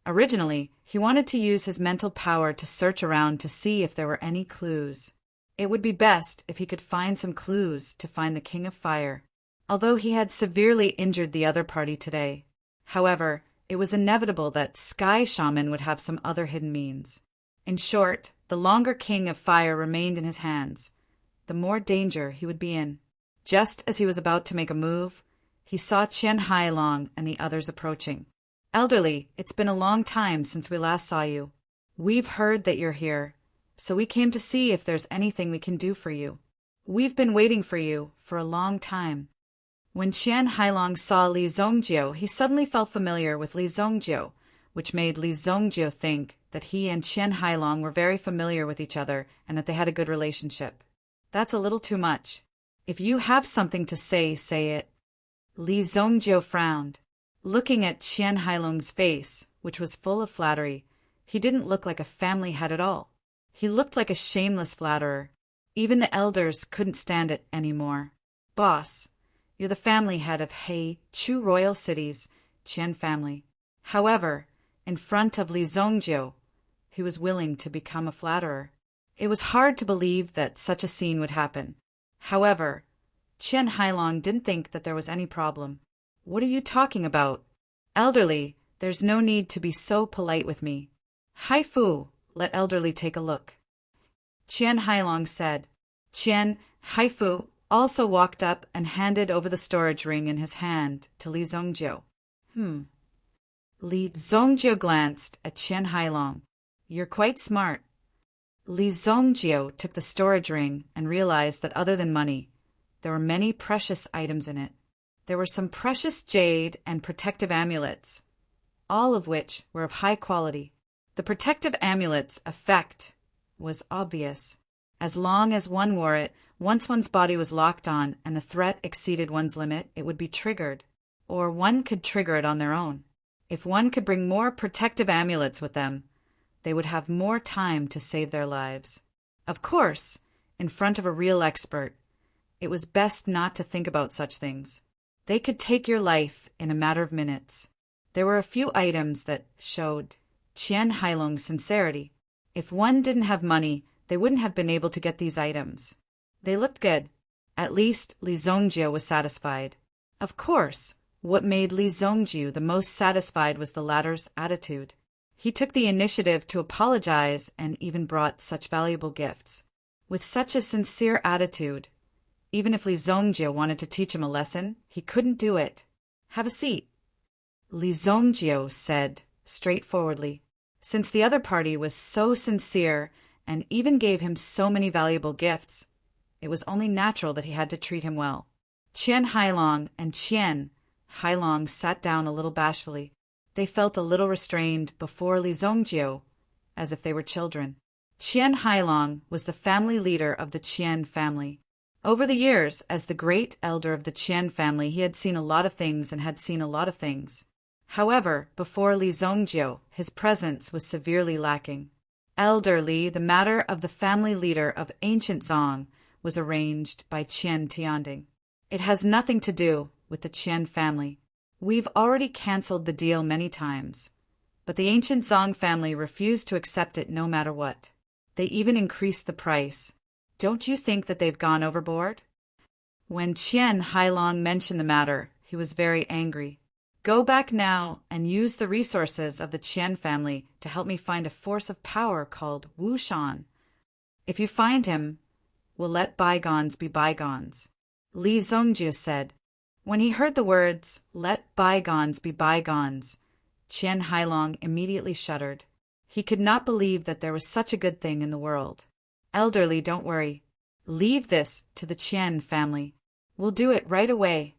Originally, he wanted to use his mental power to search around to see if there were any clues. It would be best if he could find some clues to find the King of Fire, although he had severely injured the other party today. However, it was inevitable that Sky Shaman would have some other hidden means. In short, the longer King of Fire remained in his hands, the more danger he would be in. Just as he was about to make a move, he saw Qian Hailong and the others approaching. Elderly, it's been a long time since we last saw you. We've heard that you're here, so we came to see if there's anything we can do for you. We've been waiting for you for a long time. When Qian Hailong saw Li Zhongjio, he suddenly felt familiar with Li Zhongjio, which made Li Zhongjio think that he and Qian Hailong were very familiar with each other and that they had a good relationship. That's a little too much. If you have something to say, say it. Li Zhongjio frowned. Looking at Qian Hailong's face, which was full of flattery. He didn't look like a family head at all. He looked like a shameless flatterer. Even the elders couldn't stand it anymore. "Boss, you're the family head of Chu Royal City's Qian family." However, in front of Li Zongjiu, he was willing to become a flatterer. It was hard to believe that such a scene would happen. However, Qian Hailong didn't think that there was any problem. "What are you talking about? Elderly, there's no need to be so polite with me. Haifu, let elderly take a look," Qian Hailong said. Qian Haifu also walked up and handed over the storage ring in his hand to Li Zongjiu. Li Zongjiu glanced at Qian Hailong. "You're quite smart." Li Zongjiu took the storage ring and realized that other than money, there were many precious items in it. There were some precious jade and protective amulets, all of which were of high quality. The protective amulet's effect was obvious. As long as one wore it, once one's body was locked on and the threat exceeded one's limit, it would be triggered, or one could trigger it on their own. If one could bring more protective amulets with them, they would have more time to save their lives. Of course, in front of a real expert, it was best not to think about such things. They could take your life in a matter of minutes. There were a few items that showed Qian Hailong's sincerity. If one didn't have money, they wouldn't have been able to get these items. They looked good. At least Li Zongjiu was satisfied. Of course, what made Li Zongjiu the most satisfied was the latter's attitude. He took the initiative to apologize and even brought such valuable gifts. With such a sincere attitude, even if Li Zongjiu wanted to teach him a lesson, he couldn't do it. "Have a seat," Li Zongjiu said straightforwardly. Since the other party was so sincere and even gave him so many valuable gifts, it was only natural that he had to treat him well. Qian Hailong and Qian Hailong sat down a little bashfully. They felt a little restrained before Li Zongjiu, as if they were children. Qian Hailong was the family leader of the Qian family. Over the years, as the great elder of the Qian family, he had seen a lot of things and had seen a lot of things. However, before Li Zongjiu, his presence was severely lacking. Elder Li, the matter of the family leader of ancient Zong, was arranged by Qian Tianding. "It has nothing to do with the Qian family. We've already cancelled the deal many times, but the ancient Zong family refused to accept it no matter what. They even increased the price. Don't you think that they've gone overboard?" When Qian Hailong mentioned the matter, he was very angry. "Go back now and use the resources of the Qian family to help me find a force of power called Wu Shan. If you find him, we'll let bygones be bygones," Li Zongjiu said. When he heard the words, "let bygones be bygones," Qian Hailong immediately shuddered. He could not believe that there was such a good thing in the world. "Elderly, don't worry. Leave this to the Qian family. We'll do it right away."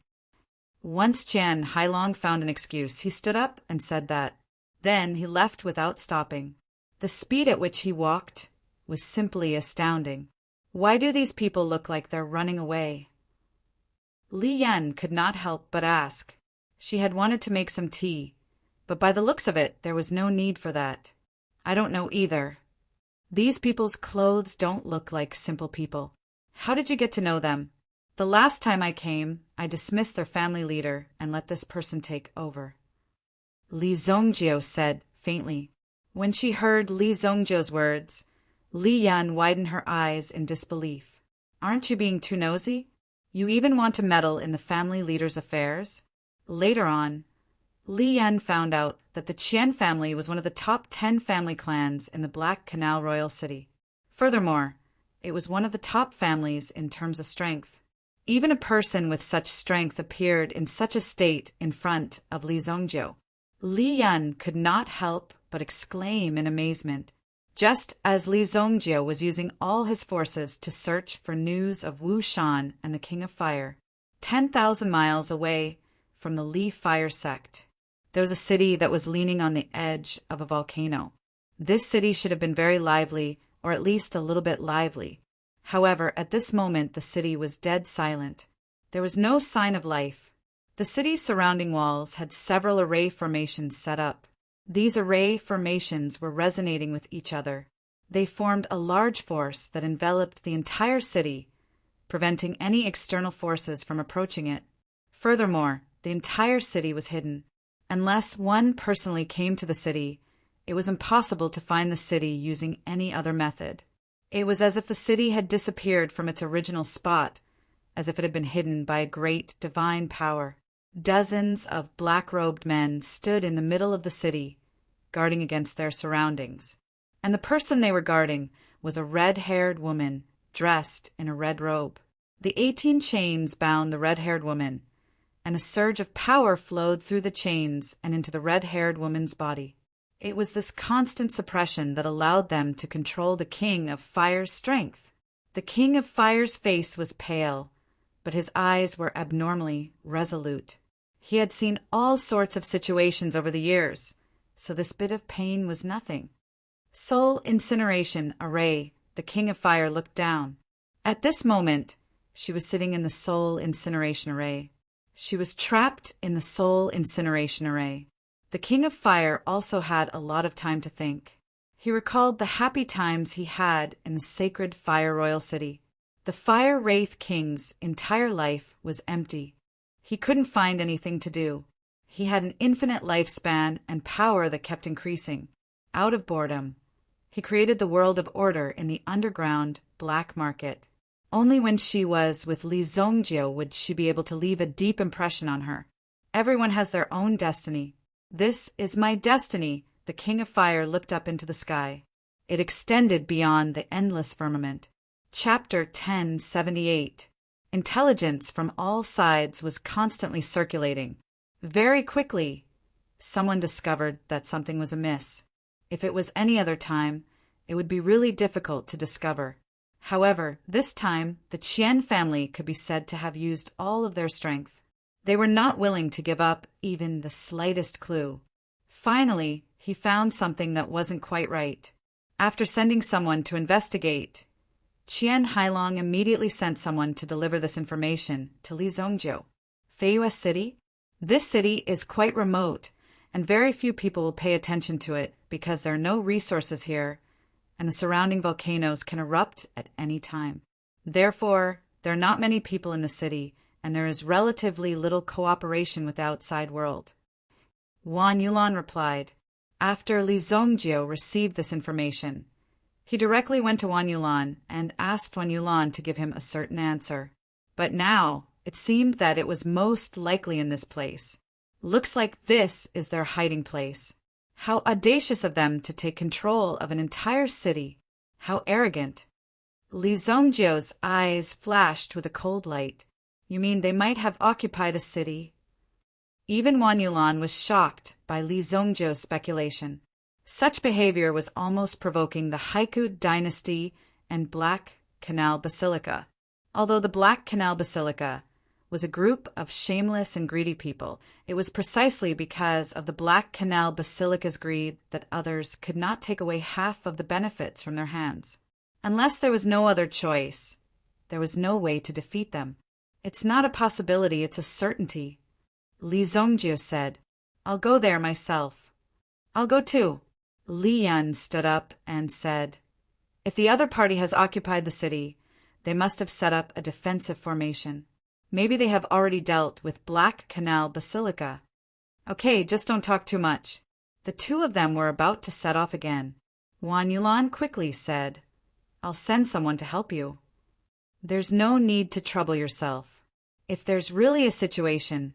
Once Qian Hailong found an excuse, he stood up and said that. Then he left without stopping. The speed at which he walked was simply astounding. Why do these people look like they're running away? Li Yan could not help but ask. She had wanted to make some tea, but by the looks of it, there was no need for that. "I don't know either. These people's clothes don't look like simple people. How did you get to know them?" "The last time I came, I dismissed their family leader and let this person take over," Li Zongjiu said faintly. When she heard Li Zongjiu's words, Li Yan widened her eyes in disbelief. "Aren't you being too nosy? You even want to meddle in the family leader's affairs?" Later on, Li Yan found out that the Qian family was one of the top 10 family clans in the Black Canal Royal City. Furthermore, it was one of the top families in terms of strength. Even a person with such strength appeared in such a state in front of Li Zongjiu. Li Yan could not help but exclaim in amazement. Just as Li Zongjiu was using all his forces to search for news of Wu Shan and the King of Fire, 10,000 miles away from the Li Fire sect, there was a city that was leaning on the edge of a volcano. This city should have been very lively, or at least a little bit lively. However, at this moment the city was dead silent. There was no sign of life. The city's surrounding walls had several array formations set up. These array formations were resonating with each other. They formed a large force that enveloped the entire city, preventing any external forces from approaching it. Furthermore, the entire city was hidden. Unless one personally came to the city, it was impossible to find the city using any other method. It was as if the city had disappeared from its original spot, as if it had been hidden by a great divine power. Dozens of black-robed men stood in the middle of the city, guarding against their surroundings. And the person they were guarding was a red-haired woman, dressed in a red robe. The 18 chains bound the red-haired woman, and a surge of power flowed through the chains and into the red-haired woman's body. It was this constant suppression that allowed them to control the King of Fire's strength. The King of Fire's face was pale, but his eyes were abnormally resolute. He had seen all sorts of situations over the years, so this bit of pain was nothing. Soul Incineration Array, the King of Fire, looked down. At this moment, she was sitting in the Soul Incineration Array. She was trapped in the Soul Incineration Array. The King of Fire also had a lot of time to think. He recalled the happy times he had in the sacred Fire Royal City. The Fire Wraith King's entire life was empty. He couldn't find anything to do. He had an infinite lifespan and power that kept increasing. Out of boredom, he created the world of order in the underground black market. Only when she was with Li Zongjio would she be able to leave a deep impression on her. Everyone has their own destiny. This is my destiny. The King of Fire looked up into the sky. It extended beyond the endless firmament. Chapter 1078. Intelligence from all sides was constantly circulating. Very quickly, someone discovered that something was amiss. If it was any other time, it would be really difficult to discover. However, this time, the Qian family could be said to have used all of their strength. They were not willing to give up even the slightest clue. Finally, he found something that wasn't quite right. After sending someone to investigate, Qian Hailong immediately sent someone to deliver this information to Li Zongjio. Feiyue City? This city is quite remote, and very few people will pay attention to it because there are no resources here, and the surrounding volcanoes can erupt at any time. Therefore, there are not many people in the city, and there is relatively little cooperation with the outside world. Wan Yulan replied. After Li Zongjio received this information, he directly went to Wan Yulan and asked Wan Yulan to give him a certain answer. But now, it seemed that it was most likely in this place. Looks like this is their hiding place. How audacious of them to take control of an entire city. How arrogant. Li Zongjio's eyes flashed with a cold light. You mean they might have occupied a city? Even Wan Yulan was shocked by Li Zongjio's speculation. Such behavior was almost provoking the Haiku dynasty and Black Canal Basilica. Although the Black Canal Basilica was a group of shameless and greedy people, it was precisely because of the Black Canal Basilica's greed that others could not take away half of the benefits from their hands. Unless there was no other choice, there was no way to defeat them. It's not a possibility, it's a certainty. Li Zongjio said, I'll go there myself. I'll go too. Li Yan stood up and said, if the other party has occupied the city, they must have set up a defensive formation. Maybe they have already dealt with Black Canal Basilica. Okay, just don't talk too much. The two of them were about to set off again. Wan Yulan quickly said, I'll send someone to help you. There's no need to trouble yourself. If there's really a situation,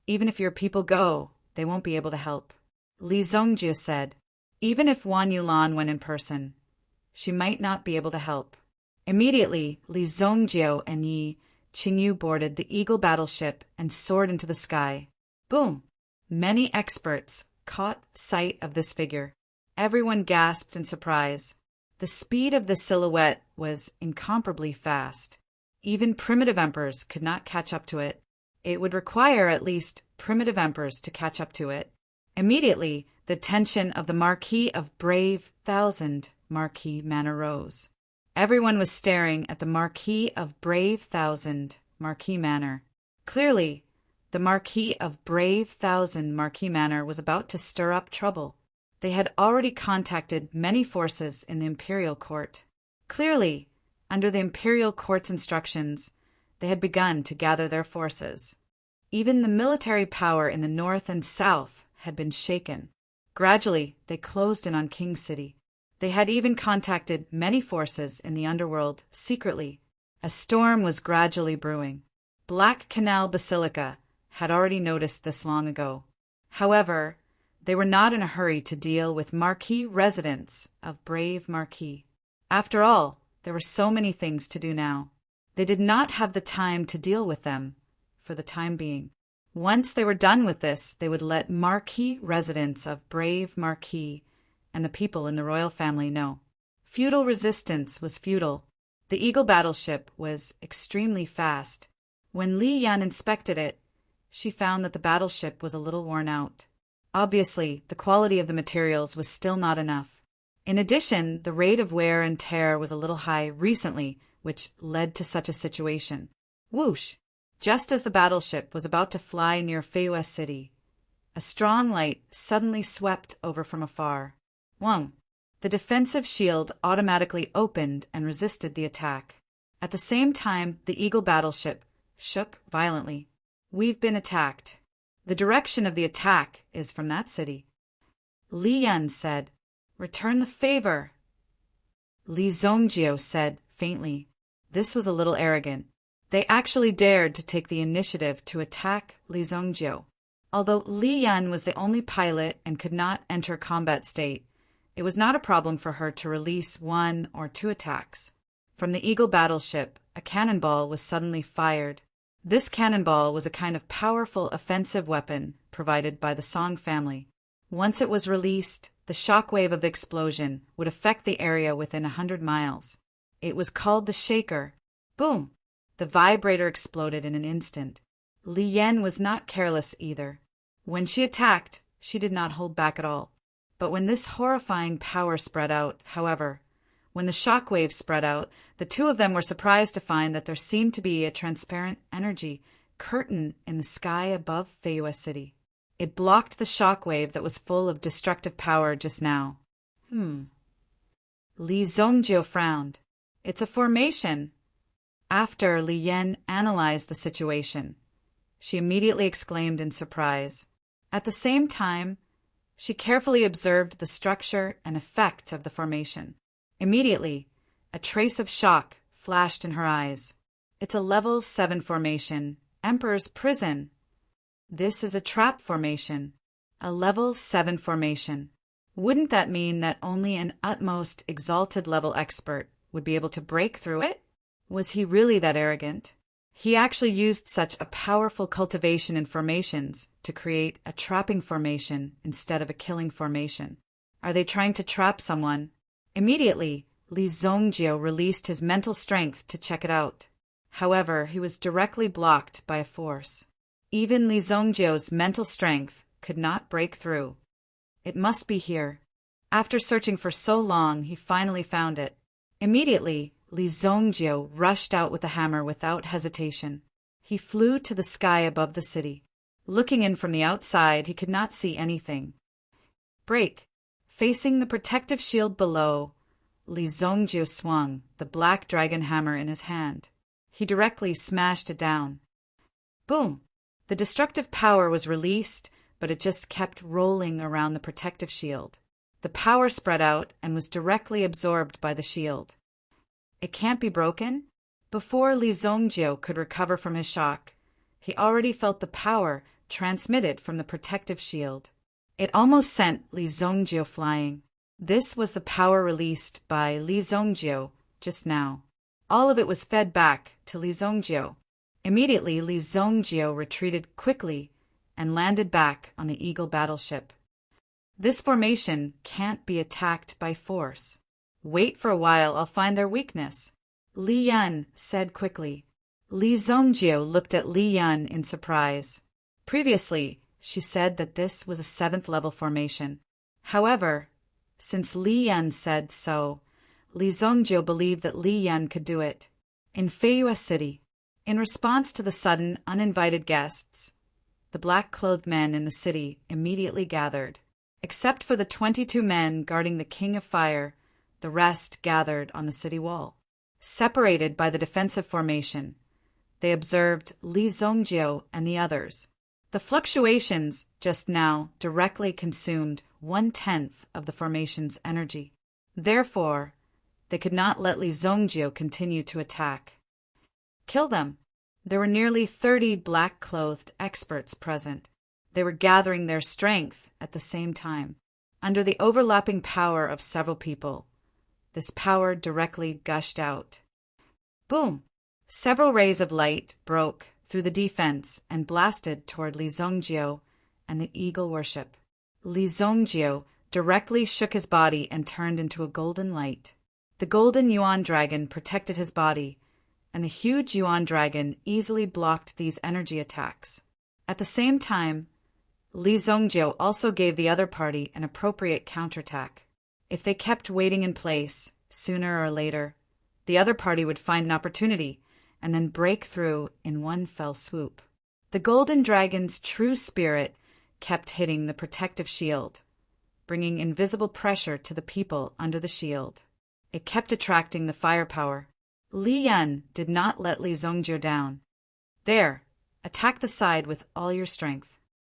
even if your people go, they won't be able to help. Li Zongjio said, even if Wan Yulan went in person, she might not be able to help. Immediately, Li Zongjio and Yi Qingyu boarded the Eagle battleship and soared into the sky. Boom! Many experts caught sight of this figure. Everyone gasped in surprise. The speed of the silhouette was incomparably fast. Even primitive emperors could not catch up to it. It would require at least primitive emperors to catch up to it. Immediately, the tension of the Marquis of Brave Thousand Marquis Manor rose. Everyone was staring at the Marquis of Brave Thousand Marquis Manor. Clearly, the Marquis of Brave Thousand Marquis Manor was about to stir up trouble. They had already contacted many forces in the imperial court. Clearly, under the imperial court's instructions, they had begun to gather their forces. Even the military power in the north and south had been shaken. Gradually, they closed in on King City. They had even contacted many forces in the underworld secretly. A storm was gradually brewing. Black Canal Basilica had already noticed this long ago. However, they were not in a hurry to deal with Marquis residents of Brave Marquis. After all, there were so many things to do now. They did not have the time to deal with them for the time being. Once they were done with this, they would let Marquis residents of Brave Marquis and the people in the royal family know. Feudal resistance was futile. The Eagle battleship was extremely fast. When Li Yan inspected it, she found that the battleship was a little worn out. Obviously, the quality of the materials was still not enough. In addition, the rate of wear and tear was a little high recently, which led to such a situation. Whoosh! Just as the battleship was about to fly near Feyua City, a strong light suddenly swept over from afar. Wong! The defensive shield automatically opened and resisted the attack. At the same time, the Eagle battleship shook violently. We've been attacked. The direction of the attack is from that city. Li Yan said, "Return the favor." Li Zongjio said faintly. This was a little arrogant. They actually dared to take the initiative to attack Li Zongjio. Although Li Yan was the only pilot and could not enter combat state, it was not a problem for her to release 1 or 2 attacks. From the Eagle battleship, a cannonball was suddenly fired. This cannonball was a kind of powerful offensive weapon provided by the Song family. Once it was released, the shockwave of the explosion would affect the area within 100 miles. It was called the Shaker. Boom! The vibrator exploded in an instant. Li Yan was not careless either. When she attacked, she did not hold back at all. But when this horrifying power spread out, however, when the shockwave spread out, the two of them were surprised to find that there seemed to be a transparent energy curtain in the sky above Feyua City. It blocked the shockwave that was full of destructive power just now. Li Zongjio frowned. It's a formation. After Li Yan analyzed the situation, she immediately exclaimed in surprise. At the same time, she carefully observed the structure and effect of the formation. Immediately, a trace of shock flashed in her eyes. It's a level 7 formation, Emperor's Prison. This is a trap formation, a level 7 formation. Wouldn't that mean that only an utmost exalted level expert would be able to break through it? Was he really that arrogant? He actually used such a powerful cultivation in formations to create a trapping formation instead of a killing formation. Are they trying to trap someone? Immediately, Li Zongjio released his mental strength to check it out. However, he was directly blocked by a force. Even Li Zongjio's mental strength could not break through. It must be here. After searching for so long, he finally found it. Immediately, Li Zongjio rushed out with a hammer without hesitation. He flew to the sky above the city. Looking in from the outside, he could not see anything. Break! Facing the protective shield below, Li Zongjio swung the black dragon hammer in his hand. He directly smashed it down. Boom! The destructive power was released, but it just kept rolling around the protective shield. The power spread out and was directly absorbed by the shield. It can't be broken? Before Li Zongjio could recover from his shock, he already felt the power transmitted from the protective shield. It almost sent Li Zongjio flying. This was the power released by Li Zongjio just now. All of it was fed back to Li Zongjio. Immediately, Li Zongjio retreated quickly and landed back on the Eagle battleship. This formation can't be attacked by force. Wait for a while, I'll find their weakness, Li Yan said quickly. Li Zongjio looked at Li Yan in surprise. Previously, she said that this was a 7th level formation. However, since Li Yan said so, Li Zongjio believed that Li Yan could do it. In Feyua City, in response to the sudden, uninvited guests, the black-clothed men in the city immediately gathered. Except for the 22 men guarding the King of Fire, the rest gathered on the city wall. Separated by the defensive formation, they observed Li Zongjio and the others. The fluctuations just now directly consumed 1/10 of the formation's energy. Therefore, they could not let Li Zongjio continue to attack. Kill them. There were nearly 30 black-clothed experts present. They were gathering their strength at the same time. Under the overlapping power of several people, this power directly gushed out. Boom! Several rays of light broke through the defense and blasted toward Li Zongjio and the eagle worship. Li Zongjio directly shook his body and turned into a golden light. The golden Yuan dragon protected his body, and the huge Yuan dragon easily blocked these energy attacks. At the same time, Li Zongjio also gave the other party an appropriate counterattack. If they kept waiting in place, sooner or later, the other party would find an opportunity and then break through in one fell swoop. The golden dragon's true spirit kept hitting the protective shield, bringing invisible pressure to the people under the shield. It kept attracting the firepower. Li Yan did not let Li Zongjio down. There, attack the side with all your strength.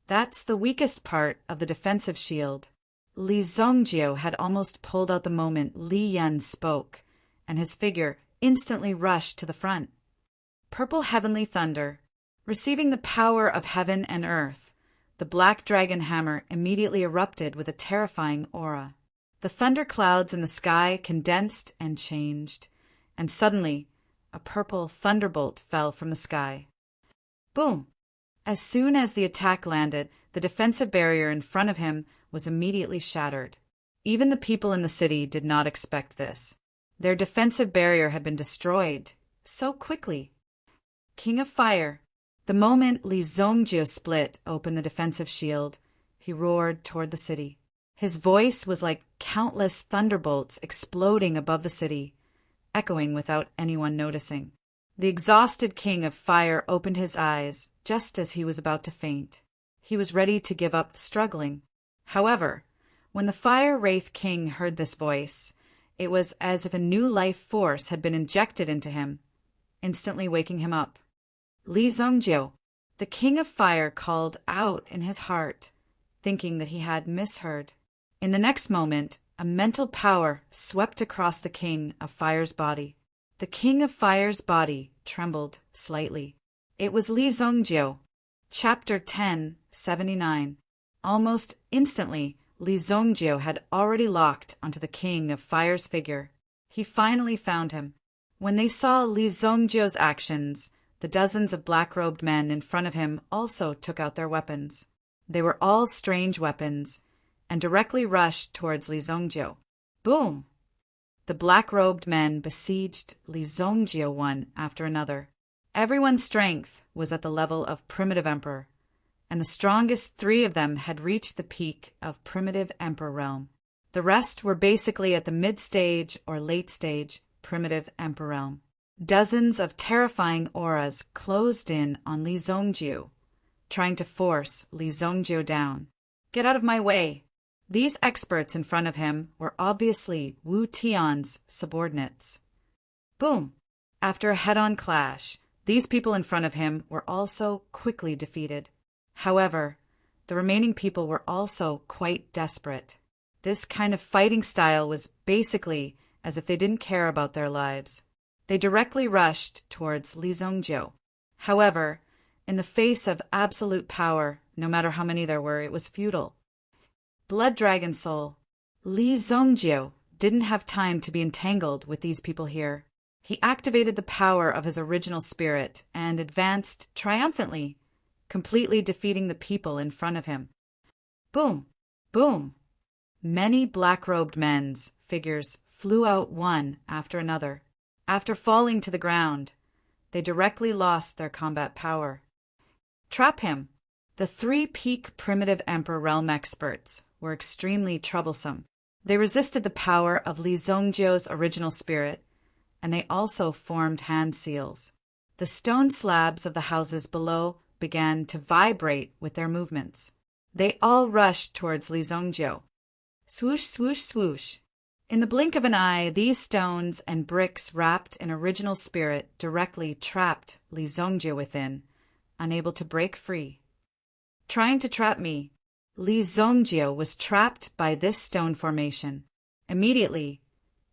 That's the weakest part of the defensive shield. Li Zongjio had almost pulled out the moment Li Yan spoke, and his figure instantly rushed to the front. Purple heavenly thunder. Receiving the power of heaven and earth, the black dragon hammer immediately erupted with a terrifying aura. The thunder clouds in the sky condensed and changed, and suddenly a purple thunderbolt fell from the sky. Boom! As soon as the attack landed, the defensive barrier in front of him was immediately shattered. Even the people in the city did not expect this. Their defensive barrier had been destroyed so quickly. King of Fire. The moment Li Zongjio split open the defensive shield, he roared toward the city. His voice was like countless thunderbolts exploding above the city, echoing without anyone noticing. The exhausted King of Fire opened his eyes just as he was about to faint. He was ready to give up struggling. However, when the Fire Wraith King heard this voice, it was as if a new life force had been injected into him, instantly waking him up. Li Zongjio, the King of Fire, called out in his heart, thinking that he had misheard. In the next moment, a mental power swept across the King of Fire's body. The King of Fire's body trembled slightly. It was Li Zongjio. Chapter 10:79. Almost instantly, Li Zongjio had already locked onto the King of Fire's figure. He finally found him. When they saw Li Zongjio's actions, the dozens of black-robed men in front of him also took out their weapons. They were all strange weapons, and directly rushed towards Li Zongjio. Boom! The black-robed men besieged Li Zongjio one after another. Everyone's strength was at the level of Primitive Emperor, and the strongest 3 of them had reached the peak of Primitive Emperor realm. The rest were basically at the mid-stage or late-stage Primitive Emperor realm. Dozens of terrifying auras closed in on Li Zongjio, trying to force Li Zongjio down. Get out of my way! These experts in front of him were obviously Wu Tian's subordinates. Boom! After a head-on clash, these people in front of him were also quickly defeated. However, the remaining people were also quite desperate. This kind of fighting style was basically as if they didn't care about their lives. They directly rushed towards Li Zongjio. However, in the face of absolute power, no matter how many there were, it was futile. Blood Dragon Soul. Li Zongjio didn't have time to be entangled with these people here. He activated the power of his original spirit and advanced triumphantly, completely defeating the people in front of him. Boom! Boom! Many black-robed men's figures flew out one after another. After falling to the ground, they directly lost their combat power. Trap him! The 3 peak Primitive Emperor realm experts were extremely troublesome. They resisted the power of Li Zongjio's original spirit, and they also formed hand seals. The stone slabs of the houses below began to vibrate with their movements. They all rushed towards Li Zongjiu. Swoosh, swoosh, swoosh. In the blink of an eye, these stones and bricks wrapped in original spirit directly trapped Li Zongjiu within, unable to break free. Trying to trap me, Li Zongjiu was trapped by this stone formation. Immediately,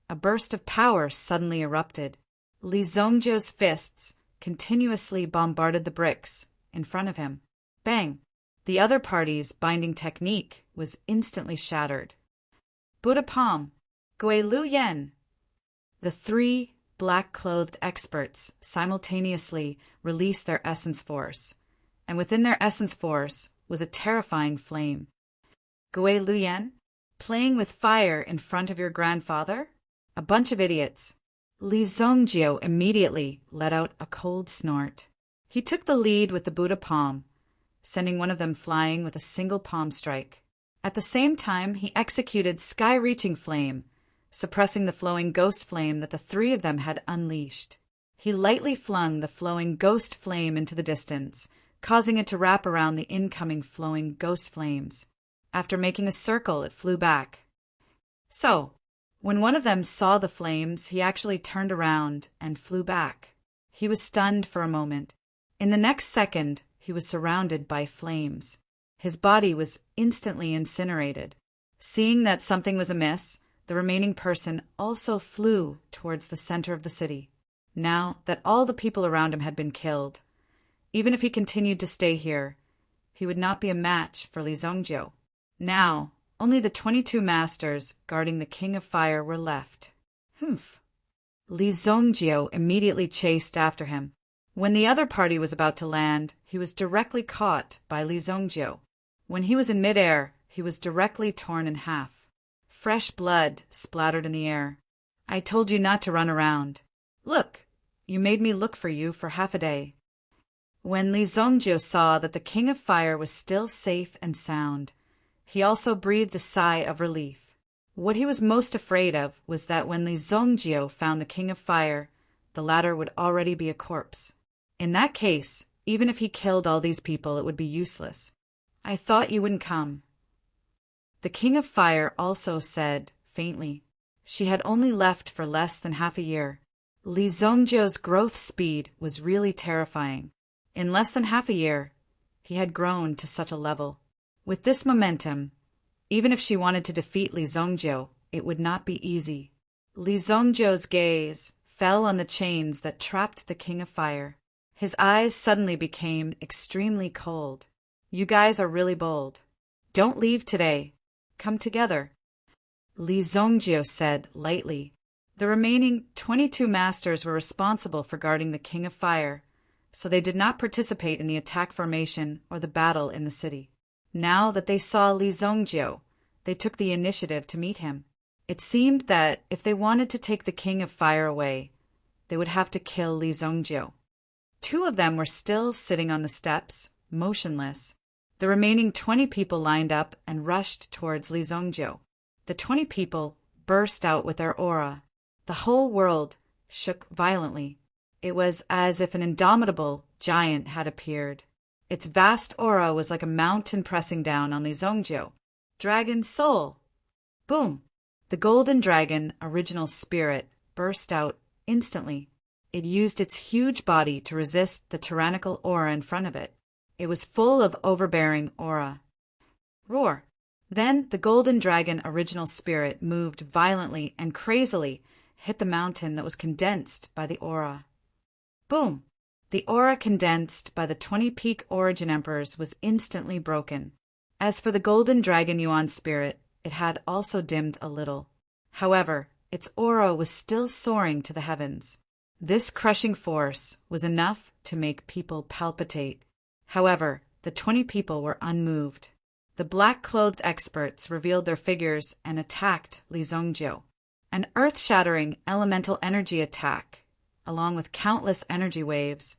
a burst of power suddenly erupted. Li Zongjiu's fists continuously bombarded the bricks in front of him. Bang! The other party's binding technique was instantly shattered. Buddha Palm, Gui Lu Yen. The three black-clothed experts simultaneously released their essence force, and within their essence force was a terrifying flame. Gui Lu Yen? Playing with fire in front of your grandfather? A bunch of idiots. Li Zongjiu immediately let out a cold snort. He took the lead with the Buddha palm, sending one of them flying with a single palm strike. At the same time, he executed sky-reaching flame, suppressing the flowing ghost flame that the three of them had unleashed. He lightly flung the flowing ghost flame into the distance, causing it to wrap around the incoming flowing ghost flames. After making a circle, it flew back. So, when one of them saw the flames, he actually turned around and flew back. He was stunned for a moment. In the next second, he was surrounded by flames. His body was instantly incinerated. Seeing that something was amiss, the remaining person also flew towards the center of the city. Now that all the people around him had been killed, even if he continued to stay here, he would not be a match for Li Zongjiu. Now, only the 22 masters guarding the King of Fire were left. Humph. Li Zongjiu immediately chased after him. When the other party was about to land, he was directly caught by Li Zongjiu. When he was in midair, he was directly torn in half. Fresh blood splattered in the air. I told you not to run around. Look, you made me look for you for half a day. When Li Zongjiu saw that the King of Fire was still safe and sound, he also breathed a sigh of relief. What he was most afraid of was that when Li Zongjiu found the King of Fire, the latter would already be a corpse. In that case, even if he killed all these people, it would be useless. I thought you wouldn't come. The King of Fire also said, faintly, she had only left for less than half a year. Li Zongjiu's growth speed was really terrifying. In less than half a year, he had grown to such a level. With this momentum, even if she wanted to defeat Li Zongjiu, it would not be easy. Li Zongjiu's gaze fell on the chains that trapped the King of Fire. His eyes suddenly became extremely cold. You guys are really bold. Don't leave today. Come together. Li Zongjiu said lightly. The remaining 22 masters were responsible for guarding the King of Fire, so they did not participate in the attack formation or the battle in the city. Now that they saw Li Zongjiu, they took the initiative to meet him. It seemed that if they wanted to take the King of Fire away, they would have to kill Li Zongjiu. 2 of them were still sitting on the steps, motionless. The remaining 20 people lined up and rushed towards Li Zongjiu. The 20 people burst out with their aura. The whole world shook violently. It was as if an indomitable giant had appeared. Its vast aura was like a mountain pressing down on Li Zongjiu. Dragon Soul! Boom! The golden dragon, original spirit, burst out instantly. It used its huge body to resist the tyrannical aura in front of it. It was full of overbearing aura. Roar! Then the golden dragon, original spirit, moved violently and crazily, hit the mountain that was condensed by the aura. Boom! The aura condensed by the 20 peak origin emperors was instantly broken. As for the golden dragon yuan spirit, it had also dimmed a little. However, its aura was still soaring to the heavens. This crushing force was enough to make people palpitate. However, the 20 people were unmoved. The black-clothed experts revealed their figures and attacked Li Zongjiu. An earth-shattering elemental energy attack, along with countless energy waves,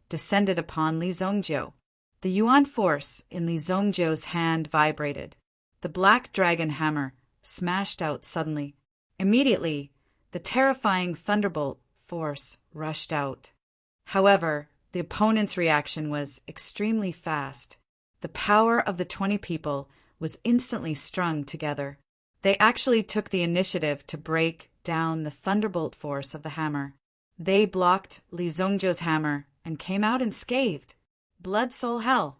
descended upon Li Zongjiu. The yuan force in Li Zongjiu's hand vibrated. The black dragon hammer smashed out suddenly. Immediately, the terrifying thunderbolt force rushed out. However, the opponent's reaction was extremely fast. The power of the 20 people was instantly strung together. They actually took the initiative to break down the thunderbolt force of the hammer. They blocked Li Zongjiu's hammer and came out unscathed. Blood, soul, hell.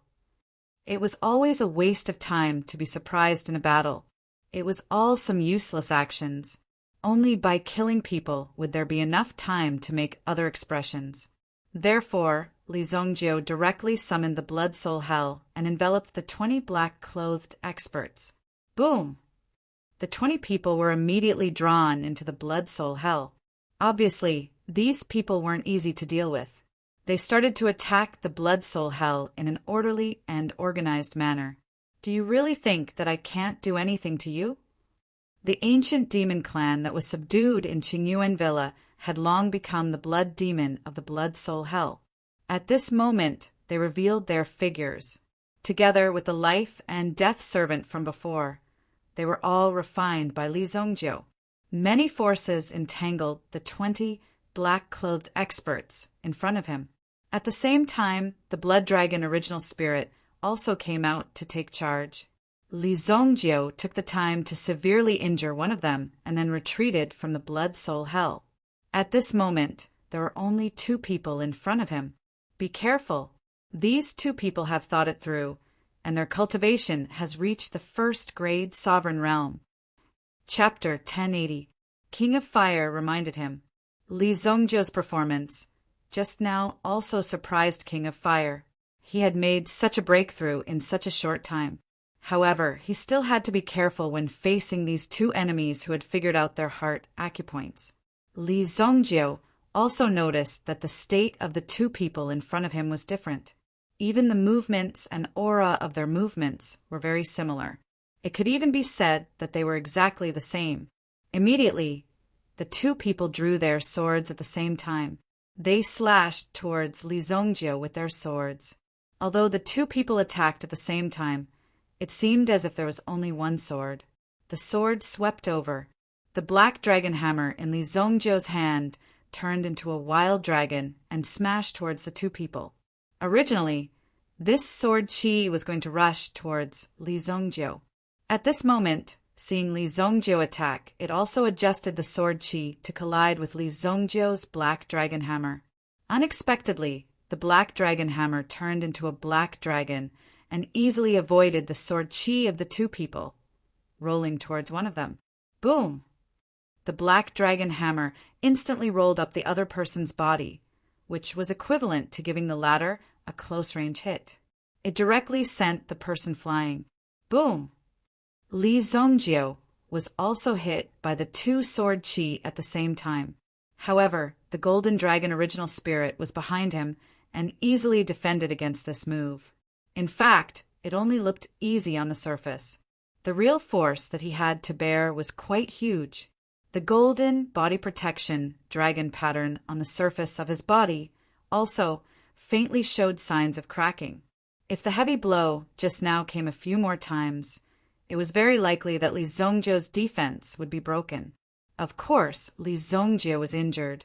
It was always a waste of time to be surprised in a battle. It was all some useless actions. Only by killing people would there be enough time to make other expressions. Therefore, Li Zongjiu directly summoned the blood, soul, hell and enveloped the 20 black-clothed experts. Boom! The 20 people were immediately drawn into the blood, soul, hell. Obviously, these people weren't easy to deal with. They started to attack the blood, soul, hell in an orderly and organized manner. Do you really think that I can't do anything to you? The ancient demon clan that was subdued in Qingyuan Villa had long become the blood demon of the blood, soul, hell. At this moment, they revealed their figures. Together with the life and death servant from before, they were all refined by Li Zongjiu. Many forces entangled the 20 black-clothed experts in front of him. At the same time, the blood dragon original spirit also came out to take charge. Li Zongjiu took the time to severely injure one of them and then retreated from the blood, soul, hell. At this moment, there were only 2 people in front of him. Be careful. These 2 people have thought it through, and their cultivation has reached the first-grade sovereign realm. Chapter 1080. King of Fire reminded him. Li Zongjiu's performance just now also surprised King of Fire. He had made such a breakthrough in such a short time. However, he still had to be careful when facing these 2 enemies who had figured out their heart acupoints. Li Zongjiu also noticed that the state of the 2 people in front of him was different. Even the movements and aura of their movements were very similar. It could even be said that they were exactly the same. Immediately, the 2 people drew their swords at the same time. They slashed towards Li Zongjiu with their swords. Although the 2 people attacked at the same time, it seemed as if there was only one sword. The sword swept over. The black dragon hammer in Li Zongjiu's hand turned into a wild dragon and smashed towards the 2 people. Originally, this sword chi was going to rush towards Li Zongjiu. At this moment, seeing Li Zongjiu attack, it also adjusted the sword chi to collide with Li Zongjiu's black dragon hammer. Unexpectedly, the black dragon hammer turned into a black dragon and easily avoided the sword chi of the 2 people, rolling towards one of them. Boom! The black dragon hammer instantly rolled up the other person's body, which was equivalent to giving the latter a close-range hit. It directly sent the person flying. Boom! Li Zongjiu was also hit by the 2 sword chi at the same time. However, the golden dragon original spirit was behind him and easily defended against this move. In fact, it only looked easy on the surface. The real force that he had to bear was quite huge. The golden body protection dragon pattern on the surface of his body also faintly showed signs of cracking. If the heavy blow just now came a few more times, it was very likely that Li Zongjiu's defense would be broken. Of course, Li Zongjiu was injured,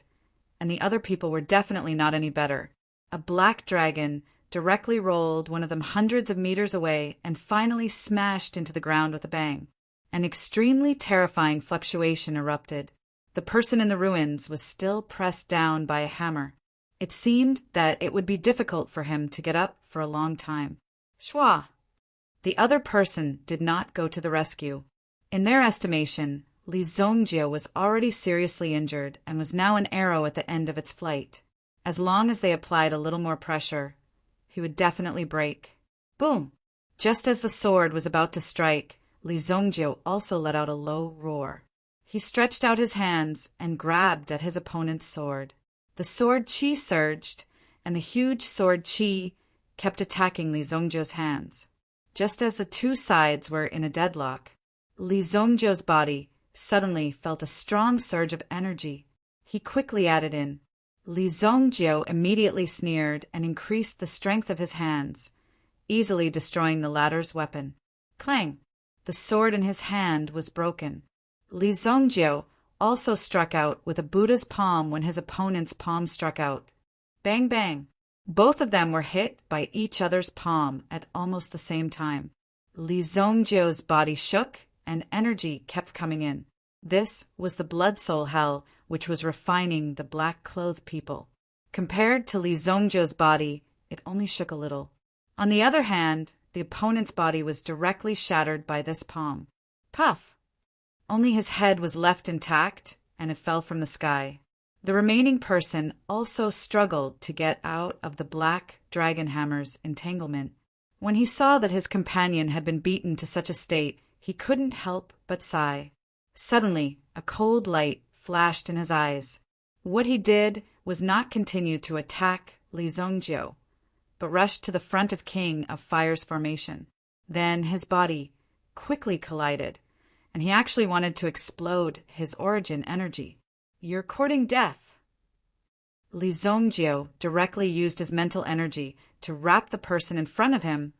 and the other people were definitely not any better. A black dragon directly rolled one of them hundreds of meters away and finally smashed into the ground with a bang. An extremely terrifying fluctuation erupted. The person in the ruins was still pressed down by a hammer. It seemed that it would be difficult for him to get up for a long time. Shwa! The other person did not go to the rescue. In their estimation, Li Zongjiu was already seriously injured and was now an arrow at the end of its flight. As long as they applied a little more pressure, he would definitely break. Boom! Just as the sword was about to strike, Li Zongjiu also let out a low roar. He stretched out his hands and grabbed at his opponent's sword. The sword chi surged, and the huge sword chi kept attacking Li Zongjiu's hands. Just as the 2 sides were in a deadlock, Li Zongjiu's body suddenly felt a strong surge of energy. He quickly added in. Li Zongjiu immediately sneered and increased the strength of his hands, easily destroying the latter's weapon. Clang! The sword in his hand was broken. Li Zongjiu also struck out with a Buddha's palm when his opponent's palm struck out. Bang bang! Both of them were hit by each other's palm at almost the same time. Li Zongjiu's body shook and energy kept coming in. This was the blood soul hell, which was refining the black-clothed people. Compared to Li Zongjiu's body, it only shook a little. On the other hand, the opponent's body was directly shattered by this palm. Puff! Only his head was left intact, and it fell from the sky. The remaining person also struggled to get out of the black dragon hammer's entanglement. When he saw that his companion had been beaten to such a state, he couldn't help but sigh. Suddenly, a cold light flashed in his eyes. What he did was not continue to attack Li Zongjiu, but rushed to the front of King of Fire's formation. Then his body quickly collided, and he actually wanted to explode his origin energy. You're courting death. Li Zongjiu directly used his mental energy to wrap the person in front of him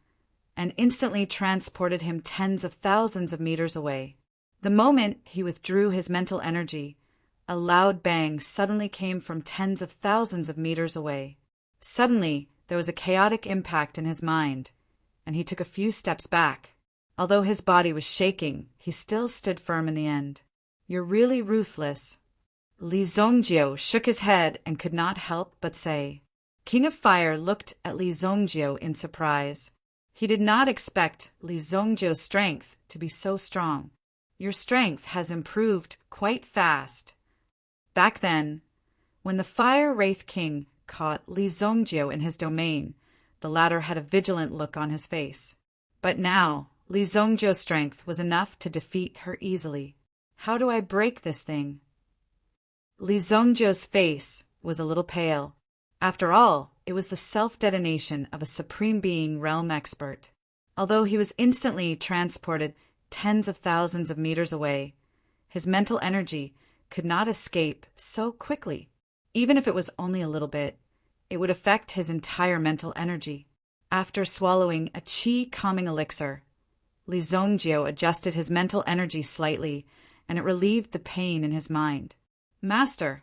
and instantly transported him tens of thousands of meters away. The moment he withdrew his mental energy, a loud bang suddenly came from tens of thousands of meters away. Suddenly, there was a chaotic impact in his mind, and he took a few steps back. Although his body was shaking, he still stood firm in the end. You're really ruthless. Li Zongjiu shook his head and could not help but say. King of Fire looked at Li Zongjiu in surprise. He did not expect Li Zongjiu's strength to be so strong. Your strength has improved quite fast. Back then, when the Fire Wraith King caught Li Zongjiu in his domain, the latter had a vigilant look on his face. But now, Li Zongjiu's strength was enough to defeat her easily. How do I break this thing? Li Zongjiu's face was a little pale. After all, it was the self-detonation of a Supreme Being realm expert. Although he was instantly transported tens of thousands of meters away, his mental energy could not escape so quickly. Even if it was only a little bit, it would affect his entire mental energy. After swallowing a qi-calming elixir, Li Zongjiu adjusted his mental energy slightly, and it relieved the pain in his mind. Master!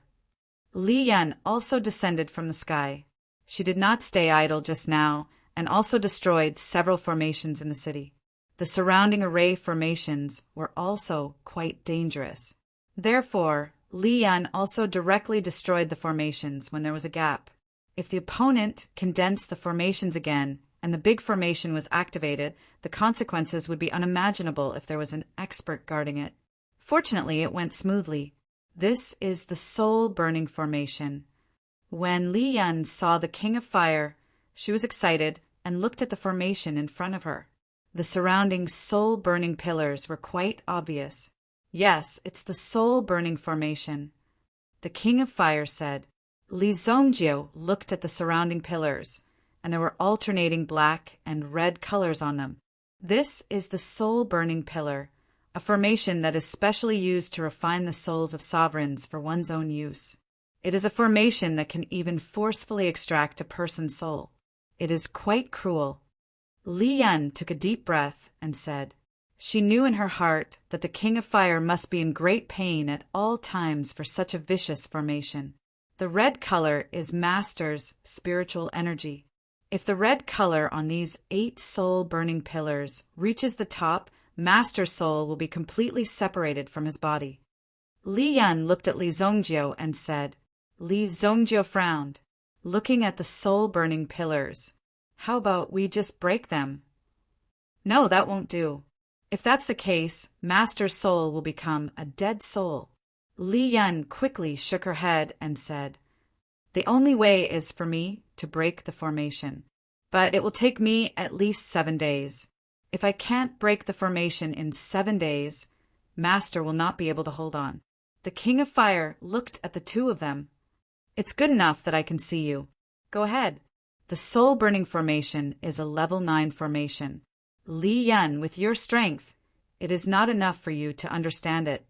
Li Yan also descended from the sky. She did not stay idle just now, and also destroyed several formations in the city. The surrounding array formations were also quite dangerous. Therefore, Li Yan also directly destroyed the formations when there was a gap. If the opponent condensed the formations again, and the big formation was activated, the consequences would be unimaginable if there was an expert guarding it. Fortunately, it went smoothly. This is the soul-burning formation. When Li Yan saw the King of Fire, she was excited and looked at the formation in front of her. The surrounding soul-burning pillars were quite obvious. Yes, it's the soul-burning formation. The King of Fire said. Li Zongjiu looked at the surrounding pillars, and there were alternating black and red colors on them. This is the soul-burning pillar, a formation that is specially used to refine the souls of sovereigns for one's own use. It is a formation that can even forcefully extract a person's soul. It is quite cruel. Li Yan took a deep breath and said, she knew in her heart that the King of Fire must be in great pain at all times for such a vicious formation. The red color is Master's spiritual energy. If the red color on these 8 soul-burning pillars reaches the top, Master's soul will be completely separated from his body. Li Yan looked at Li Zongjiu and said. Li Zongjiu frowned, looking at the soul-burning pillars. How about we just break them? No, that won't do. If that's the case, Master's soul will become a dead soul. Li Yan quickly shook her head and said, the only way is for me to break the formation, but it will take me at least 7 days. If I can't break the formation in 7 days, Master will not be able to hold on. The King of Fire looked at the two of them. It's good enough that I can see you. Go ahead. The soul-burning formation is a level 9 formation. Li Yan, with your strength, it is not enough for you to understand it.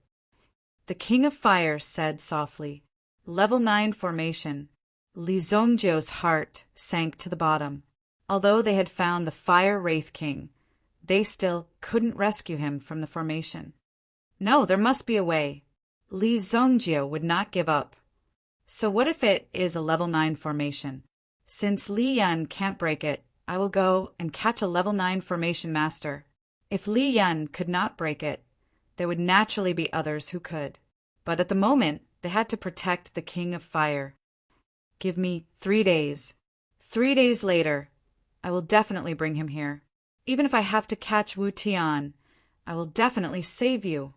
The King of Fire said softly, level 9 formation. Li Zongjiu's heart sank to the bottom. Although they had found the Fire Wraith King, they still couldn't rescue him from the formation. No, there must be a way. Li Zongjiu would not give up. So what if it is a level 9 formation? Since Li Yan can't break it, I will go and catch a level 9 formation master. If Li Yan could not break it, there would naturally be others who could. But at the moment, they had to protect the King of Fire. Give me 3 days. 3 days later, I will definitely bring him here. Even if I have to catch Wu Tian, I will definitely save you.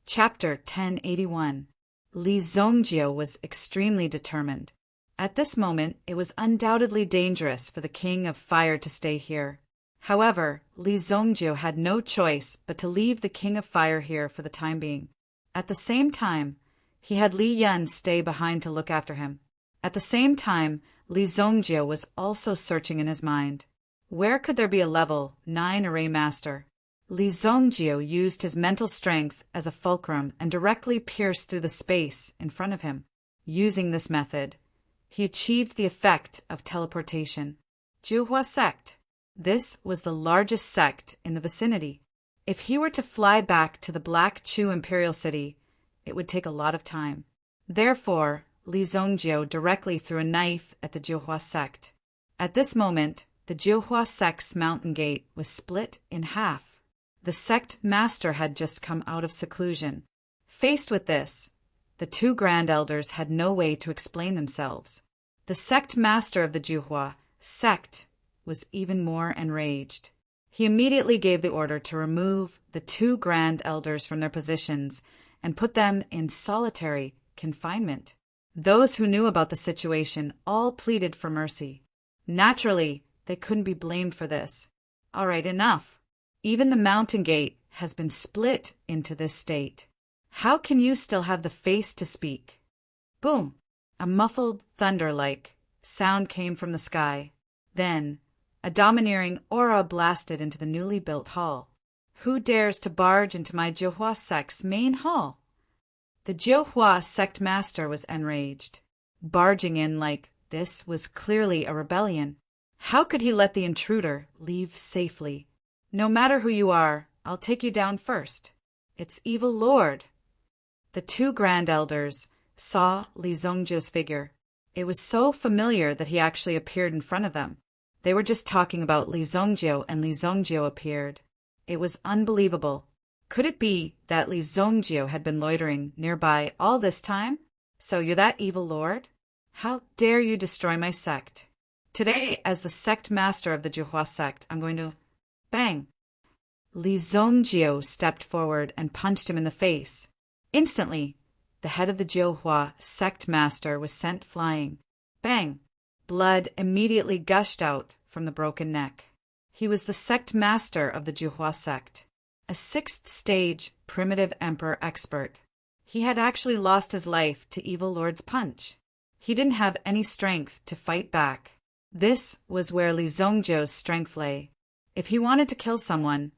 Chapter 1081. Li Zongjio was extremely determined. At this moment, it was undoubtedly dangerous for the King of Fire to stay here. However, Li Zongjio had no choice but to leave the King of Fire here for the time being. At the same time, he had Li Yan stay behind to look after him. At the same time, Li Zongjio was also searching in his mind. Where could there be a level 9 array master? Li Zongjio used his mental strength as a fulcrum and directly pierced through the space in front of him. Using this method, he achieved the effect of teleportation. Jiuhua sect. This was the largest sect in the vicinity. If he were to fly back to the Black Chu Imperial City, it would take a lot of time. Therefore, Li Zongjio directly threw a knife at the Jiuhua sect. At this moment, the Jiuhua sect's mountain gate was split in half. The sect master had just come out of seclusion. Faced with this, the 2 grand elders had no way to explain themselves. The sect master of the Jiuhua sect was even more enraged. He immediately gave the order to remove the 2 grand elders from their positions and put them in solitary confinement. Those who knew about the situation all pleaded for mercy. Naturally, they couldn't be blamed for this. All right, enough. Even the mountain gate has been split into this state. How can you still have the face to speak? Boom! A muffled, thunder-like sound came from the sky. Then, a domineering aura blasted into the newly built hall. Who dares to barge into my Jiuhua sect's main hall? The Jiuhua sect master was enraged. Barging in like this was clearly a rebellion. How could he let the intruder leave safely? No matter who you are, I'll take you down first. It's evil lord. The 2 grand elders saw Li Zongjio's figure. It was so familiar that he actually appeared in front of them. They were just talking about Li Zongjio, and Li Zongjio appeared. It was unbelievable. Could it be that Li Zongjio had been loitering nearby all this time? So you're that evil lord? How dare you destroy my sect? Today, as the sect master of the Jiuhua sect, I'm going to... Bang! Li Zongjio stepped forward and punched him in the face. Instantly, the head of the Jiuhua sect master was sent flying. Bang! Blood immediately gushed out from the broken neck. He was the sect master of the Jiuhua sect, a 6th stage primitive emperor expert. He had actually lost his life to Evil Lord's punch. He didn't have any strength to fight back. This was where Li Zongjio's strength lay. If he wanted to kill someone,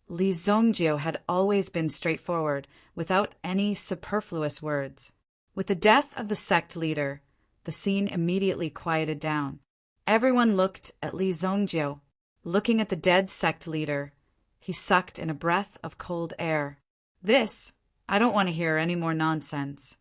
Li Zongjio had always been straightforward, without any superfluous words. With the death of the sect leader, the scene immediately quieted down. Everyone looked at Li Zongjio. Looking at the dead sect leader, he sucked in a breath of cold air. I don't want to hear any more nonsense.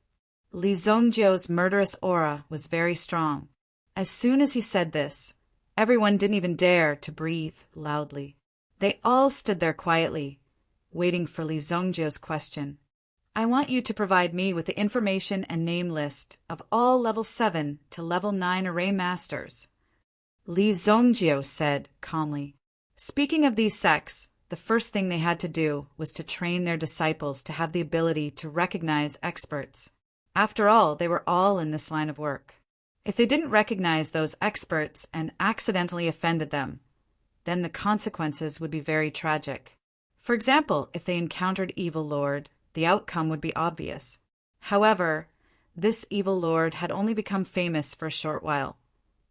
Li Zongjio's murderous aura was very strong. As soon as he said this, everyone didn't even dare to breathe loudly. They all stood there quietly, waiting for Li Zongjio's question. I want you to provide me with the information and name list of all level 7 to level 9 array masters. Li Zongjio said calmly. Speaking of these sects, the first thing they had to do was to train their disciples to have the ability to recognize experts. After all, they were all in this line of work. If they didn't recognize those experts and accidentally offended them, then the consequences would be very tragic. For example, if they encountered Evil Lord, the outcome would be obvious. However, this Evil Lord had only become famous for a short while,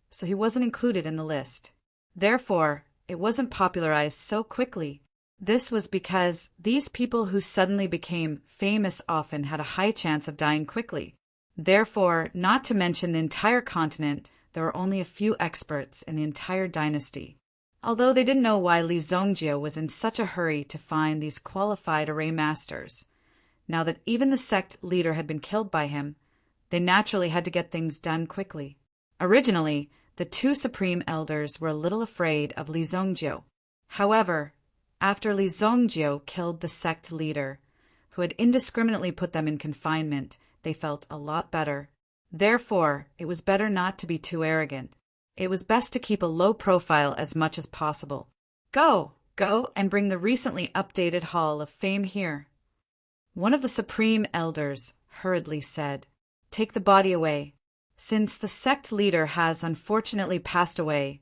so he wasn't included in the list. Therefore, it wasn't popularized so quickly. This was because these people who suddenly became famous often had a high chance of dying quickly. Therefore, not to mention the entire continent, there were only a few experts in the entire dynasty. Although they didn't know why Li Zongjio was in such a hurry to find these qualified array masters. Now that even the sect leader had been killed by him, they naturally had to get things done quickly. Originally, The two supreme elders were a little afraid of Li Zongjio. However, after Li Zongjio killed the sect leader, who had indiscriminately put them in confinement, they felt a lot better. Therefore, it was better not to be too arrogant. It was best to keep a low profile as much as possible. Go and bring the recently updated Hall of Fame here. One of the supreme elders hurriedly said, "Take the body away. Since the sect leader has unfortunately passed away,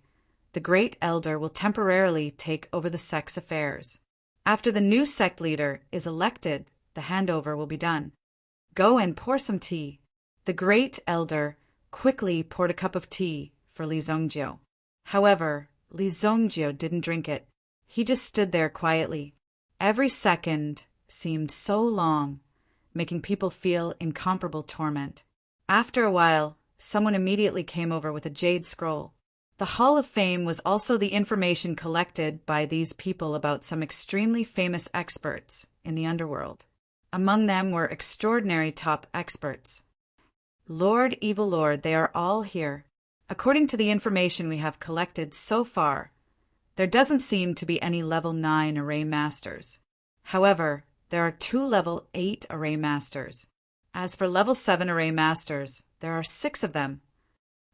the great elder will temporarily take over the sect's affairs. After the new sect leader is elected, the handover will be done. Go and pour some tea." The great elder quickly poured a cup of tea for Li Zongjio. However, Li Zongjio didn't drink it. He just stood there quietly. Every second seemed so long, making people feel incomparable torment. After a while, someone immediately came over with a jade scroll. The Hall of Fame was also the information collected by these people about some extremely famous experts in the underworld. Among them were extraordinary top experts. Lord, evil Lord, they are all here. According to the information we have collected so far, there doesn't seem to be any level 9 array masters. However, there are 2 level 8 array masters. As for level 7 array masters, there are 6 of them.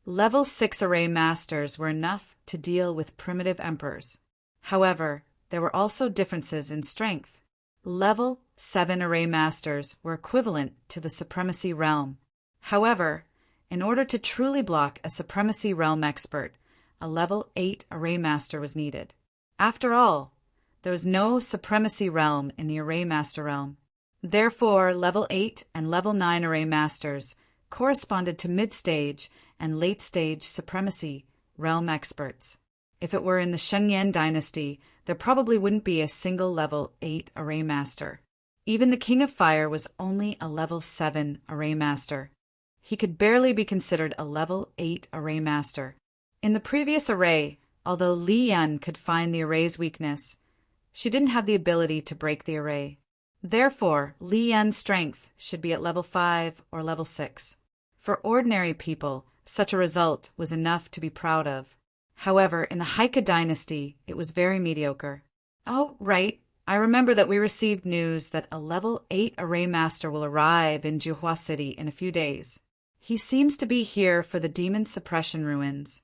Level 6 array masters were enough to deal with primitive emperors. However, there were also differences in strength. Level 7 array masters were equivalent to the supremacy realm. However, in order to truly block a supremacy realm expert, a level 8 array master was needed. After all, there was no supremacy realm in the array master realm. Therefore, level 8 and level 9 array masters corresponded to mid-stage and late-stage supremacy realm experts. If it were in the Shengyan dynasty, there probably wouldn't be a single level 8 array master. Even the King of Fire was only a level 7 array master. He could barely be considered a level 8 array master. In the previous array, although Li Yan could find the array's weakness, she didn't have the ability to break the array. Therefore, Li Yan's strength should be at level 5 or level 6. For ordinary people, such a result was enough to be proud of. However, in the Haika dynasty, it was very mediocre. Oh, right. I remember that we received news that a level 8 array master will arrive in Juhua City in a few days. He seems to be here for the demon suppression ruins.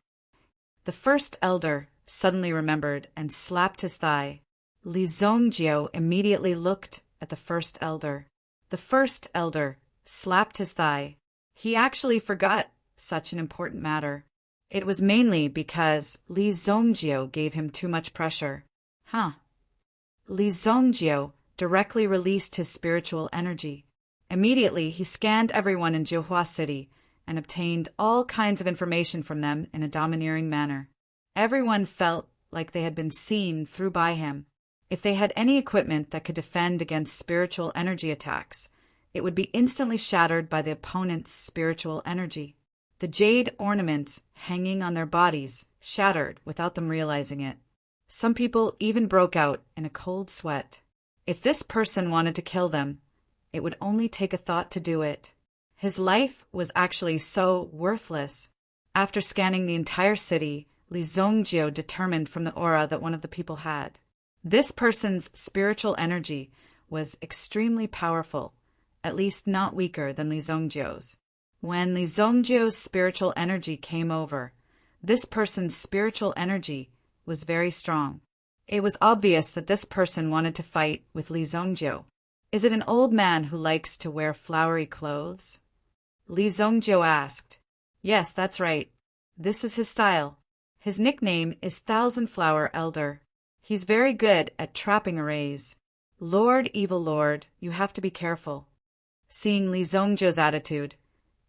The first elder suddenly remembered and slapped his thigh. Li Zongjio immediately looked at the first elder. The first elder slapped his thigh. He actually forgot such an important matter. It was mainly because Li Zongjio gave him too much pressure. Li Zongjio directly released his spiritual energy. Immediately, he scanned everyone in Juhua City and obtained all kinds of information from them in a domineering manner. Everyone felt like they had been seen through by him. If they had any equipment that could defend against spiritual energy attacks, it would be instantly shattered by the opponent's spiritual energy. The jade ornaments hanging on their bodies shattered without them realizing it. Some people even broke out in a cold sweat. If this person wanted to kill them, it would only take a thought to do it. His life was actually so worthless. After scanning the entire city, Li Zongjio determined from the aura that one of the people had. This person's spiritual energy was extremely powerful, at least not weaker than Li Zongjio's. When Li Zongjio's spiritual energy came over, this person's spiritual energy was very strong. It was obvious that this person wanted to fight with Li Zongjio. Is it an old man who likes to wear flowery clothes? Li Zongjio asked. Yes, that's right. This is his style. His nickname is Thousand Flower Elder. He's very good at trapping arrays. Lord, evil Lord, you have to be careful. Seeing Li Zongjio's attitude,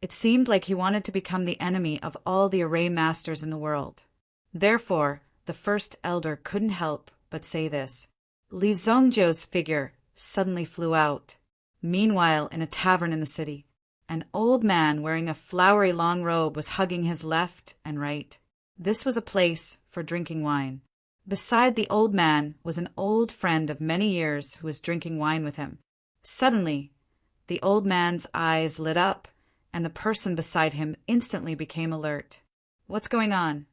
it seemed like he wanted to become the enemy of all the array masters in the world. Therefore, the first elder couldn't help but say this. Li Zongjio's figure suddenly flew out. Meanwhile, in a tavern in the city, an old man wearing a flowery long robe was hugging his left and right. This was a place for drinking wine. Beside the old man was an old friend of many years who was drinking wine with him. Suddenly, the old man's eyes lit up, and the person beside him instantly became alert. What's going on?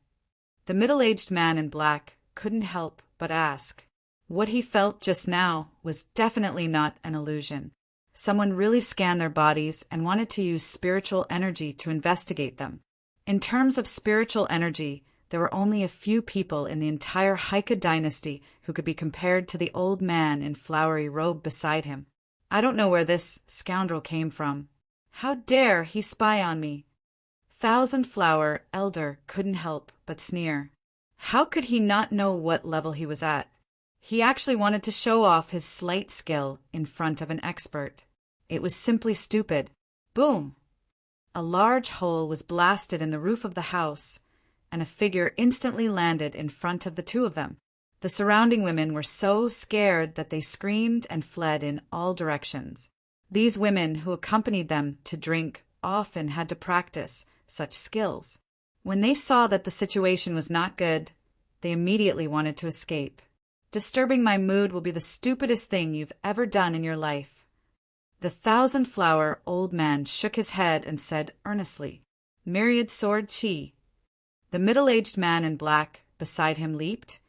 The middle-aged man in black couldn't help but ask. What he felt just now was definitely not an illusion. Someone really scanned their bodies and wanted to use spiritual energy to investigate them. In terms of spiritual energy, there were only a few people in the entire Heike dynasty who could be compared to the old man in flowery robe beside him. I don't know where this scoundrel came from. How dare he spy on me? Thousand Flower Elder couldn't help but sneer. How could he not know what level he was at? He actually wanted to show off his slight skill in front of an expert. It was simply stupid. Boom! A large hole was blasted in the roof of the house, and a figure instantly landed in front of the two of them. The surrounding women were so scared that they screamed and fled in all directions. These women who accompanied them to drink often had to practice such skills. When they saw that the situation was not good, they immediately wanted to escape. Disturbing my mood will be the stupidest thing you've ever done in your life. The thousand-flower old man shook his head and said earnestly, Myriad Sword Chi. The middle-aged man in black beside him leaped,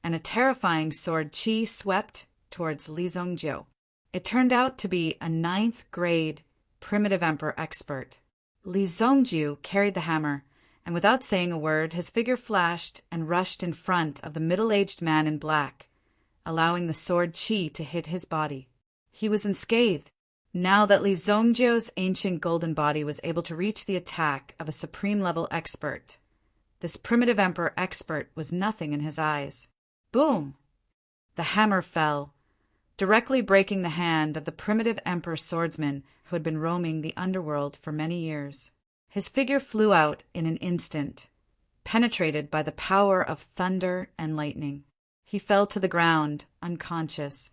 and a terrifying sword Chi swept towards Li Zongjiu. It turned out to be a 9th-grade primitive emperor expert. Li Zongjiu carried the hammer, and without saying a word, his figure flashed and rushed in front of the middle-aged man in black, allowing the sword Chi to hit his body. He was unscathed, now that Li Zongjiu's ancient golden body was able to reach the attack of a supreme-level expert. This primitive emperor expert was nothing in his eyes. Boom! The hammer fell, directly breaking the hand of the primitive emperor swordsman who had been roaming the underworld for many years. His figure flew out in an instant, penetrated by the power of thunder and lightning. He fell to the ground, unconscious.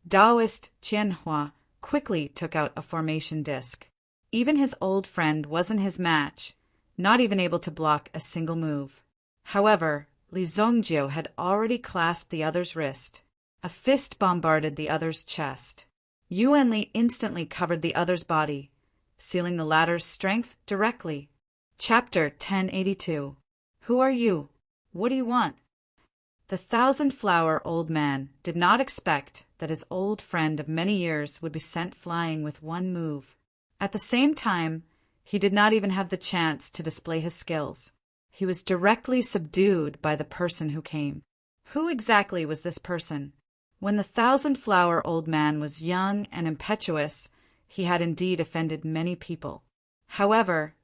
Taoist Qianhua quickly took out a formation disc. Even his old friend wasn't his match, not even able to block a single move. However, Li Zongjiu had already clasped the other's wrist. A fist bombarded the other's chest. Yuan Li instantly covered the other's body, sealing the latter's strength directly. Chapter 1082. Who are you? What do you want? The thousand-flower old man did not expect that his old friend of many years would be sent flying with one move. At the same time, he did not even have the chance to display his skills. He was directly subdued by the person who came. Who exactly was this person? When the thousand-flower old man was young and impetuous, he had indeed offended many people. However,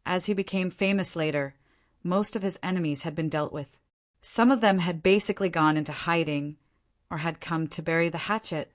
as he became famous later, most of his enemies had been dealt with. Some of them had basically gone into hiding or had come to bury the hatchet.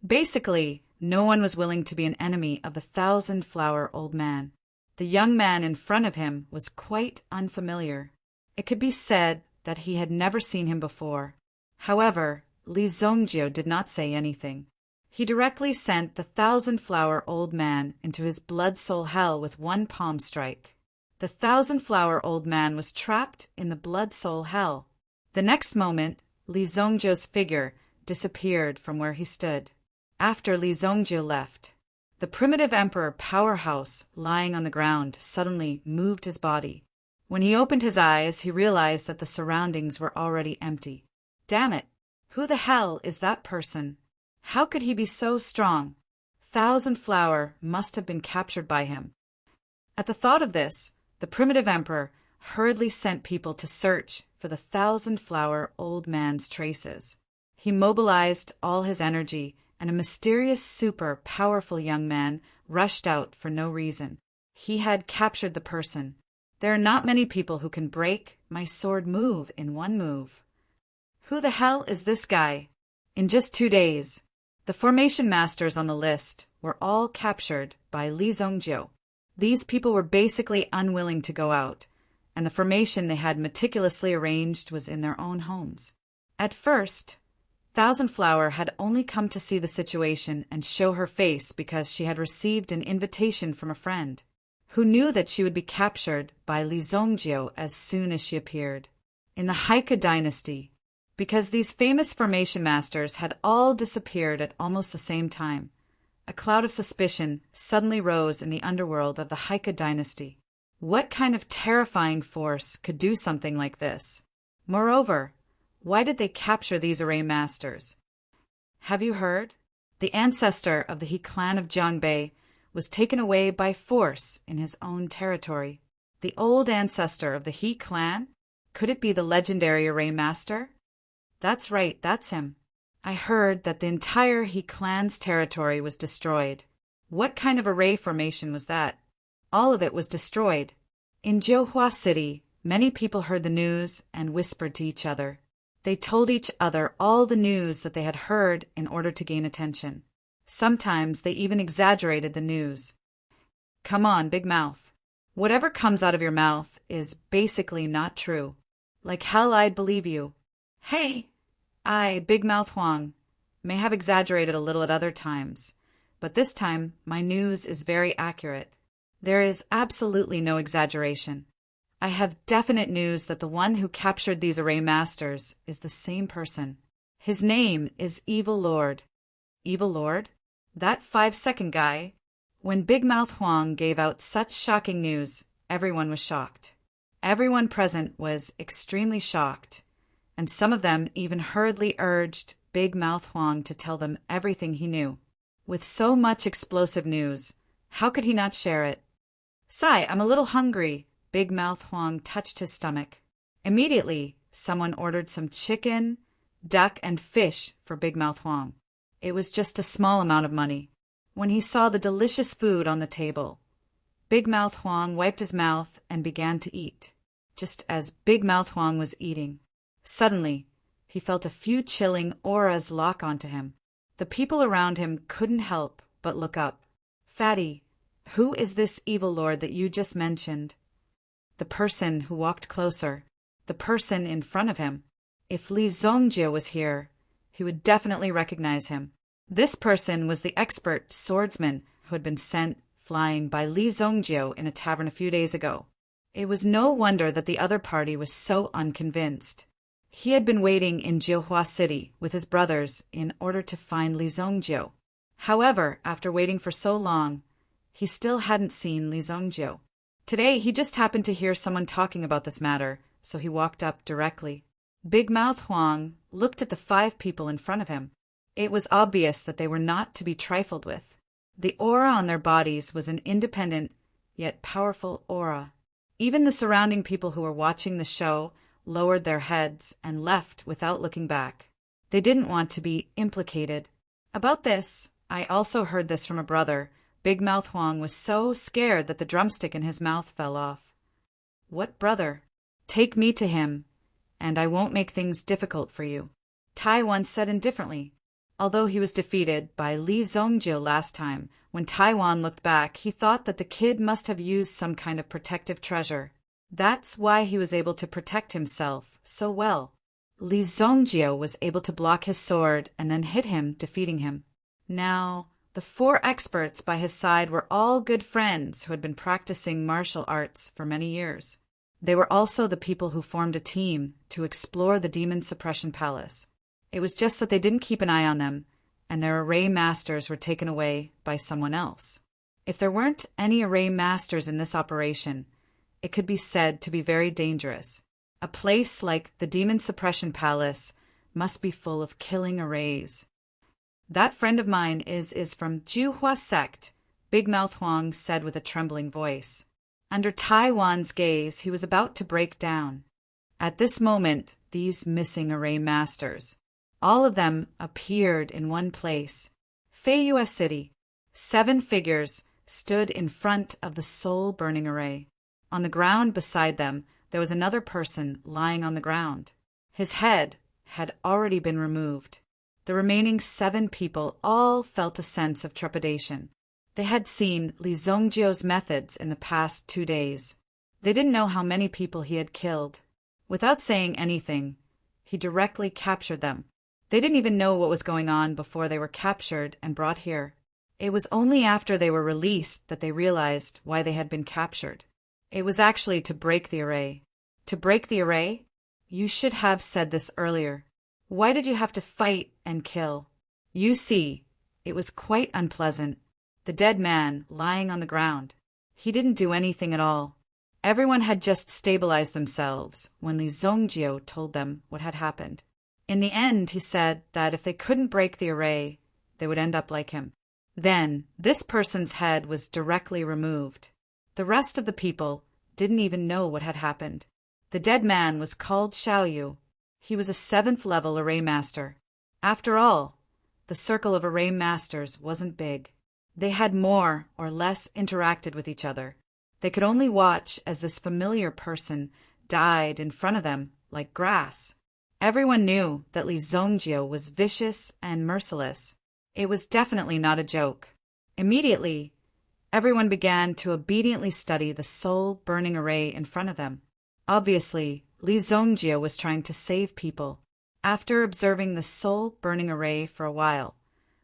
Basically, no one was willing to be an enemy of the thousand-flower old man. The young man in front of him was quite unfamiliar. It could be said that he had never seen him before. However, Li Zongjiu did not say anything. He directly sent the thousand-flower old man into his blood-soul hell with one palm strike. The thousand-flower old man was trapped in the blood-soul hell. The next moment, Li Zongjiu's figure disappeared from where he stood. After Li Zongjiu left, the primitive emperor powerhouse lying on the ground suddenly moved his body. When he opened his eyes, he realized that the surroundings were already empty. Damn it! Who the hell is that person? How could he be so strong? Thousand Flower must have been captured by him. At the thought of this, the primitive emperor hurriedly sent people to search for the thousand-flower old man's traces. He mobilized all his energy, and a mysterious, super powerful young man rushed out for no reason. He had captured the person. There are not many people who can break my sword move in one move. Who the hell is this guy? In just 2 days, the formation masters on the list were all captured by Li Zongjiu. These people were basically unwilling to go out, and the formation they had meticulously arranged was in their own homes. At first, Thousand Flower had only come to see the situation and show her face because she had received an invitation from a friend, who knew that she would be captured by Li Zongjiu as soon as she appeared. In the Heike dynasty, because these famous formation masters had all disappeared at almost the same time, a cloud of suspicion suddenly rose in the underworld of the Heike dynasty. What kind of terrifying force could do something like this? Moreover, why did they capture these array masters? Have you heard? The ancestor of the He clan of Jiangbei was taken away by force in his own territory. The old ancestor of the He clan? Could it be the legendary array master? That's right, that's him. I heard that the entire He clan's territory was destroyed. What kind of array formation was that? All of it was destroyed. In Jiuhua City, many people heard the news and whispered to each other. They told each other all the news that they had heard in order to gain attention. Sometimes they even exaggerated the news. Come on, Big Mouth. Whatever comes out of your mouth is basically not true. Like hell I'd believe you. Hey, I, Big Mouth Huang, may have exaggerated a little at other times, but this time my news is very accurate. There is absolutely no exaggeration. I have definite news that the one who captured these array masters is the same person. His name is Evil Lord. Evil Lord? That 5-second guy? When Big Mouth Huang gave out such shocking news, everyone was shocked. Everyone present was extremely shocked, and some of them even hurriedly urged Big Mouth Huang to tell them everything he knew. With so much explosive news, how could he not share it? Sai, I'm a little hungry. Big Mouth Huang touched his stomach. Immediately, someone ordered some chicken, duck, and fish for Big Mouth Huang. It was just a small amount of money. When he saw the delicious food on the table, Big Mouth Huang wiped his mouth and began to eat. Just as Big Mouth Huang was eating, suddenly, he felt a few chilling auras lock onto him. The people around him couldn't help but look up. Fatty, who is this evil lord that you just mentioned? The person who walked closer, the person in front of him. If Li Zongjie was here, he would definitely recognize him. This person was the expert swordsman who had been sent flying by Li Zongjie in a tavern a few days ago. It was no wonder that the other party was so unconvinced. He had been waiting in Jiuhua City with his brothers in order to find Li Zongjie. However, after waiting for so long, he still hadn't seen Li Zongjie. Today, he just happened to hear someone talking about this matter, so he walked up directly. Big Mouth Huang looked at the 5 people in front of him. It was obvious that they were not to be trifled with. The aura on their bodies was an independent, yet powerful aura. Even the surrounding people who were watching the show lowered their heads and left without looking back. They didn't want to be implicated. About this, I also heard this from a brother. Big Mouth Huang was so scared that the drumstick in his mouth fell off. What brother? Take me to him, and I won't make things difficult for you. Tai once said indifferently. Although he was defeated by Li Zongjie last time, when Taiwan looked back, he thought that the kid must have used some kind of protective treasure. That's why he was able to protect himself so well. Li Zongjie was able to block his sword and then hit him, defeating him. Now, the 4 experts by his side were all good friends who had been practicing martial arts for many years. They were also the people who formed a team to explore the Demon Suppression Palace. It was just that they didn't keep an eye on them, and their array masters were taken away by someone else. If there weren't any array masters in this operation, it could be said to be very dangerous. A place like the Demon Suppression Palace must be full of killing arrays. That friend of mine is from Jiuhua sect, Big Mouth Huang said with a trembling voice. Under Taiwan's gaze, he was about to break down. At this moment, these missing array masters, all of them appeared in one place. Feiyue City. 7 figures stood in front of the soul-burning array. On the ground beside them, there was another person lying on the ground. His head had already been removed. The remaining 7 people all felt a sense of trepidation. They had seen Li Zongjie's methods in the past 2 days. They didn't know how many people he had killed. Without saying anything, he directly captured them. They didn't even know what was going on before they were captured and brought here. It was only after they were released that they realized why they had been captured. It was actually to break the array. To break the array? You should have said this earlier. Why did you have to fight and kill? You see, it was quite unpleasant. The dead man lying on the ground. He didn't do anything at all. Everyone had just stabilized themselves when Li Zongjio told them what had happened. In the end, he said that if they couldn't break the array, they would end up like him. Then, this person's head was directly removed. The rest of the people didn't even know what had happened. The dead man was called Xiaoyu. He was a 7th level array master. After all, the circle of array masters wasn't big. They had more or less interacted with each other. They could only watch as this familiar person died in front of them like grass. Everyone knew that Li Zongjio was vicious and merciless. It was definitely not a joke. Immediately, everyone began to obediently study the soul-burning array in front of them. Obviously, Li Zongjio was trying to save people. After observing the soul-burning array for a while,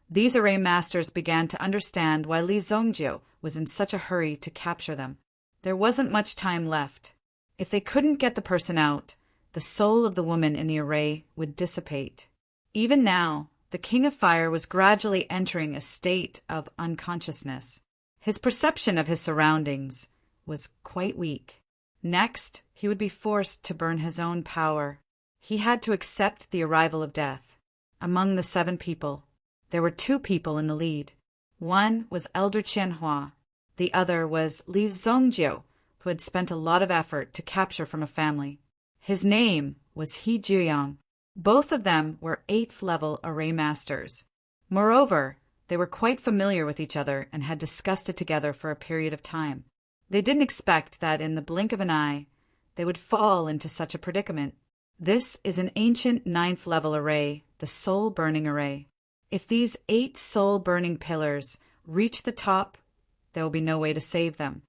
these array masters began to understand why Li Zongjio was in such a hurry to capture them. There wasn't much time left. If they couldn't get the person out, the soul of the woman in the array would dissipate. Even now, the King of Fire was gradually entering a state of unconsciousness. His perception of his surroundings was quite weak. Next, he would be forced to burn his own power. He had to accept the arrival of death. Among the 7 people, there were 2 people in the lead. One was Elder Qianhua. The other was Li Zongjio, who had spent a lot of effort to capture from a family. His name was He Juyang. Both of them were 8th level array masters. Moreover, they were quite familiar with each other and had discussed it together for a period of time. They didn't expect that in the blink of an eye, they would fall into such a predicament. This is an ancient 9th level array, the soul-burning array. If these 8 soul-burning pillars reach the top, there will be no way to save them.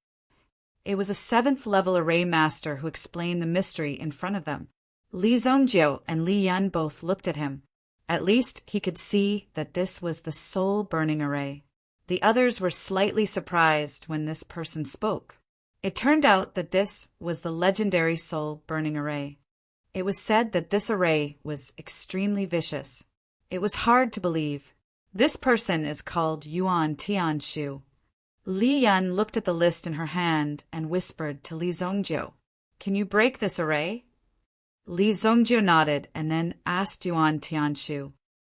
It was a 7th level array master who explained the mystery in front of them. Li Zongjio and Li Yan both looked at him. At least he could see that this was the soul-burning array. The others were slightly surprised when this person spoke. It turned out that this was the legendary soul-burning array. It was said that this array was extremely vicious. It was hard to believe. This person is called Yuan Tianshu. Li Yan looked at the list in her hand and whispered to Li Zongjio, "Can you break this array?" Li Zongjio nodded and then asked Yuan Tianshu,